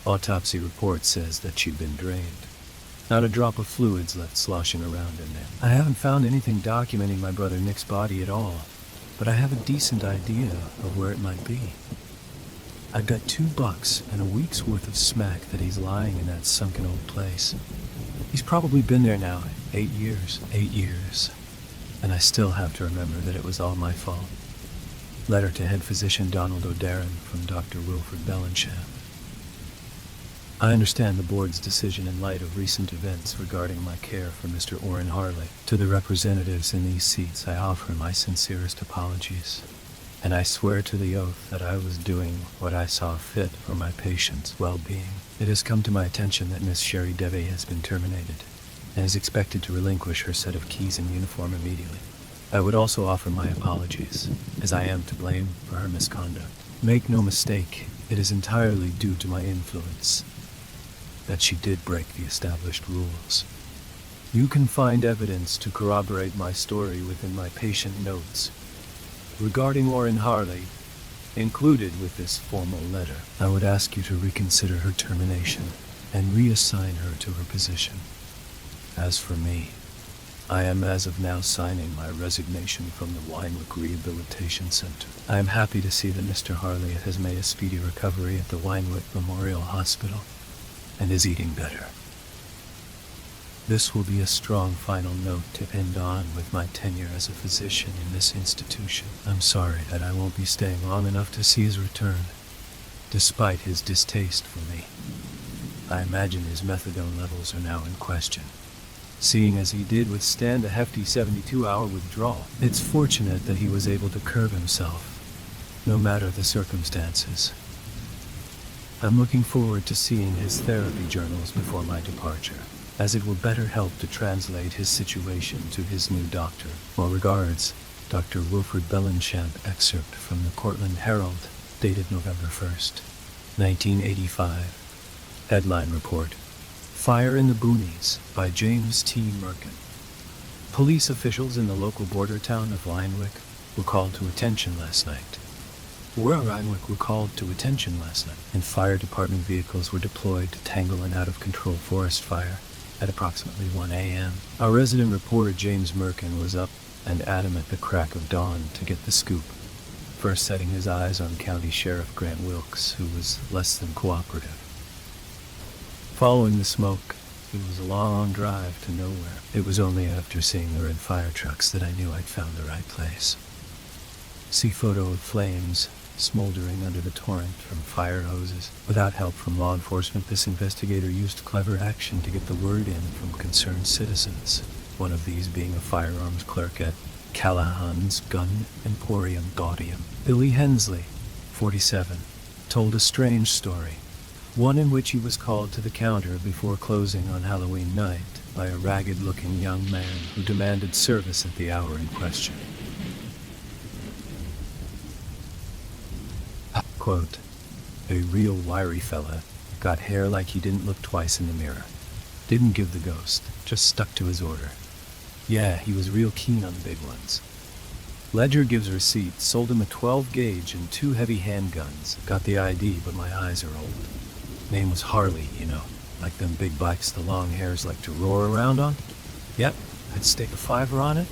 Autopsy report says that she'd been drained. Not a drop of fluids left sloshing around in there. I haven't found anything documenting my brother Nick's body at all, but I have a decent idea of where it might be. I've got $2 and a week's worth of smack that he's lying in that sunken old place. He's probably been there now 8 years. 8 years. And I still have to remember that it was all my fault. Letter to head physician Donald O'Darren from Dr. Wilford Bellensham. I understand the board's decision in light of recent events regarding my care for Mr. Orrin Harley. To the representatives in these seats, I offer my sincerest apologies. and I swear to the oath that I was doing what I saw fit for my patient's well-being. It has come to my attention that Miss Sherry Devey has been terminated and is expected to relinquish her set of keys and uniform immediately. I would also offer my apologies, as I am to blame for her misconduct. Make no mistake, it is entirely due to my influence that she did break the established rules. You can find evidence to corroborate my story within my patient notes regarding Lauren Harley, included with this formal letter. I would ask you to reconsider her termination and reassign her to her position. As for me, I am as of now signing my resignation from the Winewick Rehabilitation Center. I am happy to see that Mr. Harley has made a speedy recovery at the Winewick Memorial Hospital and is eating better. This will be a strong final note to end on with my tenure as a physician in this institution. I'm sorry that I won't be staying long enough to see his return, despite his distaste for me. I imagine his methadone levels are now in question, seeing as he did withstand a hefty 72-hour withdrawal. It's fortunate that he was able to curb himself, no matter the circumstances. I'm looking forward to seeing his therapy journals before my departure, as it will better help to translate his situation to his new doctor. Well regards, Dr. Wilfred Bellenchamp. Excerpt from the Cortland Herald, dated November 1st, 1985. Headline report: Fire in the Boonies by James T. Merkin. Police officials in the local border town of Winewick were called to attention last night. And fire department vehicles were deployed to tangle an out-of-control forest fire at approximately 1 a.m. Our resident reporter James Merkin was up and at him at the crack of dawn to get the scoop, first setting his eyes on County Sheriff Grant Wilkes, who was less than cooperative. Following the smoke, it was a long drive to nowhere. It was only after seeing the red fire trucks that I knew I'd found the right place. See photo of flames smoldering under the torrent from fire hoses. Without help from law enforcement, this investigator used clever action to get the word in from concerned citizens, one of these being a firearms clerk at Callahan's Gun Emporium Gaudium. Billy Hensley, 47, told a strange story, one in which he was called to the counter before closing on Halloween night by a ragged-looking young man who demanded service at the hour in question. Quote, a real wiry fella, got hair like he didn't look twice in the mirror. Didn't give the ghost, just stuck to his order. Yeah, he was real keen on the big ones. Ledger gives receipt, sold him a 12 gauge and 2 heavy handguns. Got the ID, but my eyes are old. Name was Harley, you know, like them big bikes the long hairs like to roar around on. Yep, I'd stake a $5 on it.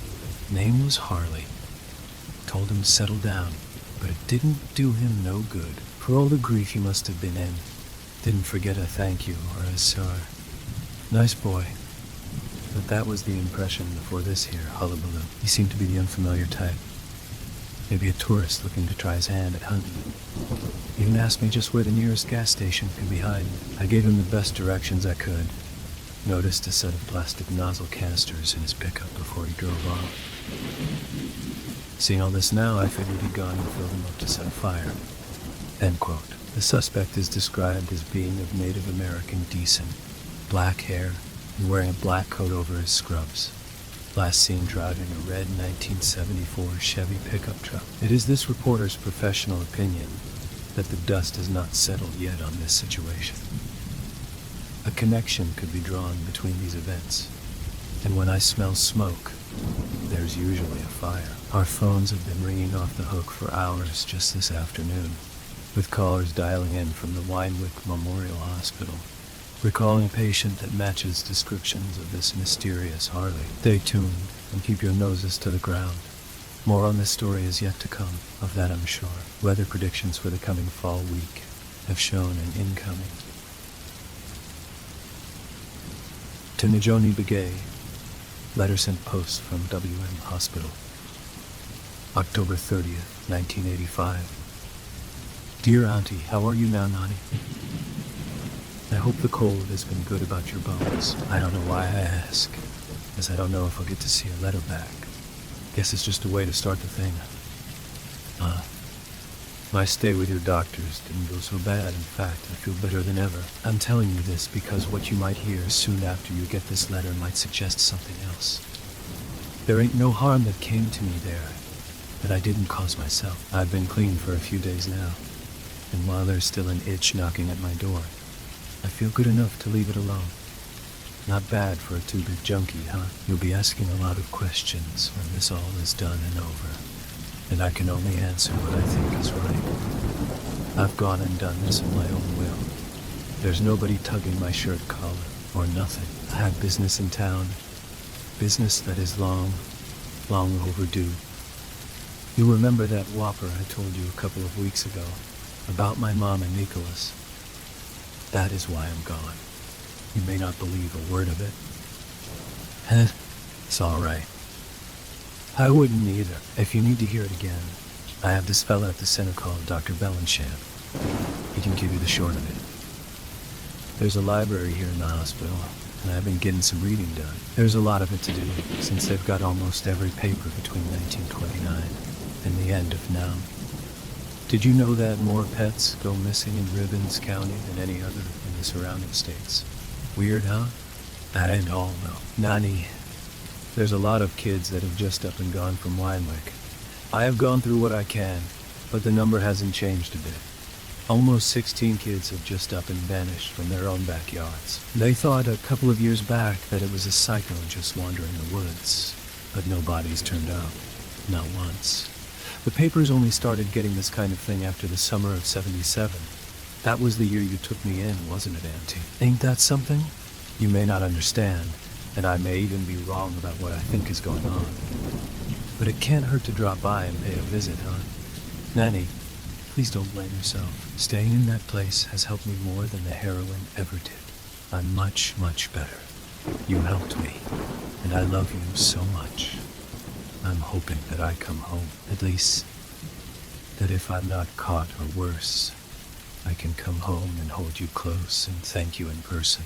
Name was Harley. Told him to settle down, but it didn't do him no good. For all the grief he must have been in, didn't forget a thank you or a sorry. Nice boy. But that was the impression before this here hullabaloo. He seemed to be the unfamiliar type. Maybe a tourist looking to try his hand at hunting. Even asked me just where the nearest gas station could be hiding. I gave him the best directions I could. Noticed a set of plastic nozzle canisters in his pickup before he drove off. Seeing all this now, I figured he'd gone and filled them up to set a fire. End quote. The suspect is described as being of Native American descent, black hair, and wearing a black coat over his scrubs. Last seen driving a red 1974 Chevy pickup truck. It is this reporter's professional opinion that the dust has not settled yet on this situation. A connection could be drawn between these events, and when I smell smoke, there's usually a fire. Our phones have been ringing off the hook for hours just this afternoon, with callers dialing in from the Winewick Memorial Hospital, recalling a patient that matches descriptions of this mysterious Harley. Stay tuned and keep your noses to the ground. More on this story is yet to come, of that I'm sure. Weather predictions for the coming fall week have shown an incoming. To Najoni Begay, letter sent post from WM Hospital, October 30th, 1985. Dear Auntie, how are you now, Nani? I hope the cold has been good about your bones. I don't know why I ask, as I don't know if I'll get to see a letter back. Guess it's just a way to start the thing. My stay with your doctors didn't go so bad. In fact, I feel better than ever. I'm telling you this because what you might hear soon after you get this letter might suggest something else. There ain't no harm that came to me there that I didn't cause myself. I've been clean for a few days now, and while there's still an itch knocking at my door, I feel good enough to leave it alone. Not bad for a two-bit junkie, huh? You'll be asking a lot of questions when this all is done and over, and I can only answer what I think is right. I've gone and done this of my own will. There's nobody tugging my shirt collar, or nothing. I have business in town, business that is long overdue. You remember that whopper I told you a couple of weeks ago about my mom and Nicholas? That is why I'm gone. You may not believe a word of it. It's all right. I wouldn't either. If you need to hear it again, I have this fella at the center called Dr. Bellenchamp. He can give you the short of it. There's a library here in the hospital, and I've been getting some reading done. There's a lot of it to do, since they've got almost every paper between 1929 and the end of now. Did you know that more pets go missing in Ribbons County than any other in the surrounding states? Weird, huh? That ain't all, though. Nani, there's a lot of kids that have just up and gone from Winewick. I have gone through what I can, but the number hasn't changed a bit. Almost 16 kids have just up and vanished from their own backyards. They thought a couple of years back that it was a psycho just wandering the woods, but no bodies turned up. Not once. The papers only started getting this kind of thing after the summer of '77. That was the year you took me in, wasn't it, Auntie? Ain't that something? You may not understand, and I may even be wrong about what I think is going on. But it can't hurt to drop by and pay a visit, huh? Nanny, please don't blame yourself. Staying in that place has helped me more than the heroin ever did. I'm much, much better. You helped me, and I love you so much. I'm hoping that I come home. At least, that if I'm not caught or worse, I can come home and hold you close and thank you in person.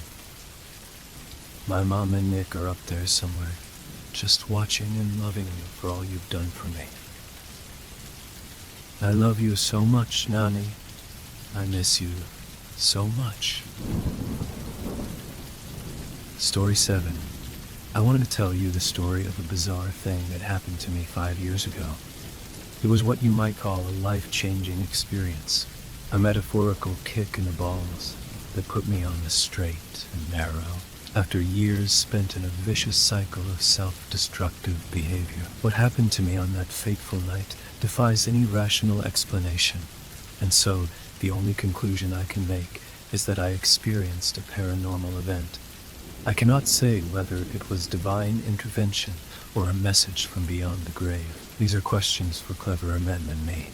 My mom and Nick are up there somewhere, just watching and loving you for all you've done for me. I love you so much, Nani. I miss you so much. Story 7. I wanted to tell you the story of a bizarre thing that happened to me 5 years ago. It was what you might call a life-changing experience, a metaphorical kick in the balls that put me on the straight and narrow after years spent in a vicious cycle of self-destructive behavior. What happened to me on that fateful night defies any rational explanation, and so the only conclusion I can make is that I experienced a paranormal event. I cannot say whether it was divine intervention or a message from beyond the grave. These are questions for cleverer men than me.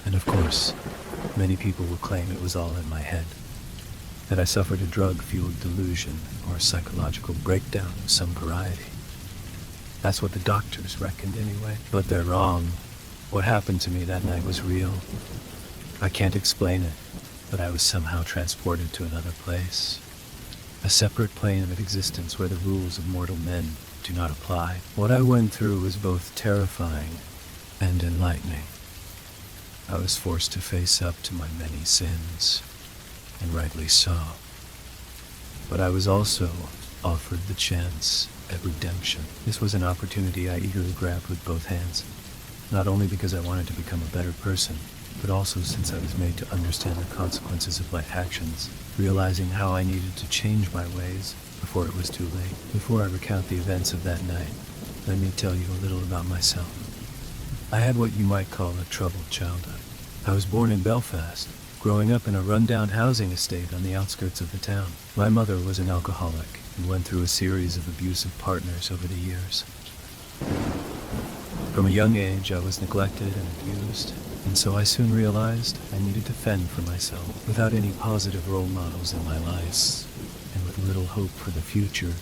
And of course, many people will claim it was all in my head, that I suffered a drug-fueled delusion or a psychological breakdown of some variety. That's what the doctors reckoned anyway, but they're wrong. What happened to me that night was real. I can't explain it, but I was somehow transported to another place. A separate plane of existence where the rules of mortal men do not apply. What I went through was both terrifying and enlightening. I was forced to face up to my many sins, and rightly so. But I was also offered the chance at redemption. This was an opportunity I eagerly grabbed with both hands, not only because I wanted to become a better person, but also since I was made to understand the consequences of my actions, realizing how I needed to change my ways before it was too late. Before I recount the events of that night, let me tell you a little about myself. I had what you might call a troubled childhood. I was born in Belfast, growing up in a rundown housing estate on the outskirts of the town. My mother was an alcoholic and went through a series of abusive partners over the years. From a young age, I was neglected and abused, and so I soon realized I needed to fend for myself. Without any positive role models in my life, and with little hope for the future,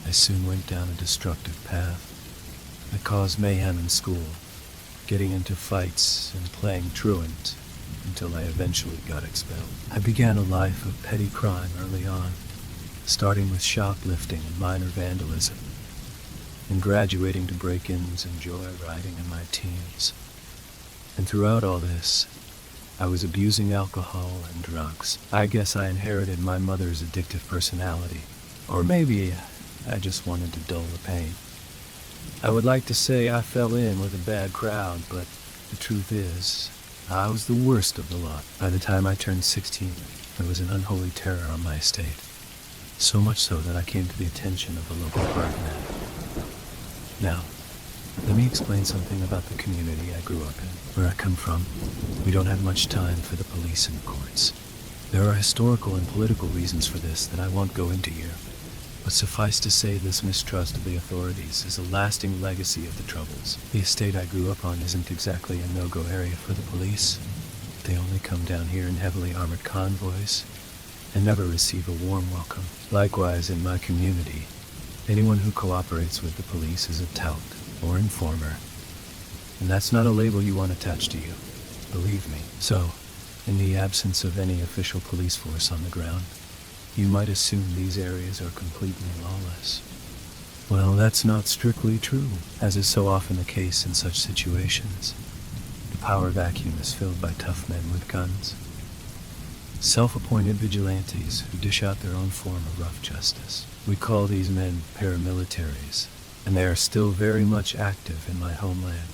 I soon went down a destructive path. I caused mayhem in school, getting into fights and playing truant until I eventually got expelled. I began a life of petty crime early on, starting with shoplifting and minor vandalism, and graduating to break-ins and joyriding in my teens. And throughout all this, I was abusing alcohol and drugs. I guess I inherited my mother's addictive personality. Or maybe I just wanted to dull the pain. I would like to say I fell in with a bad crowd, but the truth is, I was the worst of the lot. By the time I turned 16, there was an unholy terror on my estate. So much so that I came to the attention of the local parkman. Now, let me explain something about the community I grew up in. Where I come from, we don't have much time for the police and the courts. There are historical and political reasons for this that I won't go into here. But suffice to say, this mistrust of the authorities is a lasting legacy of the Troubles. The estate I grew up on isn't exactly a no-go area for the police. They only come down here in heavily armored convoys and never receive a warm welcome. Likewise, in my community, anyone who cooperates with the police is a tout or informer. And that's not a label you want attached to you, believe me. So, in the absence of any official police force on the ground, you might assume these areas are completely lawless. Well, that's not strictly true, as is so often the case in such situations. The power vacuum is filled by tough men with guns. Self-appointed vigilantes who dish out their own form of rough justice. We call these men paramilitaries, and they are still very much active in my homeland.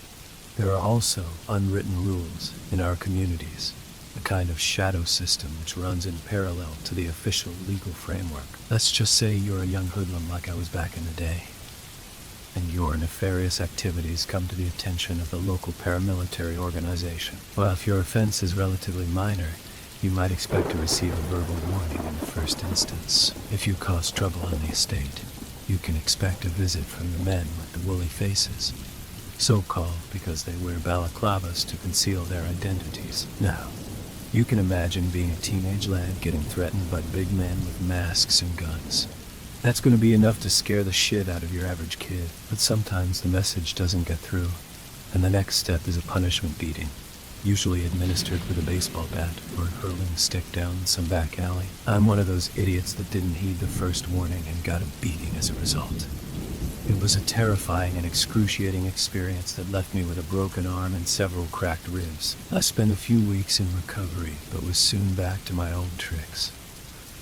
There are also unwritten rules in our communities, a kind of shadow system which runs in parallel to the official legal framework. Let's just say you're a young hoodlum like I was back in the day, and your nefarious activities come to the attention of the local paramilitary organization. Well, if your offense is relatively minor, you might expect to receive a verbal warning in the first instance. If you cause trouble on the estate, you can expect a visit from the men with the woolly faces, so-called because they wear balaclavas to conceal their identities. Now, you can imagine being a teenage lad getting threatened by big men with masks and guns. That's going to be enough to scare the shit out of your average kid. But sometimes the message doesn't get through, and the next step is a punishment beating, usually administered with a baseball bat or hurling a stick down some back alley. I'm one of those idiots that didn't heed the first warning and got a beating as a result. It was a terrifying and excruciating experience that left me with a broken arm and several cracked ribs. I spent a few weeks in recovery, but was soon back to my old tricks.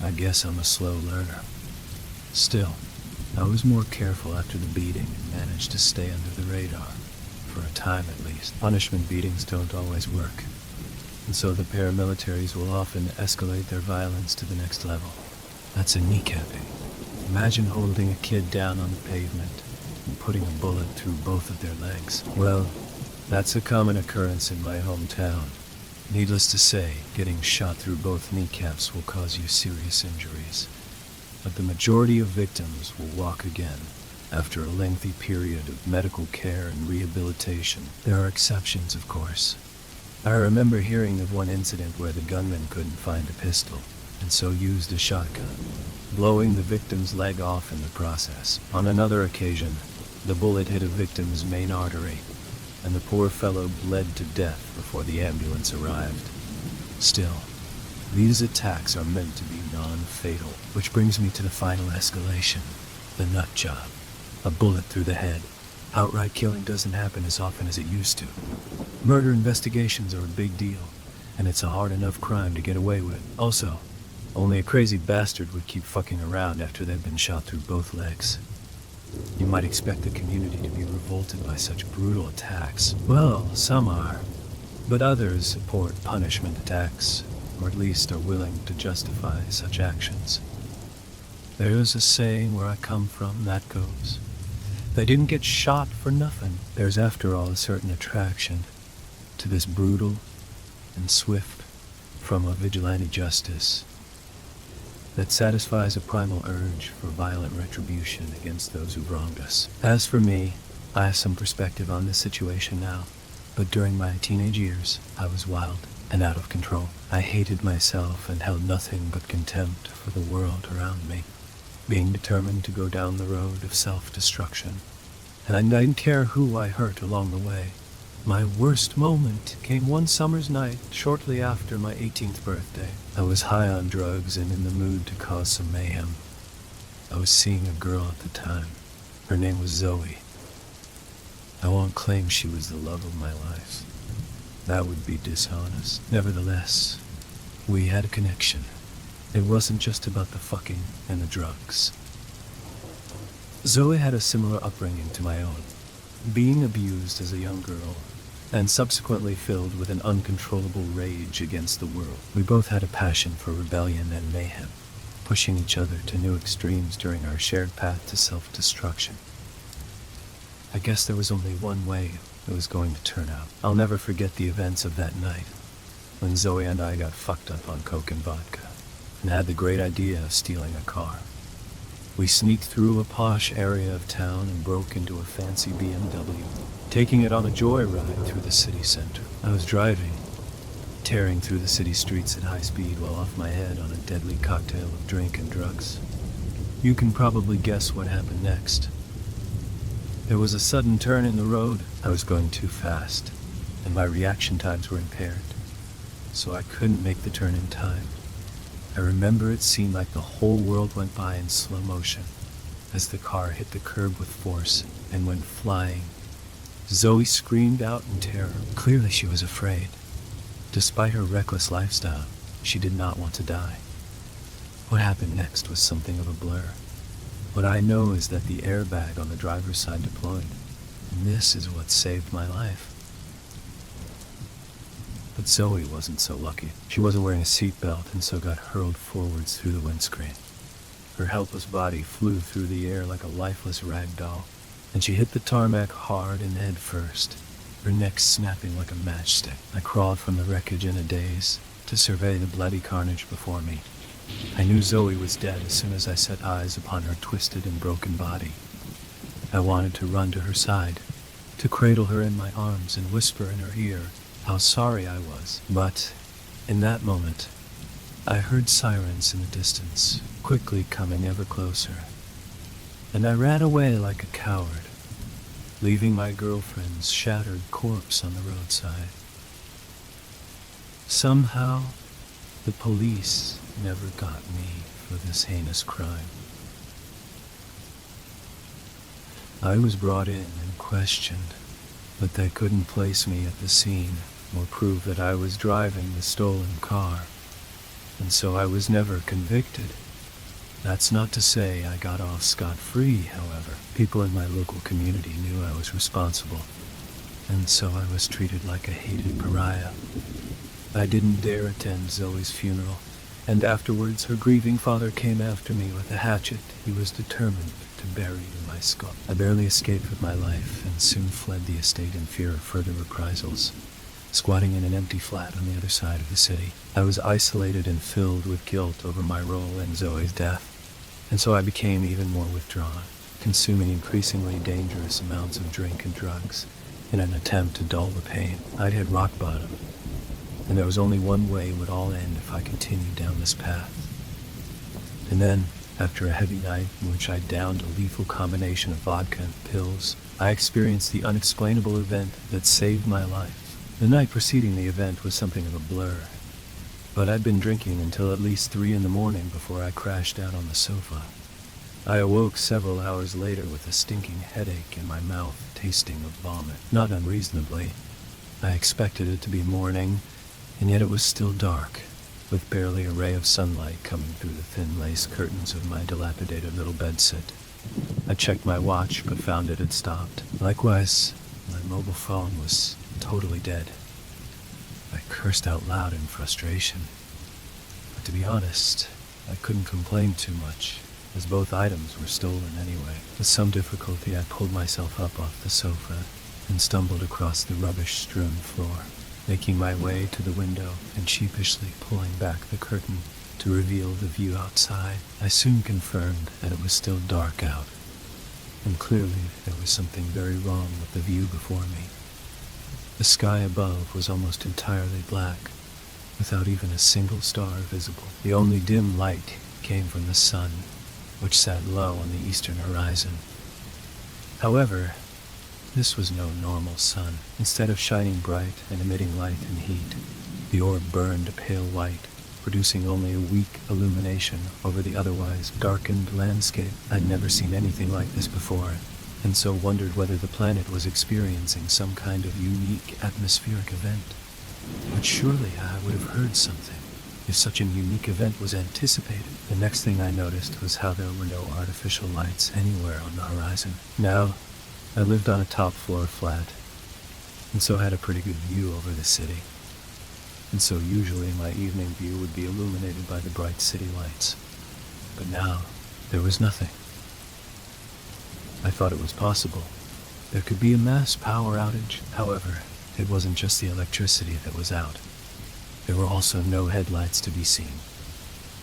I guess I'm a slow learner. Still, I was more careful after the beating and managed to stay under the radar. For a time at least. Punishment beatings don't always work, and so the paramilitaries will often escalate their violence to the next level. That's a kneecapping. Imagine holding a kid down on the pavement and putting a bullet through both of their legs. Well, that's a common occurrence in my hometown. Needless to say, getting shot through both kneecaps will cause you serious injuries. But the majority of victims will walk again after a lengthy period of medical care and rehabilitation. There are exceptions, of course. I remember hearing of one incident where the gunman couldn't find a pistol, and so used a shotgun, blowing the victim's leg off in the process. On another occasion, the bullet hit a victim's main artery, and the poor fellow bled to death before the ambulance arrived. Still, these attacks are meant to be non-fatal, which brings me to the final escalation, the nut job. A bullet through the head. Outright killing doesn't happen as often as it used to. Murder investigations are a big deal, and it's a hard enough crime to get away with. Also, only a crazy bastard would keep fucking around after they've been shot through both legs. You might expect the community to be revolted by such brutal attacks. Well, some are, but others support punishment attacks, or at least are willing to justify such actions. There's a saying where I come from that goes, they didn't get shot for nothing. There's after all a certain attraction to this brutal and swift from a vigilante justice that satisfies a primal urge for violent retribution against those who wronged us. As for me, I have some perspective on this situation now, but during my teenage years, I was wild and out of control. I hated myself and held nothing but contempt for the world around me, being determined to go down the road of self-destruction. And I didn't care who I hurt along the way. My worst moment came one summer's night shortly after my 18th birthday. I was high on drugs and in the mood to cause some mayhem. I was seeing a girl at the time. Her name was Zoe. I won't claim she was the love of my life. That would be dishonest. Nevertheless, we had a connection. It wasn't just about the fucking and the drugs. Zoe had a similar upbringing to my own, being abused as a young girl, and subsequently filled with an uncontrollable rage against the world. We both had a passion for rebellion and mayhem, pushing each other to new extremes during our shared path to self-destruction. I guess there was only one way it was going to turn out. I'll never forget the events of that night, when Zoe and I got fucked up on coke and vodka, and had the great idea of stealing a car. We sneaked through a posh area of town and broke into a fancy BMW, taking it on a joyride through the city center. I was driving, tearing through the city streets at high speed while off my head on a deadly cocktail of drink and drugs. You can probably guess what happened next. There was a sudden turn in the road. I was going too fast, and my reaction times were impaired, so I couldn't make the turn in time. I remember it seemed like the whole world went by in slow motion as the car hit the curb with force and went flying. Zoe screamed out in terror. Clearly she was afraid. Despite her reckless lifestyle, she did not want to die. What happened next was something of a blur. What I know is that the airbag on the driver's side deployed, and this is what saved my life. But Zoe wasn't so lucky. She wasn't wearing a seatbelt and so got hurled forwards through the windscreen. Her helpless body flew through the air like a lifeless rag doll, and she hit the tarmac hard and head first, her neck snapping like a matchstick. I crawled from the wreckage in a daze to survey the bloody carnage before me. I knew Zoe was dead as soon as I set eyes upon her twisted and broken body. I wanted to run to her side, to cradle her in my arms and whisper in her ear how sorry I was. But in that moment, I heard sirens in the distance, quickly coming ever closer, and I ran away like a coward, leaving my girlfriend's shattered corpse on the roadside. Somehow, the police never got me for this heinous crime. I was brought in and questioned, but they couldn't place me at the scene or prove that I was driving the stolen car, and so I was never convicted. That's not to say I got off scot-free, however. People in my local community knew I was responsible, and so I was treated like a hated pariah. I didn't dare attend Zoe's funeral, and afterwards her grieving father came after me with a hatchet he was determined to bury in my skull. I barely escaped with my life and soon fled the estate in fear of further reprisals. Squatting in an empty flat on the other side of the city, I was isolated and filled with guilt over my role in Zoe's death, and so I became even more withdrawn, consuming increasingly dangerous amounts of drink and drugs in an attempt to dull the pain. I'd hit rock bottom, and there was only one way it would all end if I continued down this path. And then, after a heavy night in which I downed a lethal combination of vodka and pills, I experienced the unexplainable event that saved my life. The night preceding the event was something of a blur, but I'd been drinking until at least 3 a.m. before I crashed out on the sofa. I awoke several hours later with a stinking headache and my mouth tasting of vomit. Not unreasonably, I expected it to be morning, and yet it was still dark, with barely a ray of sunlight coming through the thin lace curtains of my dilapidated little bedsit. I checked my watch, but found it had stopped. Likewise, my mobile phone was totally dead. I cursed out loud in frustration. But to be honest, I couldn't complain too much, as both items were stolen anyway. With some difficulty, I pulled myself up off the sofa and stumbled across the rubbish-strewn floor, making my way to the window and sheepishly pulling back the curtain to reveal the view outside. I soon confirmed that it was still dark out, and clearly there was something very wrong with the view before me. The sky above was almost entirely black, without even a single star visible. The only dim light came from the sun, which sat low on the eastern horizon. However, this was no normal sun. Instead of shining bright and emitting light and heat, the orb burned a pale white, producing only a weak illumination over the otherwise darkened landscape. I'd never seen anything like this before, and so wondered whether the planet was experiencing some kind of unique atmospheric event. But surely I would have heard something if such a unique event was anticipated. The next thing I noticed was how there were no artificial lights anywhere on the horizon. Now, I lived on a top floor flat, and so had a pretty good view over the city. And so usually my evening view would be illuminated by the bright city lights. But now, there was nothing. I thought it was possible there could be a mass power outage. However, it wasn't just the electricity that was out. There were also no headlights to be seen,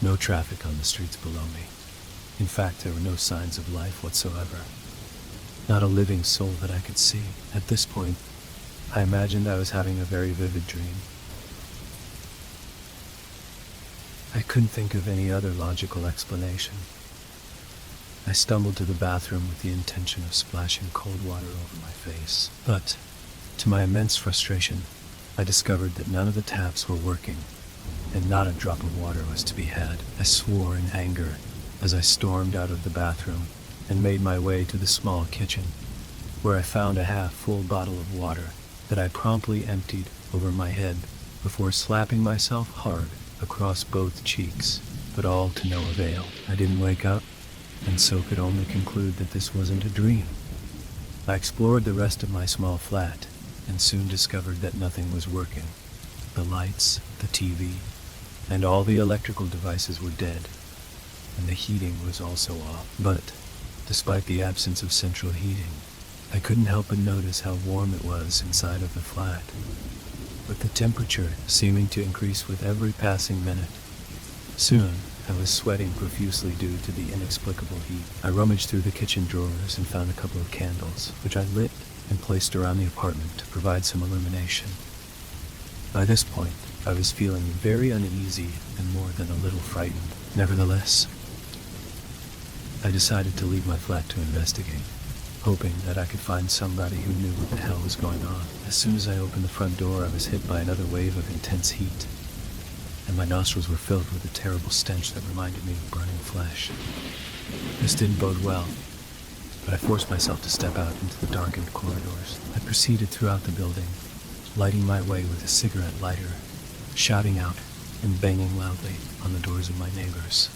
no traffic on the streets below me. In fact, there were no signs of life whatsoever. Not a living soul that I could see. At this point, I imagined I was having a very vivid dream. I couldn't think of any other logical explanation. I stumbled to the bathroom with the intention of splashing cold water over my face. But, to my immense frustration, I discovered that none of the taps were working, and not a drop of water was to be had. I swore in anger as I stormed out of the bathroom and made my way to the small kitchen, where I found a half-full bottle of water that I promptly emptied over my head before slapping myself hard across both cheeks, but all to no avail. I didn't wake up, and so could only conclude that this wasn't a dream. I explored the rest of my small flat, and soon discovered that nothing was working. The lights, the TV, and all the electrical devices were dead, and the heating was also off. But, despite the absence of central heating, I couldn't help but notice how warm it was inside of the flat, with the temperature seeming to increase with every passing minute. Soon, I was sweating profusely due to the inexplicable heat. I rummaged through the kitchen drawers and found a couple of candles, which I lit and placed around the apartment to provide some illumination. By this point, I was feeling very uneasy and more than a little frightened. Nevertheless, I decided to leave my flat to investigate, hoping that I could find somebody who knew what the hell was going on. As soon as I opened the front door, I was hit by another wave of intense heat, and my nostrils were filled with a terrible stench that reminded me of burning flesh. This didn't bode well, but I forced myself to step out into the darkened corridors. I proceeded throughout the building, lighting my way with a cigarette lighter, shouting out and banging loudly on the doors of my neighbors.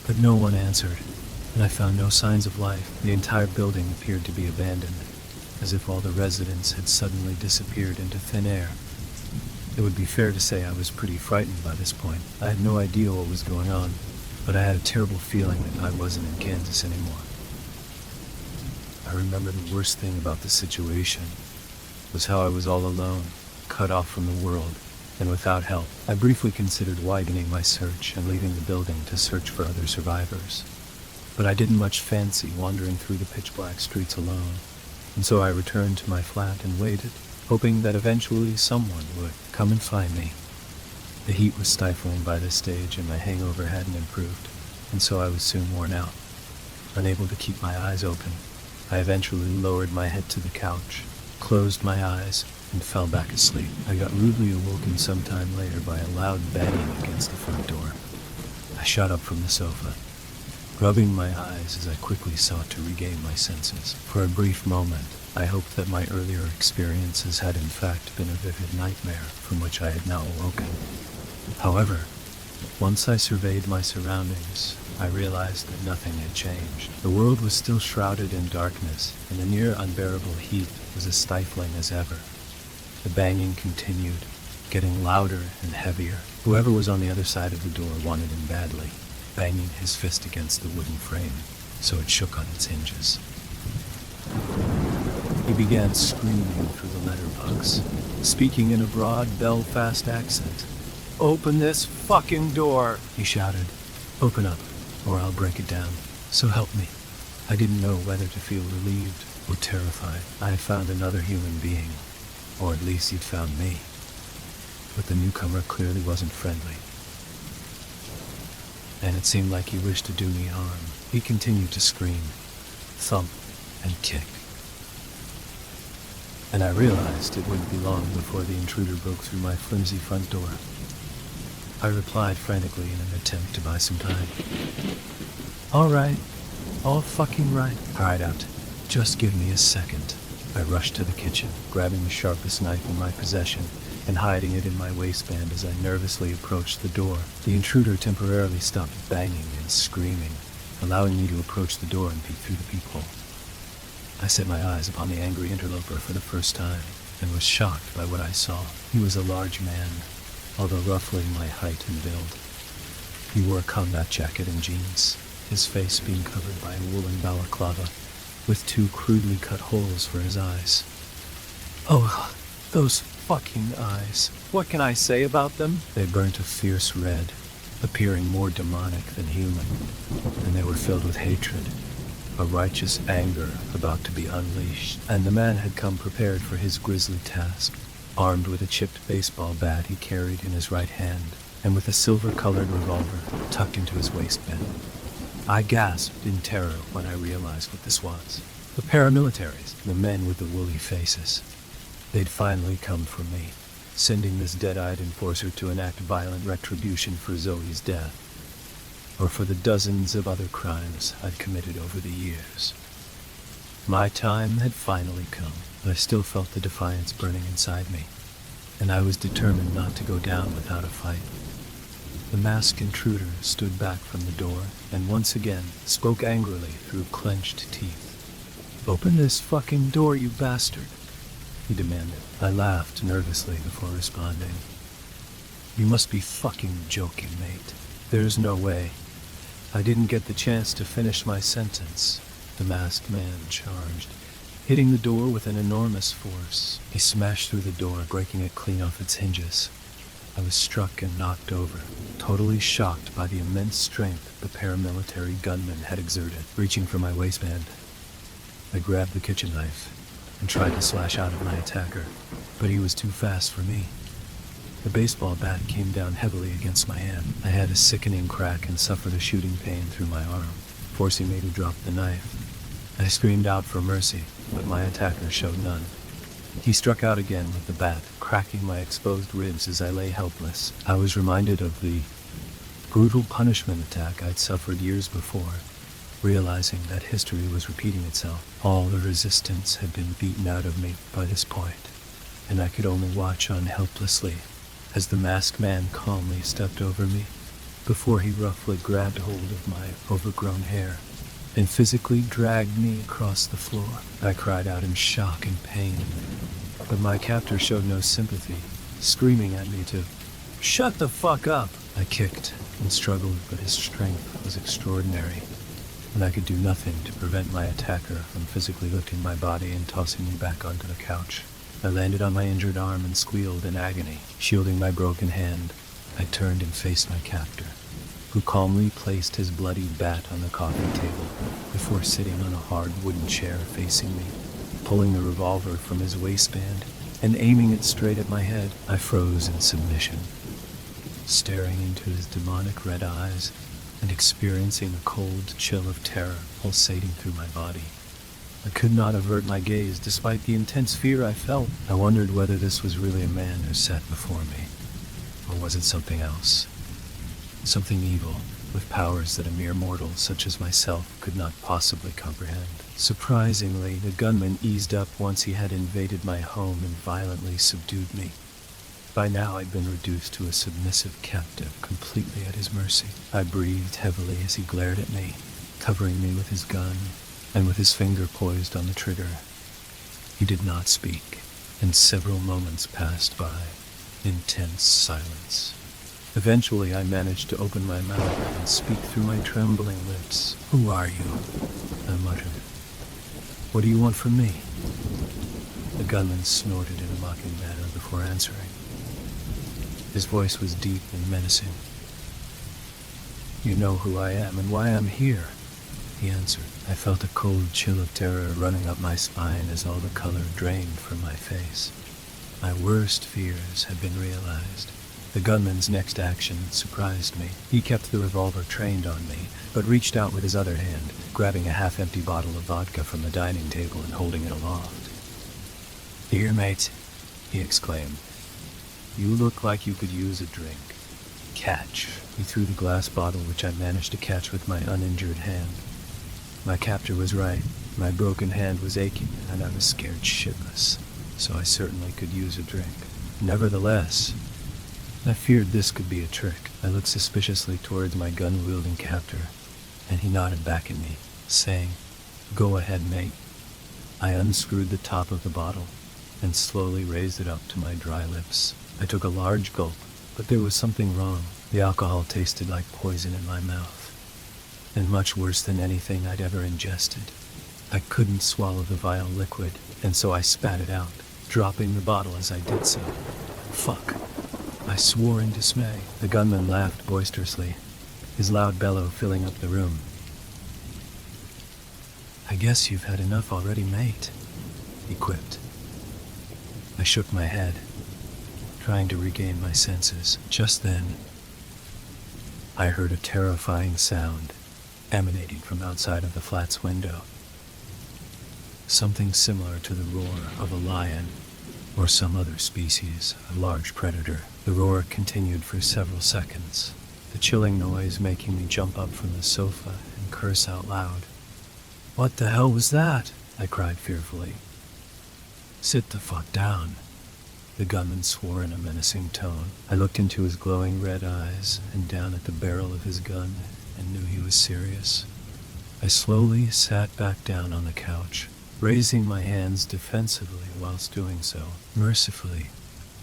But no one answered, and I found no signs of life. The entire building appeared to be abandoned, as if all the residents had suddenly disappeared into thin air. It would be fair to say I was pretty frightened by this point. I had no idea what was going on, but I had a terrible feeling that I wasn't in Kansas anymore. I remember the worst thing about the situation was how I was all alone, cut off from the world, and without help. I briefly considered widening my search and leaving the building to search for other survivors, but I didn't much fancy wandering through the pitch-black streets alone, and so I returned to my flat and waited, hoping that eventually someone would come and find me. The heat was stifling by this stage, and my hangover hadn't improved, and so I was soon worn out. Unable to keep my eyes open, I eventually lowered my head to the couch, closed my eyes, and fell back asleep. I got rudely awoken sometime later by a loud banging against the front door. I shot up from the sofa, rubbing my eyes as I quickly sought to regain my senses. For a brief moment, I hoped that my earlier experiences had in fact been a vivid nightmare from which I had now awoken. However, once I surveyed my surroundings, I realized that nothing had changed. The world was still shrouded in darkness, and the near unbearable heat was as stifling as ever. The banging continued, getting louder and heavier. Whoever was on the other side of the door wanted him badly, banging his fist against the wooden frame, so it shook on its hinges. He began screaming through the letterbox, speaking in a broad Belfast accent. "Open this fucking door," he shouted. "Open up, or I'll break it down. So help me." I didn't know whether to feel relieved or terrified. I had found another human being, or at least he'd found me. But the newcomer clearly wasn't friendly, and it seemed like he wished to do me harm. He continued to scream, thump, and kick. And I realized it wouldn't be long before the intruder broke through my flimsy front door. I replied frantically in an attempt to buy some time. "All right, all fucking right," I cried out. "Just give me a second." I rushed to the kitchen, grabbing the sharpest knife in my possession, and hiding it in my waistband as I nervously approached the door. The intruder temporarily stopped banging and screaming, allowing me to approach the door and peek through the peephole. I set my eyes upon the angry interloper for the first time, and was shocked by what I saw. He was a large man, although roughly my height and build. He wore a combat jacket and jeans, his face being covered by a woolen balaclava, with 2 crudely cut holes for his eyes. Oh, those fucking eyes. What can I say about them? They burnt a fierce red, appearing more demonic than human, and they were filled with hatred, a righteous anger about to be unleashed. And the man had come prepared for his grisly task, armed with a chipped baseball bat he carried in his right hand, and with a silver-colored revolver tucked into his waistband. I gasped in terror when I realized what this was. The paramilitaries, the men with the woolly faces. They'd finally come for me, sending this dead-eyed enforcer to enact violent retribution for Zoe's death, or for the dozens of other crimes I'd committed over the years. My time had finally come, but I still felt the defiance burning inside me, and I was determined not to go down without a fight. The masked intruder stood back from the door and once again spoke angrily through clenched teeth. "Open this fucking door, you bastard," he demanded. I laughed nervously before responding. "You must be fucking joking, mate. There's no way." I didn't get the chance to finish my sentence. The masked man charged, hitting the door with an enormous force. He smashed through the door, breaking it clean off its hinges. I was struck and knocked over, totally shocked by the immense strength the paramilitary gunman had exerted. Reaching for my waistband, I grabbed the kitchen knife and tried to slash out at my attacker, but he was too fast for me. The baseball bat came down heavily against my hand. I had a sickening crack and suffered a shooting pain through my arm, forcing me to drop the knife. I screamed out for mercy, but my attacker showed none. He struck out again with the bat, cracking my exposed ribs as I lay helpless. I was reminded of the brutal punishment attack I'd suffered years before, realizing that history was repeating itself. All the resistance had been beaten out of me by this point, and I could only watch on helplessly as the masked man calmly stepped over me before he roughly grabbed hold of my overgrown hair and physically dragged me across the floor. I cried out in shock and pain, but my captor showed no sympathy, screaming at me to shut the fuck up. I kicked and struggled, but his strength was extraordinary, and I could do nothing to prevent my attacker from physically lifting my body and tossing me back onto the couch. I landed on my injured arm and squealed in agony. Shielding my broken hand, I turned and faced my captor, who calmly placed his bloody bat on the coffee table before sitting on a hard wooden chair facing me. Pulling the revolver from his waistband and aiming it straight at my head, I froze in submission, staring into his demonic red eyes and experiencing a cold chill of terror pulsating through my body. I could not avert my gaze despite the intense fear I felt. I wondered whether this was really a man who sat before me, or was it something else? Something evil, with powers that a mere mortal such as myself could not possibly comprehend. Surprisingly, the gunman eased up once he had invaded my home and violently subdued me. By now I'd been reduced to a submissive captive, completely at his mercy. I breathed heavily as he glared at me, covering me with his gun, and with his finger poised on the trigger. He did not speak, and several moments passed by, in tense silence. Eventually I managed to open my mouth and speak through my trembling lips. "Who are you?" I muttered. "What do you want from me?" The gunman snorted in a mocking manner before answering. His voice was deep and menacing. "You know who I am and why I'm here," he answered. I felt a cold chill of terror running up my spine as all the color drained from my face. My worst fears had been realized. The gunman's next action surprised me. He kept the revolver trained on me, but reached out with his other hand, grabbing a half-empty bottle of vodka from the dining table and holding it aloft. "Here, mate," he exclaimed. "You look like you could use a drink. Catch." He threw the glass bottle, which I managed to catch with my uninjured hand. My captor was right. My broken hand was aching, and I was scared shitless, so I certainly could use a drink. Nevertheless, I feared this could be a trick. I looked suspiciously towards my gun-wielding captor, and he nodded back at me, saying, "Go ahead, mate." I unscrewed the top of the bottle and slowly raised it up to my dry lips. I took a large gulp, but there was something wrong. The alcohol tasted like poison in my mouth, and much worse than anything I'd ever ingested. I couldn't swallow the vile liquid, and so I spat it out, dropping the bottle as I did so. Fuck. I swore in dismay. The gunman laughed boisterously, his loud bellow filling up the room. "I guess you've had enough already, mate," he quipped. I shook my head, trying to regain my senses. Just then, I heard a terrifying sound emanating from outside of the flat's window. Something similar to the roar of a lion or some other species of large predator. The roar continued for several seconds, the chilling noise making me jump up from the sofa and curse out loud. "What the hell was that?" I cried fearfully. "Sit the fuck down," the gunman swore in a menacing tone. I looked into his glowing red eyes and down at the barrel of his gun and knew he was serious. I slowly sat back down on the couch, raising my hands defensively whilst doing so. Mercifully,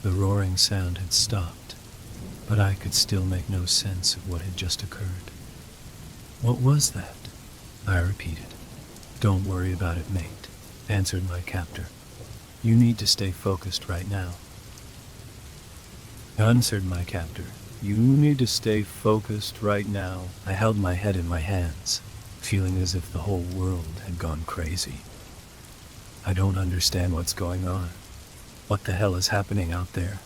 the roaring sound had stopped, but I could still make no sense of what had just occurred. "What was that?" I repeated. "Don't worry about it, mate," answered my captor. "You need to stay focused right now." Answered my captor. "You need to stay focused right now." I held my head in my hands, feeling as if the whole world had gone crazy. "I don't understand what's going on. What the hell is happening out there?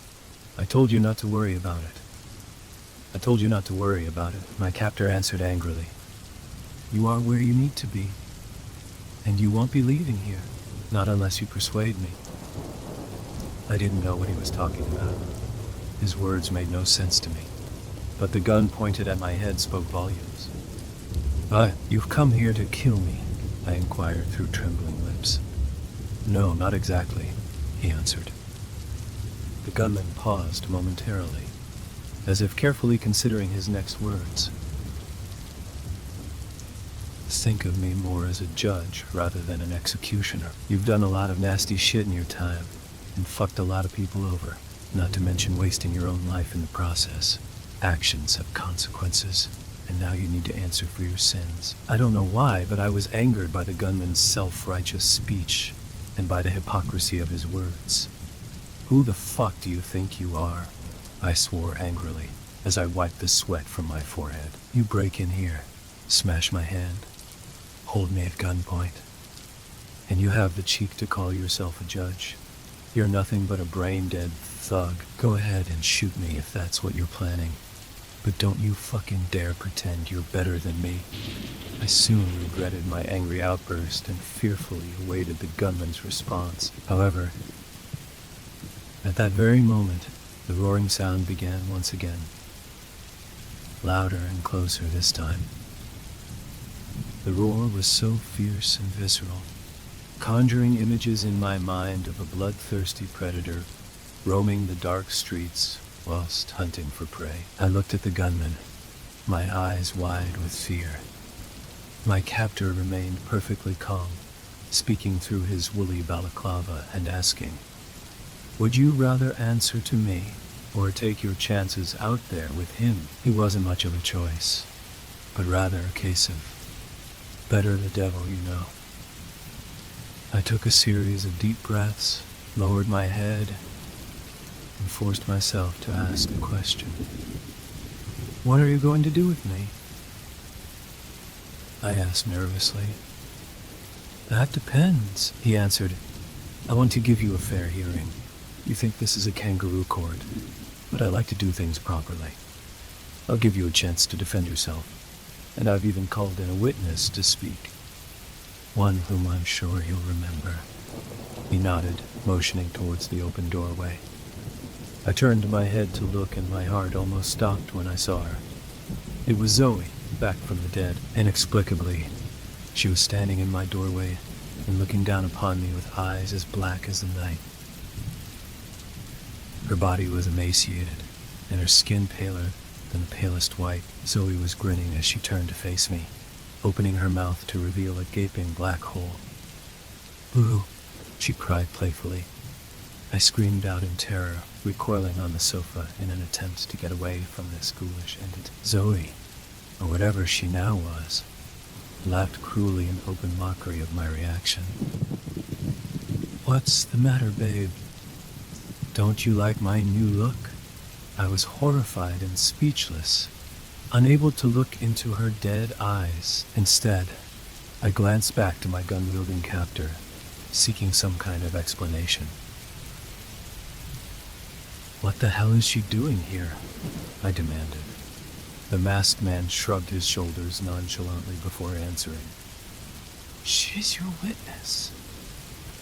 I told you not to worry about it." "I told you not to worry about it," my captor answered angrily. "You are where you need to be, and you won't be leaving here, not unless you persuade me." I didn't know what he was talking about. His words made no sense to me, but the gun pointed at my head spoke volumes. You've come here to kill me?" I inquired through trembling lips. "No, not exactly," he answered. The gunman paused momentarily, as if carefully considering his next words. "Think of me more as a judge rather than an executioner. You've done a lot of nasty shit in your time, and fucked a lot of people over, not to mention wasting your own life in the process. Actions have consequences, and now you need to answer for your sins." I don't know why, but I was angered by the gunman's self-righteous speech and by the hypocrisy of his words. "Who the fuck do you think you are?" I swore angrily as I wiped the sweat from my forehead. "You break in here, smash my hand, hold me at gunpoint, and you have the cheek to call yourself a judge. You're nothing but a brain-dead thug. Go ahead and shoot me if that's what you're planning, but don't you fucking dare pretend you're better than me." I soon regretted my angry outburst and fearfully awaited the gunman's response. However, at that very moment, the roaring sound began once again, louder and closer this time. The roar was so fierce and visceral, conjuring images in my mind of a bloodthirsty predator roaming the dark streets whilst hunting for prey. I looked at the gunman, my eyes wide with fear. My captor remained perfectly calm, speaking through his woolly balaclava and asking, "Would you rather answer to me or take your chances out there with him?" He wasn't much of a choice, but rather a case of better the devil you know. I took a series of deep breaths, lowered my head, and forced myself to ask a question. "What are you going to do with me?" I asked nervously. "That depends," he answered. "I want to give you a fair hearing. You think this is a kangaroo court, but I like to do things properly. I'll give you a chance to defend yourself, and I've even called in a witness to speak. One whom I'm sure you'll remember." He nodded, motioning towards the open doorway. I turned my head to look, and my heart almost stopped when I saw her. It was Zoe, back from the dead. Inexplicably, she was standing in my doorway and looking down upon me with eyes as black as the night. Her body was emaciated, and her skin paler than the palest white. Zoe was grinning as she turned to face me, opening her mouth to reveal a gaping black hole. "Boo!" she cried playfully. I screamed out in terror, recoiling on the sofa in an attempt to get away from this ghoulish entity. Zoe, or whatever she now was, laughed cruelly in open mockery of my reaction. "What's the matter, babe? Don't you like my new look?" I was horrified and speechless, unable to look into her dead eyes. Instead, I glanced back to my gun-wielding captor, seeking some kind of explanation. "What the hell is she doing here?" I demanded. The masked man shrugged his shoulders nonchalantly before answering. "She's your witness.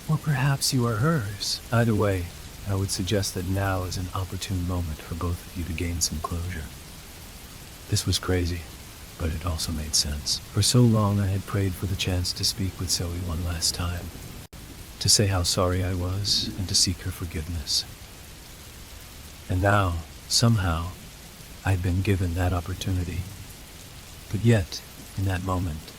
Or perhaps you are hers. Either way, I would suggest that now is an opportune moment for both of you to gain some closure." This was crazy, but it also made sense. For so long I had prayed for the chance to speak with Zoe one last time, to say how sorry I was and to seek her forgiveness. And now, somehow, I'd been given that opportunity. But yet, in that moment,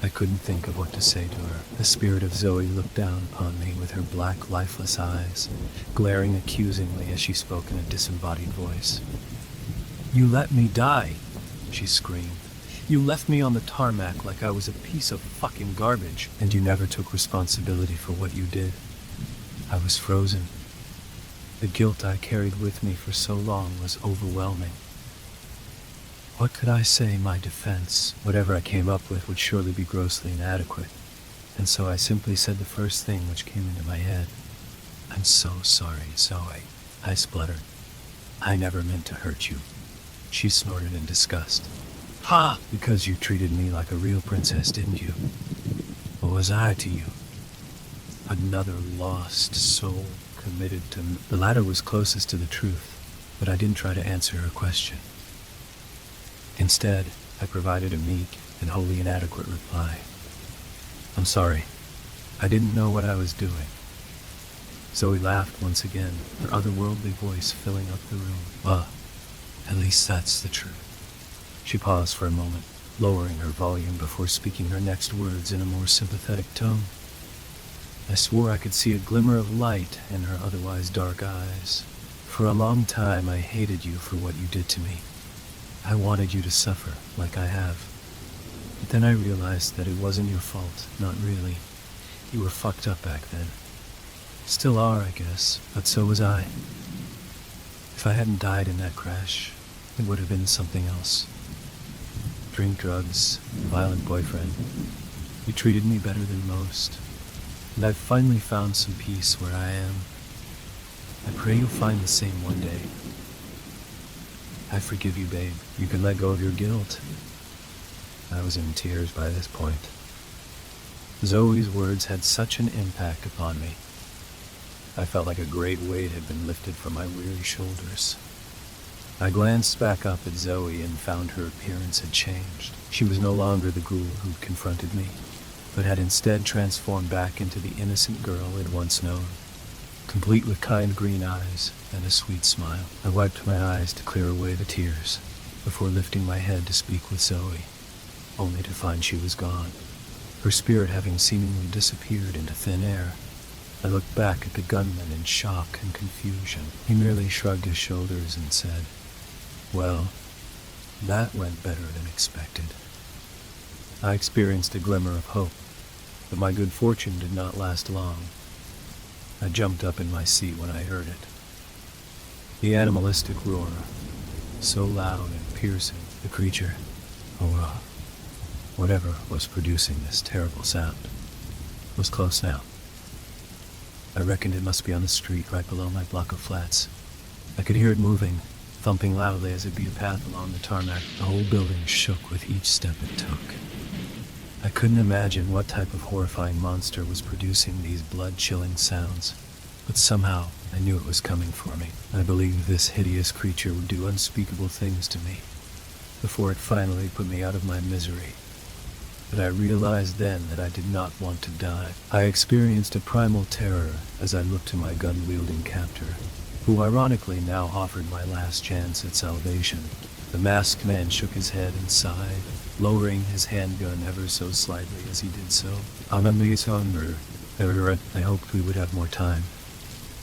I couldn't think of what to say to her. The spirit of Zoe looked down upon me with her black, lifeless eyes, glaring accusingly as she spoke in a disembodied voice. "You let me die," she screamed. "You left me on the tarmac like I was a piece of fucking garbage, and you never took responsibility for what you did." I was frozen. The guilt I carried with me for so long was overwhelming. What could I say in my defense? Whatever I came up with would surely be grossly inadequate, and so I simply said the first thing which came into my head. "I'm so sorry, Zoe," I spluttered. "I never meant to hurt you." She snorted in disgust. "Ha! Because you treated me like a real princess, didn't you? What was I to you? Another lost soul committed to..." The latter was closest to the truth, but I didn't try to answer her question. Instead, I provided a meek and wholly inadequate reply. "I'm sorry. I didn't know what I was doing." Zoe laughed once again, her otherworldly voice filling up the room. "Well, at least that's the truth." She paused for a moment, lowering her volume before speaking her next words in a more sympathetic tone. I swore I could see a glimmer of light in her otherwise dark eyes. "For a long time I hated you for what you did to me. I wanted you to suffer, like I have. But then I realized that it wasn't your fault, not really. You were fucked up back then. Still are, I guess, but so was I. If I hadn't died in that crash, it would have been something else. Drink, drugs, violent boyfriend. You treated me better than most. And I've finally found some peace where I am. I pray you'll find the same one day. I forgive you, babe. You can let go of your guilt." I was in tears by this point. Zoe's words had such an impact upon me. I felt like a great weight had been lifted from my weary shoulders. I glanced back up at Zoe and found her appearance had changed. She was no longer the ghoul who'd confronted me, but had instead transformed back into the innocent girl I'd once known, complete with kind green eyes and a sweet smile. I wiped my eyes to clear away the tears before lifting my head to speak with Zoe, only to find she was gone, her spirit having seemingly disappeared into thin air. I looked back at the gunman in shock and confusion. He merely shrugged his shoulders and said, "Well, that went better than expected." I experienced a glimmer of hope, but my good fortune did not last long. I jumped up in my seat when I heard it. The animalistic roar, so loud and piercing, the creature, whatever was producing this terrible sound, was close now. I reckoned it must be on the street right below my block of flats. I could hear it moving, thumping loudly as it beat a path along the tarmac. The whole building shook with each step it took. I couldn't imagine what type of horrifying monster was producing these blood-chilling sounds, but somehow I knew it was coming for me. I believed this hideous creature would do unspeakable things to me before it finally put me out of my misery. But I realized then that I did not want to die. I experienced a primal terror as I looked to my gun-wielding captor, who ironically now offered my last chance at salvation. The masked man shook his head and sighed, lowering his handgun ever so slightly as he did so. I hoped we would have more time,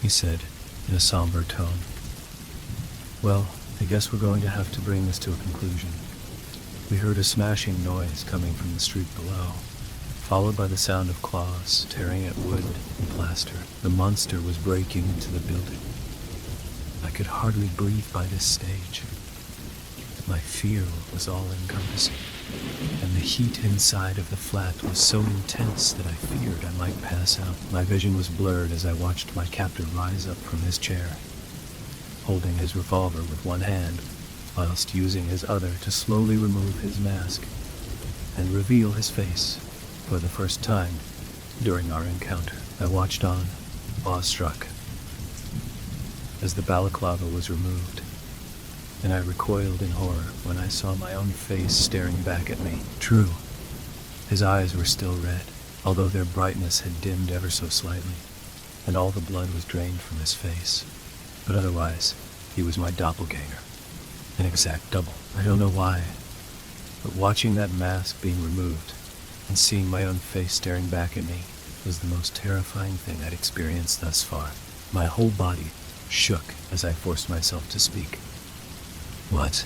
he said, in a somber tone. Well, I guess we're going to have to bring this to a conclusion. We heard a smashing noise coming from the street below, followed by the sound of claws tearing at wood and plaster. The monster was breaking into the building. I could hardly breathe by this stage. My fear was all-encompassing, and the heat inside of the flat was so intense that I feared I might pass out. My vision was blurred as I watched my captor rise up from his chair, holding his revolver with one hand, whilst using his other to slowly remove his mask and reveal his face for the first time during our encounter. I watched on, awestruck, as the balaclava was removed, and I recoiled in horror when I saw my own face staring back at me. True, his eyes were still red, although their brightness had dimmed ever so slightly, and all the blood was drained from his face. But otherwise, he was my doppelganger, an exact double. I don't know why, but watching that mask being removed and seeing my own face staring back at me was the most terrifying thing I'd experienced thus far. My whole body shook as I forced myself to speak. What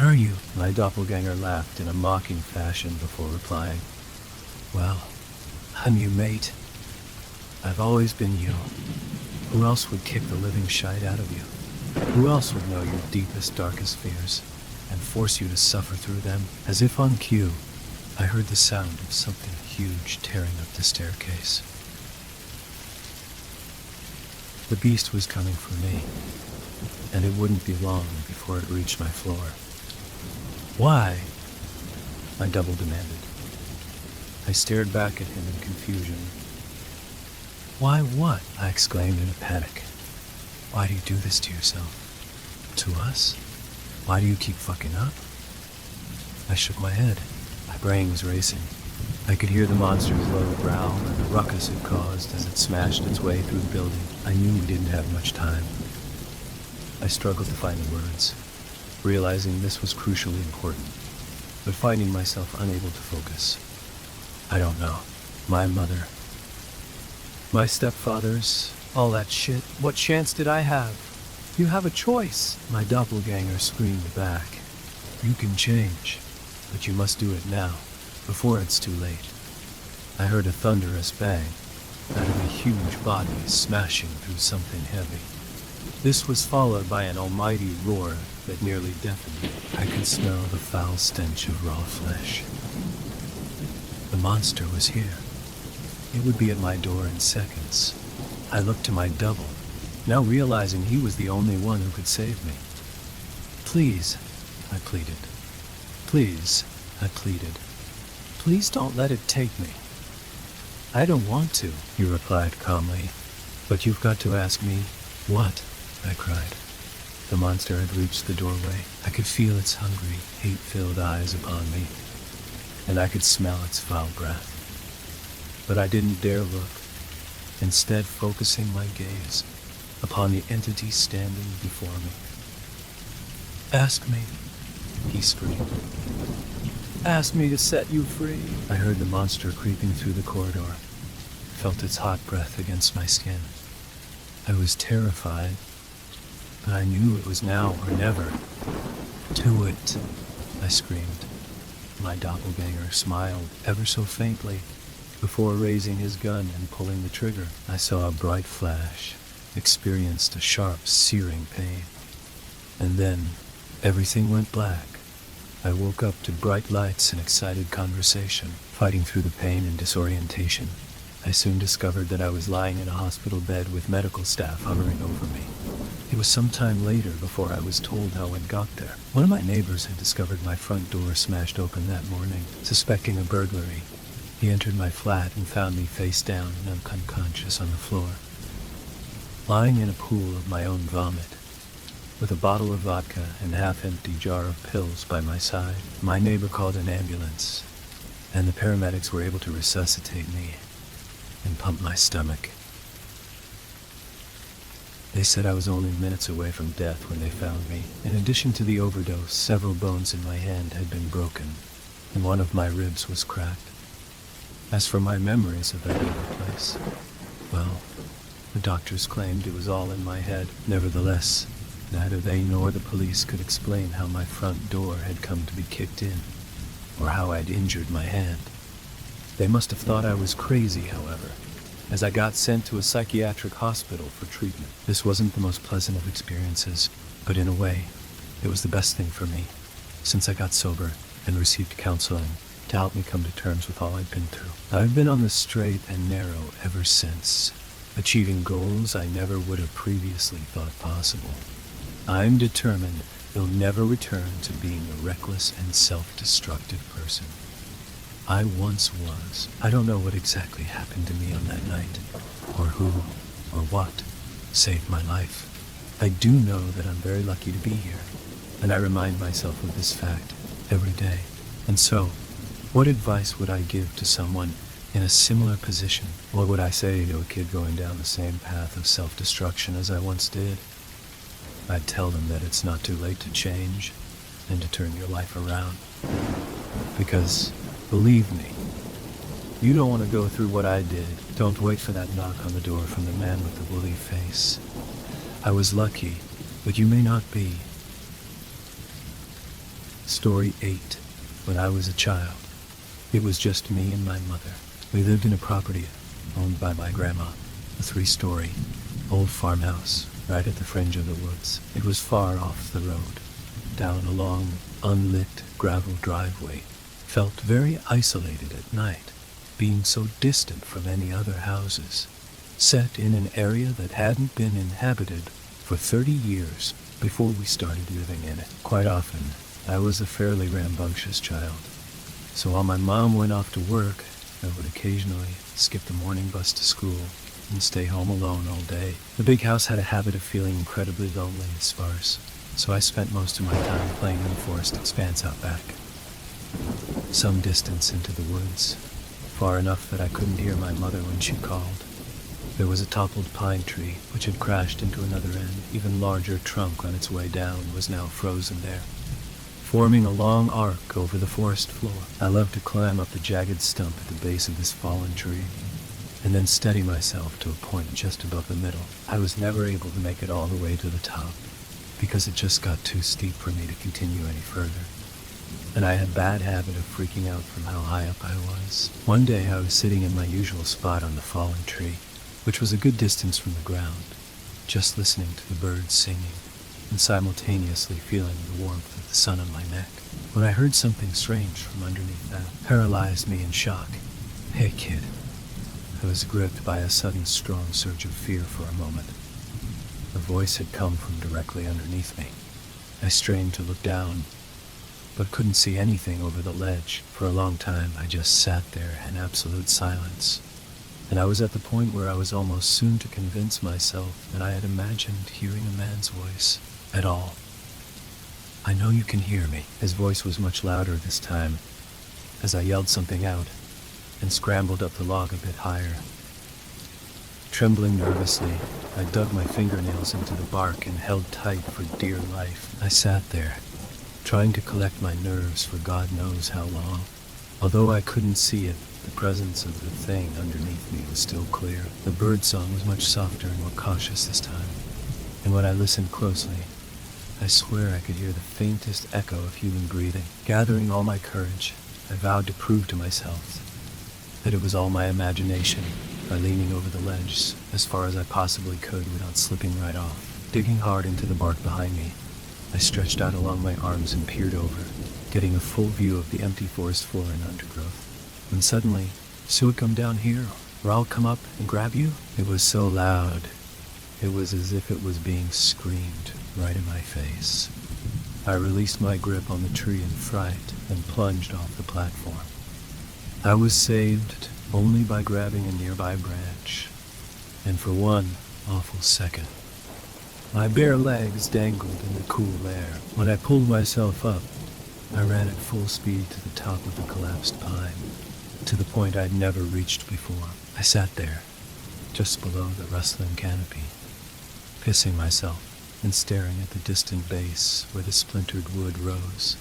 are you? My doppelganger laughed in a mocking fashion before replying. Well, I'm you, mate. I've always been you. Who else would kick the living shite out of you? Who else would know your deepest, darkest fears and force you to suffer through them? As if on cue, I heard the sound of something huge tearing up the staircase. The beast was coming for me, and it wouldn't be long before it reached my floor. Why? I double demanded. I stared back at him in confusion. Why what? I exclaimed in a panic. Why do you do this to yourself? To us? Why do you keep fucking up? I shook my head. My brain was racing. I could hear the monster's low growl and the ruckus it caused as it smashed its way through the building. I knew we didn't have much time. I struggled to find the words, realizing this was crucially important, but finding myself unable to focus. I don't know. My mother, my stepfathers, all that shit. What chance did I have? You have a choice, my doppelganger screamed back. You can change, but you must do it now, before it's too late. I heard a thunderous bang, out of a huge body smashing through something heavy. This was followed by an almighty roar that nearly deafened me. I could smell the foul stench of raw flesh. The monster was here. It would be at my door in seconds. I looked to my double, now realizing he was the only one who could save me. Please, I pleaded. Please, I pleaded. Please don't let it take me. I don't want to, he replied calmly. But you've got to ask me, what? I cried. The monster had reached the doorway. I could feel its hungry, hate-filled eyes upon me, and I could smell its foul breath. But I didn't dare look, instead focusing my gaze upon the entity standing before me. Ask me, he screamed. Ask me to set you free. I heard the monster creeping through the corridor, felt its hot breath against my skin. I was terrified, but I knew it was now or never. Do it, I screamed. My doppelganger smiled ever so faintly before raising his gun and pulling the trigger. I saw a bright flash, experienced a sharp, searing pain, and then everything went black. I woke up to bright lights and excited conversation. Fighting through the pain and disorientation, I soon discovered that I was lying in a hospital bed with medical staff hovering over me. It was some time later before I was told how it got there. One of my neighbors had discovered my front door smashed open that morning, suspecting a burglary. He entered my flat and found me face down and unconscious on the floor, lying in a pool of my own vomit, with a bottle of vodka and half-empty jar of pills by my side. My neighbor called an ambulance, and the paramedics were able to resuscitate me and pump my stomach. They said I was only minutes away from death when they found me. In addition to the overdose, several bones in my hand had been broken, and one of my ribs was cracked. As for my memories of that evil place, well, the doctors claimed it was all in my head. Nevertheless, neither they nor the police could explain how my front door had come to be kicked in, or how I'd injured my hand. They must have thought I was crazy, however, as I got sent to a psychiatric hospital for treatment. This wasn't the most pleasant of experiences, but in a way, it was the best thing for me, since I got sober and received counseling to help me come to terms with all I'd been through. I've been on the straight and narrow ever since, achieving goals I never would have previously thought possible. I'm determined they'll never return to being a reckless and self-destructive person I once was. I don't know what exactly happened to me on that night, or who, or what, saved my life. I do know that I'm very lucky to be here, and I remind myself of this fact every day. And so, what advice would I give to someone in a similar position? What would I say to a kid going down the same path of self-destruction as I once did? I'd tell them that it's not too late to change and to turn your life around. Because, believe me, you don't want to go through what I did. Don't wait for that knock on the door from the man with the woolly face. I was lucky, but you may not be. Story 8. When I was a child, it was just me and my mother. We lived in a property owned by my grandma, a 3-story old farmhouse right at the fringe of the woods. It was far off the road, down a long, unlit gravel driveway. Felt very isolated at night, being so distant from any other houses, set in an area that hadn't been inhabited for 30 years before we started living in it. Quite often, I was a fairly rambunctious child, so while my mom went off to work, I would occasionally skip the morning bus to school and stay home alone all day. The big house had a habit of feeling incredibly lonely and sparse, so I spent most of my time playing in the forest expanse out back. Some distance into the woods, far enough that I couldn't hear my mother when she called. There was a toppled pine tree which had crashed into another end. Even larger trunk on its way down was now frozen there, forming a long arc over the forest floor. I loved to climb up the jagged stump at the base of this fallen tree, and then steady myself to a point just above the middle. I was never able to make it all the way to the top, because it just got too steep for me to continue any further, and I had a bad habit of freaking out from how high up I was. One day I was sitting in my usual spot on the fallen tree, which was a good distance from the ground, just listening to the birds singing, and simultaneously feeling the warmth of the sun on my neck, when I heard something strange from underneath that paralyzed me in shock. "Hey, kid." I was gripped by a sudden strong surge of fear for a moment. The voice had come from directly underneath me. I strained to look down, but couldn't see anything over the ledge. For a long time, I just sat there in absolute silence, and I was at the point where I was almost soon to convince myself that I had imagined hearing a man's voice at all. "I know you can hear me." His voice was much louder this time, as I yelled something out and scrambled up the log a bit higher. Trembling nervously, I dug my fingernails into the bark and held tight for dear life. I sat there, trying to collect my nerves for God knows how long. Although I couldn't see it, the presence of the thing underneath me was still clear. The bird song was much softer and more cautious this time, and when I listened closely, I swear I could hear the faintest echo of human breathing. Gathering all my courage, I vowed to prove to myself that it was all my imagination by leaning over the ledge as far as I possibly could without slipping right off. Digging hard into the bark behind me, I stretched out along my arms and peered over, getting a full view of the empty forest floor and undergrowth. When suddenly, "So come down here, or I'll come up and grab you?" It was so loud, it was as if it was being screamed right in my face. I released my grip on the tree in fright and plunged off the platform. I was saved only by grabbing a nearby branch, and for one awful second, my bare legs dangled in the cool air. When I pulled myself up, I ran at full speed to the top of the collapsed pine, to the point I'd never reached before. I sat there, just below the rustling canopy, pissing myself and staring at the distant base where the splintered wood rose,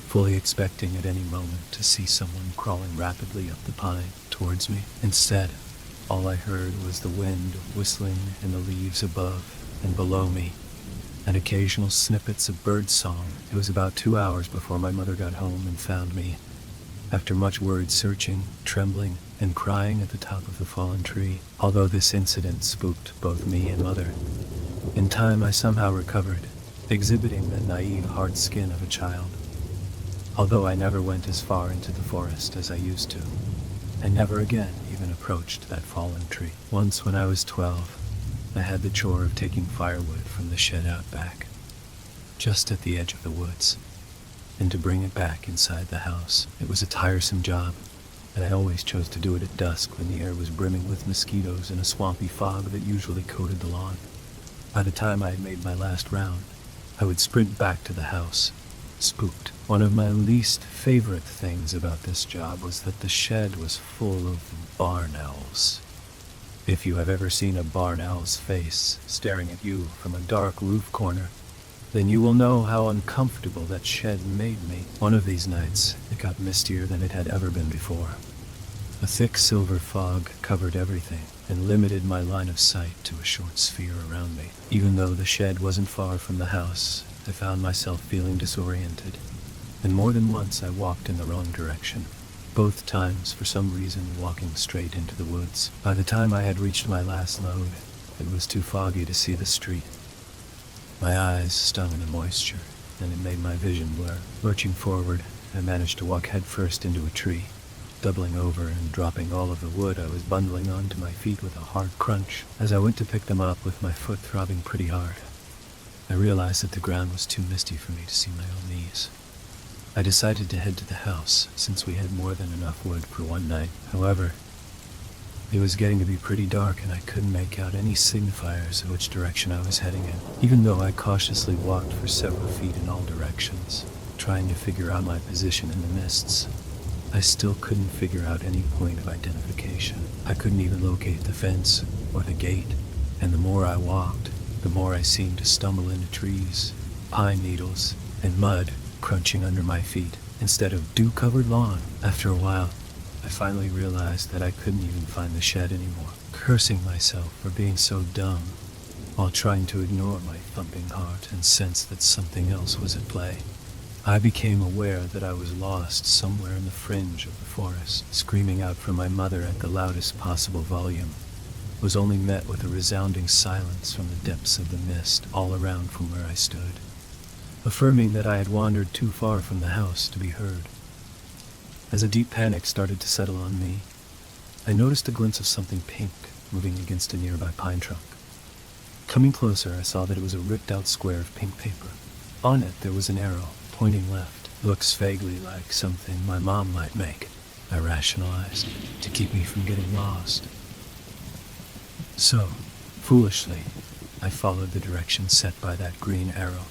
fully expecting at any moment to see someone crawling rapidly up the pine towards me. Instead, all I heard was the wind whistling in the leaves above and below me, and occasional snippets of bird song. It was about 2 hours before my mother got home and found me, after much worried searching, trembling, and crying at the top of the fallen tree. Although this incident spooked both me and Mother, in time I somehow recovered, exhibiting the naive hard skin of a child. Although I never went as far into the forest as I used to, I never again even approached that fallen tree. Once when I was 12, I had the chore of taking firewood from the shed out back, just at the edge of the woods, and to bring it back inside the house. It was a tiresome job, and I always chose to do it at dusk when the air was brimming with mosquitoes and a swampy fog that usually coated the lawn. By the time I had made my last round, I would sprint back to the house, spooked. One of my least favorite things about this job was that the shed was full of barn owls. If you have ever seen a barn owl's face staring at you from a dark roof corner, then you will know how uncomfortable that shed made me. One of these nights, it got mistier than it had ever been before. A thick silver fog covered everything and limited my line of sight to a short sphere around me. Even though the shed wasn't far from the house, I found myself feeling disoriented, and more than once I walked in the wrong direction, both times for some reason walking straight into the woods. By the time I had reached my last load, it was too foggy to see the street. My eyes stung in the moisture, and it made my vision blur. Lurching forward, I managed to walk headfirst into a tree, doubling over and dropping all of the wood I was bundling onto my feet with a hard crunch. As I went to pick them up with my foot throbbing pretty hard, I realized that the ground was too misty for me to see my own knees. I decided to head to the house, since we had more than enough wood for one night. However, it was getting to be pretty dark and I couldn't make out any signifiers of which direction I was heading in, even though I cautiously walked for several feet in all directions, trying to figure out my position in the mists. I still couldn't figure out any point of identification. I couldn't even locate the fence or the gate, and the more I walked, the more I seemed to stumble into trees, pine needles, and mud crunching under my feet instead of dew-covered lawn. After a while, I finally realized that I couldn't even find the shed anymore, cursing myself for being so dumb while trying to ignore my thumping heart and sense that something else was at play. I became aware that I was lost somewhere in the fringe of the forest. Screaming out for my mother at the loudest possible volume was only met with a resounding silence from the depths of the mist all around from where I stood, affirming that I had wandered too far from the house to be heard. As a deep panic started to settle on me, I noticed a glimpse of something pink moving against a nearby pine trunk. Coming closer, I saw that it was a ripped-out square of pink paper. On it, there was an arrow pointing left. Looks vaguely like something my mom might make, I rationalized, to keep me from getting lost. So, foolishly, I followed the direction set by that green arrow,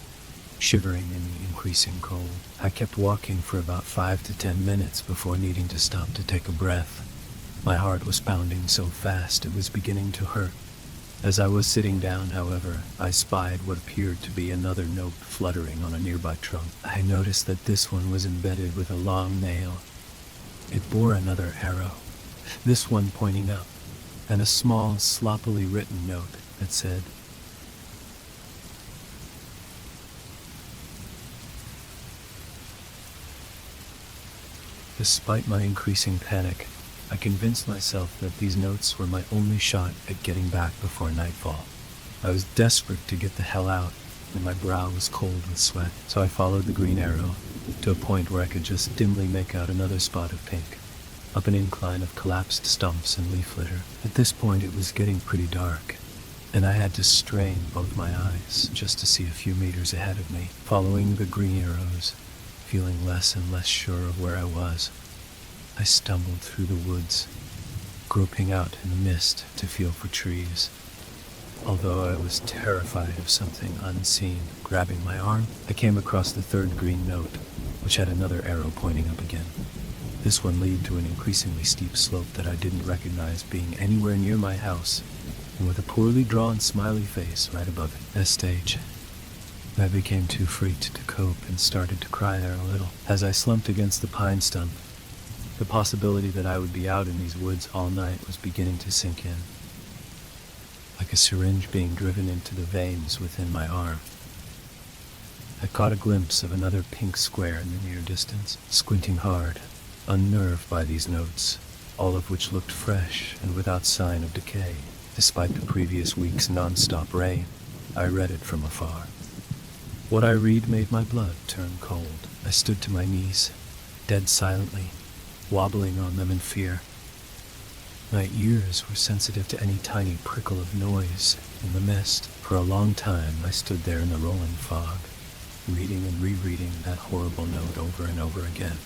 shivering in the increasing cold. I kept walking for about 5 to 10 minutes before needing to stop to take a breath. My heart was pounding so fast it was beginning to hurt. As I was sitting down, however, I spied what appeared to be another note fluttering on a nearby trunk. I noticed that this one was embedded with a long nail. It bore another arrow, this one pointing up, and a small, sloppily written note that said, Despite my increasing panic, I convinced myself that these notes were my only shot at getting back before nightfall. I was desperate to get the hell out, and my brow was cold with sweat, so I followed the green arrow to a point where I could just dimly make out another spot of pink, up an incline of collapsed stumps and leaf litter. At this point it was getting pretty dark, and I had to strain both my eyes just to see a few meters ahead of me. Following the green arrows, feeling less and less sure of where I was, I stumbled through the woods, groping out in the mist to feel for trees. Although I was terrified of something unseen grabbing my arm, I came across the third green note, which had another arrow pointing up again. This one led to an increasingly steep slope that I didn't recognize being anywhere near my house, and with a poorly drawn smiley face right above it. That stage, I became too freaked to cope and started to cry there a little. As I slumped against the pine stump, the possibility that I would be out in these woods all night was beginning to sink in, like a syringe being driven into the veins within my arm. I caught a glimpse of another pink square in the near distance, squinting hard, unnerved by these notes, all of which looked fresh and without sign of decay. Despite the previous week's non-stop rain, I read it from afar. What I read made my blood turn cold. I stood to my knees, dead silently, wobbling on them in fear. My ears were sensitive to any tiny prickle of noise in the mist. For a long time, I stood there in the rolling fog, reading and rereading that horrible note over and over again,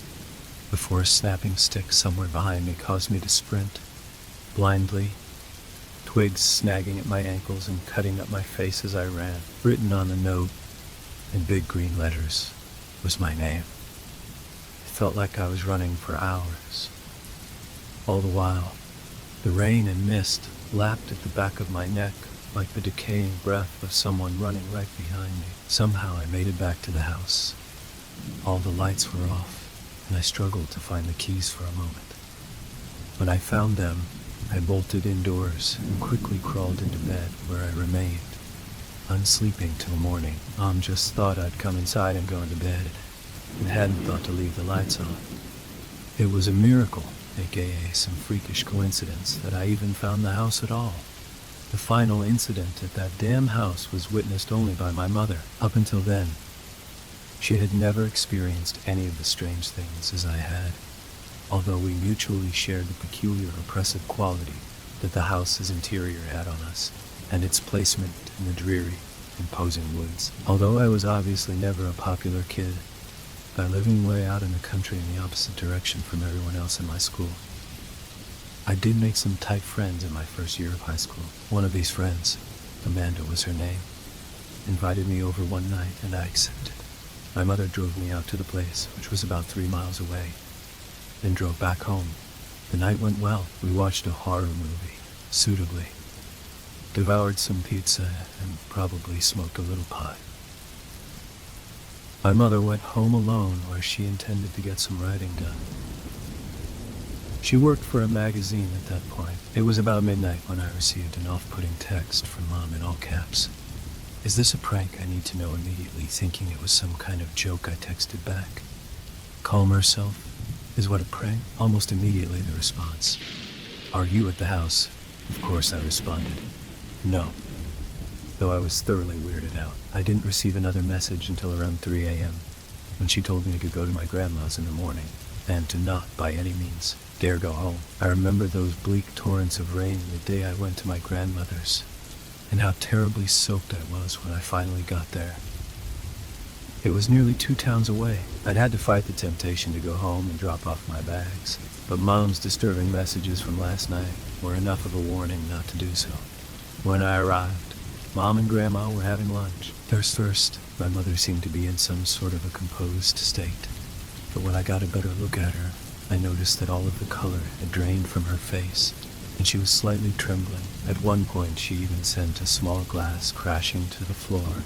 before a snapping stick somewhere behind me caused me to sprint, blindly, twigs snagging at my ankles and cutting up my face as I ran. Written on the note, in big green letters, was my name. It felt like I was running for hours. All the while, the rain and mist lapped at the back of my neck like the decaying breath of someone running right behind me. Somehow I made it back to the house. All the lights were off, and I struggled to find the keys for a moment. When I found them, I bolted indoors and quickly crawled into bed, where I remained, unsleeping till morning. Mom just thought I'd come inside and go into bed, and hadn't thought to leave the lights on. It was a miracle, aka some freakish coincidence, that I even found the house at all. The final incident at that damn house was witnessed only by my mother. Up until then, she had never experienced any of the strange things as I had, although we mutually shared the peculiar oppressive quality that the house's interior had on us, and its placement in the dreary, imposing woods. Although I was obviously never a popular kid, by living way out in the country in the opposite direction from everyone else in my school, I did make some tight friends in my first year of high school. One of these friends, Amanda was her name, invited me over one night, and I accepted. My mother drove me out to the place, which was about 3 miles away, then drove back home. The night went well. We watched a horror movie, suitably, devoured some pizza, and probably smoked a little pot. My mother went home alone, where she intended to get some writing done. She worked for a magazine at that point. It was about midnight when I received an off-putting text from Mom in all caps. "Is this a prank?" I need to know immediately, thinking it was some kind of joke. I texted back. "Calm herself. Is what a prank?" Almost immediately the response. "Are you at the house?" Of course I responded. "No." Though I was thoroughly weirded out. I didn't receive another message until around 3 a.m., when she told me I could go to my grandma's in the morning, and to not, by any means, dare go home. I remember those bleak torrents of rain the day I went to my grandmother's, and how terribly soaked I was when I finally got there. It was nearly 2 towns away. I'd had to fight the temptation to go home and drop off my bags, but Mom's disturbing messages from last night were enough of a warning not to do so. When I arrived, Mom and Grandma were having lunch. First, my mother seemed to be in some sort of a composed state, but when I got a better look at her, I noticed that all of the color had drained from her face, and she was slightly trembling. At one point, she even sent a small glass crashing to the floor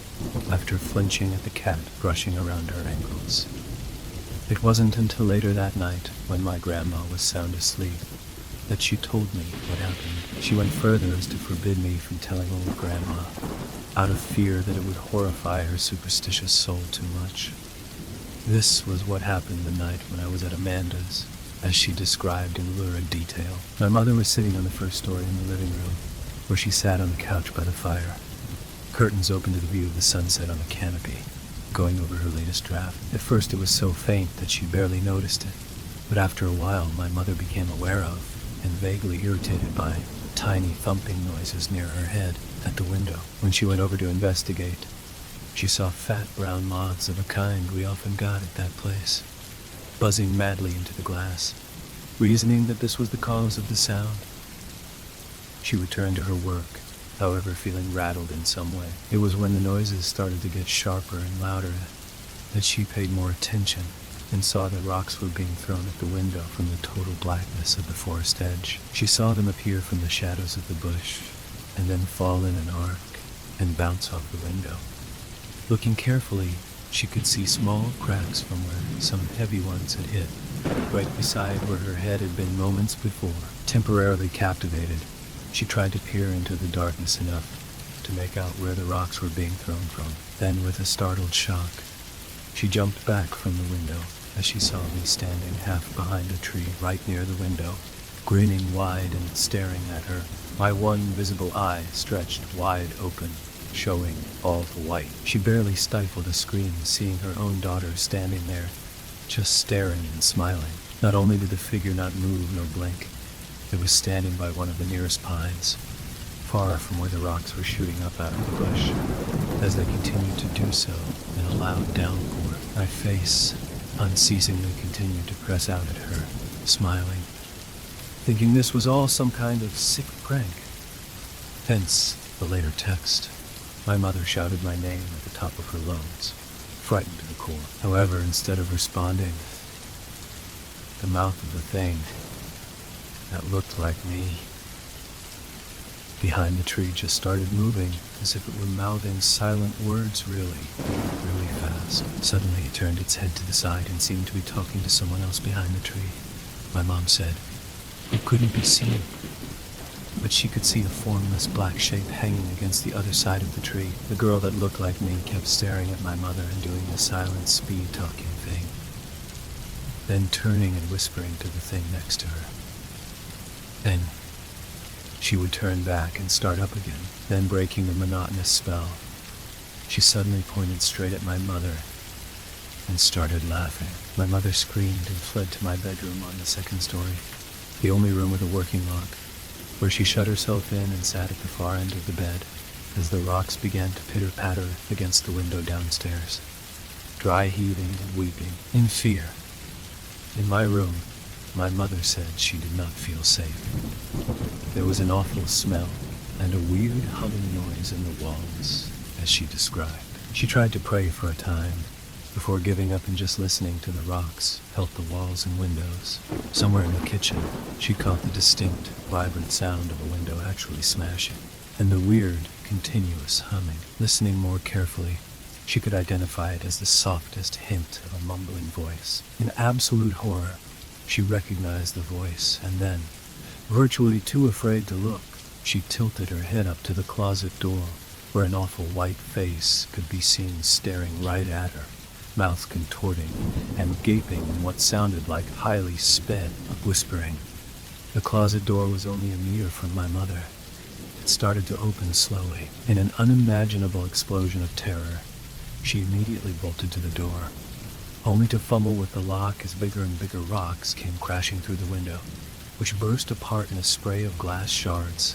after flinching at the cat brushing around her ankles. It wasn't until later that night, when my grandma was sound asleep, that she told me what happened. She went further as to forbid me from telling old Grandma, out of fear that it would horrify her superstitious soul too much. This was what happened the night when I was at Amanda's, as she described in lurid detail. My mother was sitting on the first story in the living room, where she sat on the couch by the fire, curtains open to the view of the sunset on the canopy, going over her latest draft. At first it was so faint that she barely noticed it, but after a while my mother became aware of, and vaguely irritated by, tiny thumping noises near her head at the window. When she went over to investigate, she saw fat brown moths of a kind we often got at that place, buzzing madly into the glass. Reasoning that this was the cause of the sound, she returned to her work, however feeling rattled in some way. It was when the noises started to get sharper and louder that she paid more attention and saw that rocks were being thrown at the window from the total blackness of the forest edge. She saw them appear from the shadows of the bush and then fall in an arc and bounce off the window. Looking carefully, she could see small cracks from where some heavy ones had hit, right beside where her head had been moments before. Temporarily captivated, she tried to peer into the darkness enough to make out where the rocks were being thrown from. Then, with a startled shock, she jumped back from the window as she saw me standing half behind a tree right near the window, grinning wide and staring at her, my one visible eye stretched wide open, showing all the white. She barely stifled a scream seeing her own daughter standing there, just staring and smiling. Not only did the figure not move nor blink, it was standing by one of the nearest pines, far from where the rocks were shooting up out of the bush. As they continued to do so in a loud downpour, my face unceasingly continued to press out at her, smiling, thinking this was all some kind of sick prank. Hence the later text. My mother shouted my name at the top of her lungs, frightened to the core. However, instead of responding, the mouth of the thing that looked like me behind the tree just started moving, as if it were mouthing silent words really fast. Suddenly it turned its head to the side and seemed to be talking to someone else behind the tree. My mom said, "It couldn't be seen," but she could see a formless black shape hanging against the other side of the tree. The girl that looked like me kept staring at my mother and doing the silent speed-talking thing, then turning and whispering to the thing next to her. Then she would turn back and start up again. Then, breaking the monotonous spell, she suddenly pointed straight at my mother and started laughing. My mother screamed and fled to my bedroom on the second story, the only room with a working lock, where she shut herself in and sat at the far end of the bed as the rocks began to pitter-patter against the window downstairs, dry heaving and weeping in fear. In my room, my mother said she did not feel safe. There was an awful smell and a weird humming noise in the walls, as she described. She tried to pray for a time before giving up and just listening to the rocks pelt the walls and windows. Somewhere in the kitchen, she caught the distinct, vibrant sound of a window actually smashing, and the weird, continuous humming. Listening more carefully, she could identify it as the softest hint of a mumbling voice. In absolute horror, she recognized the voice, and then, virtually too afraid to look, she tilted her head up to the closet door, where an awful white face could be seen staring right at her, mouth contorting and gaping in what sounded like highly sped whispering. The closet door was only a meter from my mother. It started to open slowly. In an unimaginable explosion of terror, she immediately bolted to the door, only to fumble with the lock as bigger and bigger rocks came crashing through the window, which burst apart in a spray of glass shards,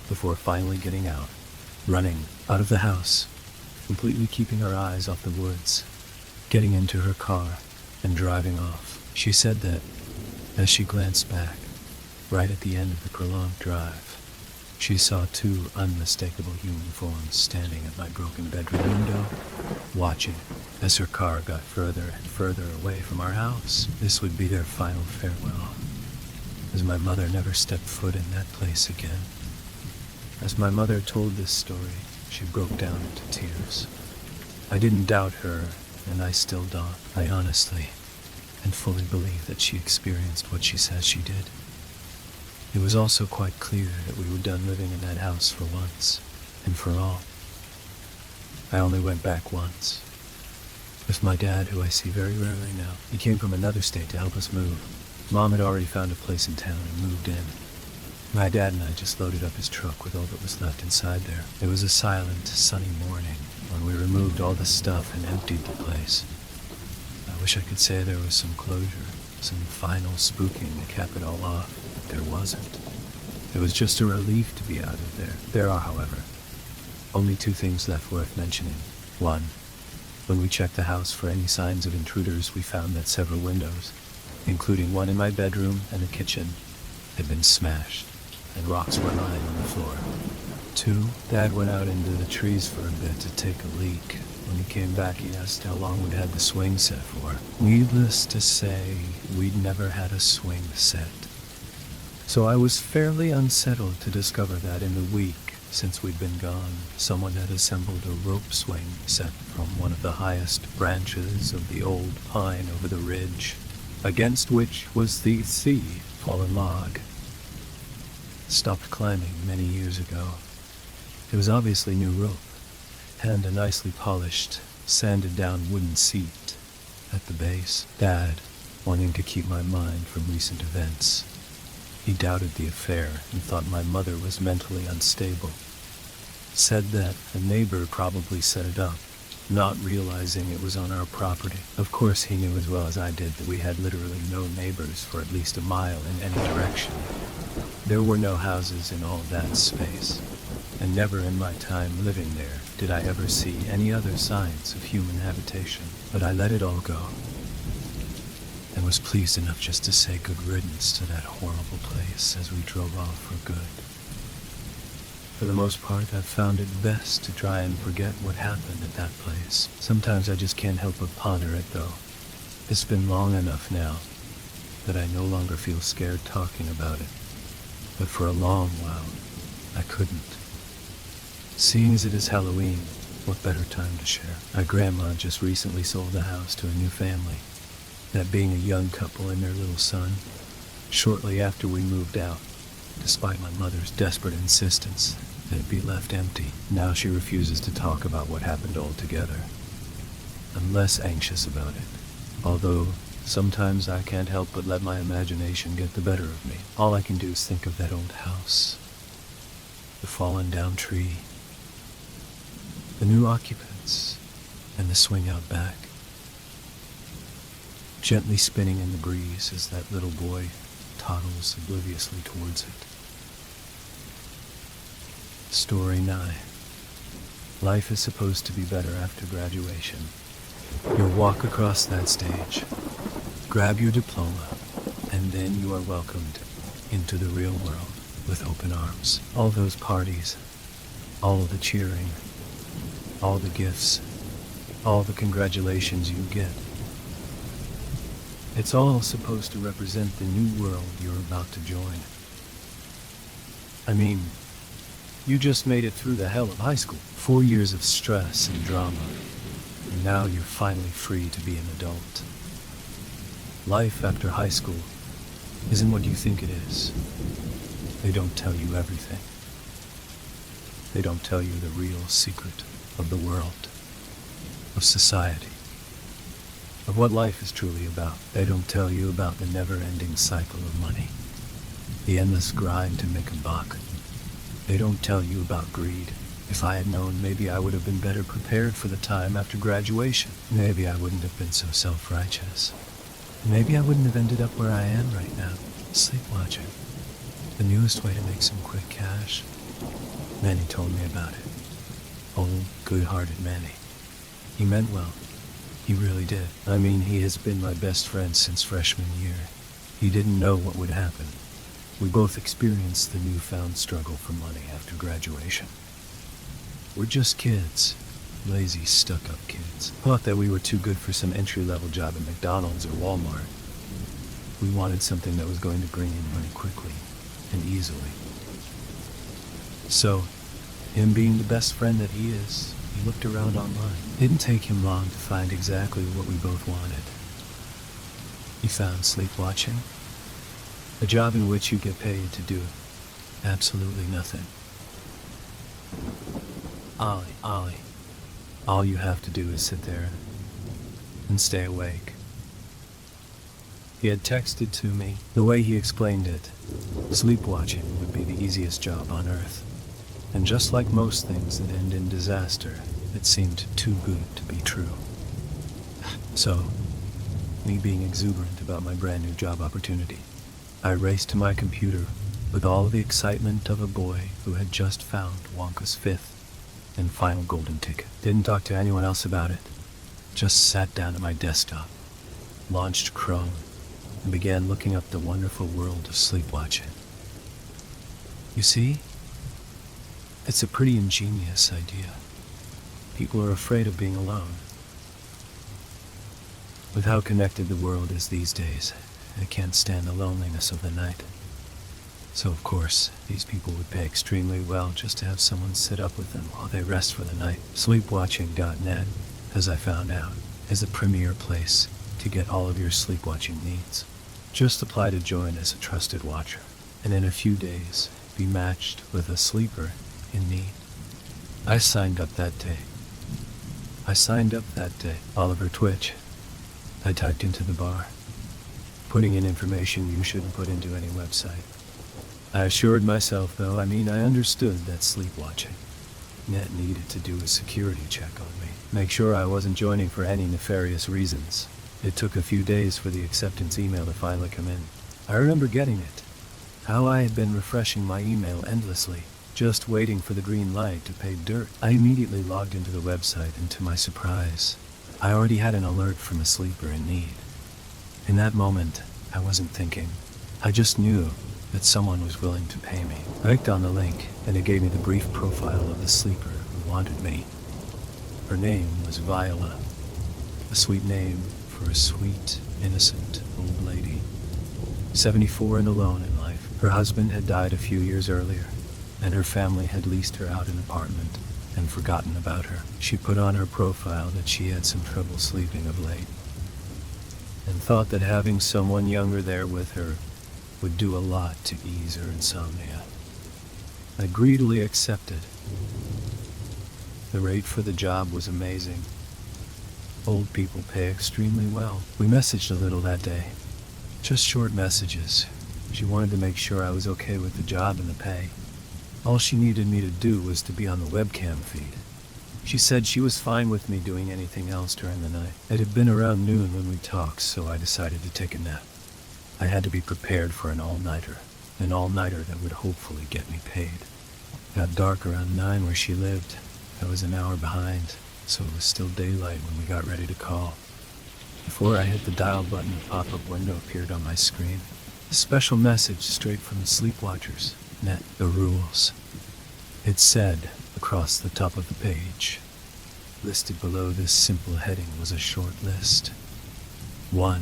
before finally getting out, running out of the house, completely keeping her eyes off the woods, getting into her car and driving off. She said that, as she glanced back, right at the end of the prolonged drive, she saw two unmistakable human forms standing at my broken bedroom window, watching as her car got further and further away from our house. This would be their final farewell, as my mother never stepped foot in that place again. As my mother told this story, she broke down into tears. I didn't doubt her, and I still don't. I honestly and fully believe that she experienced what she says she did. It was also quite clear that we were done living in that house for once and for all. I only went back once, with my dad, who I see very rarely now. He came from another state to help us move. Mom had already found a place in town and moved in. My dad and I just loaded up his truck with all that was left inside there. It was a silent, sunny morning when we removed all the stuff and emptied the place. I wish I could say there was some closure, some final spooking to cap it all off, but there wasn't. It was just a relief to be out of there. There are, however, only two things left worth mentioning. One, when we checked the house for any signs of intruders, we found that several windows, including one in my bedroom and the kitchen, had been smashed, and rocks were lying on the floor. Two, Dad went out into the trees for a bit to take a leak. When he came back, he asked how long we'd had the swing set for. Needless to say, we'd never had a swing set. So I was fairly unsettled to discover that in the week since we'd been gone, someone had assembled a rope swing set from one of the highest branches of the old pine over the ridge, against which was the fallen log. Stopped climbing many years ago. It was obviously new rope, and a nicely polished, sanded down wooden seat at the base. Dad, wanting to keep my mind from recent events, he doubted the affair and thought my mother was mentally unstable. Said that a neighbor probably set it up, not realizing it was on our property. Of course, he knew as well as I did that we had literally no neighbors for at least a mile in any direction. There were no houses in all that space, and never in my time living there did I ever see any other signs of human habitation. But I let it all go, and was pleased enough just to say good riddance to that horrible place as we drove off for good. For the most part, I've found it best to try and forget what happened at that place. Sometimes I just can't help but ponder it, though. It's been long enough now that I no longer feel scared talking about it. But for a long while, I couldn't. Seeing as it is Halloween, what better time to share? My grandma just recently sold the house to a new family, that being a young couple and their little son, shortly after we moved out, despite my mother's desperate insistence that it be left empty. Now she refuses to talk about what happened altogether. I'm less anxious about it, although sometimes I can't help but let my imagination get the better of me. All I can do is think of that old house, the fallen down tree, the new occupants, and the swing out back, gently spinning in the breeze as that little boy toddles obliviously towards it. Story 9. Life is supposed to be better after graduation. You'll walk across that stage, grab your diploma, and then you are welcomed into the real world with open arms. All those parties, all the cheering, all the gifts, all the congratulations you get. It's all supposed to represent the new world you're about to join. I mean, you just made it through the hell of high school. 4 years of stress and drama, and now you're finally free to be an adult. Life after high school isn't what you think it is. They don't tell you everything. They don't tell you the real secret of the world, of society, of what life is truly about. They don't tell you about the never-ending cycle of money, the endless grind to make a buck. They don't tell you about greed. If I had known, maybe I would have been better prepared for the time after graduation. Maybe I wouldn't have been so self-righteous. Maybe I wouldn't have ended up where I am right now, sleepwatching. The newest way to make some quick cash. Manny told me about it. Old, good-hearted Manny. He meant well. He really did. I mean, he has been my best friend since freshman year. He didn't know what would happen. We both experienced the newfound struggle for money after graduation. We're just kids. Lazy, stuck-up kids. Thought that we were too good for some entry-level job at McDonald's or Walmart. We wanted something that was going to bring in money quickly and easily. So, him being the best friend that he is, he looked around online. It didn't take him long to find exactly what we both wanted. He found sleepwatching, a job in which you get paid to do absolutely nothing. Ollie. All you have to do is sit there and stay awake. He had texted to me. The way he explained it, sleepwatching would be the easiest job on earth. And just like most things that end in disaster, it seemed too good to be true. So, me being exuberant about my brand new job opportunity, I raced to my computer with all the excitement of a boy who had just found Wonka's fifth and final golden ticket. Didn't talk to anyone else about it. Just sat down at my desktop, launched Chrome, and began looking up the wonderful world of sleepwatching. You see, it's a pretty ingenious idea. People are afraid of being alone. With how connected the world is these days, I can't stand the loneliness of the night. So of course, these people would pay extremely well just to have someone sit up with them while they rest for the night. Sleepwatching.net, as I found out, is a premier place to get all of your sleepwatching needs. Just apply to join as a trusted watcher, and in a few days, be matched with a sleeper in need. I signed up that day. Oliver Twitch. I typed into the bar, putting in information you shouldn't put into any website. I assured myself, though, I understood that sleepwatching net needed to do a security check on me. Make sure I wasn't joining for any nefarious reasons. It took a few days for the acceptance email to finally come in. I remember getting it. How I had been refreshing my email endlessly, just waiting for the green light to pay dirt. I immediately logged into the website, and to my surprise, I already had an alert from a sleeper in need. In that moment, I wasn't thinking. I just knew that someone was willing to pay me. I clicked on the link, and it gave me the brief profile of the sleeper who wanted me. Her name was Viola, a sweet name for a sweet, innocent old lady. 74 and alone in life. Her husband had died a few years earlier, and her family had leased her out an apartment and forgotten about her. She put on her profile that she had some trouble sleeping of late, and thought that having someone younger there with her would do a lot to ease her insomnia. I greedily accepted. The rate for the job was amazing. Old people pay extremely well. We messaged a little that day. Just short messages. She wanted to make sure I was okay with the job and the pay. All she needed me to do was to be on the webcam feed. She said she was fine with me doing anything else during the night. It had been around noon when we talked, so I decided to take a nap. I had to be prepared for an all-nighter that would hopefully get me paid. It got dark around 9 where she lived. I was an hour behind, so it was still daylight when we got ready to call. Before I hit the dial button, a pop-up window appeared on my screen. A special message straight from the Sleepwatchers. Net the rules. It said, across the top of the page, listed below this simple heading was a short list. 1.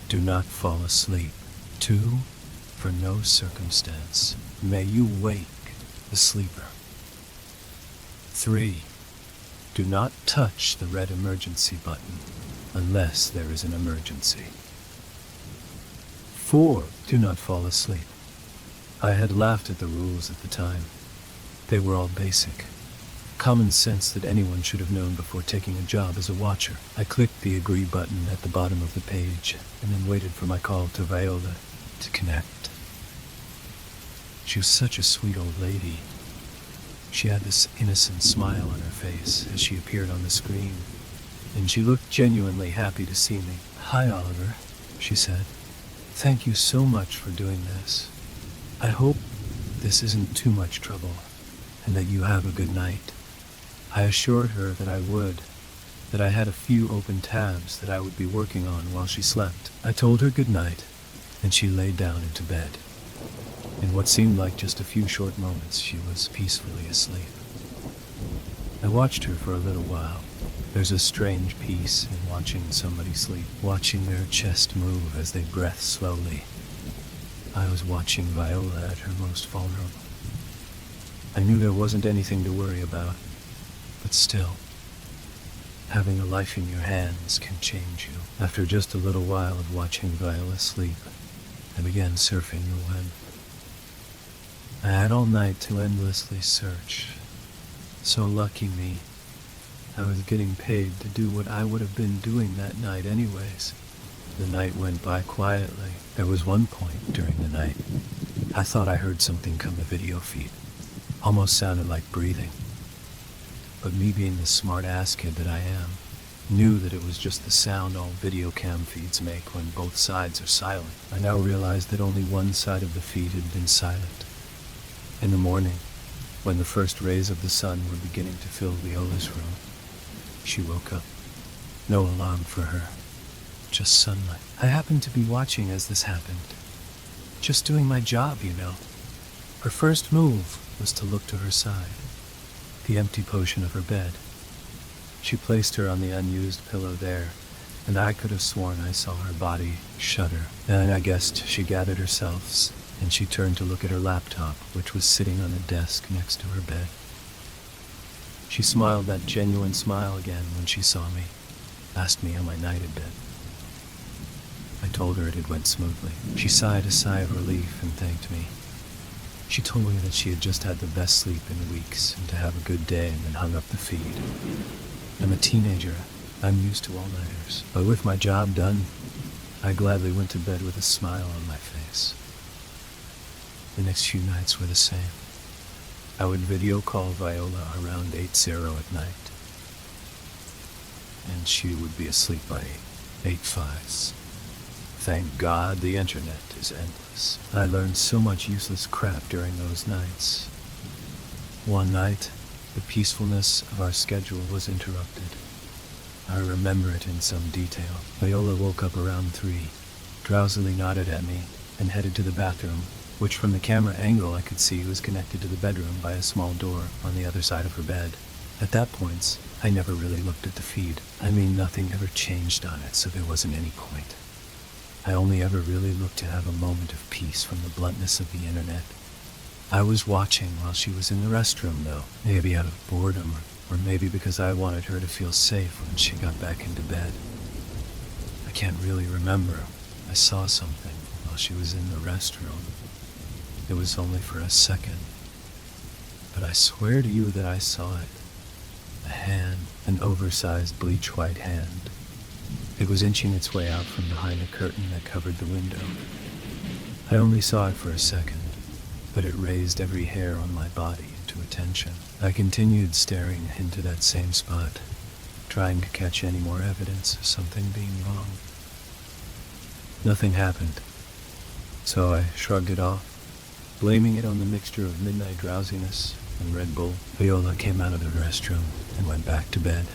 Do not fall asleep. 2. For no circumstance may you wake the sleeper. 3. Do not touch the red emergency button unless there is an emergency. 4. Do not fall asleep. I had laughed at the rules at the time. They were all basic. Common sense that anyone should have known before taking a job as a watcher. I clicked the agree button at the bottom of the page and then waited for my call to Viola to connect. She was such a sweet old lady. She had this innocent smile on her face as she appeared on the screen, and she looked genuinely happy to see me. "Hi, Oliver," she said. "Thank you so much for doing this. I hope this isn't too much trouble, and that you have a good night." I assured her that I would, that I had a few open tabs that I would be working on while she slept. I told her good night, and she lay down into bed. In what seemed like just a few short moments, she was peacefully asleep. I watched her for a little while. There's a strange peace in watching somebody sleep, watching their chest move as they breathe slowly. I was watching Viola at her most vulnerable. I knew there wasn't anything to worry about, but still, having a life in your hands can change you. After just a little while of watching Viola sleep, I began surfing the web. I had all night to endlessly search. So lucky me. I was getting paid to do what I would have been doing that night anyways. The night went by quietly. There was one point during the night I thought I heard something come the video feed. Almost sounded like breathing. But me being the smart-ass kid that I am, knew that it was just the sound all video cam feeds make when both sides are silent. I now realized that only one side of the feed had been silent. In the morning, when the first rays of the sun were beginning to fill Viola's room, she woke up. No alarm for her, just sunlight. I happened to be watching as this happened. Just doing my job, you know. Her first move was to look to her side, the empty portion of her bed. She placed her on the unused pillow there, and I could have sworn I saw her body shudder. Then I guessed she gathered herself and she turned to look at her laptop, which was sitting on a desk next to her bed. She smiled that genuine smile again when she saw me, asked me how my night had been. I told her it had went smoothly. She sighed a sigh of relief and thanked me. She told me that she had just had the best sleep in weeks and to have a good day, and then hung up the feed. I'm a teenager. I'm used to all-nighters. But with my job done, I gladly went to bed with a smile on my face. The next few nights were the same. I would video call Viola around 8:0 at night, and she would be asleep by 8:05. Thank God the internet is endless. I learned so much useless crap during those nights. One night, the peacefulness of our schedule was interrupted. I remember it in some detail. Viola woke up around 3, drowsily nodded at me, and headed to the bathroom, which from the camera angle I could see was connected to the bedroom by a small door on the other side of her bed. At that point, I never really looked at the feed. I mean, nothing ever changed on it, so there wasn't any point. I only ever really looked to have a moment of peace from the bluntness of the internet. I was watching while she was in the restroom, though, maybe out of boredom, or maybe because I wanted her to feel safe when she got back into bed. I can't really remember. I saw something while she was in the restroom. It was only for a second, but I swear to you that I saw it. A hand, an oversized bleach-white hand. It was inching its way out from behind a curtain that covered the window. I only saw it for a second, but it raised every hair on my body into attention. I continued staring into that same spot, trying to catch any more evidence of something being wrong. Nothing happened, so I shrugged it off, blaming it on the mixture of midnight drowsiness and Red Bull. Viola came out of the restroom and went back to bed.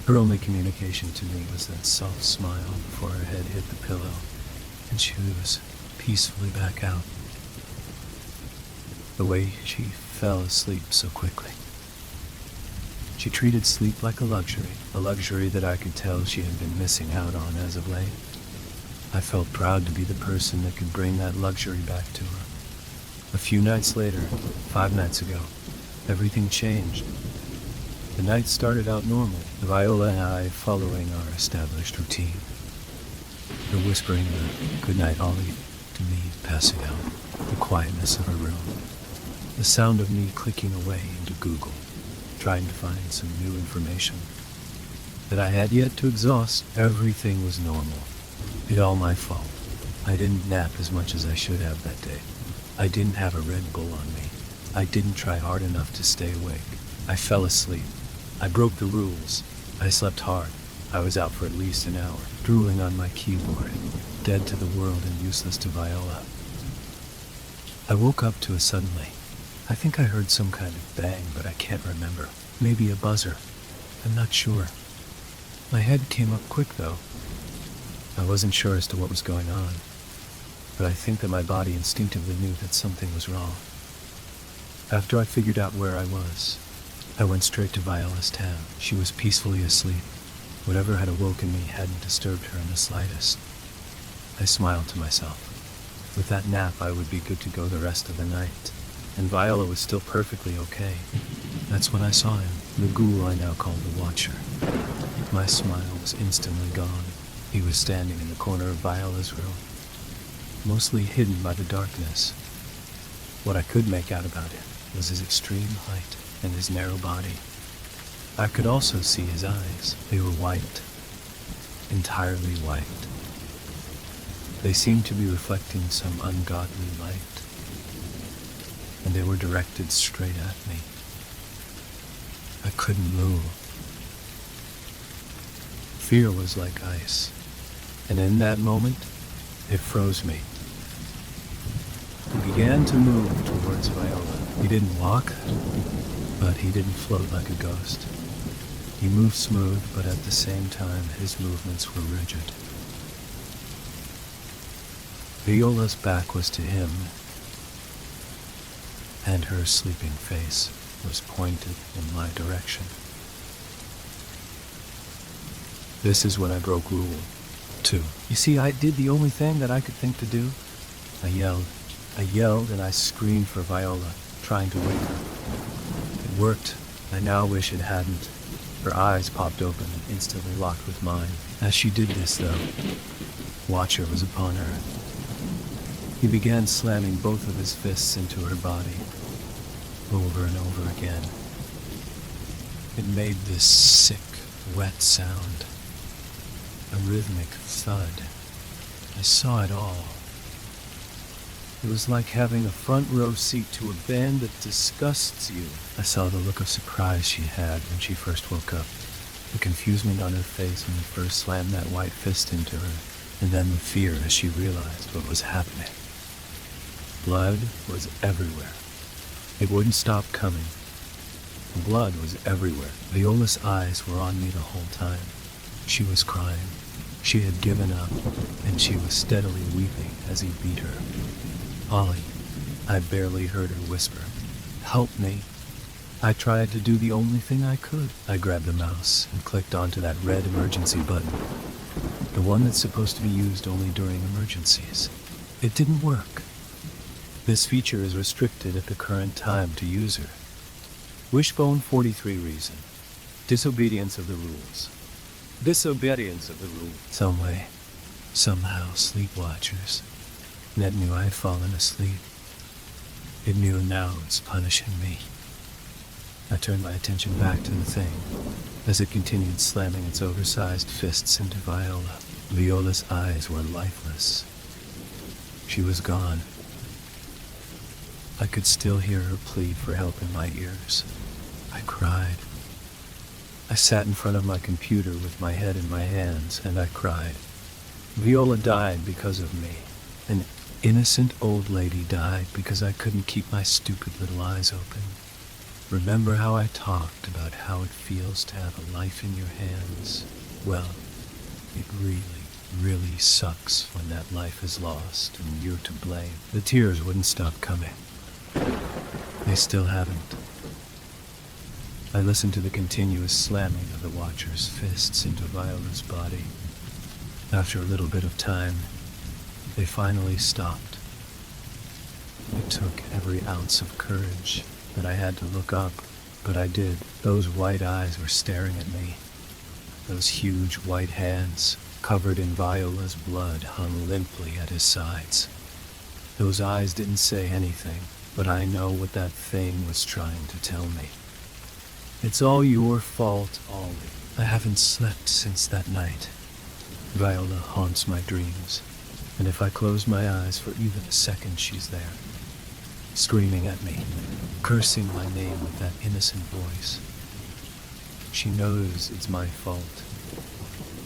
Her only communication to me was that soft smile before her head hit the pillow, and she was peacefully back out. The way she fell asleep so quickly. She treated sleep like a luxury that I could tell she had been missing out on as of late. I felt proud to be the person that could bring that luxury back to her. A few nights later, 5 nights ago, everything changed. The night started out normal, Viola and I following our established routine. Her whispering the "Good night, Ollie" to me passing out, the quietness of her room, the sound of me clicking away into Google, trying to find some new information that I had yet to exhaust. Everything was normal. It's all my fault. I didn't nap as much as I should have that day. I didn't have a Red Bull on me. I didn't try hard enough to stay awake. I fell asleep. I broke the rules. I slept hard. I was out for at least an hour, drooling on my keyboard, dead to the world and useless to Viola. I woke up to a suddenly. I think I heard some kind of bang, but I can't remember. Maybe a buzzer. I'm not sure. My head came up quick, though. I wasn't sure as to what was going on, but I think that my body instinctively knew that something was wrong. After I figured out where I was, I went straight to Viola's tab. She was peacefully asleep. Whatever had awoken me hadn't disturbed her in the slightest. I smiled to myself. With that nap, I would be good to go the rest of the night, and Viola was still perfectly okay. That's when I saw him, the ghoul I now call the Watcher. My smile was instantly gone. He was standing in the corner of Viola's room, mostly hidden by the darkness. What I could make out about him was his extreme height and his narrow body. I could also see his eyes. They were white, entirely white. They seemed to be reflecting some ungodly light, and they were directed straight at me. I couldn't move. Fear was like ice, and in that moment, it froze me. He began to move towards Viola. He didn't walk, but he didn't float like a ghost. He moved smooth, but at the same time, his movements were rigid. Viola's back was to him, and her sleeping face was pointed in my direction. This is when I broke rule 2. You see, I did the only thing that I could think to do. I yelled and I screamed for Viola, trying to wake her. It worked. I now wish it hadn't. Her eyes popped open and instantly locked with mine. As she did this, though, Watcher was upon her. He began slamming both of his fists into her body, over and over again. It made this sick, wet sound, a rhythmic thud. I saw it all. It was like having a front row seat to a band that disgusts you. I saw the look of surprise she had when she first woke up, the confusement on her face when he first slammed that white fist into her, and then the fear as she realized what was happening. Blood was everywhere. It wouldn't stop coming. Blood was everywhere. Viola's eyes were on me the whole time. She was crying. She had given up, and she was steadily weeping as he beat her. Ollie, I barely heard her whisper, "Help me." I tried to do the only thing I could. I grabbed the mouse and clicked onto that red emergency button, the one that's supposed to be used only during emergencies. It didn't work. This feature is restricted at the current time to user. Wishbone 43 reason. Disobedience of the rules. Disobedience of the rules. Some way, somehow, sleepwatchers. Net knew I had fallen asleep. It knew now it was punishing me. I turned my attention back to the thing as it continued slamming its oversized fists into Viola. Viola's eyes were lifeless. She was gone. I could still hear her plead for help in my ears. I cried. I sat in front of my computer with my head in my hands, and I cried. Viola died because of me. An innocent old lady died because I couldn't keep my stupid little eyes open. Remember how I talked about how it feels to have a life in your hands? Well, it really sucks when that life is lost and you're to blame. The tears wouldn't stop coming. They still haven't. I listened to the continuous slamming of the Watcher's fists into Viola's body. After a little bit of time, they finally stopped. It took every ounce of courage that I had to look up, but I did. Those white eyes were staring at me. Those huge white hands, covered in Viola's blood, hung limply at his sides. Those eyes didn't say anything, but I know what that thing was trying to tell me. It's all your fault, Ollie. I haven't slept since that night. Viola haunts my dreams, and if I close my eyes for even a second, she's there, screaming at me, cursing my name with that innocent voice. She knows it's my fault,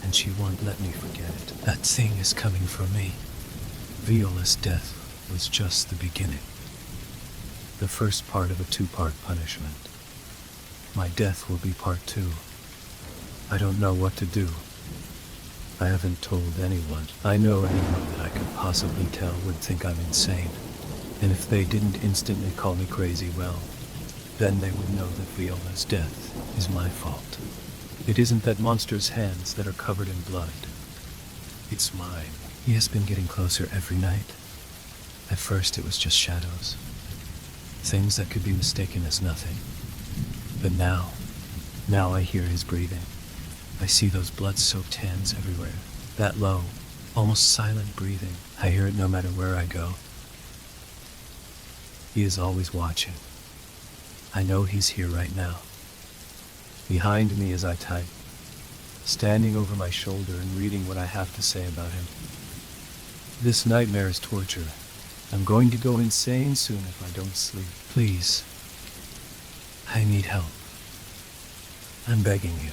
and she won't let me forget it. That thing is coming for me. Viola's death was just the beginning. The first part of a two-part punishment. My death will be part 2. I don't know what to do. I haven't told anyone. I know anyone that I could possibly tell would think I'm insane. And if they didn't instantly call me crazy, well, then they would know that Viola's death is my fault. It isn't that monster's hands that are covered in blood. It's mine. He has been getting closer every night. At first it was just shadows. Things that could be mistaken as nothing. But now I hear his breathing. I see those blood-soaked hands everywhere. That low, almost silent breathing. I hear it no matter where I go. He is always watching. I know he's here right now. Behind me as I type, standing over my shoulder and reading what I have to say about him. This nightmare is torture. I'm going to go insane soon if I don't sleep. Please. I need help. I'm begging you.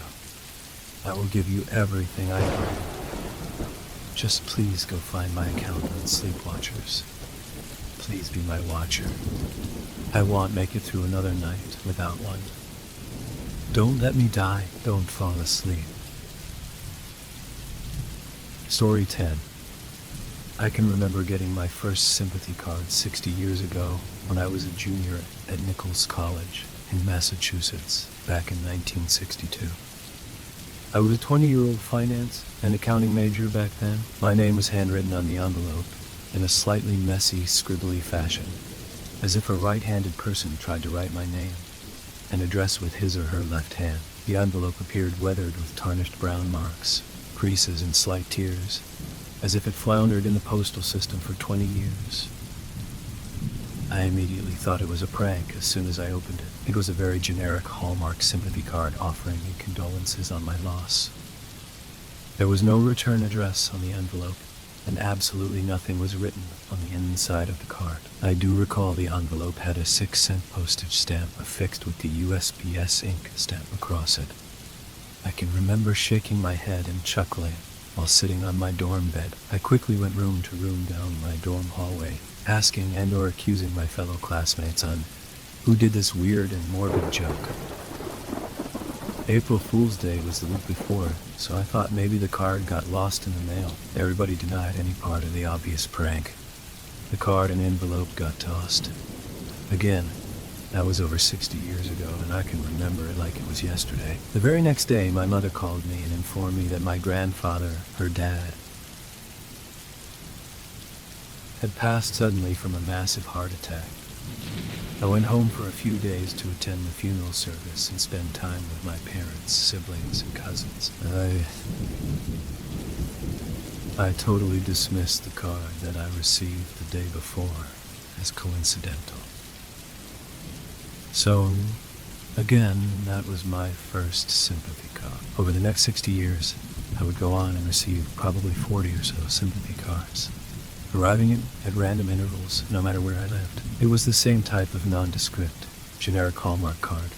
I will give you everything I find. Just please go find my account on Sleepwatchers. Please be my watcher. I won't make it through another night without one. Don't let me die. Don't fall asleep. Story 10. I can remember getting my first sympathy card 60 years ago when I was a junior at Nichols College in Massachusetts back in 1962. I was a 20-year-old finance and accounting major back then. My name was handwritten on the envelope, in a slightly messy, scribbly fashion, as if a right-handed person tried to write my name, and address with his or her left hand. The envelope appeared weathered with tarnished brown marks, creases, and slight tears, as if it floundered in the postal system for 20 years. I immediately thought it was a prank as soon as I opened it. It was a very generic Hallmark sympathy card offering me condolences on my loss. There was no return address on the envelope, and absolutely nothing was written on the inside of the card. I do recall the envelope had a 6-cent postage stamp affixed with the USPS ink stamp across it. I can remember shaking my head and chuckling while sitting on my dorm bed. I quickly went room to room down my dorm hallway, asking and or accusing my fellow classmates on who did this weird and morbid joke. April Fool's Day was the week before, so I thought maybe the card got lost in the mail. Everybody denied any part of the obvious prank. The card and envelope got tossed. Again, that was over 60 years ago, and I can remember it like it was yesterday. The very next day, my mother called me and informed me that my grandfather, her dad, had passed suddenly from a massive heart attack. I went home for a few days to attend the funeral service and spend time with my parents, siblings, and cousins. I totally dismissed the card that I received the day before as coincidental. So, again, that was my first sympathy card. Over the next 60 years, I would go on and receive probably 40 or so sympathy cards, arriving at random intervals, no matter where I lived. It was the same type of nondescript, generic Hallmark card,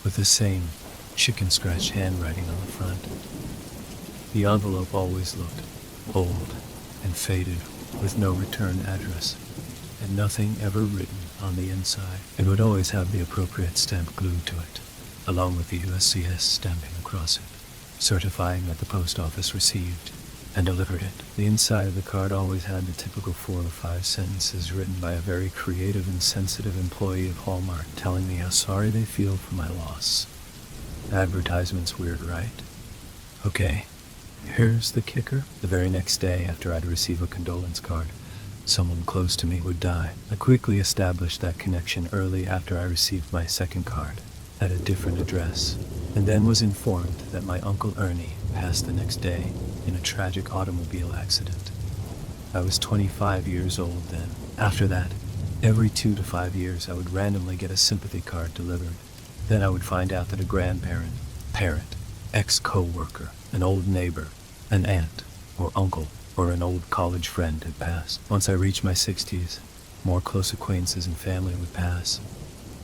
with the same chicken-scratch handwriting on the front. The envelope always looked old and faded, with no return address, and nothing ever written on the inside. It would always have the appropriate stamp glued to it, along with the USCS stamping across it, certifying that the post office received and delivered it. The inside of the card always had the typical 4 or 5 sentences written by a very creative and sensitive employee of Hallmark telling me how sorry they feel for my loss. Advertisement's weird, right? Okay, here's the kicker. The very next day after I'd receive a condolence card, someone close to me would die. I quickly established that connection early after I received my second card at a different address, and then was informed that my Uncle Ernie passed the next day in a tragic automobile accident. I was 25 years old then. After that, every 2 to 5 years I would randomly get a sympathy card delivered. Then I would find out that a grandparent, parent, ex-co-worker, an old neighbor, an aunt, or uncle, or an old college friend had passed. Once I reached my 60s, more close acquaintances and family would pass,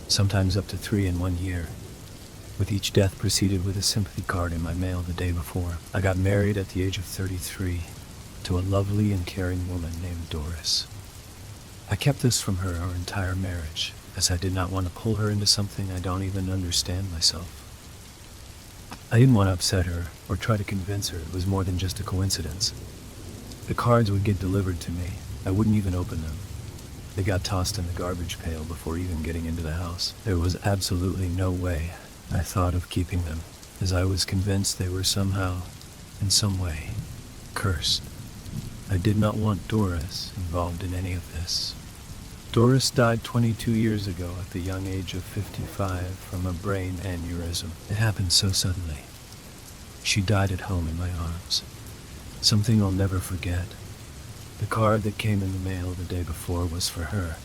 sometimes up to 3 in 1 year, with each death preceded with a sympathy card in my mail the day before. I got married at the age of 33 to a lovely and caring woman named Doris. I kept this from her our entire marriage, as I did not want to pull her into something I don't even understand myself. I didn't want to upset her or try to convince her it was more than just a coincidence. The cards would get delivered to me. I wouldn't even open them. They got tossed in the garbage pail before even getting into the house. There was absolutely no way I thought of keeping them, as I was convinced they were somehow, in some way, cursed. I did not want Doris involved in any of this. Doris died 22 years ago at the young age of 55 from a brain aneurysm. It happened so suddenly. She died at home in my arms. Something I'll never forget. The card that came in the mail the day before was for her.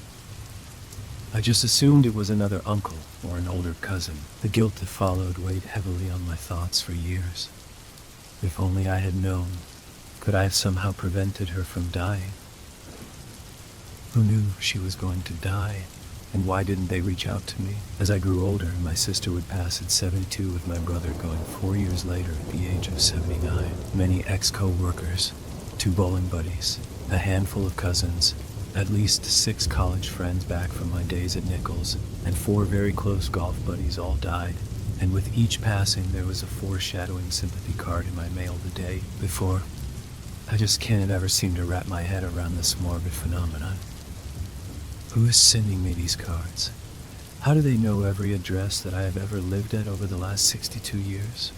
I just assumed it was another uncle or an older cousin. The guilt that followed weighed heavily on my thoughts for years. If only I had known, could I have somehow prevented her from dying? Who knew she was going to die, and why didn't they reach out to me? As I grew older, my sister would pass at 72 with my brother going 4 years later at the age of 79. Many ex-co-workers, 2 bowling buddies, a handful of cousins, at least 6 college friends back from my days at Nichols, and 4 very close golf buddies all died, and with each passing there was a foreshadowing sympathy card in my mail the day before. I just can't ever seem to wrap my head around this morbid phenomenon. Who is sending me these cards? How do they know every address that I have ever lived at over the last 62 years?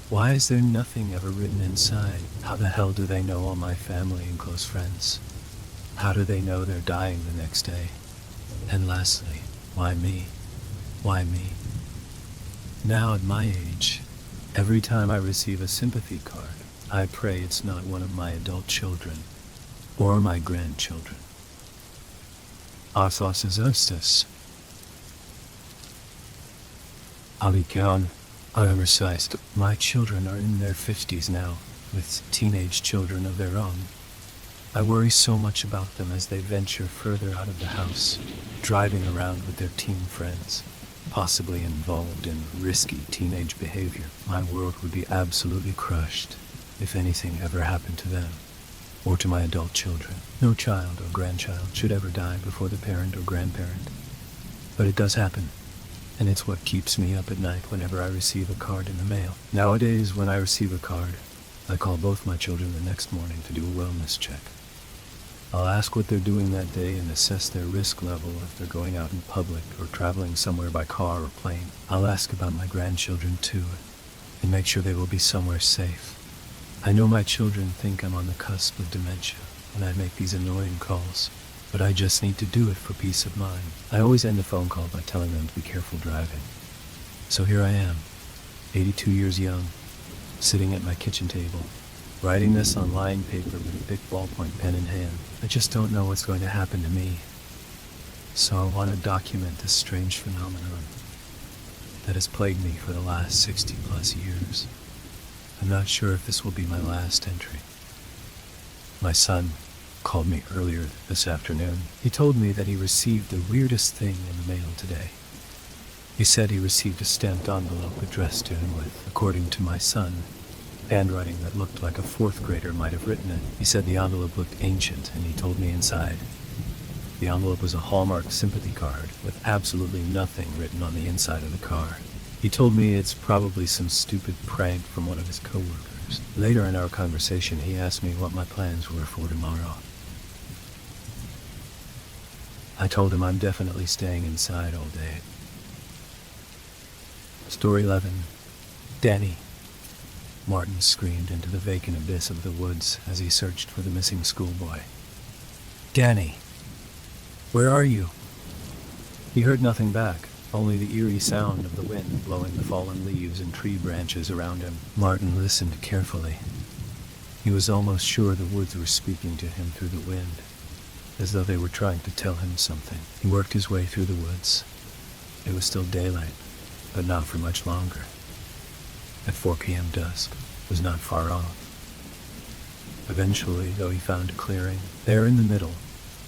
Why is there nothing ever written inside? How the hell do they know all my family and close friends? How do they know they're dying the next day? And lastly, why me? Why me? Now at my age, every time I receive a sympathy card, I pray it's not one of my adult children or my grandchildren. Arthos is Ostis. Alikon, Aramisized. My children are in their 50s now, with teenage children of their own. I worry so much about them as they venture further out of the house, driving around with their teen friends, possibly involved in risky teenage behavior. My world would be absolutely crushed if anything ever happened to them, or to my adult children. No child or grandchild should ever die before the parent or grandparent. But it does happen, and it's what keeps me up at night whenever I receive a card in the mail. Nowadays, when I receive a card, I call both my children the next morning to do a wellness check. I'll ask what they're doing that day and assess their risk level if they're going out in public or traveling somewhere by car or plane. I'll ask about my grandchildren too, and make sure they will be somewhere safe. I know my children think I'm on the cusp of dementia when I make these annoying calls, but I just need to do it for peace of mind. I always end a phone call by telling them to be careful driving. So here I am, 82 years young, sitting at my kitchen table, writing this on lined paper with a big ballpoint pen in hand. I just don't know what's going to happen to me. So I want to document this strange phenomenon that has plagued me for the last 60 plus years. I'm not sure if this will be my last entry. My son called me earlier this afternoon. He told me that he received the weirdest thing in the mail today. He said he received a stamped envelope addressed to him with, according to my son, handwriting that looked like a fourth grader might have written it. He said the envelope looked ancient, and he told me inside. The envelope was a Hallmark sympathy card with absolutely nothing written on the inside of the card. He told me it's probably some stupid prank from one of his coworkers. Later in our conversation, he asked me what my plans were for tomorrow. I told him I'm definitely staying inside all day. Story 11. Danny. Martin screamed into the vacant abyss of the woods as he searched for the missing schoolboy. Danny, where are you? He heard nothing back, only the eerie sound of the wind blowing the fallen leaves and tree branches around him. Martin listened carefully. He was almost sure the woods were speaking to him through the wind, as though they were trying to tell him something. He worked his way through the woods. It was still daylight, but not for much longer. At 4 p.m. dusk was not far off. Eventually, though, he found a clearing. There in the middle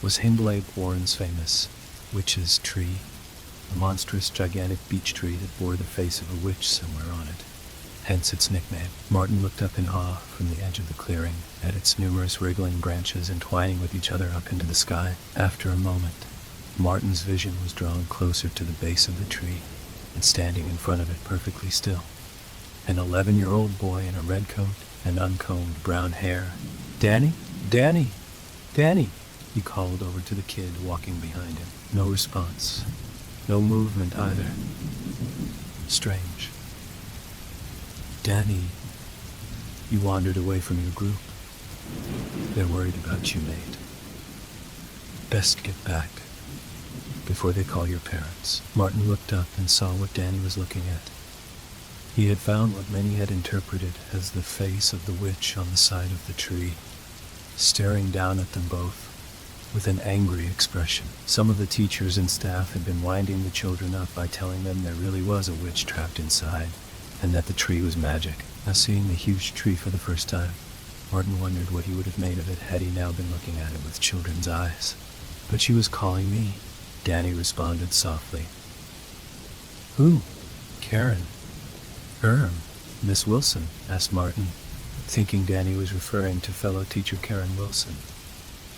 was Hindley Warren's famous witch's tree, a monstrous, gigantic beech tree that bore the face of a witch somewhere on it, hence its nickname. Martin looked up in awe from the edge of the clearing at its numerous wriggling branches entwining with each other up into the sky. After a moment, Martin's vision was drawn closer to the base of the tree, and standing in front of it perfectly still, an 11-year-old boy in a red coat and uncombed brown hair. Danny? Danny? Danny? He called over to the kid walking behind him. No response. No movement either. Strange. Danny, you wandered away from your group. They're worried about you, mate. Best get back before they call your parents. Martin looked up and saw what Danny was looking at. He had found what many had interpreted as the face of the witch on the side of the tree, staring down at them both with an angry expression. Some of the teachers and staff had been winding the children up by telling them there really was a witch trapped inside, and that the tree was magic. Now seeing the huge tree for the first time, Martin wondered what he would have made of it had he now been looking at it with children's eyes. But she was calling me, Danny responded softly. Who? Karen. Miss Wilson, asked Martin, thinking Danny was referring to fellow teacher Karen Wilson.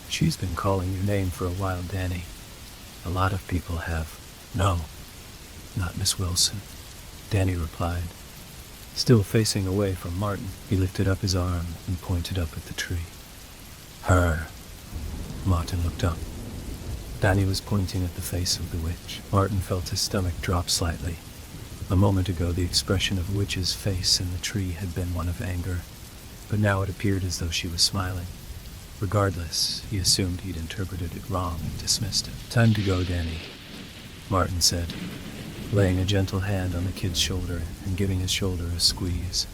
She's been calling your name for a while, Danny. A lot of people have. No, not Miss Wilson, Danny replied. Still facing away from Martin, he lifted up his arm and pointed up at the tree. Her. Martin looked up. Danny was pointing at the face of the witch. Martin felt his stomach drop slightly. A moment ago, the expression of Witch's face in the tree had been one of anger, but now it appeared as though she was smiling. Regardless, he assumed he'd interpreted it wrong and dismissed it. "Time to go, Danny," Martin said, laying a gentle hand on the kid's shoulder and giving his shoulder a squeeze.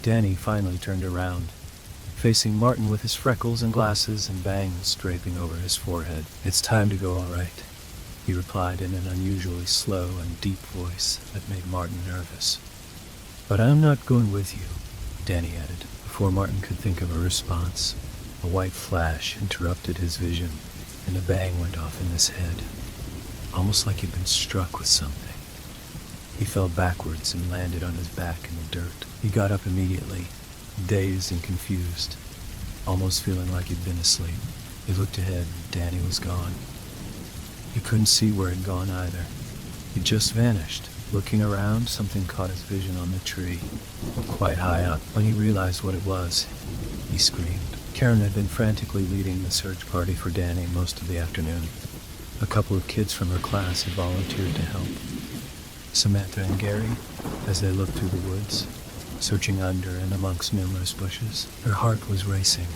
Danny finally turned around, facing Martin with his freckles and glasses and bangs draping over his forehead. "It's time to go, all right," he replied in an unusually slow and deep voice that made Martin nervous. "But I'm not going with you," Danny added. Before Martin could think of a response, a white flash interrupted his vision, and a bang went off in his head, almost like he'd been struck with something. He fell backwards and landed on his back in the dirt. He got up immediately, dazed and confused, almost feeling like he'd been asleep. He looked ahead, and Danny was gone. He couldn't see where he'd gone either. He'd just vanished. Looking around, something caught his vision on the tree, quite high up. When he realized what it was, he screamed. Karen had been frantically leading the search party for Danny most of the afternoon. A couple of kids from her class had volunteered to help. Samantha and Gary, as they looked through the woods, searching under and amongst numerous bushes, her heart was racing.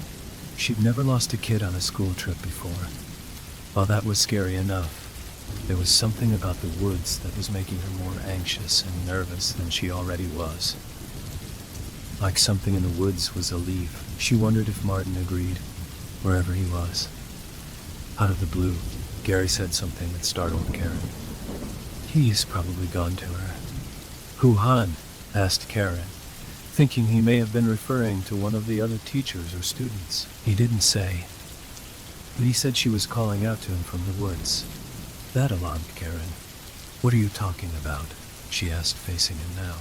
She'd never lost a kid on a school trip before. While that was scary enough, there was something about the woods that was making her more anxious and nervous than she already was. Like something in the woods was a leaf. She wondered if Martin agreed, wherever he was. Out of the blue, Gary said something that startled Karen. "He's probably gone to her." "Who, Han?" asked Karen, thinking he may have been referring to one of the other teachers or students. He didn't say, but he said she was calling out to him from the woods. That alarmed Karen. "What are you talking about?" she asked, facing him now.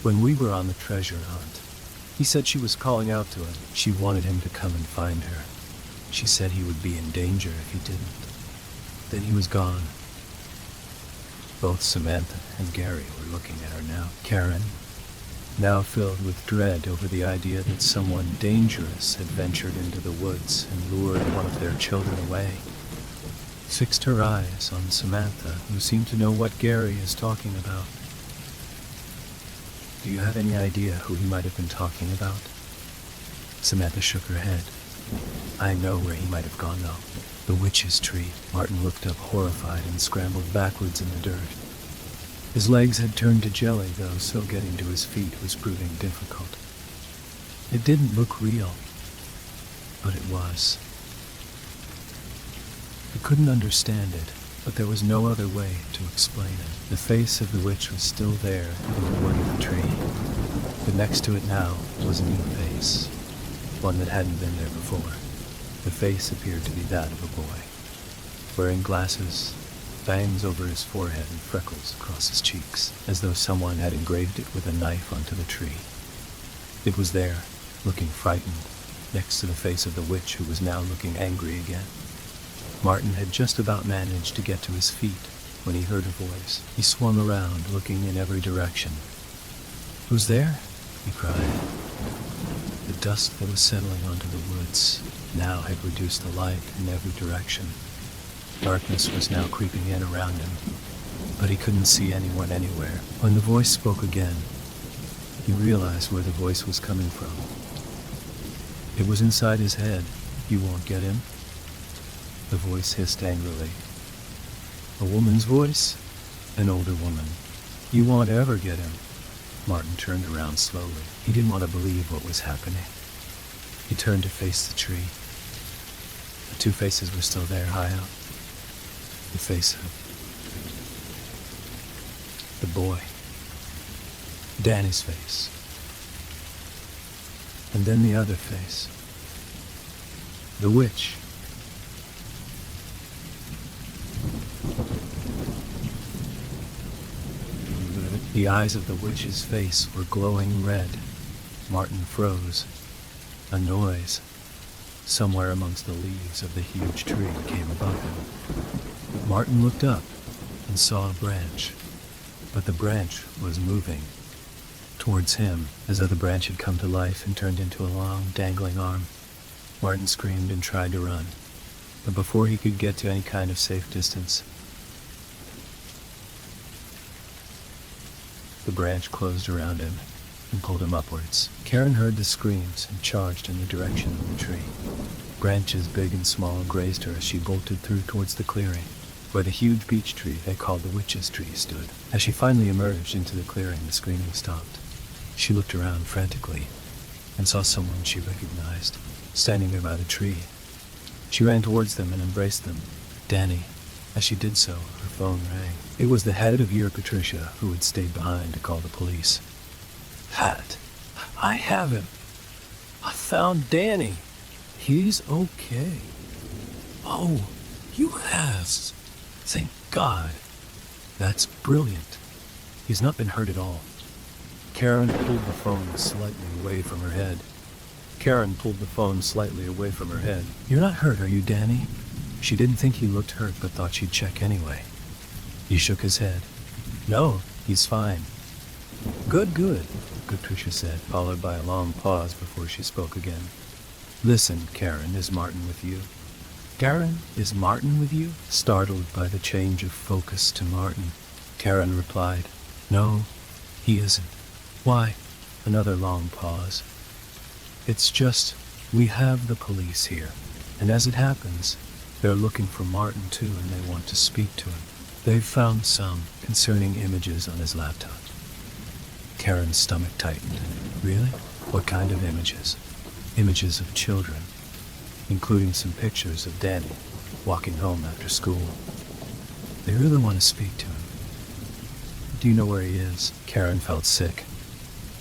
"When we were on the treasure hunt, he said she was calling out to him. She wanted him to come and find her. She said he would be in danger if he didn't. Then he was gone." Both Samantha and Gary were looking at her now. Karen, now filled with dread over the idea that someone dangerous had ventured into the woods and lured one of their children away, fixed her eyes on Samantha, who seemed to know what Gary is talking about. "Do you have any idea who he might have been talking about?" Samantha shook her head. "I know where he might have gone, though. The witch's tree." Martin looked up horrified and scrambled backwards in the dirt. His legs had turned to jelly, though, so getting to his feet was proving difficult. It didn't look real, but it was. He couldn't understand it, but there was no other way to explain it. The face of the witch was still there in the wood of the tree, but next to it now was a new face, one that hadn't been there before. The face appeared to be that of a boy, wearing glasses, bangs over his forehead and freckles across his cheeks, as though someone had engraved it with a knife onto the tree. It was there, looking frightened, next to the face of the witch, who was now looking angry again. Martin had just about managed to get to his feet when he heard a voice. He swung around, looking in every direction. "Who's there?" he cried. The dust that was settling onto the woods now had reduced the light in every direction. Darkness was now creeping in around him, but he couldn't see anyone anywhere. When the voice spoke again, he realized where the voice was coming from. It was inside his head. "You won't get him?" The voice hissed angrily. A woman's voice? An older woman. "You won't ever get him." Martin turned around slowly. He didn't want to believe what was happening. He turned to face the tree. The two faces were still there, high up. The face of the boy. Danny's face. And then the other face. The witch. The eyes of the witch's face were glowing red. Martin froze. A noise, somewhere amongst the leaves of the huge tree, came above him. Martin looked up and saw a branch, but the branch was moving towards him, as though the branch had come to life and turned into a long, dangling arm. Martin screamed and tried to run, but before he could get to any kind of safe distance, the branch closed around him and pulled him upwards. Karen heard the screams and charged in the direction of the tree. Branches big and small grazed her as she bolted through towards the clearing, where the huge beech tree they called the witch's tree stood. As she finally emerged into the clearing, the screaming stopped. She looked around frantically and saw someone she recognized, standing there by the tree. She ran towards them and embraced them. Danny. As she did so, her phone rang. It was the head of Year Patricia, who had stayed behind to call the police. Pat, I have him. I found Danny. He's okay. Oh, you have. Thank God. That's brilliant. He's not been hurt at all. Karen pulled the phone slightly away from her head. You're not hurt, are you, Danny? She didn't think he looked hurt, but thought she'd check anyway. He shook his head. No, he's fine. Good, Patricia said, followed by a long pause before she spoke again. Listen, Karen, is Martin with you? Karen, is Martin with you? Startled by the change of focus to Martin, Karen replied, No, he isn't. Why? Another long pause. It's just, we have the police here, and as it happens, they're looking for Martin too, and they want to speak to him. They've found some concerning images on his laptop. Karen's stomach tightened. Really? What kind of images? Images of children, including some pictures of Danny walking home after school. They really want to speak to him. Do you know where he is? Karen felt sick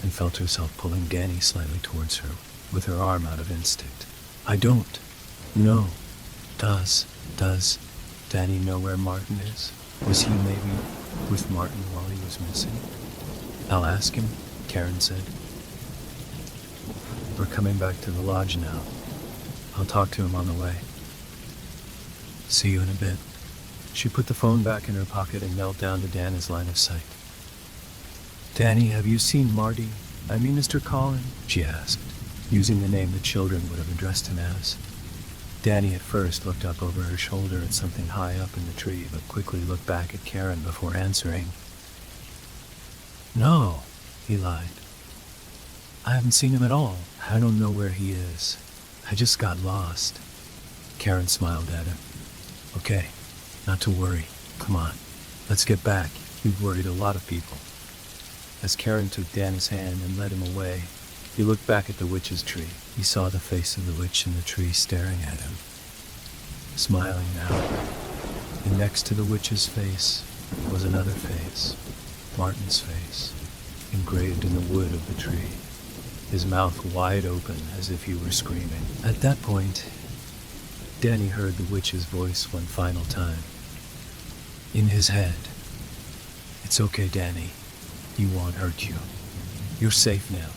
and felt herself pulling Danny slightly towards her with her arm out of instinct. I don't. No. Does Danny know where Martin is? Was he maybe with Martin while he was missing? I'll ask him, Karen said. We're coming back to the lodge now. I'll talk to him on the way. See you in a bit. She put the phone back in her pocket and knelt down to Danny's line of sight. Danny, have you seen Marty? I mean Mr. Collin? She asked, using the name the children would have addressed him as. Danny at first looked up over her shoulder at something high up in the tree, but quickly looked back at Karen before answering. No, he lied. I haven't seen him at all. I don't know where he is. I just got lost. Karen smiled at him. Okay, not to worry. Come on, let's get back. You've worried a lot of people. As Karen took Danny's hand and led him away, he looked back at the witch's tree. He saw the face of the witch in the tree staring at him, smiling now. And next to the witch's face was another face, Martin's face, engraved in the wood of the tree, his mouth wide open as if he were screaming. At that point, Danny heard the witch's voice one final time. In his head. It's okay, Danny. He won't hurt you. You're safe now.